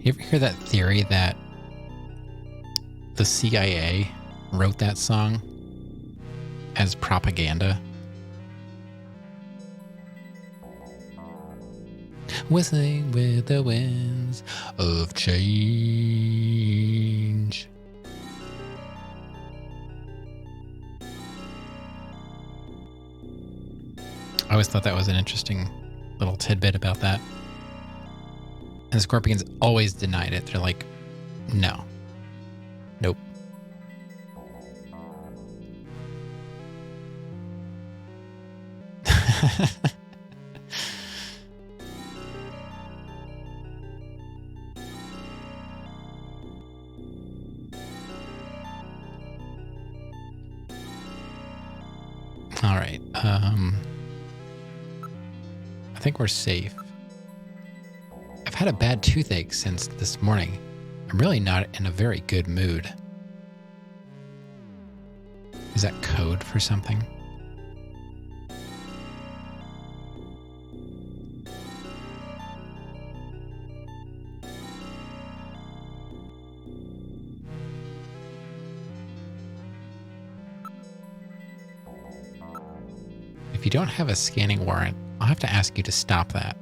You ever hear that theory that the CIA wrote that song as propaganda? Whistling with the winds of change. I always thought that was an interesting little tidbit about that. And the Scorpions always denied it. They're like, no. Nope. All right. I think we're safe. I've had a bad toothache since this morning. I'm really not in a very good mood. Is that code for something? If you don't have a scanning warrant, I'll have to ask you to stop that.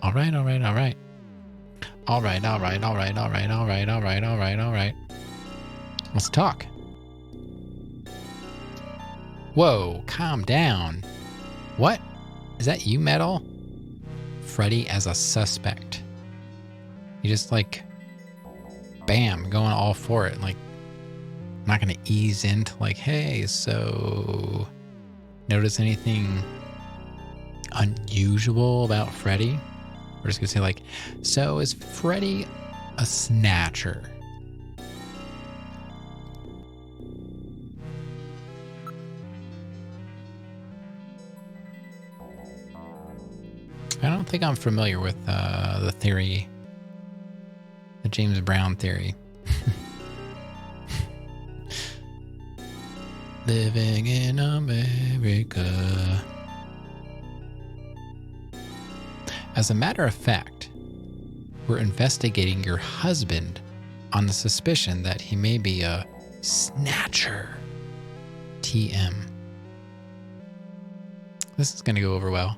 All right, all right, all right. All right, all right, all right, all right, all right, all right, all right, all right. Let's talk. Whoa, calm down. What? Is that you, Metal? Freddy as a suspect. You just like, bam, going all for it. Like, I'm not going to ease into like, hey, so notice anything unusual about Freddy? We're just going to say like, so is Freddy a snatcher? I don't think I'm familiar with the theory, the James Brown theory. Living in America. As a matter of fact, we're investigating your husband on the suspicion that he may be a snatcher. TM. This is going to go over well.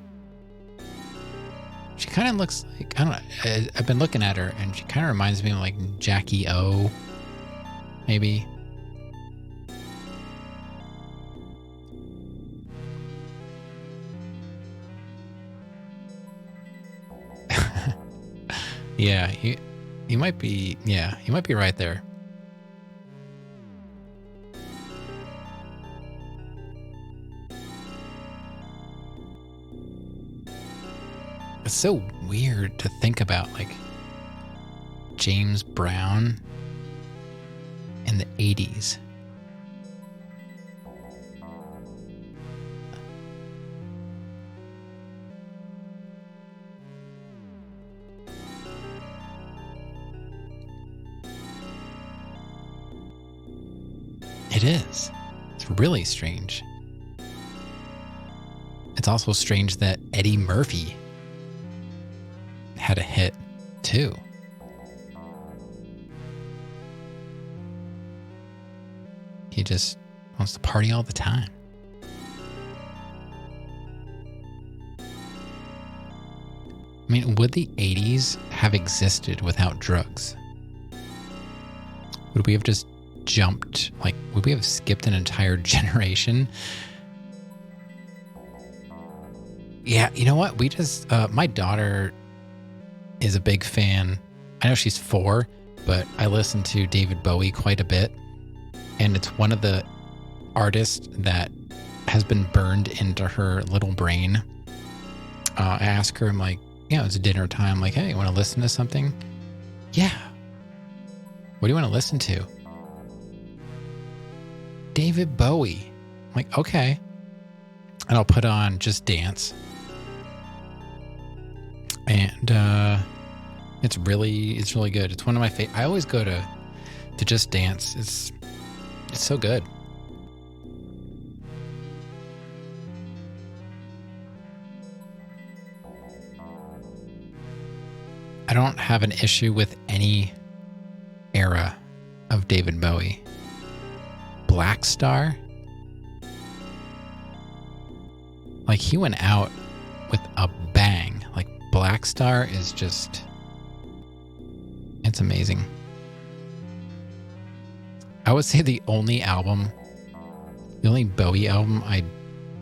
She kind of looks like, I don't know, I've been looking at her and she kind of reminds me of like Jackie O, maybe. Yeah, you might be, yeah, you might be right there. It's so weird to think about, like, James Brown in the 80s. It is. It's really strange. It's also strange that Eddie Murphy had a hit too. He just wants to party all the time. I mean, would the 80s have existed without drugs? Would we have just jumped, like, would we have skipped an entire generation? Yeah, you know what? We just, my daughter is a big fan. I know she's 4, but I listen to David Bowie quite a bit. And it's one of the artists that has been burned into her little brain. I ask her, I'm like, it's dinner time. Like, hey, you want to listen to something? Yeah. What do you want to listen to? David Bowie. I'm like, okay. And I'll put on Just Dance. And it's really good. It's one of my favorite. I always go to Just Dance. It's so good. I don't have an issue with any era of David Bowie. Black Star, like, he went out with a bang. Like, Black Star is just, it's amazing. I would say the only Bowie album I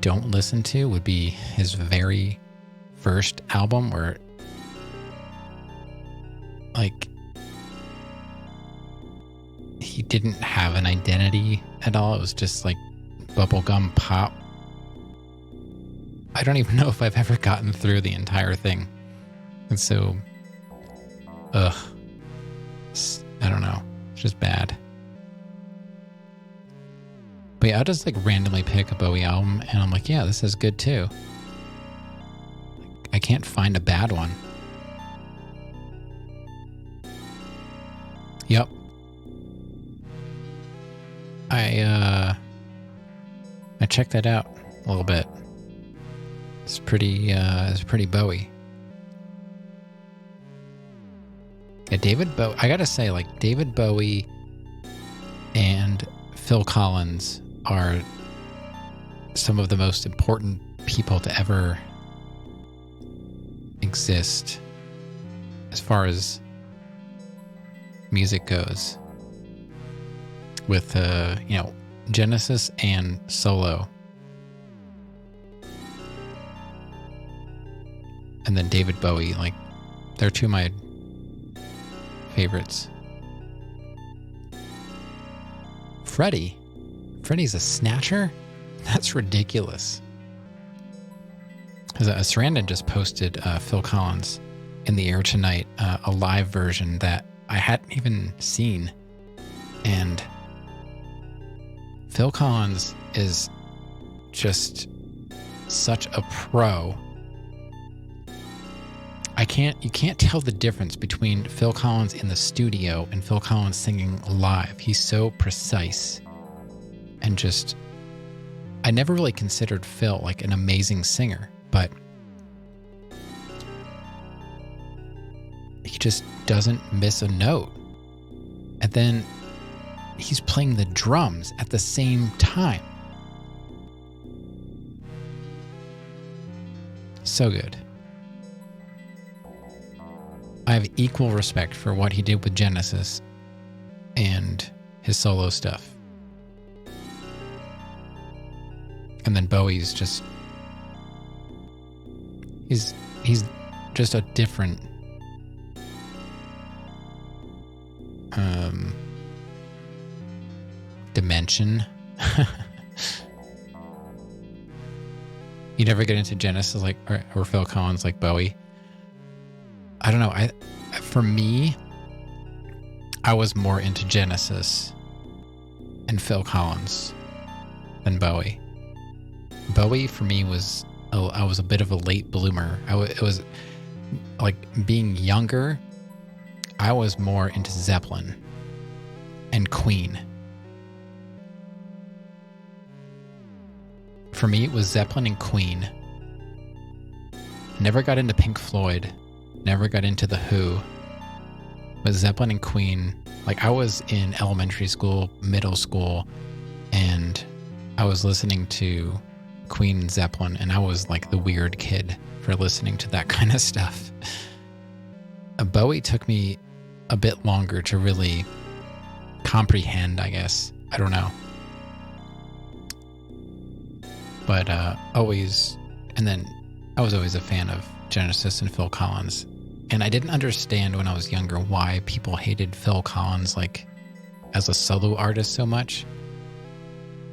don't listen to would be his very first album, where, like, he didn't have an identity at all. It was just like bubblegum pop. I don't even know if I've ever gotten through the entire thing. And so, I don't know. It's just bad. But yeah, I'll just like randomly pick a Bowie album and I'm like, yeah, this is good too. I can't find a bad one. Yep. I checked that out a little bit. It's pretty Bowie. Yeah, David Bowie. I gotta say, like, David Bowie and Phil Collins are some of the most important people to ever exist as far as music goes. With Genesis and solo. And then David Bowie, like, they're two of my favorites. Freddie's a Snatcher? That's ridiculous. Because Sarandon just posted Phil Collins in the Air Tonight, a live version that I hadn't even seen. And Phil Collins is just such a pro. You can't tell the difference between Phil Collins in the studio and Phil Collins singing live. He's so precise and just, I never really considered Phil like an amazing singer, but he just doesn't miss a note. And then he's playing the drums at the same time. So good. I have equal respect for what he did with Genesis and his solo stuff. And then Bowie's just, he's just a different dimension. You never get into Genesis like or Phil Collins like Bowie. I don't know. For me, I was more into Genesis and Phil Collins than Bowie. Bowie for me was, I was a bit of a late bloomer. It was like being younger. I was more into Zeppelin and Queen. For me, it was Zeppelin and Queen. Never got into Pink Floyd. Never got into The Who. But Zeppelin and Queen, like I was in elementary school, middle school, and I was listening to Queen and Zeppelin, and I was like the weird kid for listening to that kind of stuff. Bowie took me a bit longer to really comprehend, I guess. I don't know. But always, and then I was always a fan of Genesis and Phil Collins. And I didn't understand when I was younger why people hated Phil Collins, like, as a solo artist so much,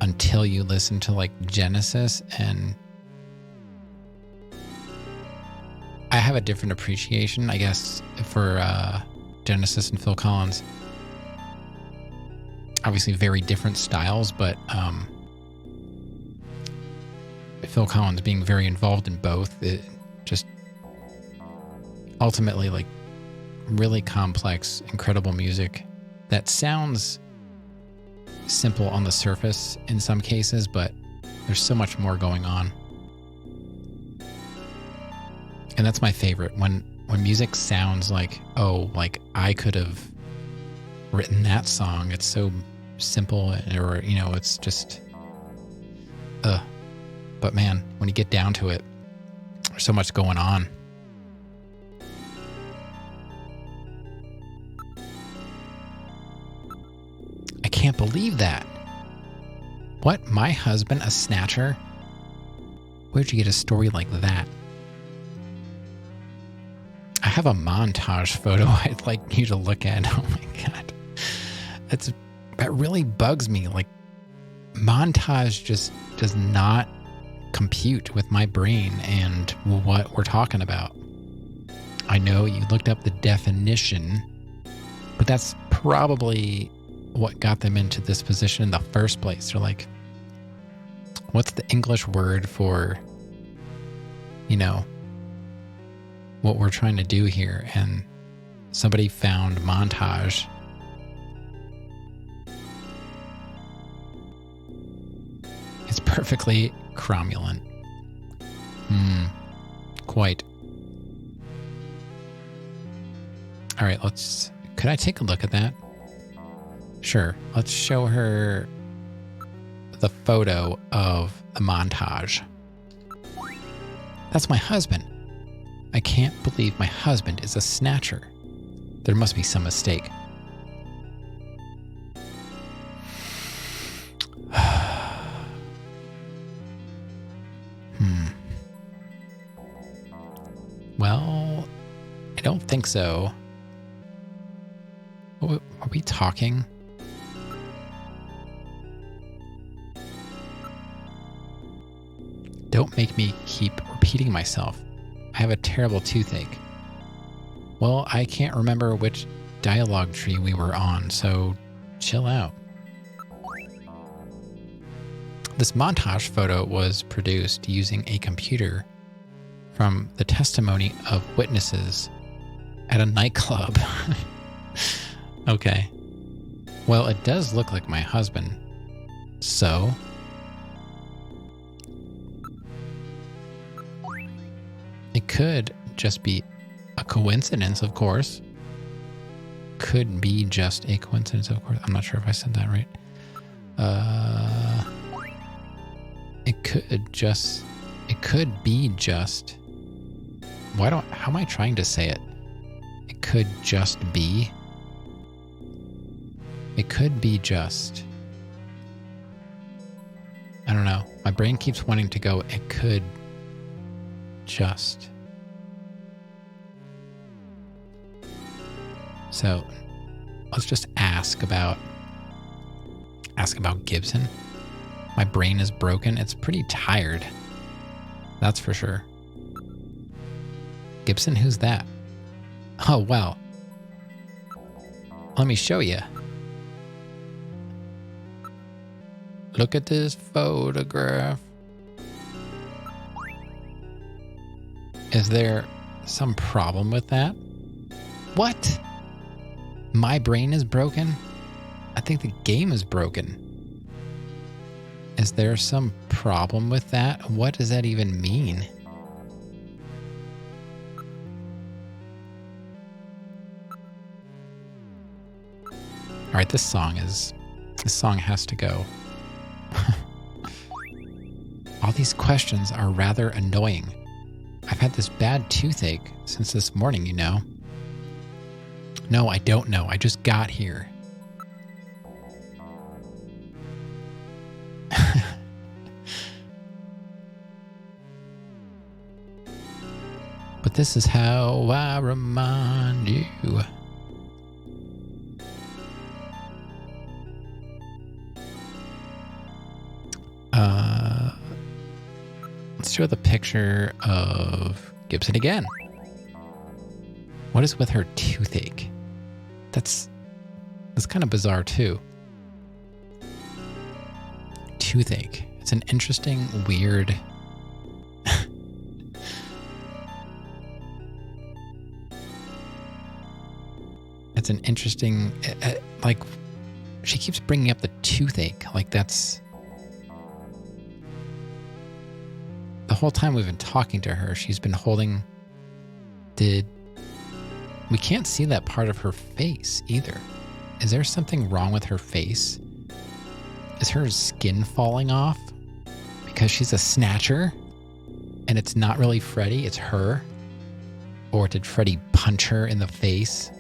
until you listen to, like, Genesis, and I have a different appreciation, I guess, for Genesis and Phil Collins. Obviously very different styles, but Phil Collins being very involved in both, it just ultimately, like, really complex, incredible music that sounds simple on the surface in some cases, but there's so much more going on. And that's my favorite, when music sounds like, oh, like I could have written that song. It's so simple, or, you know, it's just but man, when you get down to it, there's so much going on. I can't believe that. What? My husband, a snatcher? Where'd you get a story like that? I have a montage photo I'd like you to look at. Oh my God. That really bugs me. Like, montage just does not compute with my brain and what we're talking about. I know you looked up the definition, but that's probably what got them into this position in the first place. They're like, what's the English word for, you know, what we're trying to do here? And somebody found montage. It's perfectly cromulent. Quite. All right, could I take a look at that? Sure. Let's show her the photo of the montage. That's my husband. I can't believe my husband is a snatcher. There must be some mistake. Well, I don't think so. Are we talking? Don't make me keep repeating myself. I have a terrible toothache. Well, I can't remember which dialogue tree we were on, so chill out. This montage photo was produced using a computer from the testimony of witnesses at a nightclub. Okay. Well, it does look like my husband. So? It could just be a coincidence, of course. Could be just a coincidence, of course. I'm not sure if I said that right. It could be just. How am I trying to say it? It could just be. It could be just. I don't know. My brain keeps wanting to go, it could just. So let's just ask about Gibson. My brain is broken. It's pretty tired. That's for sure. Gibson, who's that? Oh, well. Let me show you. Look at this photograph. Is there some problem with that? What? My brain is broken? I think the game is broken. Is there some problem with that? What does that even mean? All right, this song has to go. All these questions are rather annoying. I've had this bad toothache since this morning, you know. No, I don't know. I just got here. But this is how I remind you. Let's show the picture of Gibson again. What is with her toothache? That's kind of bizarre too. Toothache. It's an interesting, weird... It's an interesting... like, she keeps bringing up the toothache. Like, that's... The whole time we've been talking to her, she's been holding... We can't see that part of her face either. Is there something wrong with her face? Is her skin falling off? Because she's a snatcher? And it's not really Freddy, it's her? Or did Freddy punch her in the face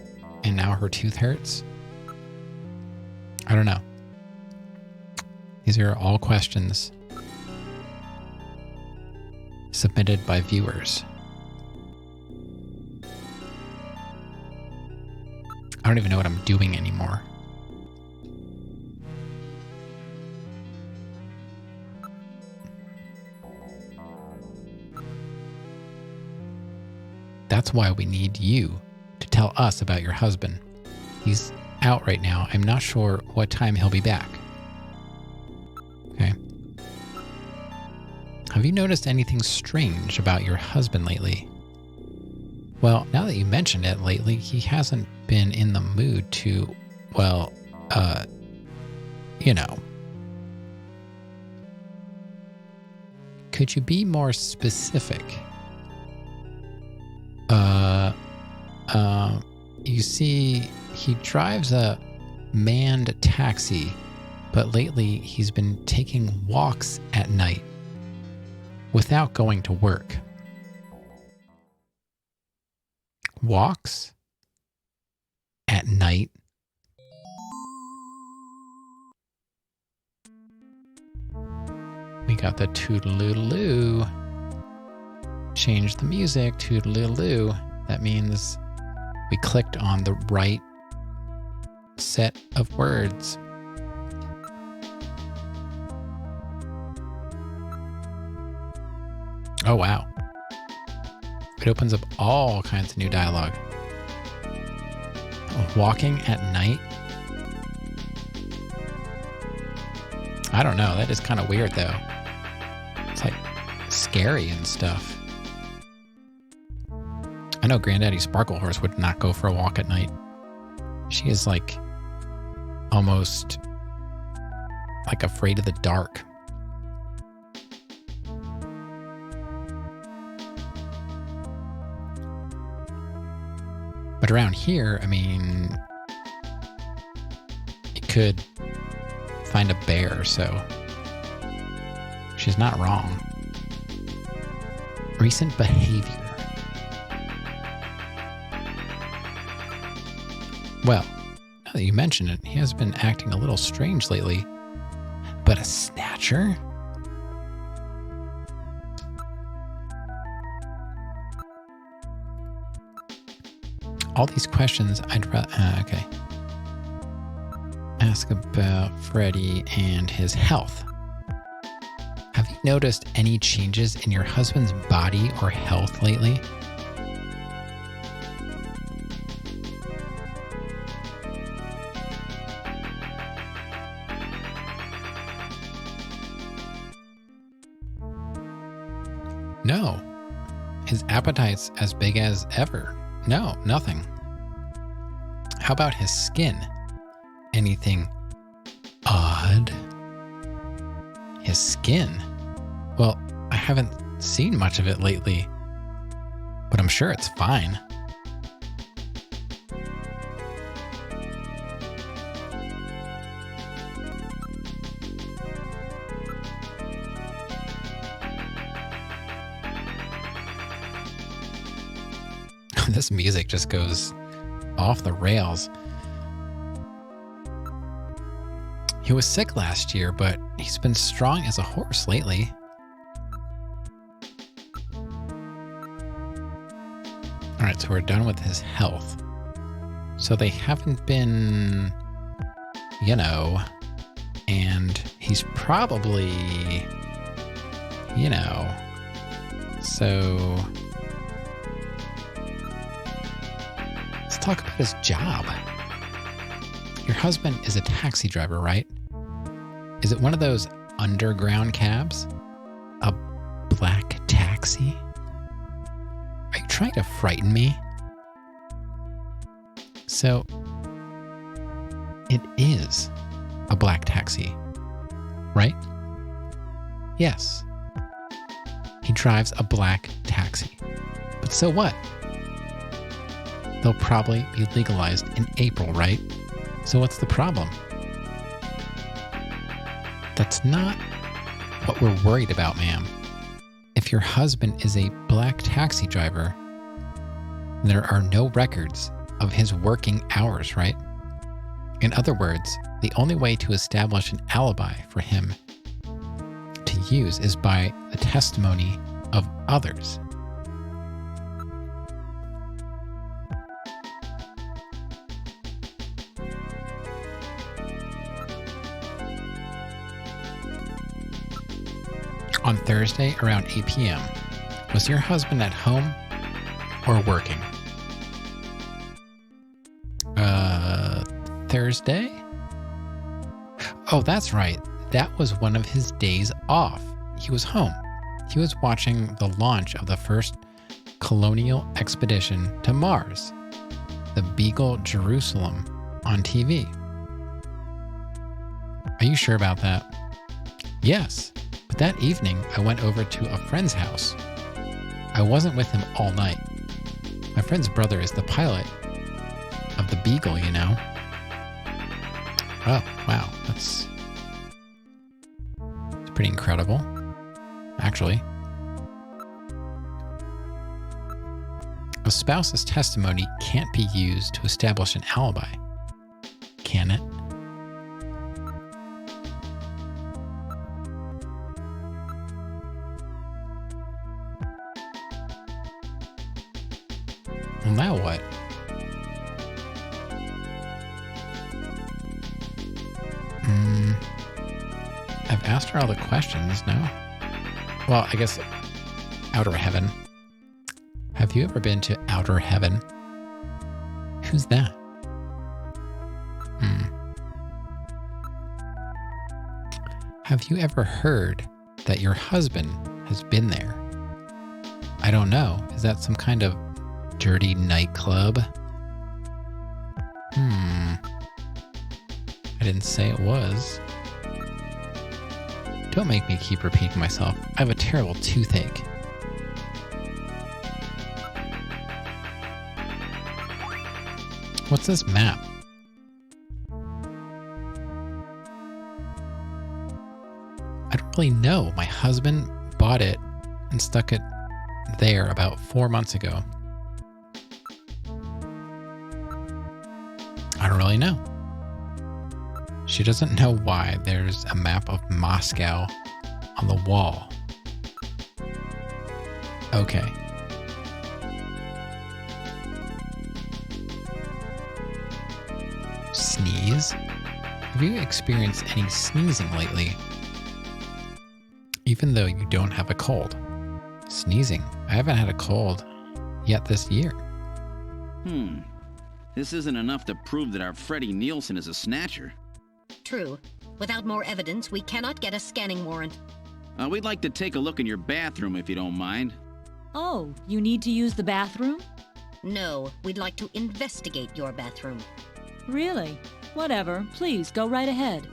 and now her tooth hurts? I don't know. These are all questions submitted by viewers. I don't even know what I'm doing anymore. That's why we need you to tell us about your husband. He's out right now. I'm not sure what time he'll be back. Okay. Have you noticed anything strange about your husband lately? Well, now that you mentioned it, lately he hasn't been in the mood to, well, you know. Could you be more specific? You see, he drives a manned taxi, but lately he's been taking walks at night without going to work. Walks at night? We got the toodaloo. Change the music, toodaloo. That means we clicked on the right set of words. Oh, wow. It opens up all kinds of new dialogue. Walking at night? I don't know. That is kind of weird, though. It's like scary and stuff. I know Granddaddy Sparklehorse would not go for a walk at night. She is like almost like afraid of the dark. But around here, I mean, you could find a bear, so she's not wrong. Recent behavior. Well, now that you mention it, he has been acting a little strange lately. But a snatcher? All these questions I'd rather... okay. Ask about Freddy and his health. Have you noticed any changes in your husband's body or health lately? No. His appetite's as big as ever. No, nothing. How about his skin? Anything odd? His skin? Well, I haven't seen much of it lately, but I'm sure it's fine. This music just goes off the rails. He was sick last year, but he's been strong as a horse lately. All right, so we're done with his health. So they haven't been, and he's probably, so let's talk about his job. Your husband is a taxi driver, right? Is it one of those underground cabs? A black taxi? Are you trying to frighten me? So, it is a black taxi, right? Yes. He drives a black taxi. But so what? They'll probably be legalized in April, right? So what's the problem? That's not what we're worried about, ma'am. If your husband is a black taxi driver, there are no records of his working hours, right? In other words, the only way to establish an alibi for him to use is by the testimony of others. On Thursday around 8 p.m., was your husband at home or working? Thursday? Oh, that's right. That was one of his days off. He was home. He was watching the launch of the first colonial expedition to Mars, the Beagle Jerusalem, on TV. Are you sure about that? Yes. But that evening, I went over to a friend's house. I wasn't with him all night. My friend's brother is the pilot of the Beagle, Oh, wow. That's pretty incredible, actually. A spouse's testimony can't be used to establish an alibi, can it? Well, now what? I've asked her all the questions, no? Well, I guess Outer Heaven. Have you ever been to Outer Heaven? Who's that? Have you ever heard that your husband has been there? I don't know. Is that some kind of dirty nightclub? I didn't say it was. Don't make me keep repeating myself. I have a terrible toothache. What's this map? I don't really know. My husband bought it and stuck it there about 4 months ago. I don't really know. She doesn't know why there's a map of Moscow on the wall. Okay. Sneeze? Have you experienced any sneezing lately? Even though you don't have a cold. Sneezing? I haven't had a cold yet this year. This isn't enough to prove that our Freddie Nielsen is a snatcher. True. Without more evidence, we cannot get a scanning warrant. We'd like to take a look in your bathroom if you don't mind. Oh, you need to use the bathroom? No, we'd like to investigate your bathroom. Really? Whatever. Please, go right ahead.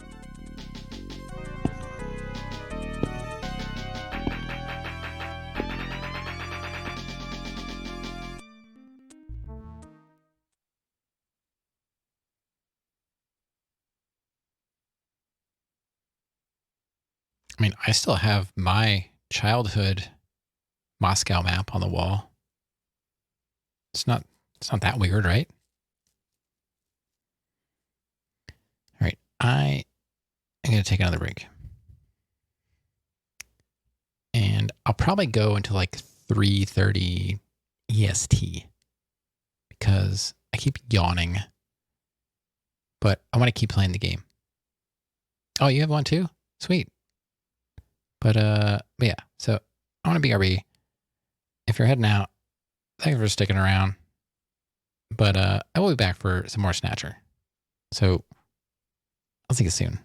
I mean, I still have my childhood Moscow map on the wall. It's not that weird, right? All right, I am going to take another break. And I'll probably go until like 3:30 EST because I keep yawning. But I want to keep playing the game. Oh, you have one too? Sweet. But yeah, so I want to BRB. If you're heading out, thanks for sticking around. But I will be back for some more Snatcher. So I'll see you soon.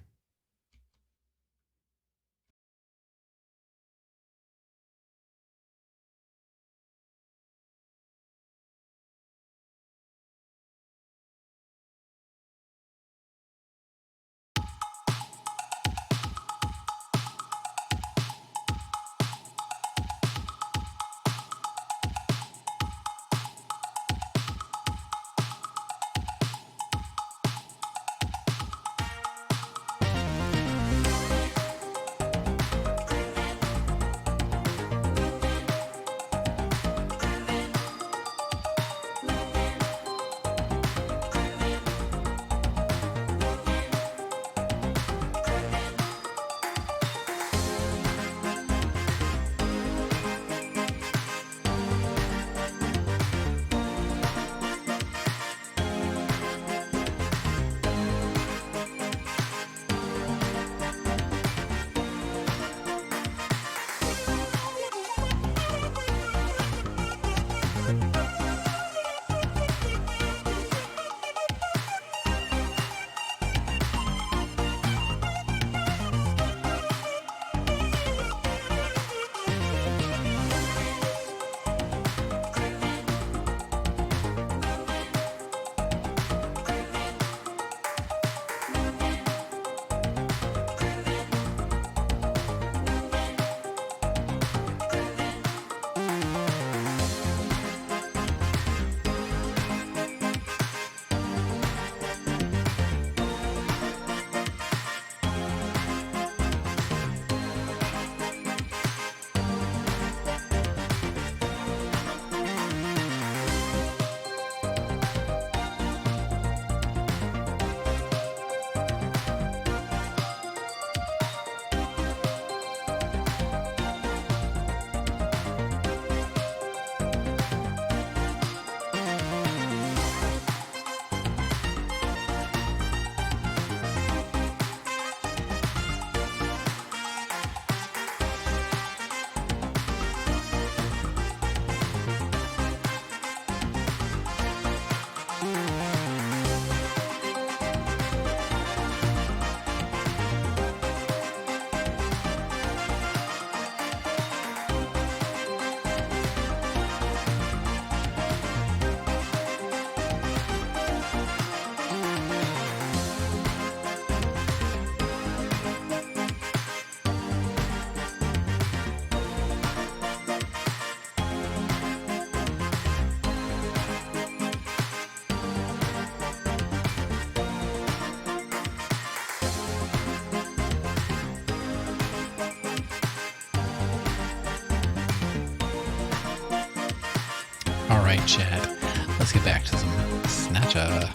All right, Chad. Let's get back to some Snatcher.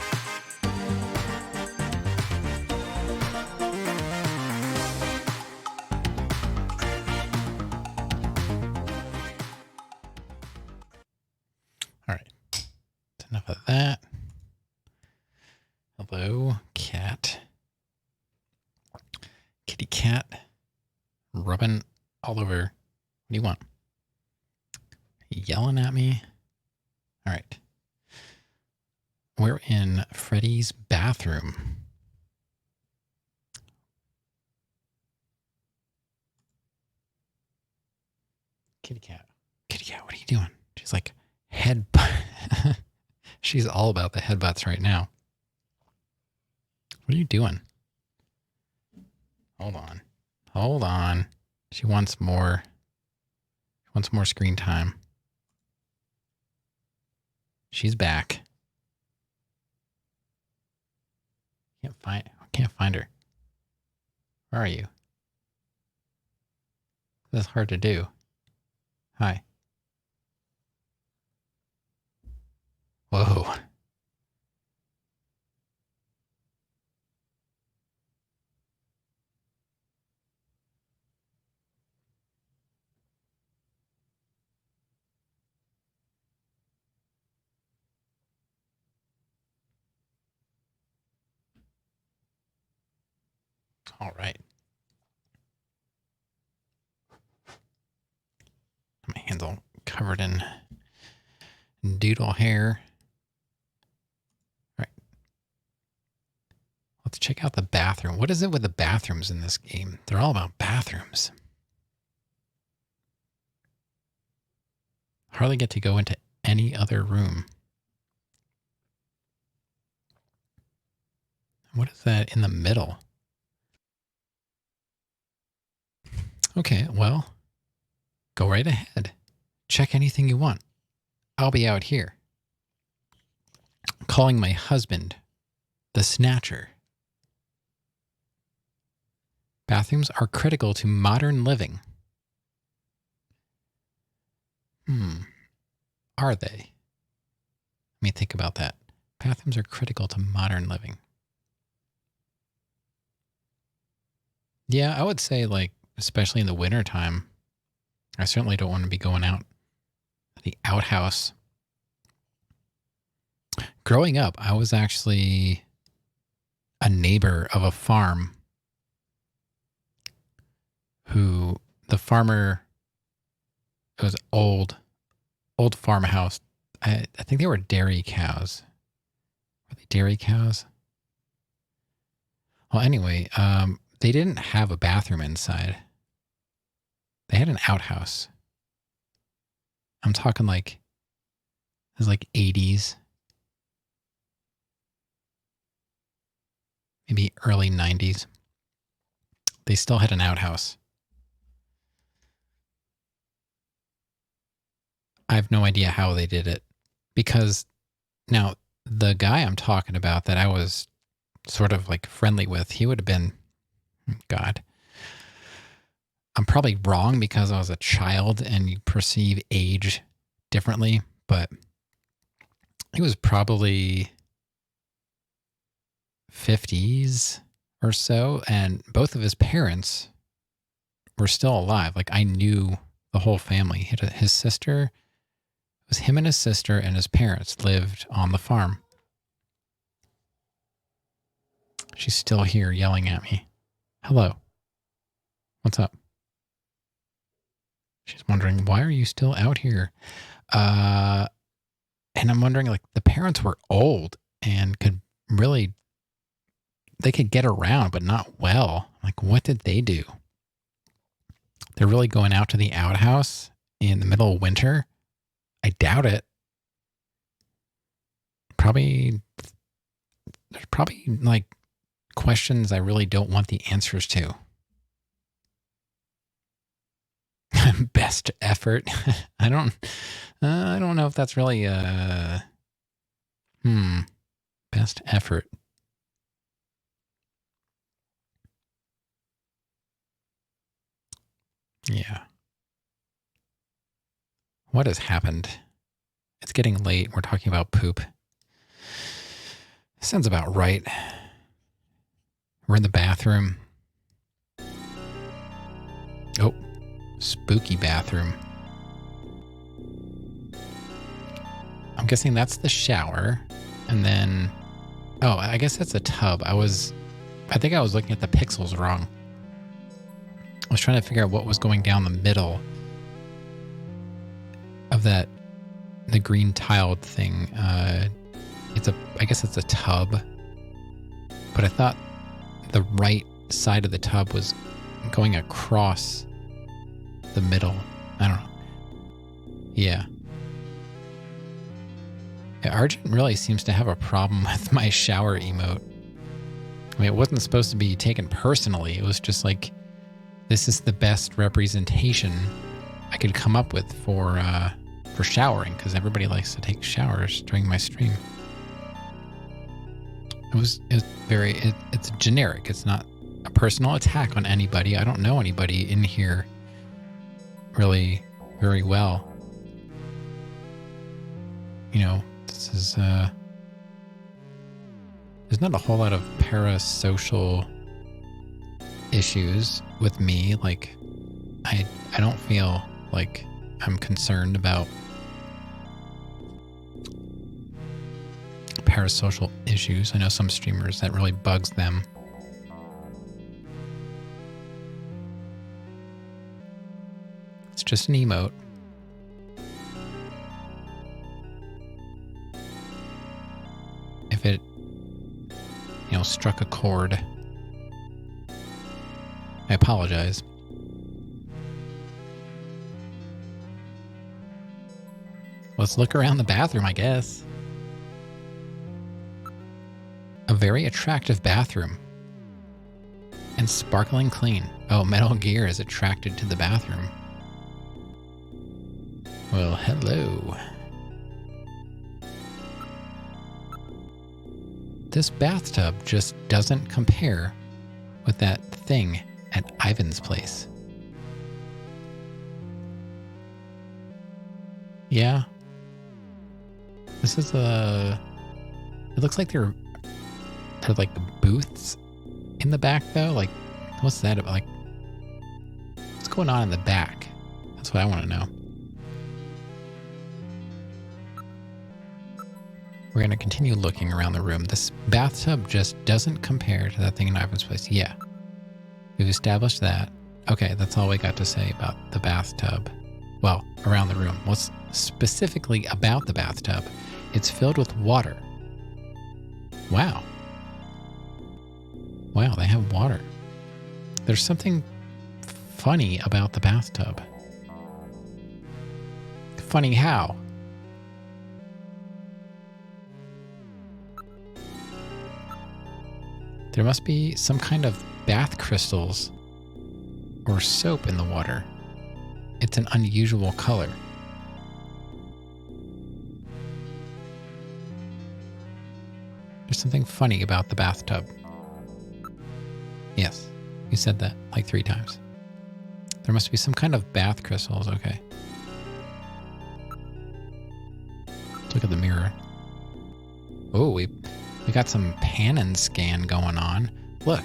All right. That's enough of that. Hello, cat. Kitty cat. Rubbing all over. What do you want? Yelling at me? All right. We're in Freddy's bathroom. 'Cause Kitty cat. Kitty cat, what are you doing? She's like, she's all about the headbutts right now. What are you doing? Hold on. Hold on. She wants more. She wants more screen time. She's back. Can't find her. Where are you? That's hard to do. Hi. Whoa. All right. My hands all covered in doodle hair. All right. Let's check out the bathroom. What is it with the bathrooms in this game? They're all about bathrooms. Hardly get to go into any other room. What is that in the middle? Okay, well, go right ahead. Check anything you want. I'll be out here. Calling my husband, the Snatcher. Bathrooms are critical to modern living. Are they? Let me think about that. Bathrooms are critical to modern living. Yeah, I would say, like, especially in the wintertime, I certainly don't want to be going out to the outhouse. Growing up, I was actually a neighbor of a farm who the farmer, it was old farmhouse. I think they were dairy cows. Were they dairy cows? Well, anyway, they didn't have a bathroom inside. They had an outhouse. I'm talking like, it was like 80s. Maybe early 90s. They still had an outhouse. I have no idea how they did it. Because now the guy I'm talking about that I was sort of like friendly with, he would have been, God, I'm probably wrong because I was a child and you perceive age differently, but he was probably 50s or so, and both of his parents were still alive. Like, I knew the whole family. His sister, it was him and his sister and his parents lived on the farm. She's still here yelling at me. Hello. What's up? She's wondering, why are you still out here? And I'm wondering, like, the parents were old and they could get around, but not well. Like, what did they do? They're really going out to the outhouse in the middle of winter? I doubt it. There's probably like questions I really don't want the answers to. Best effort. I don't know if that's really best effort. Yeah. What has happened? It's getting late. We're talking about poop. Sounds about right. We're in the bathroom. Oh, spooky bathroom. I'm guessing that's the shower. And then, oh, I guess that's a tub. I think I was looking at the pixels wrong. I was trying to figure out what was going down the middle of the green tiled thing. I guess it's a tub, but I thought the right side of the tub was going across the middle. I don't know. Yeah. Yeah, Argent really seems to have a problem with my shower emote. I mean, it wasn't supposed to be taken personally. It was just like, this is the best representation I could come up with for showering, because everybody likes to take showers during my stream. It's generic. It's not a personal attack on anybody. I don't know anybody in here really very well. You know, this is there's not a whole lot of parasocial issues with me. Like, I don't feel like I'm concerned about parasocial issues. I know some streamers that really bugs them. It's just an emote. If it, struck a chord, I apologize. Let's look around the bathroom, I guess. A very attractive bathroom. And sparkling clean. Oh, Metal Gear is attracted to the bathroom. Well, hello. This bathtub just doesn't compare with that thing at Ivan's place. Yeah. This is it looks like they're like booths in the back though. Like, what's that about? Like, what's going on in the back? That's what I want to know. We're going to continue looking around the room. This bathtub just doesn't compare to that thing in Ivan's place. Yeah. We've established that. Okay, that's all we got to say about the bathtub. Well, around the room. What's specifically about the bathtub? It's filled with water. Wow. Wow, they have water. There's something funny about the bathtub. Funny how? There must be some kind of bath crystals or soap in the water. It's an unusual color. There's something funny about the bathtub. Yes, you said that like 3 times. There must be some kind of bath crystals. Okay. Let's look at the mirror. Oh, we got some pan and scan going on. Look,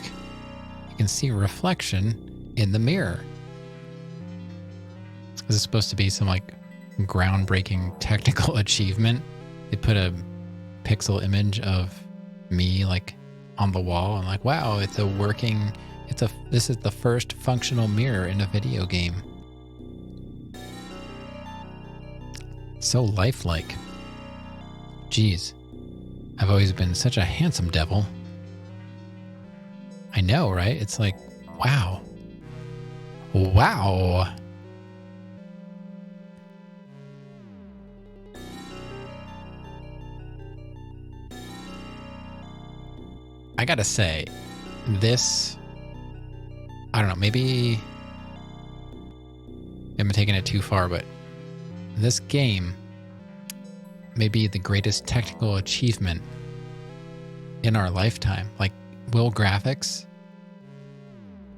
you can see a reflection in the mirror. Is this supposed to be some like groundbreaking technical achievement? They put a pixel image of me like on the wall and like, wow, this is the first functional mirror in a video game. So lifelike. Jeez. I've always been such a handsome devil. I know, right? It's like, wow. Wow. I gotta say, this, I don't know, maybe I'm taking it too far, but this game may be the greatest technical achievement in our lifetime. Like, will graphics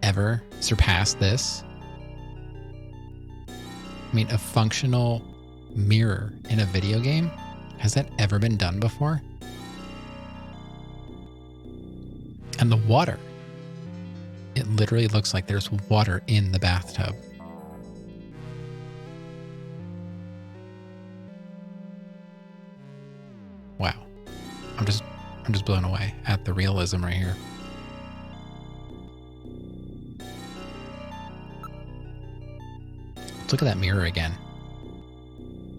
ever surpass this? I mean, a functional mirror in a video game? Has that ever been done before? And the water. It literally looks like there's water in the bathtub. Wow. I'm just blown away at the realism right here. Let's look at that mirror again.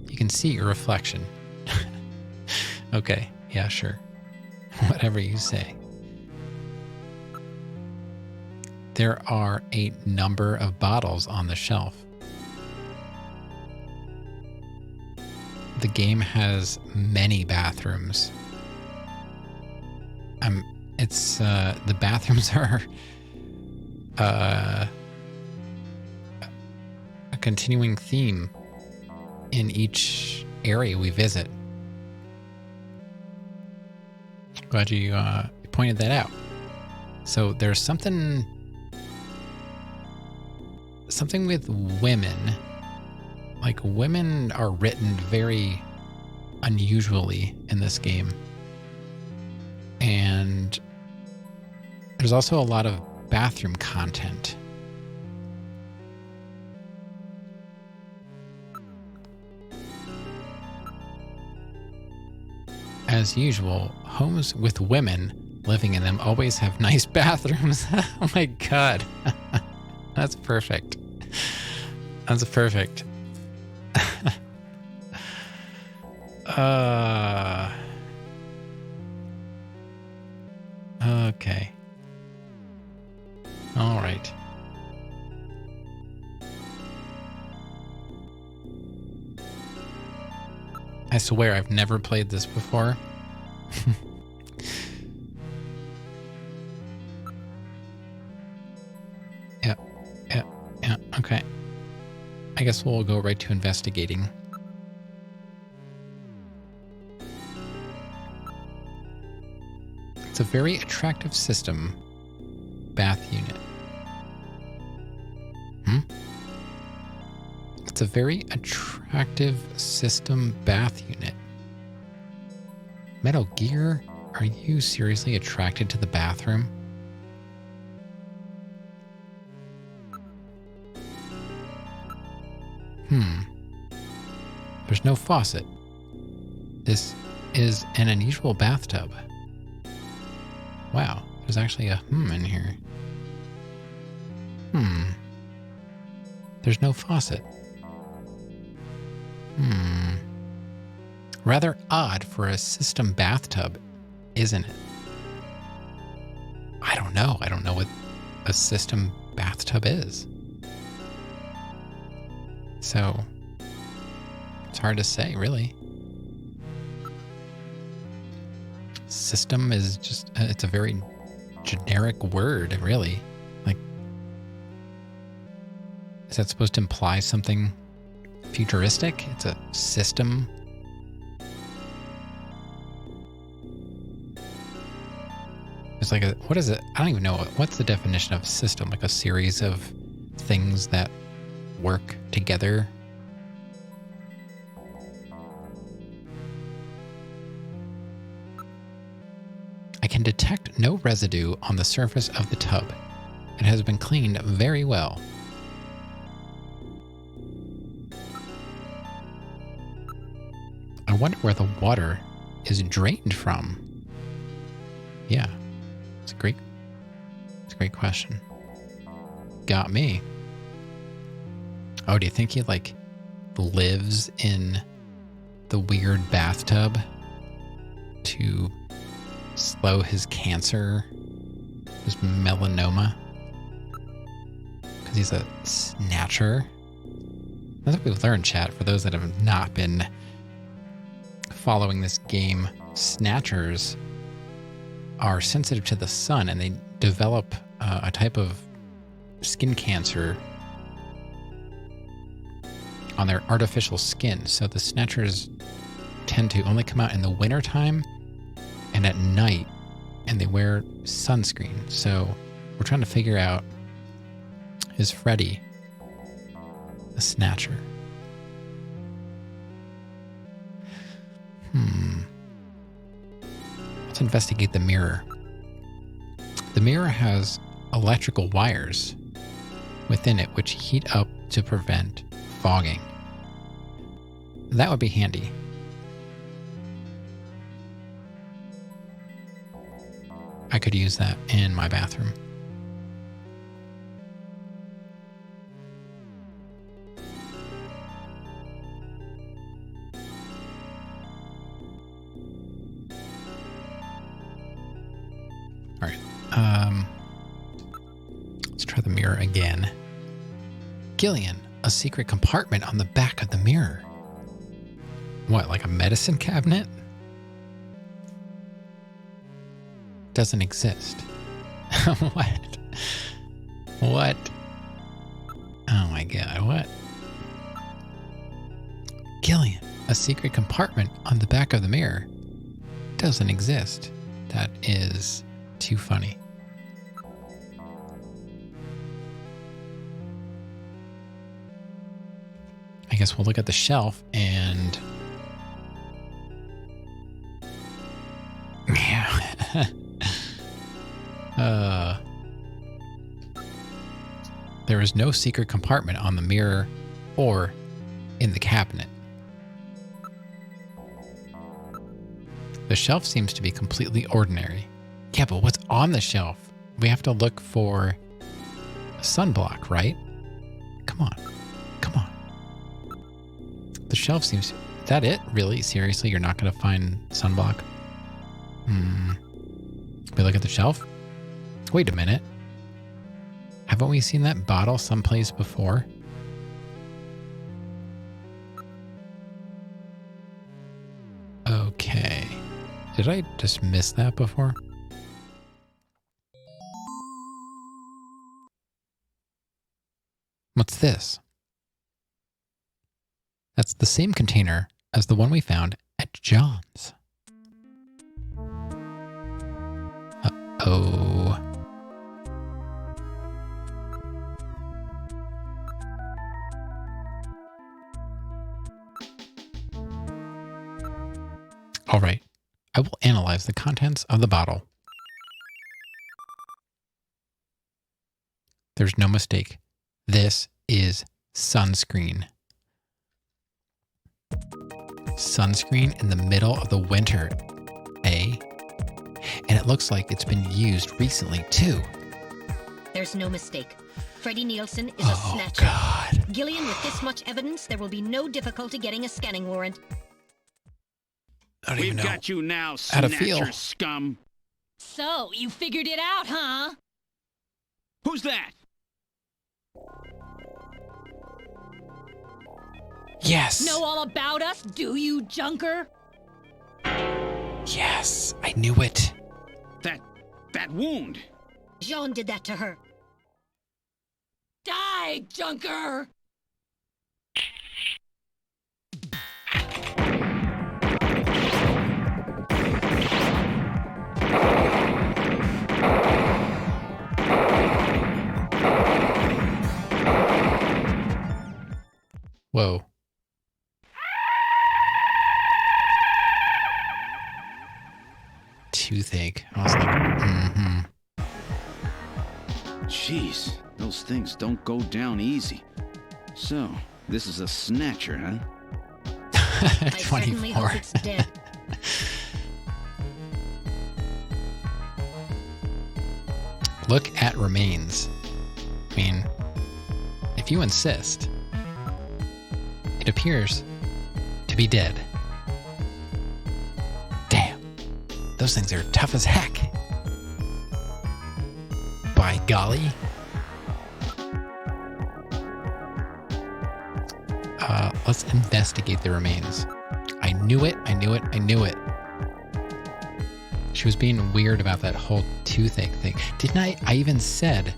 You can see your reflection. Okay, yeah, sure. Whatever you say. There are a number of bottles on the shelf. the game has many bathrooms. The bathrooms are a continuing theme in each area we visit. Glad you pointed that out. So there's something with women. Like, women are written very unusually in this game. And there's also a lot of bathroom content. As usual, homes with women living in them always have nice bathrooms. Oh my god. That's perfect. That's perfect. Okay. All right. I swear I've never played this before. Yeah, okay. I guess we'll go right to investigating. It's a very attractive system bath unit. It's a very attractive system bath unit. Metal Gear, are you seriously attracted to the bathroom? There's no faucet. This is an unusual bathtub. Wow, there's actually a in here. There's no faucet. Rather odd for a system bathtub, isn't it? I don't know. I don't know what a system bathtub is. So, it's hard to say, really. System is just, it's a very generic word, really. Like, is that supposed to imply something futuristic? It's a system. It's like what is it? I don't even know. What's the definition of system? Like a series of things that work together? I can detect no residue on the surface of the tub. It has been cleaned very well. I wonder where the water is drained from. Yeah, it's a great question. Got me. Oh, do you think he lives in the weird bathtub to slow his cancer, his melanoma? Because he's a snatcher. That's what we've learned, chat. For those that have not been following this game, snatchers are sensitive to the sun, and they develop a type of skin cancer on their artificial skin. So the snatchers tend to only come out in the wintertime and at night, and they wear sunscreen. So we're trying to figure out, is Freddy a snatcher? Let's investigate the mirror. The mirror has electrical wires within it which heat up to prevent fogging. That would be handy. I could use that in my bathroom. All right. Let's try the mirror again. Gillian, a secret compartment on the back of the mirror. What, like a medicine cabinet? Doesn't exist. What? What? Oh my god, what? Gillian, a secret compartment on the back of the mirror doesn't exist. That is too funny. I guess we'll look at the shelf and... Yeah. There is no secret compartment on the mirror or in the cabinet. The shelf seems to be completely ordinary. Yeah, but what's on the shelf? We have to look for a sunblock, right? Come on. Come on. The shelf seems... Is that it? Really? Seriously? You're not going to find sunblock? We look at the shelf? Wait a minute. Haven't we seen that bottle someplace before? Okay. Did I just miss that before? What's this? That's the same container as the one we found at John's. Uh-oh. All right. I will analyze the contents of the bottle. There's no mistake. This is sunscreen. Sunscreen in the middle of the winter, eh? And it looks like it's been used recently, too. There's no mistake. Freddie Nielsen is a snatcher. God. Gillian, with this much evidence, there will be no difficulty getting a scanning warrant. I don't even We've know got you now, how to feel. Snatcher scum. So, you figured it out, huh? Who's that? Yes. Know all about us, do you, junker? Yes. I knew it. That wound. Jean did that to her. Die, junker! Whoa. Toothache. I was like, Jeez, those things don't go down easy. So, this is a snatcher, huh? I certainly 24. hope it's dead. Look at remains. I mean, if you insist, it appears to be dead. Damn, those things are tough as heck. By golly. Let's investigate the remains. I knew it, I knew it, I knew it. She was being weird about that whole toothache thing. Didn't I? I even said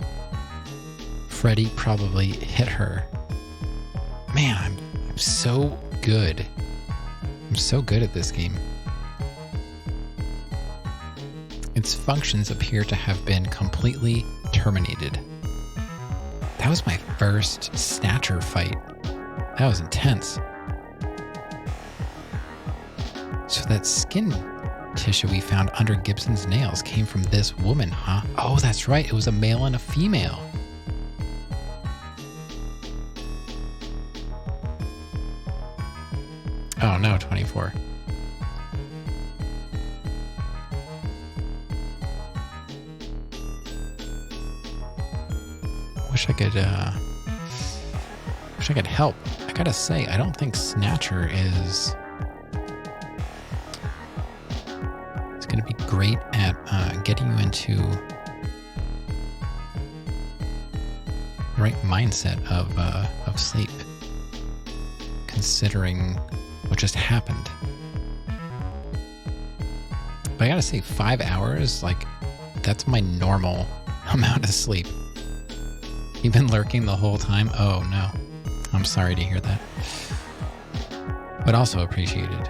Freddie probably hit her. Man, I'm so good. I'm so good at this game. Its functions appear to have been completely terminated. That was my first Snatcher fight. That was intense. So that skin tissue we found under Gibson's nails came from this woman, huh? Oh, that's right. It was a male and a female. Oh no, 24. Wish I could help. I gotta say, I don't think Snatcher is going to be great at getting you into the right mindset of sleep, considering what what just happened. But I gotta say, 5 hours, like, that's my normal amount of sleep. You've been lurking the whole time? Oh, no. I'm sorry to hear that. But also appreciated.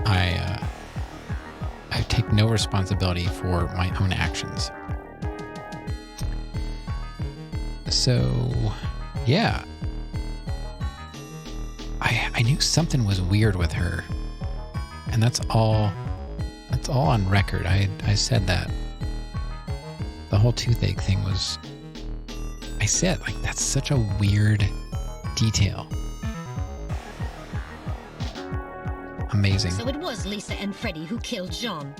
I take no responsibility for my own actions. So, yeah. I knew something was weird with her. And that's all on record. I said that. The whole toothache thing was... I said, like, that's such a weird detail. Amazing. So it was Lisa and Freddie who killed Jean.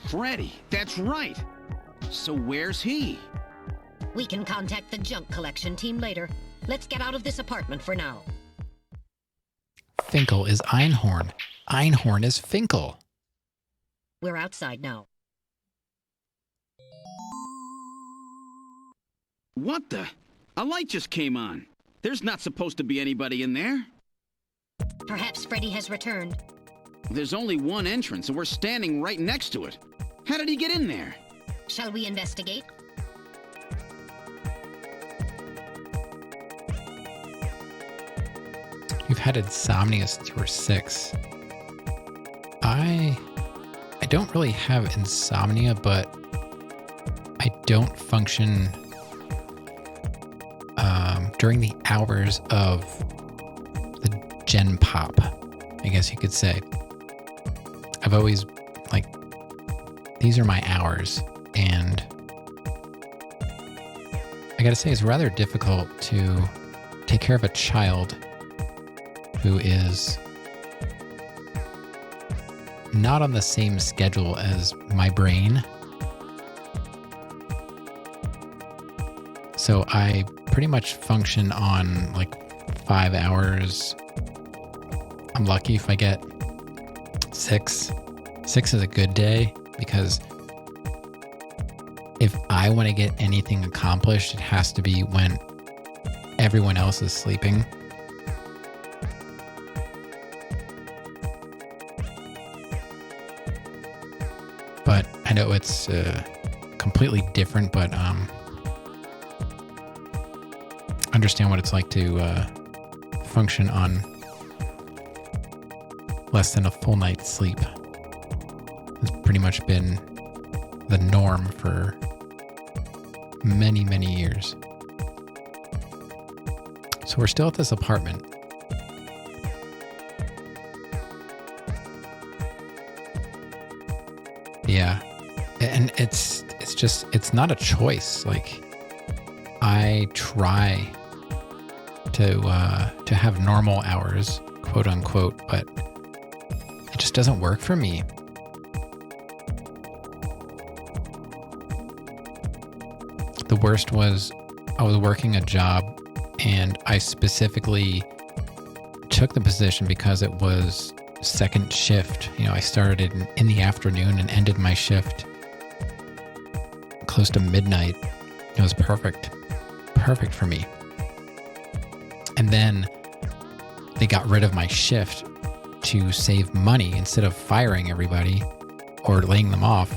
Freddie, that's right. So where's he? We can contact the junk collection team later. Let's get out of this apartment for now. Finkel is Einhorn. Einhorn is Finkel. We're outside now. What the? A light just came on. There's not supposed to be anybody in there. Perhaps Freddie has returned. There's only one entrance, and we're standing right next to it. How did he get in there? Shall we investigate? You've had insomnia since you were 6. I don't really have insomnia, but I don't function during the hours of the Gen Pop, I guess you could say. I've always, like, these are my hours, and I gotta say, it's rather difficult to take care of a child who is not on the same schedule as my brain. So I pretty much function on like 5 hours. I'm lucky if I get 6. 6 is a good day, because if I want to get anything accomplished, it has to be when everyone else is sleeping. But I know it's completely different, but understand what it's like to function on less than a full night's sleep. It's pretty much been the norm for many, many years. So we're still at this apartment. Yeah. And it's not a choice. Like, I try to have normal hours, quote unquote, but it just doesn't work for me. The worst was I was working a job, and I specifically took the position because it was second shift. You know, I started in the afternoon and ended my shift close to midnight. It was perfect for me. And then they got rid of my shift to save money. Instead of firing everybody or laying them off,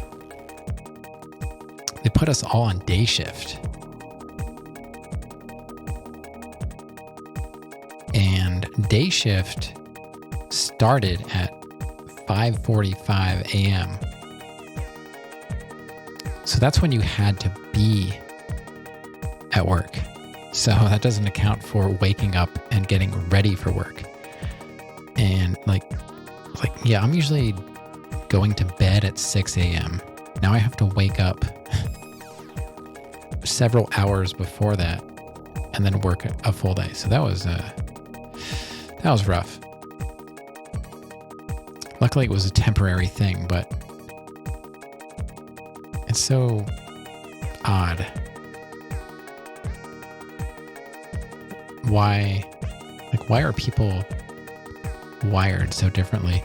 they put us all on day shift. And day shift started at 5:45 a.m. So that's when you had to be at work. So that doesn't account for waking up and getting ready for work. And yeah, I'm usually going to bed at 6 a.m. Now I have to wake up several hours before that and then work a full day. So that was rough. Luckily it was a temporary thing, but it's so odd. Why are people wired so differently?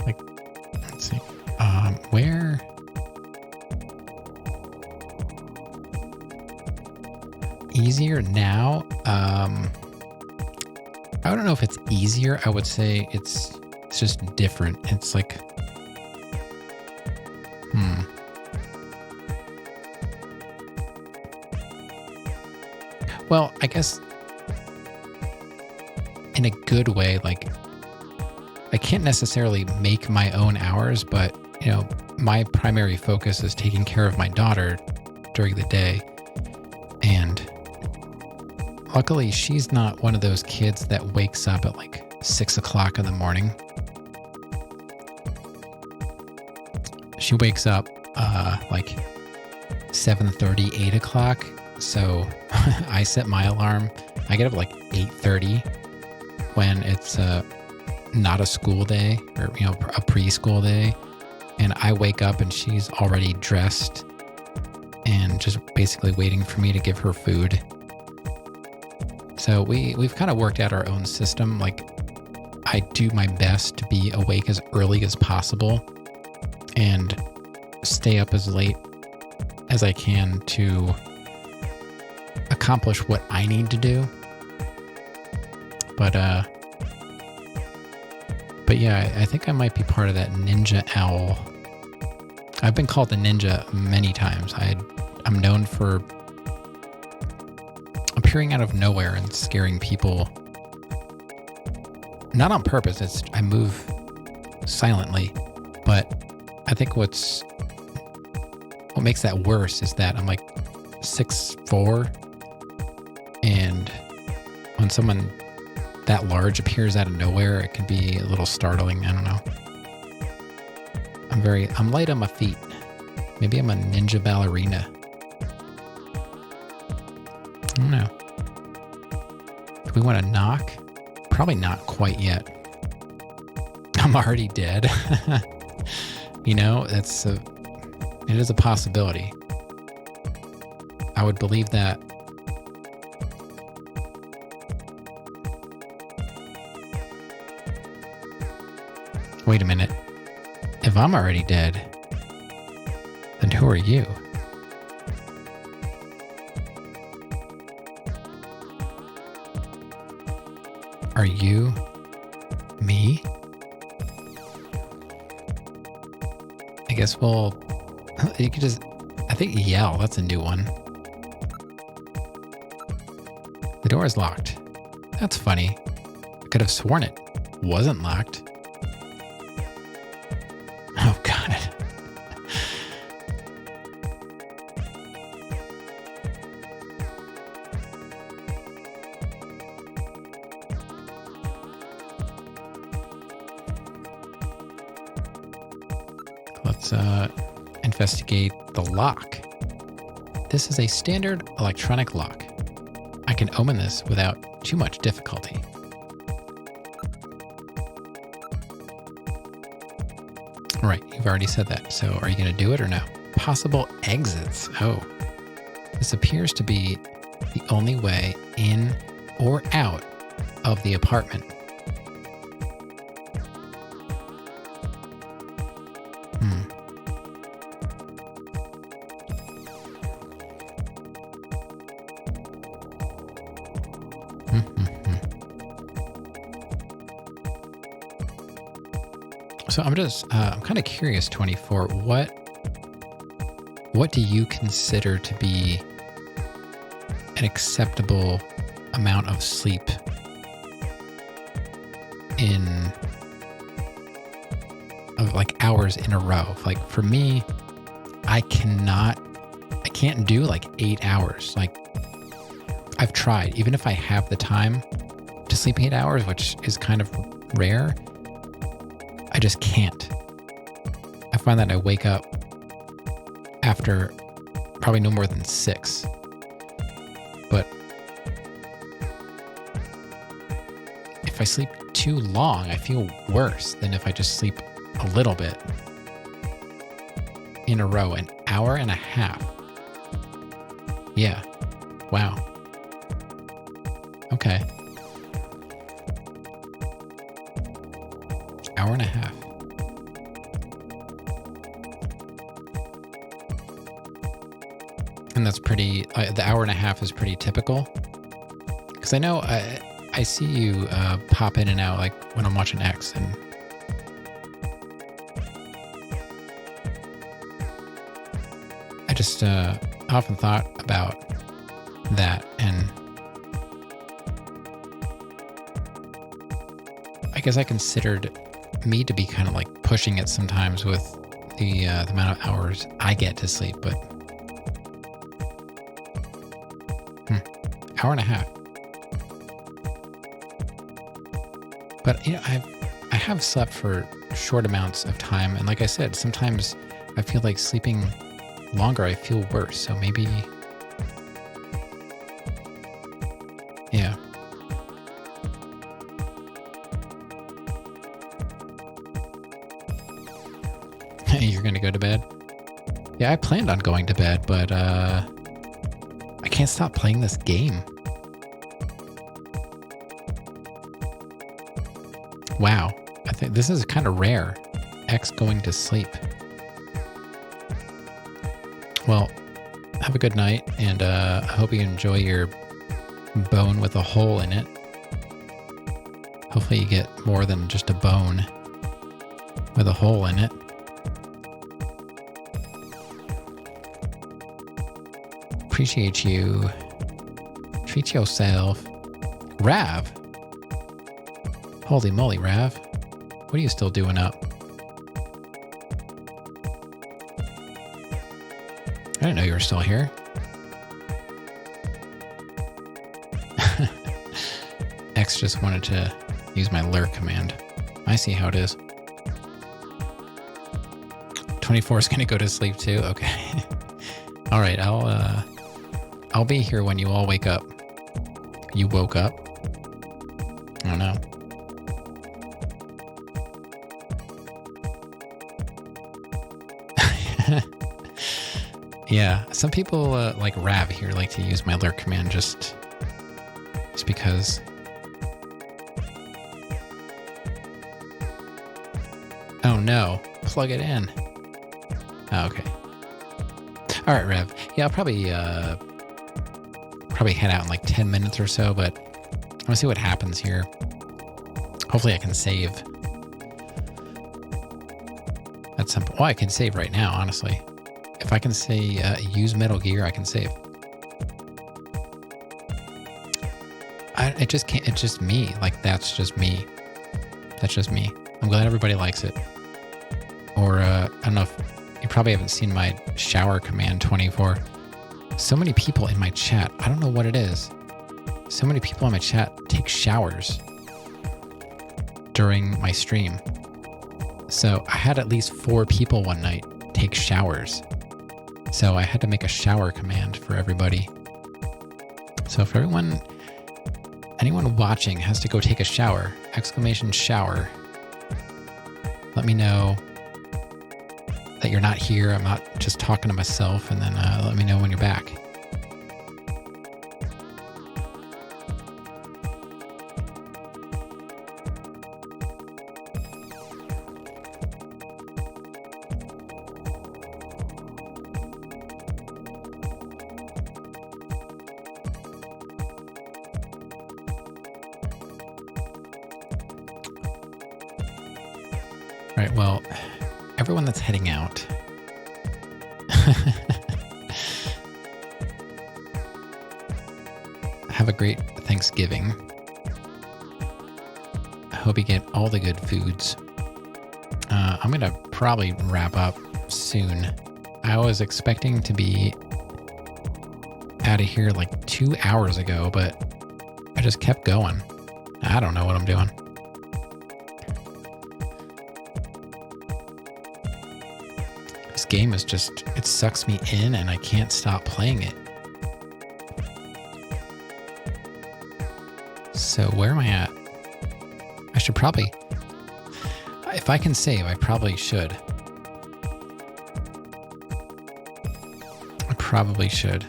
Like, let's see, where? easier now? I don't know if it's easier. I would say it's just different. It's like, Well, I guess in a good way, like I can't necessarily make my own hours, but you know, my primary focus is taking care of my daughter during the day. And luckily, she's not one of those kids that wakes up at like 6 o'clock in the morning. She wakes up like 7:30, 8 o'clock. So I set my alarm. I get up like 8:30 when it's not a school day or, you know, a preschool day. And I wake up and she's already dressed and just basically waiting for me to give her food. So we've kind of worked out our own system. Like I do my best to be awake as early as possible and stay up as late as I can to accomplish what I need to do. But yeah, I think I might be part of that ninja owl. I've been called the ninja many times. I'm known for appearing out of nowhere and scaring people. Not on purpose. I move silently. But I think what makes that worse is that I'm like 6'4", and when someone that large appears out of nowhere, it can be a little startling. I don't know. I'm light on my feet. Maybe I'm a ninja ballerina. I don't know. Do we want to knock? Probably not quite yet. I'm already dead. You know, it is a possibility. I would believe that. Wait a minute. If I'm already dead, then who are you? Are you me? I guess you could just, I think yell, that's a new one. The door is locked. That's funny. I could have sworn it wasn't locked. Oh, God. Let's investigate the lock. This is a standard electronic lock. I can open this without too much difficulty. Right, you've already said that. So are you going to do it or no? Possible exits. Oh, this appears to be the only way in or out of the apartment. So I'm kind of curious, 24, what do you consider to be an acceptable amount of sleep of like hours in a row? Like for me, I can't do like 8 hours. Like I've tried, even if I have the time to sleep 8 hours, which is kind of rare, I just can't. I find that I wake up after probably no more than 6. But if I sleep too long, I feel worse than if I just sleep a little bit in a row, an hour and a half. Yeah. Wow. Okay. Hour and a half. And that's pretty, the hour and a half is pretty typical. Because I know I see you pop in and out like when I'm watching X, and I just often thought about that, and I guess I considered me to be kind of like pushing it sometimes with the amount of hours I get to sleep, but hour and a half. But I have slept for short amounts of time, and like I said, sometimes I feel like sleeping longer, I feel worse. So maybe, yeah. You're gonna go to bed? Yeah, I planned on going to bed, but I can't stop playing this game. Wow, I think this is kind of rare. X going to sleep. Well, have a good night, and I hope you enjoy your bone with a hole in it. Hopefully you get more than just a bone with a hole in it. Appreciate you. Treat yourself. Rav. Holy moly, Rav. What are you still doing up? I didn't know you were still here. X just wanted to use my lurk command. I see how it is. 24 is going to go to sleep too? Okay. All right, I'll be here when you all wake up. You woke up? I don't know. Yeah, some people like Rav here like to use my lurk command just because. Oh no, plug it in. Oh, okay. All right, Rev. Yeah, I'll probably head out in like 10 minutes or so, but I want to see what happens here. Hopefully I can save at some point. Well, I can save right now, honestly. If I can say use Metal Gear, I can save. It just can't. It's just me. Like, that's just me. That's just me. I'm glad everybody likes it. Or I don't know if you probably haven't seen my shower command 24. So many people in my chat. I don't know what it is. So many people in my chat take showers during my stream. So I had at least 4 people one night take showers. So I had to make a shower command for everybody. So if anyone watching has to go take a shower, exclamation shower, let me know that you're not here. I'm not just talking to myself, and then let me know when you're back. Right, well, everyone that's heading out, have a great Thanksgiving. I hope you get all the good foods. I'm going to probably wrap up soon. I was expecting to be out of here like 2 hours ago, but I just kept going. I don't know what I'm doing. This game is just, it sucks me in and I can't stop playing it. So where am I at? I should probably, if I can save, I probably should. I probably should.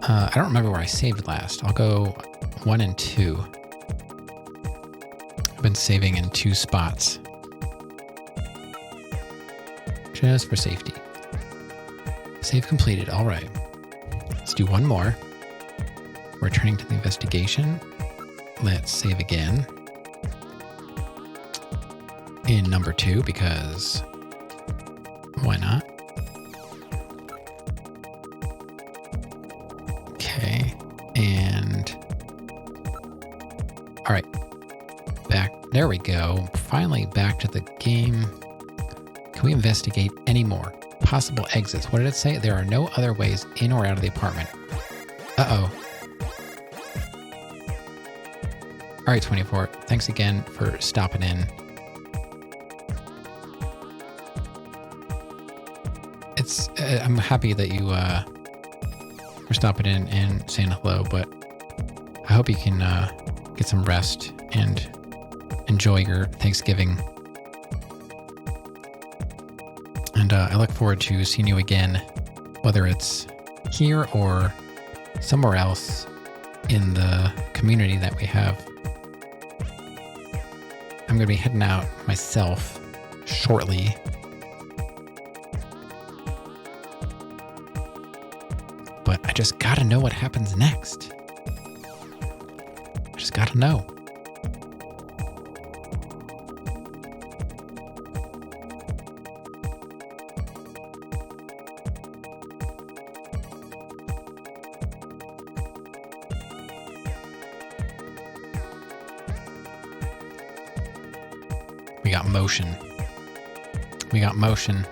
I don't remember where I saved last. I'll go 1 and 2. I've been saving in 2 spots. Just for safety. Save completed. All right. Let's do one more. Returning to the investigation. Let's save again. In number 2, because why not? Okay. And all right. Back. There we go. Finally back to the game. Can we investigate any more? Possible exits. What did it say? There are no other ways in or out of the apartment. Uh-oh. All right, 24. Thanks again for stopping in. I'm happy that you were stopping in and saying hello, but I hope you can get some rest and enjoy your Thanksgiving. And I look forward to seeing you again, whether it's here or somewhere else in the community that we have. I'm going to be heading out myself shortly. But I just got to know what happens next. I just got to know. We got motion. We got motion.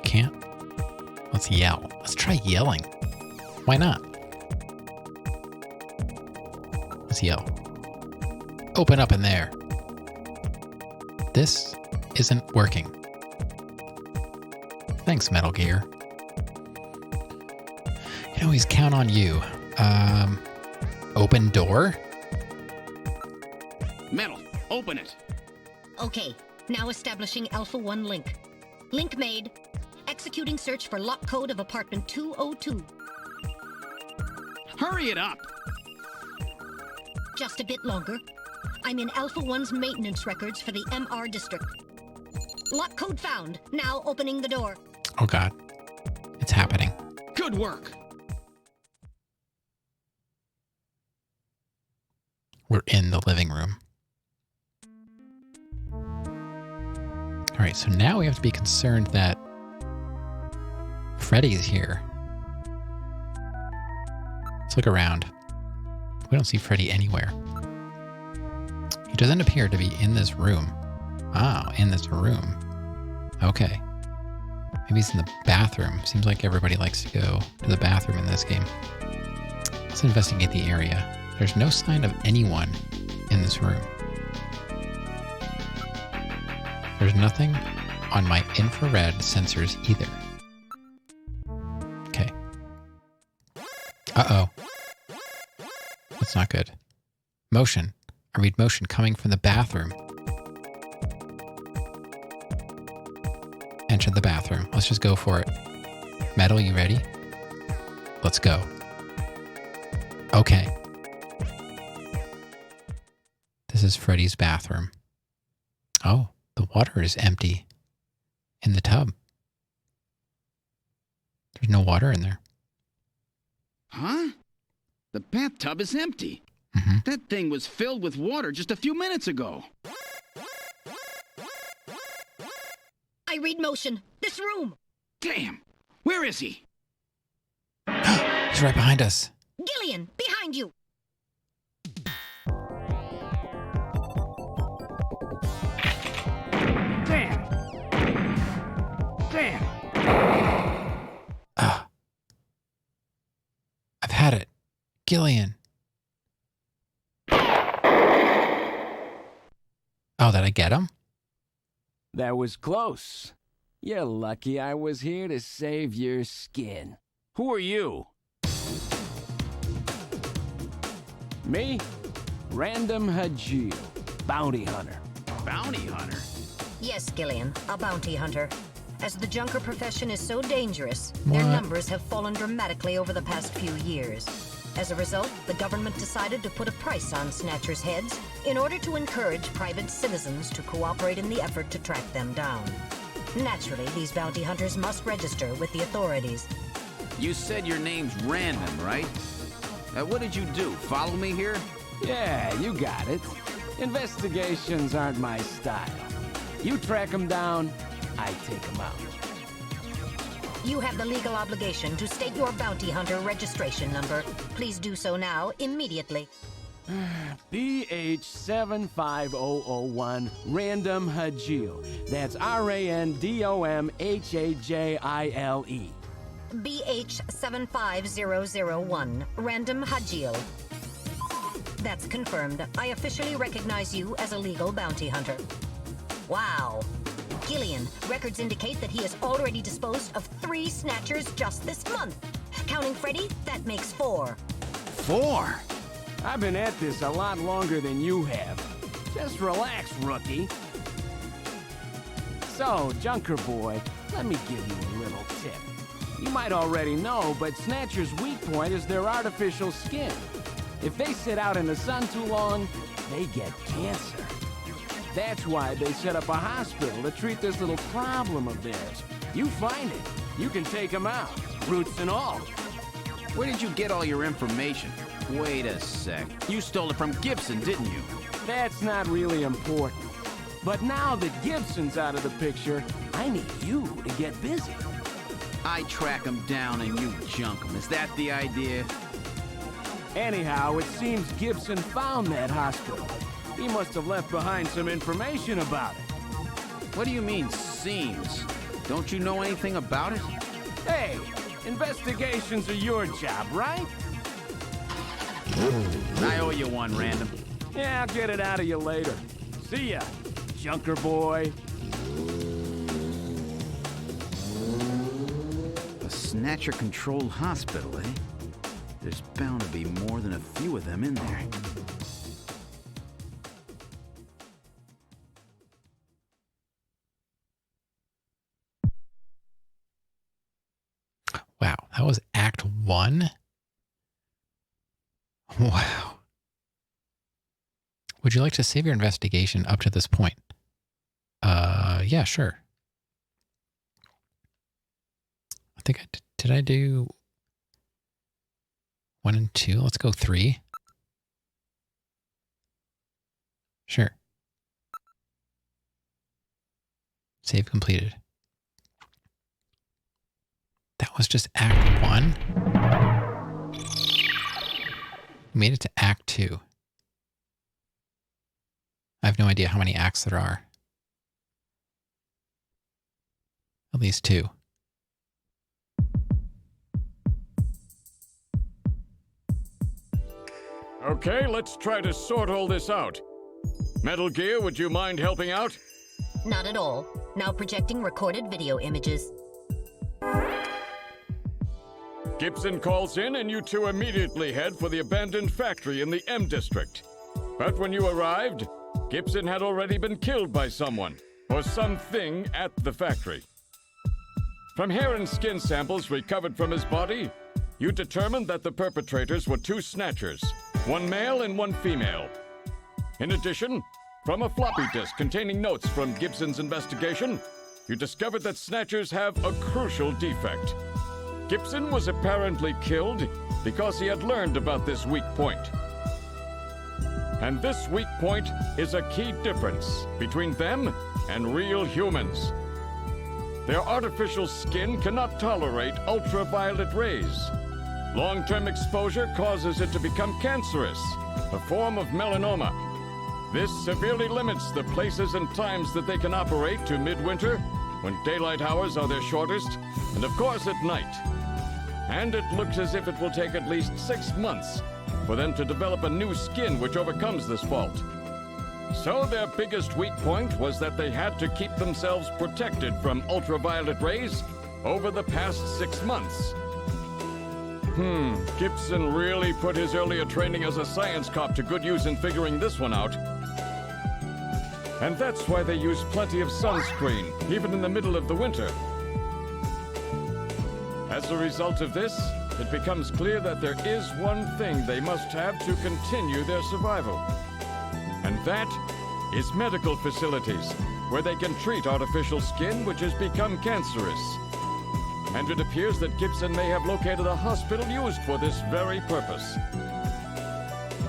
Can't. Let's yell. Let's try yelling. Why not? Let's yell. Open up in there. This isn't working. Thanks, Metal Gear. Can always count on you. Open door? Metal, open it. Okay, now establishing Alpha 1 link. Link made. Executing search for lock code of apartment 202. Hurry it up. Just a bit longer. I'm in Alpha 1's maintenance records for the MR district. Lock code found. Now opening the door. Oh God. It's happening. Good work. We're in the living room. All right, so now we have to be concerned that Freddy's here. Let's look around. We don't see Freddy anywhere. He doesn't appear to be in this room. Oh, in this room. Okay. Maybe he's in the bathroom. Seems like everybody likes to go to the bathroom in this game. Let's investigate the area. There's no sign of anyone in this room. There's nothing on my infrared sensors either. Okay. Uh-oh. That's not good. Motion. I read motion coming from the bathroom. Enter the bathroom. Let's just go for it. Metal, you ready? Let's go. Okay. This is Freddy's bathroom. Oh, the water is empty in the tub. There's no water in there. Huh? The bathtub is empty. Mm-hmm. That thing was filled with water just a few minutes ago. I read motion. This room. Damn. Where is he? He's right behind us. Gillian, behind you. Damn. Damn. I've had it. Gillian. Oh, did I get him? That was close. You're lucky I was here to save your skin. Who are you? Me? Random Hajil, bounty hunter. Bounty hunter? Yes, Gillian, a bounty hunter. As the junker profession is so dangerous, their What? numbers have fallen dramatically over the past few years. As a result, the government decided to put a price on Snatcher's heads in order to encourage private citizens to cooperate in the effort to track them down. Naturally, these bounty hunters must register with the authorities. You said your name's Random, right? What did you do? Follow me here? Yeah, you got it. Investigations aren't my style. You track them down, I take them out. You have the legal obligation to state your bounty hunter registration number. Please do so now, immediately. BH75001 Random Hajile. That's RANDOMHAJILE. BH75001, Random Hajile. That's confirmed. I officially recognize you as a legal bounty hunter. Wow. Gillian, records indicate that he has already disposed of 3 snatchers just this month. Counting Freddy, that makes 4. 4? I've been at this a lot longer than you have. Just relax, rookie. So, Junker Boy, let me give you a little tip. You might already know, but Snatcher's weak point is their artificial skin. If they sit out in the sun too long, they get cancer. That's why they set up a hospital to treat this little problem of theirs. You find it, you can take them out, roots and all. Where did you get all your information? Wait a sec. You stole it from Gibson, didn't you? That's not really important. But now that Gibson's out of the picture, I need you to get busy. I track him down and you junk him. Is that the idea? Anyhow, it seems Gibson found that hospital. He must have left behind some information about it. What do you mean, seems? Don't you know anything about it? Hey, investigations are your job, right? I owe you one, Random. Yeah, I'll get it out of you later. See ya, Junker Boy. A Snatcher-controlled hospital, eh? There's bound to be more than a few of them in there. Wow, that was Act 1? Wow. Would you like to save your investigation up to this point? Yeah, sure. I think did I do 1 and 2? Let's go 3. Sure. Save completed. That was just Act 1. We made it to Act 2. I have no idea how many acts there are. At least 2. Okay, let's try to sort all this out. Metal Gear, would you mind helping out? Not at all. Now projecting recorded video images. Gibson calls in and you two immediately head for the abandoned factory in the M District. But when you arrived, Gibson had already been killed by someone, or something at the factory. From hair and skin samples recovered from his body, you determined that the perpetrators were 2 snatchers, 1 male and 1 female. In addition, from a floppy disk containing notes from Gibson's investigation, you discovered that snatchers have a crucial defect. Gibson was apparently killed because he had learned about this weak point. And this weak point is a key difference between them and real humans. Their artificial skin cannot tolerate ultraviolet rays. Long-term exposure causes it to become cancerous, a form of melanoma. This severely limits the places and times that they can operate to midwinter, when daylight hours are their shortest, and of course at night. And it looks as if it will take at least 6 months for them to develop a new skin which overcomes this fault. So their biggest weak point was that they had to keep themselves protected from ultraviolet rays over the past 6 months. Gibson really put his earlier training as a science cop to good use in figuring this one out. And that's why they use plenty of sunscreen, even in the middle of the winter. As a result of this, it becomes clear that there is one thing they must have to continue their survival. And And that is medical facilities, where they can treat artificial skin which has become cancerous. And it appears that Gibson may have located a hospital used for this very purpose.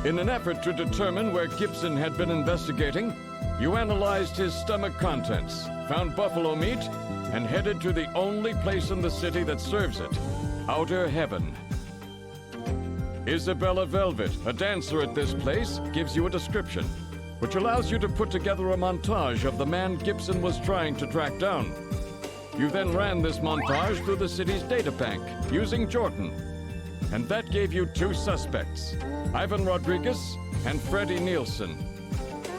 In an effort to determine where Gibson had been investigating, you analyzed his stomach contents, found buffalo meat, and headed to the only place in the city that serves it, Outer Heaven. Isabella Velvet, a dancer at this place, gives you a description, which allows you to put together a montage of the man Gibson was trying to track down. You then ran this montage through the city's data bank, using Jordan. And that gave you two suspects, Ivan Rodriguez and Freddie Nielsen.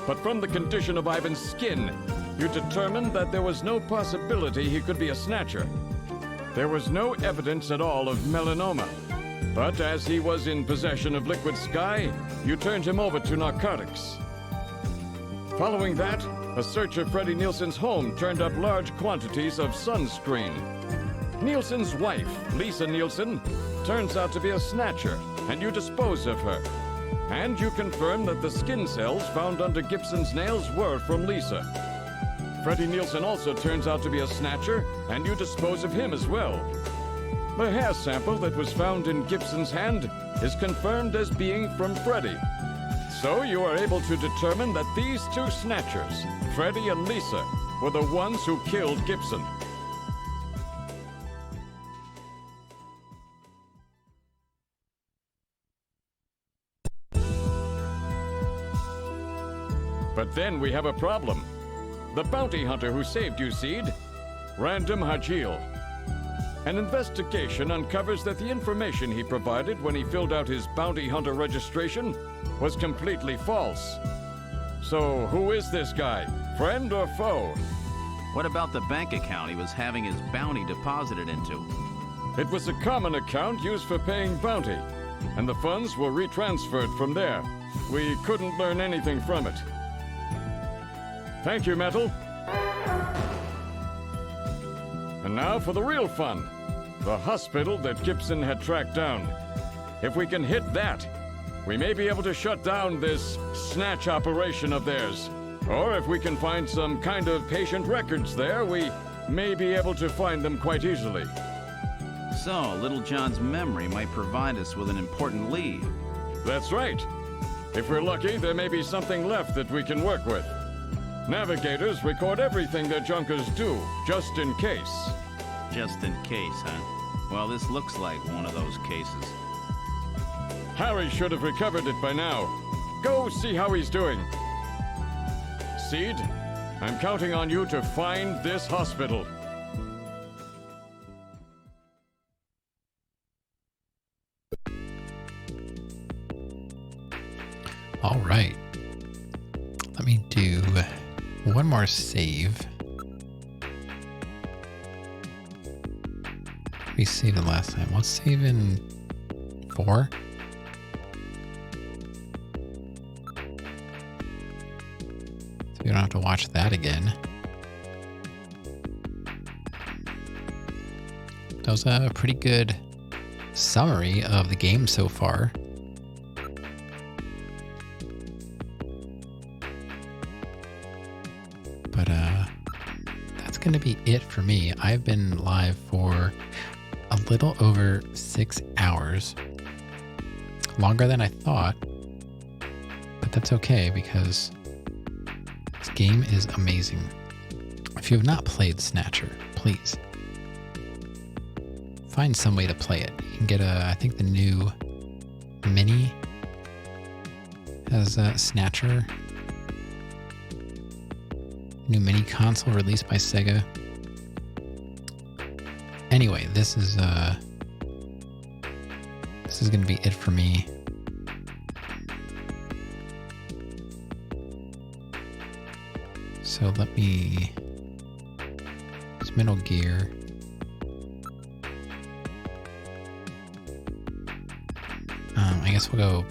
But from the condition of Ivan's skin, you determined that there was no possibility he could be a snatcher. There was no evidence at all of melanoma. But as he was in possession of liquid sky, you turned him over to narcotics. Following that, a search of Freddie Nielsen's home turned up large quantities of sunscreen. Nielsen's wife, Lisa Nielsen, turns out to be a snatcher, and you dispose of her. And you confirm that the skin cells found under Gibson's nails were from Lisa. Freddie Nielsen also turns out to be a snatcher, and you dispose of him as well. The hair sample that was found in Gibson's hand is confirmed as being from Freddie. So you are able to determine that these two snatchers, Freddie and Lisa, were the ones who killed Gibson. But then we have a problem. The bounty hunter who saved you, Seed, Random Hajil. An investigation uncovers that the information he provided when he filled out his bounty hunter registration was completely false. So who is this guy? Friend or foe? What about the bank account he was having his bounty deposited into? It was a common account used for paying bounty, and the funds were retransferred from there. We couldn't learn anything from it. Thank you, Metal. And now for the real fun. The hospital that Gibson had tracked down. If we can hit that, we may be able to shut down this snatch operation of theirs. Or if we can find some kind of patient records there, we may be able to find them quite easily. So, Little John's memory might provide us with an important lead. That's right. If we're lucky, there may be something left that we can work with. Navigators record everything their junkers do, just in case. Just in case, huh? Well, this looks like one of those cases. Harry should have recovered it by now. Go see how he's doing. Seed, I'm counting on you to find this hospital. All right. Let me do one more save. We saved it last time. Let's save in 4. So we don't have to watch that again. That was a pretty good summary of the game so far. But that's going to be it for me. I've been live for a little over 6 hours. Longer than I thought. But that's okay because this game is amazing. If you have not played Snatcher, please find some way to play it. You can get I think the new Mini has a Snatcher. New mini console released by SEGA. Anyway, this is gonna be it for me. So let me. It's Metal Gear. I guess we'll go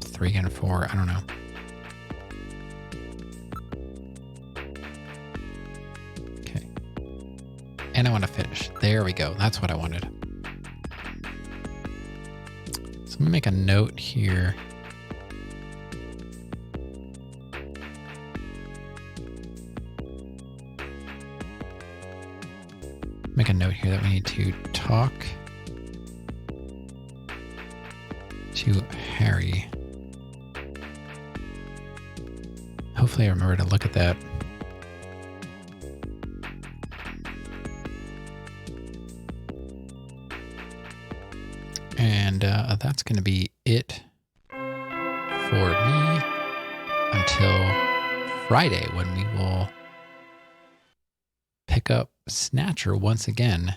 3 and 4. I don't know. And I want to finish. There we go. That's what I wanted. So let me make a note here. make a note here that we need to talk to Harry. Hopefully I remember to look at that. And that's going to be it for me until Friday, when we will pick up Snatcher once again.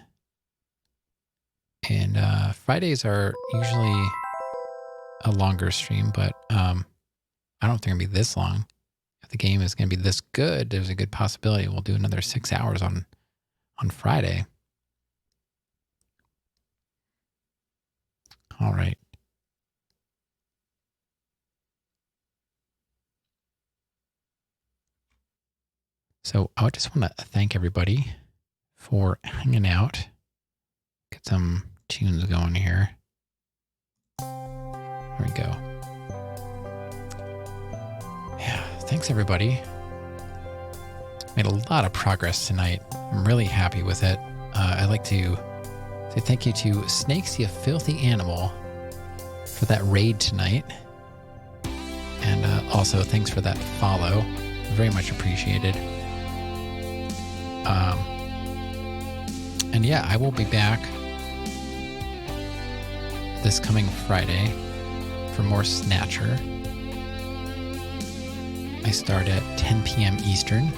And Fridays are usually a longer stream, but I don't think it'll be this long. If the game is going to be this good, there's a good possibility we'll do another 6 hours on Friday. All right. So I just want to thank everybody for hanging out. Get some tunes going here. There we go. Yeah, thanks everybody. Made a lot of progress tonight. I'm really happy with it. I'd like to say thank you to Snakes, You Filthy Animal, for that raid tonight. And also thanks for that follow. Very much appreciated. And yeah, I will be back this coming Friday for more Snatcher. I start at 10 p.m. Eastern,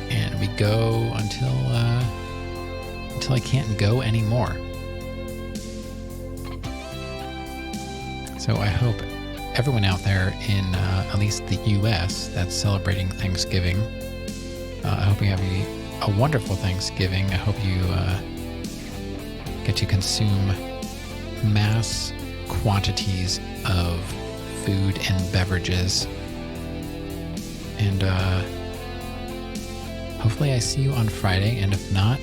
and we go until I can't go anymore. So I hope everyone out there in at least the U.S. that's celebrating Thanksgiving, I hope you have a wonderful Thanksgiving. I hope you get to consume mass quantities of food and beverages. And hopefully I see you on Friday. And if not,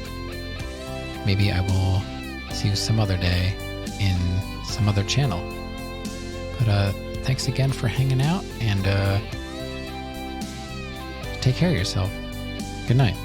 maybe I will see you some other day in some other channel. But thanks again for hanging out, and take care of yourself. Good night.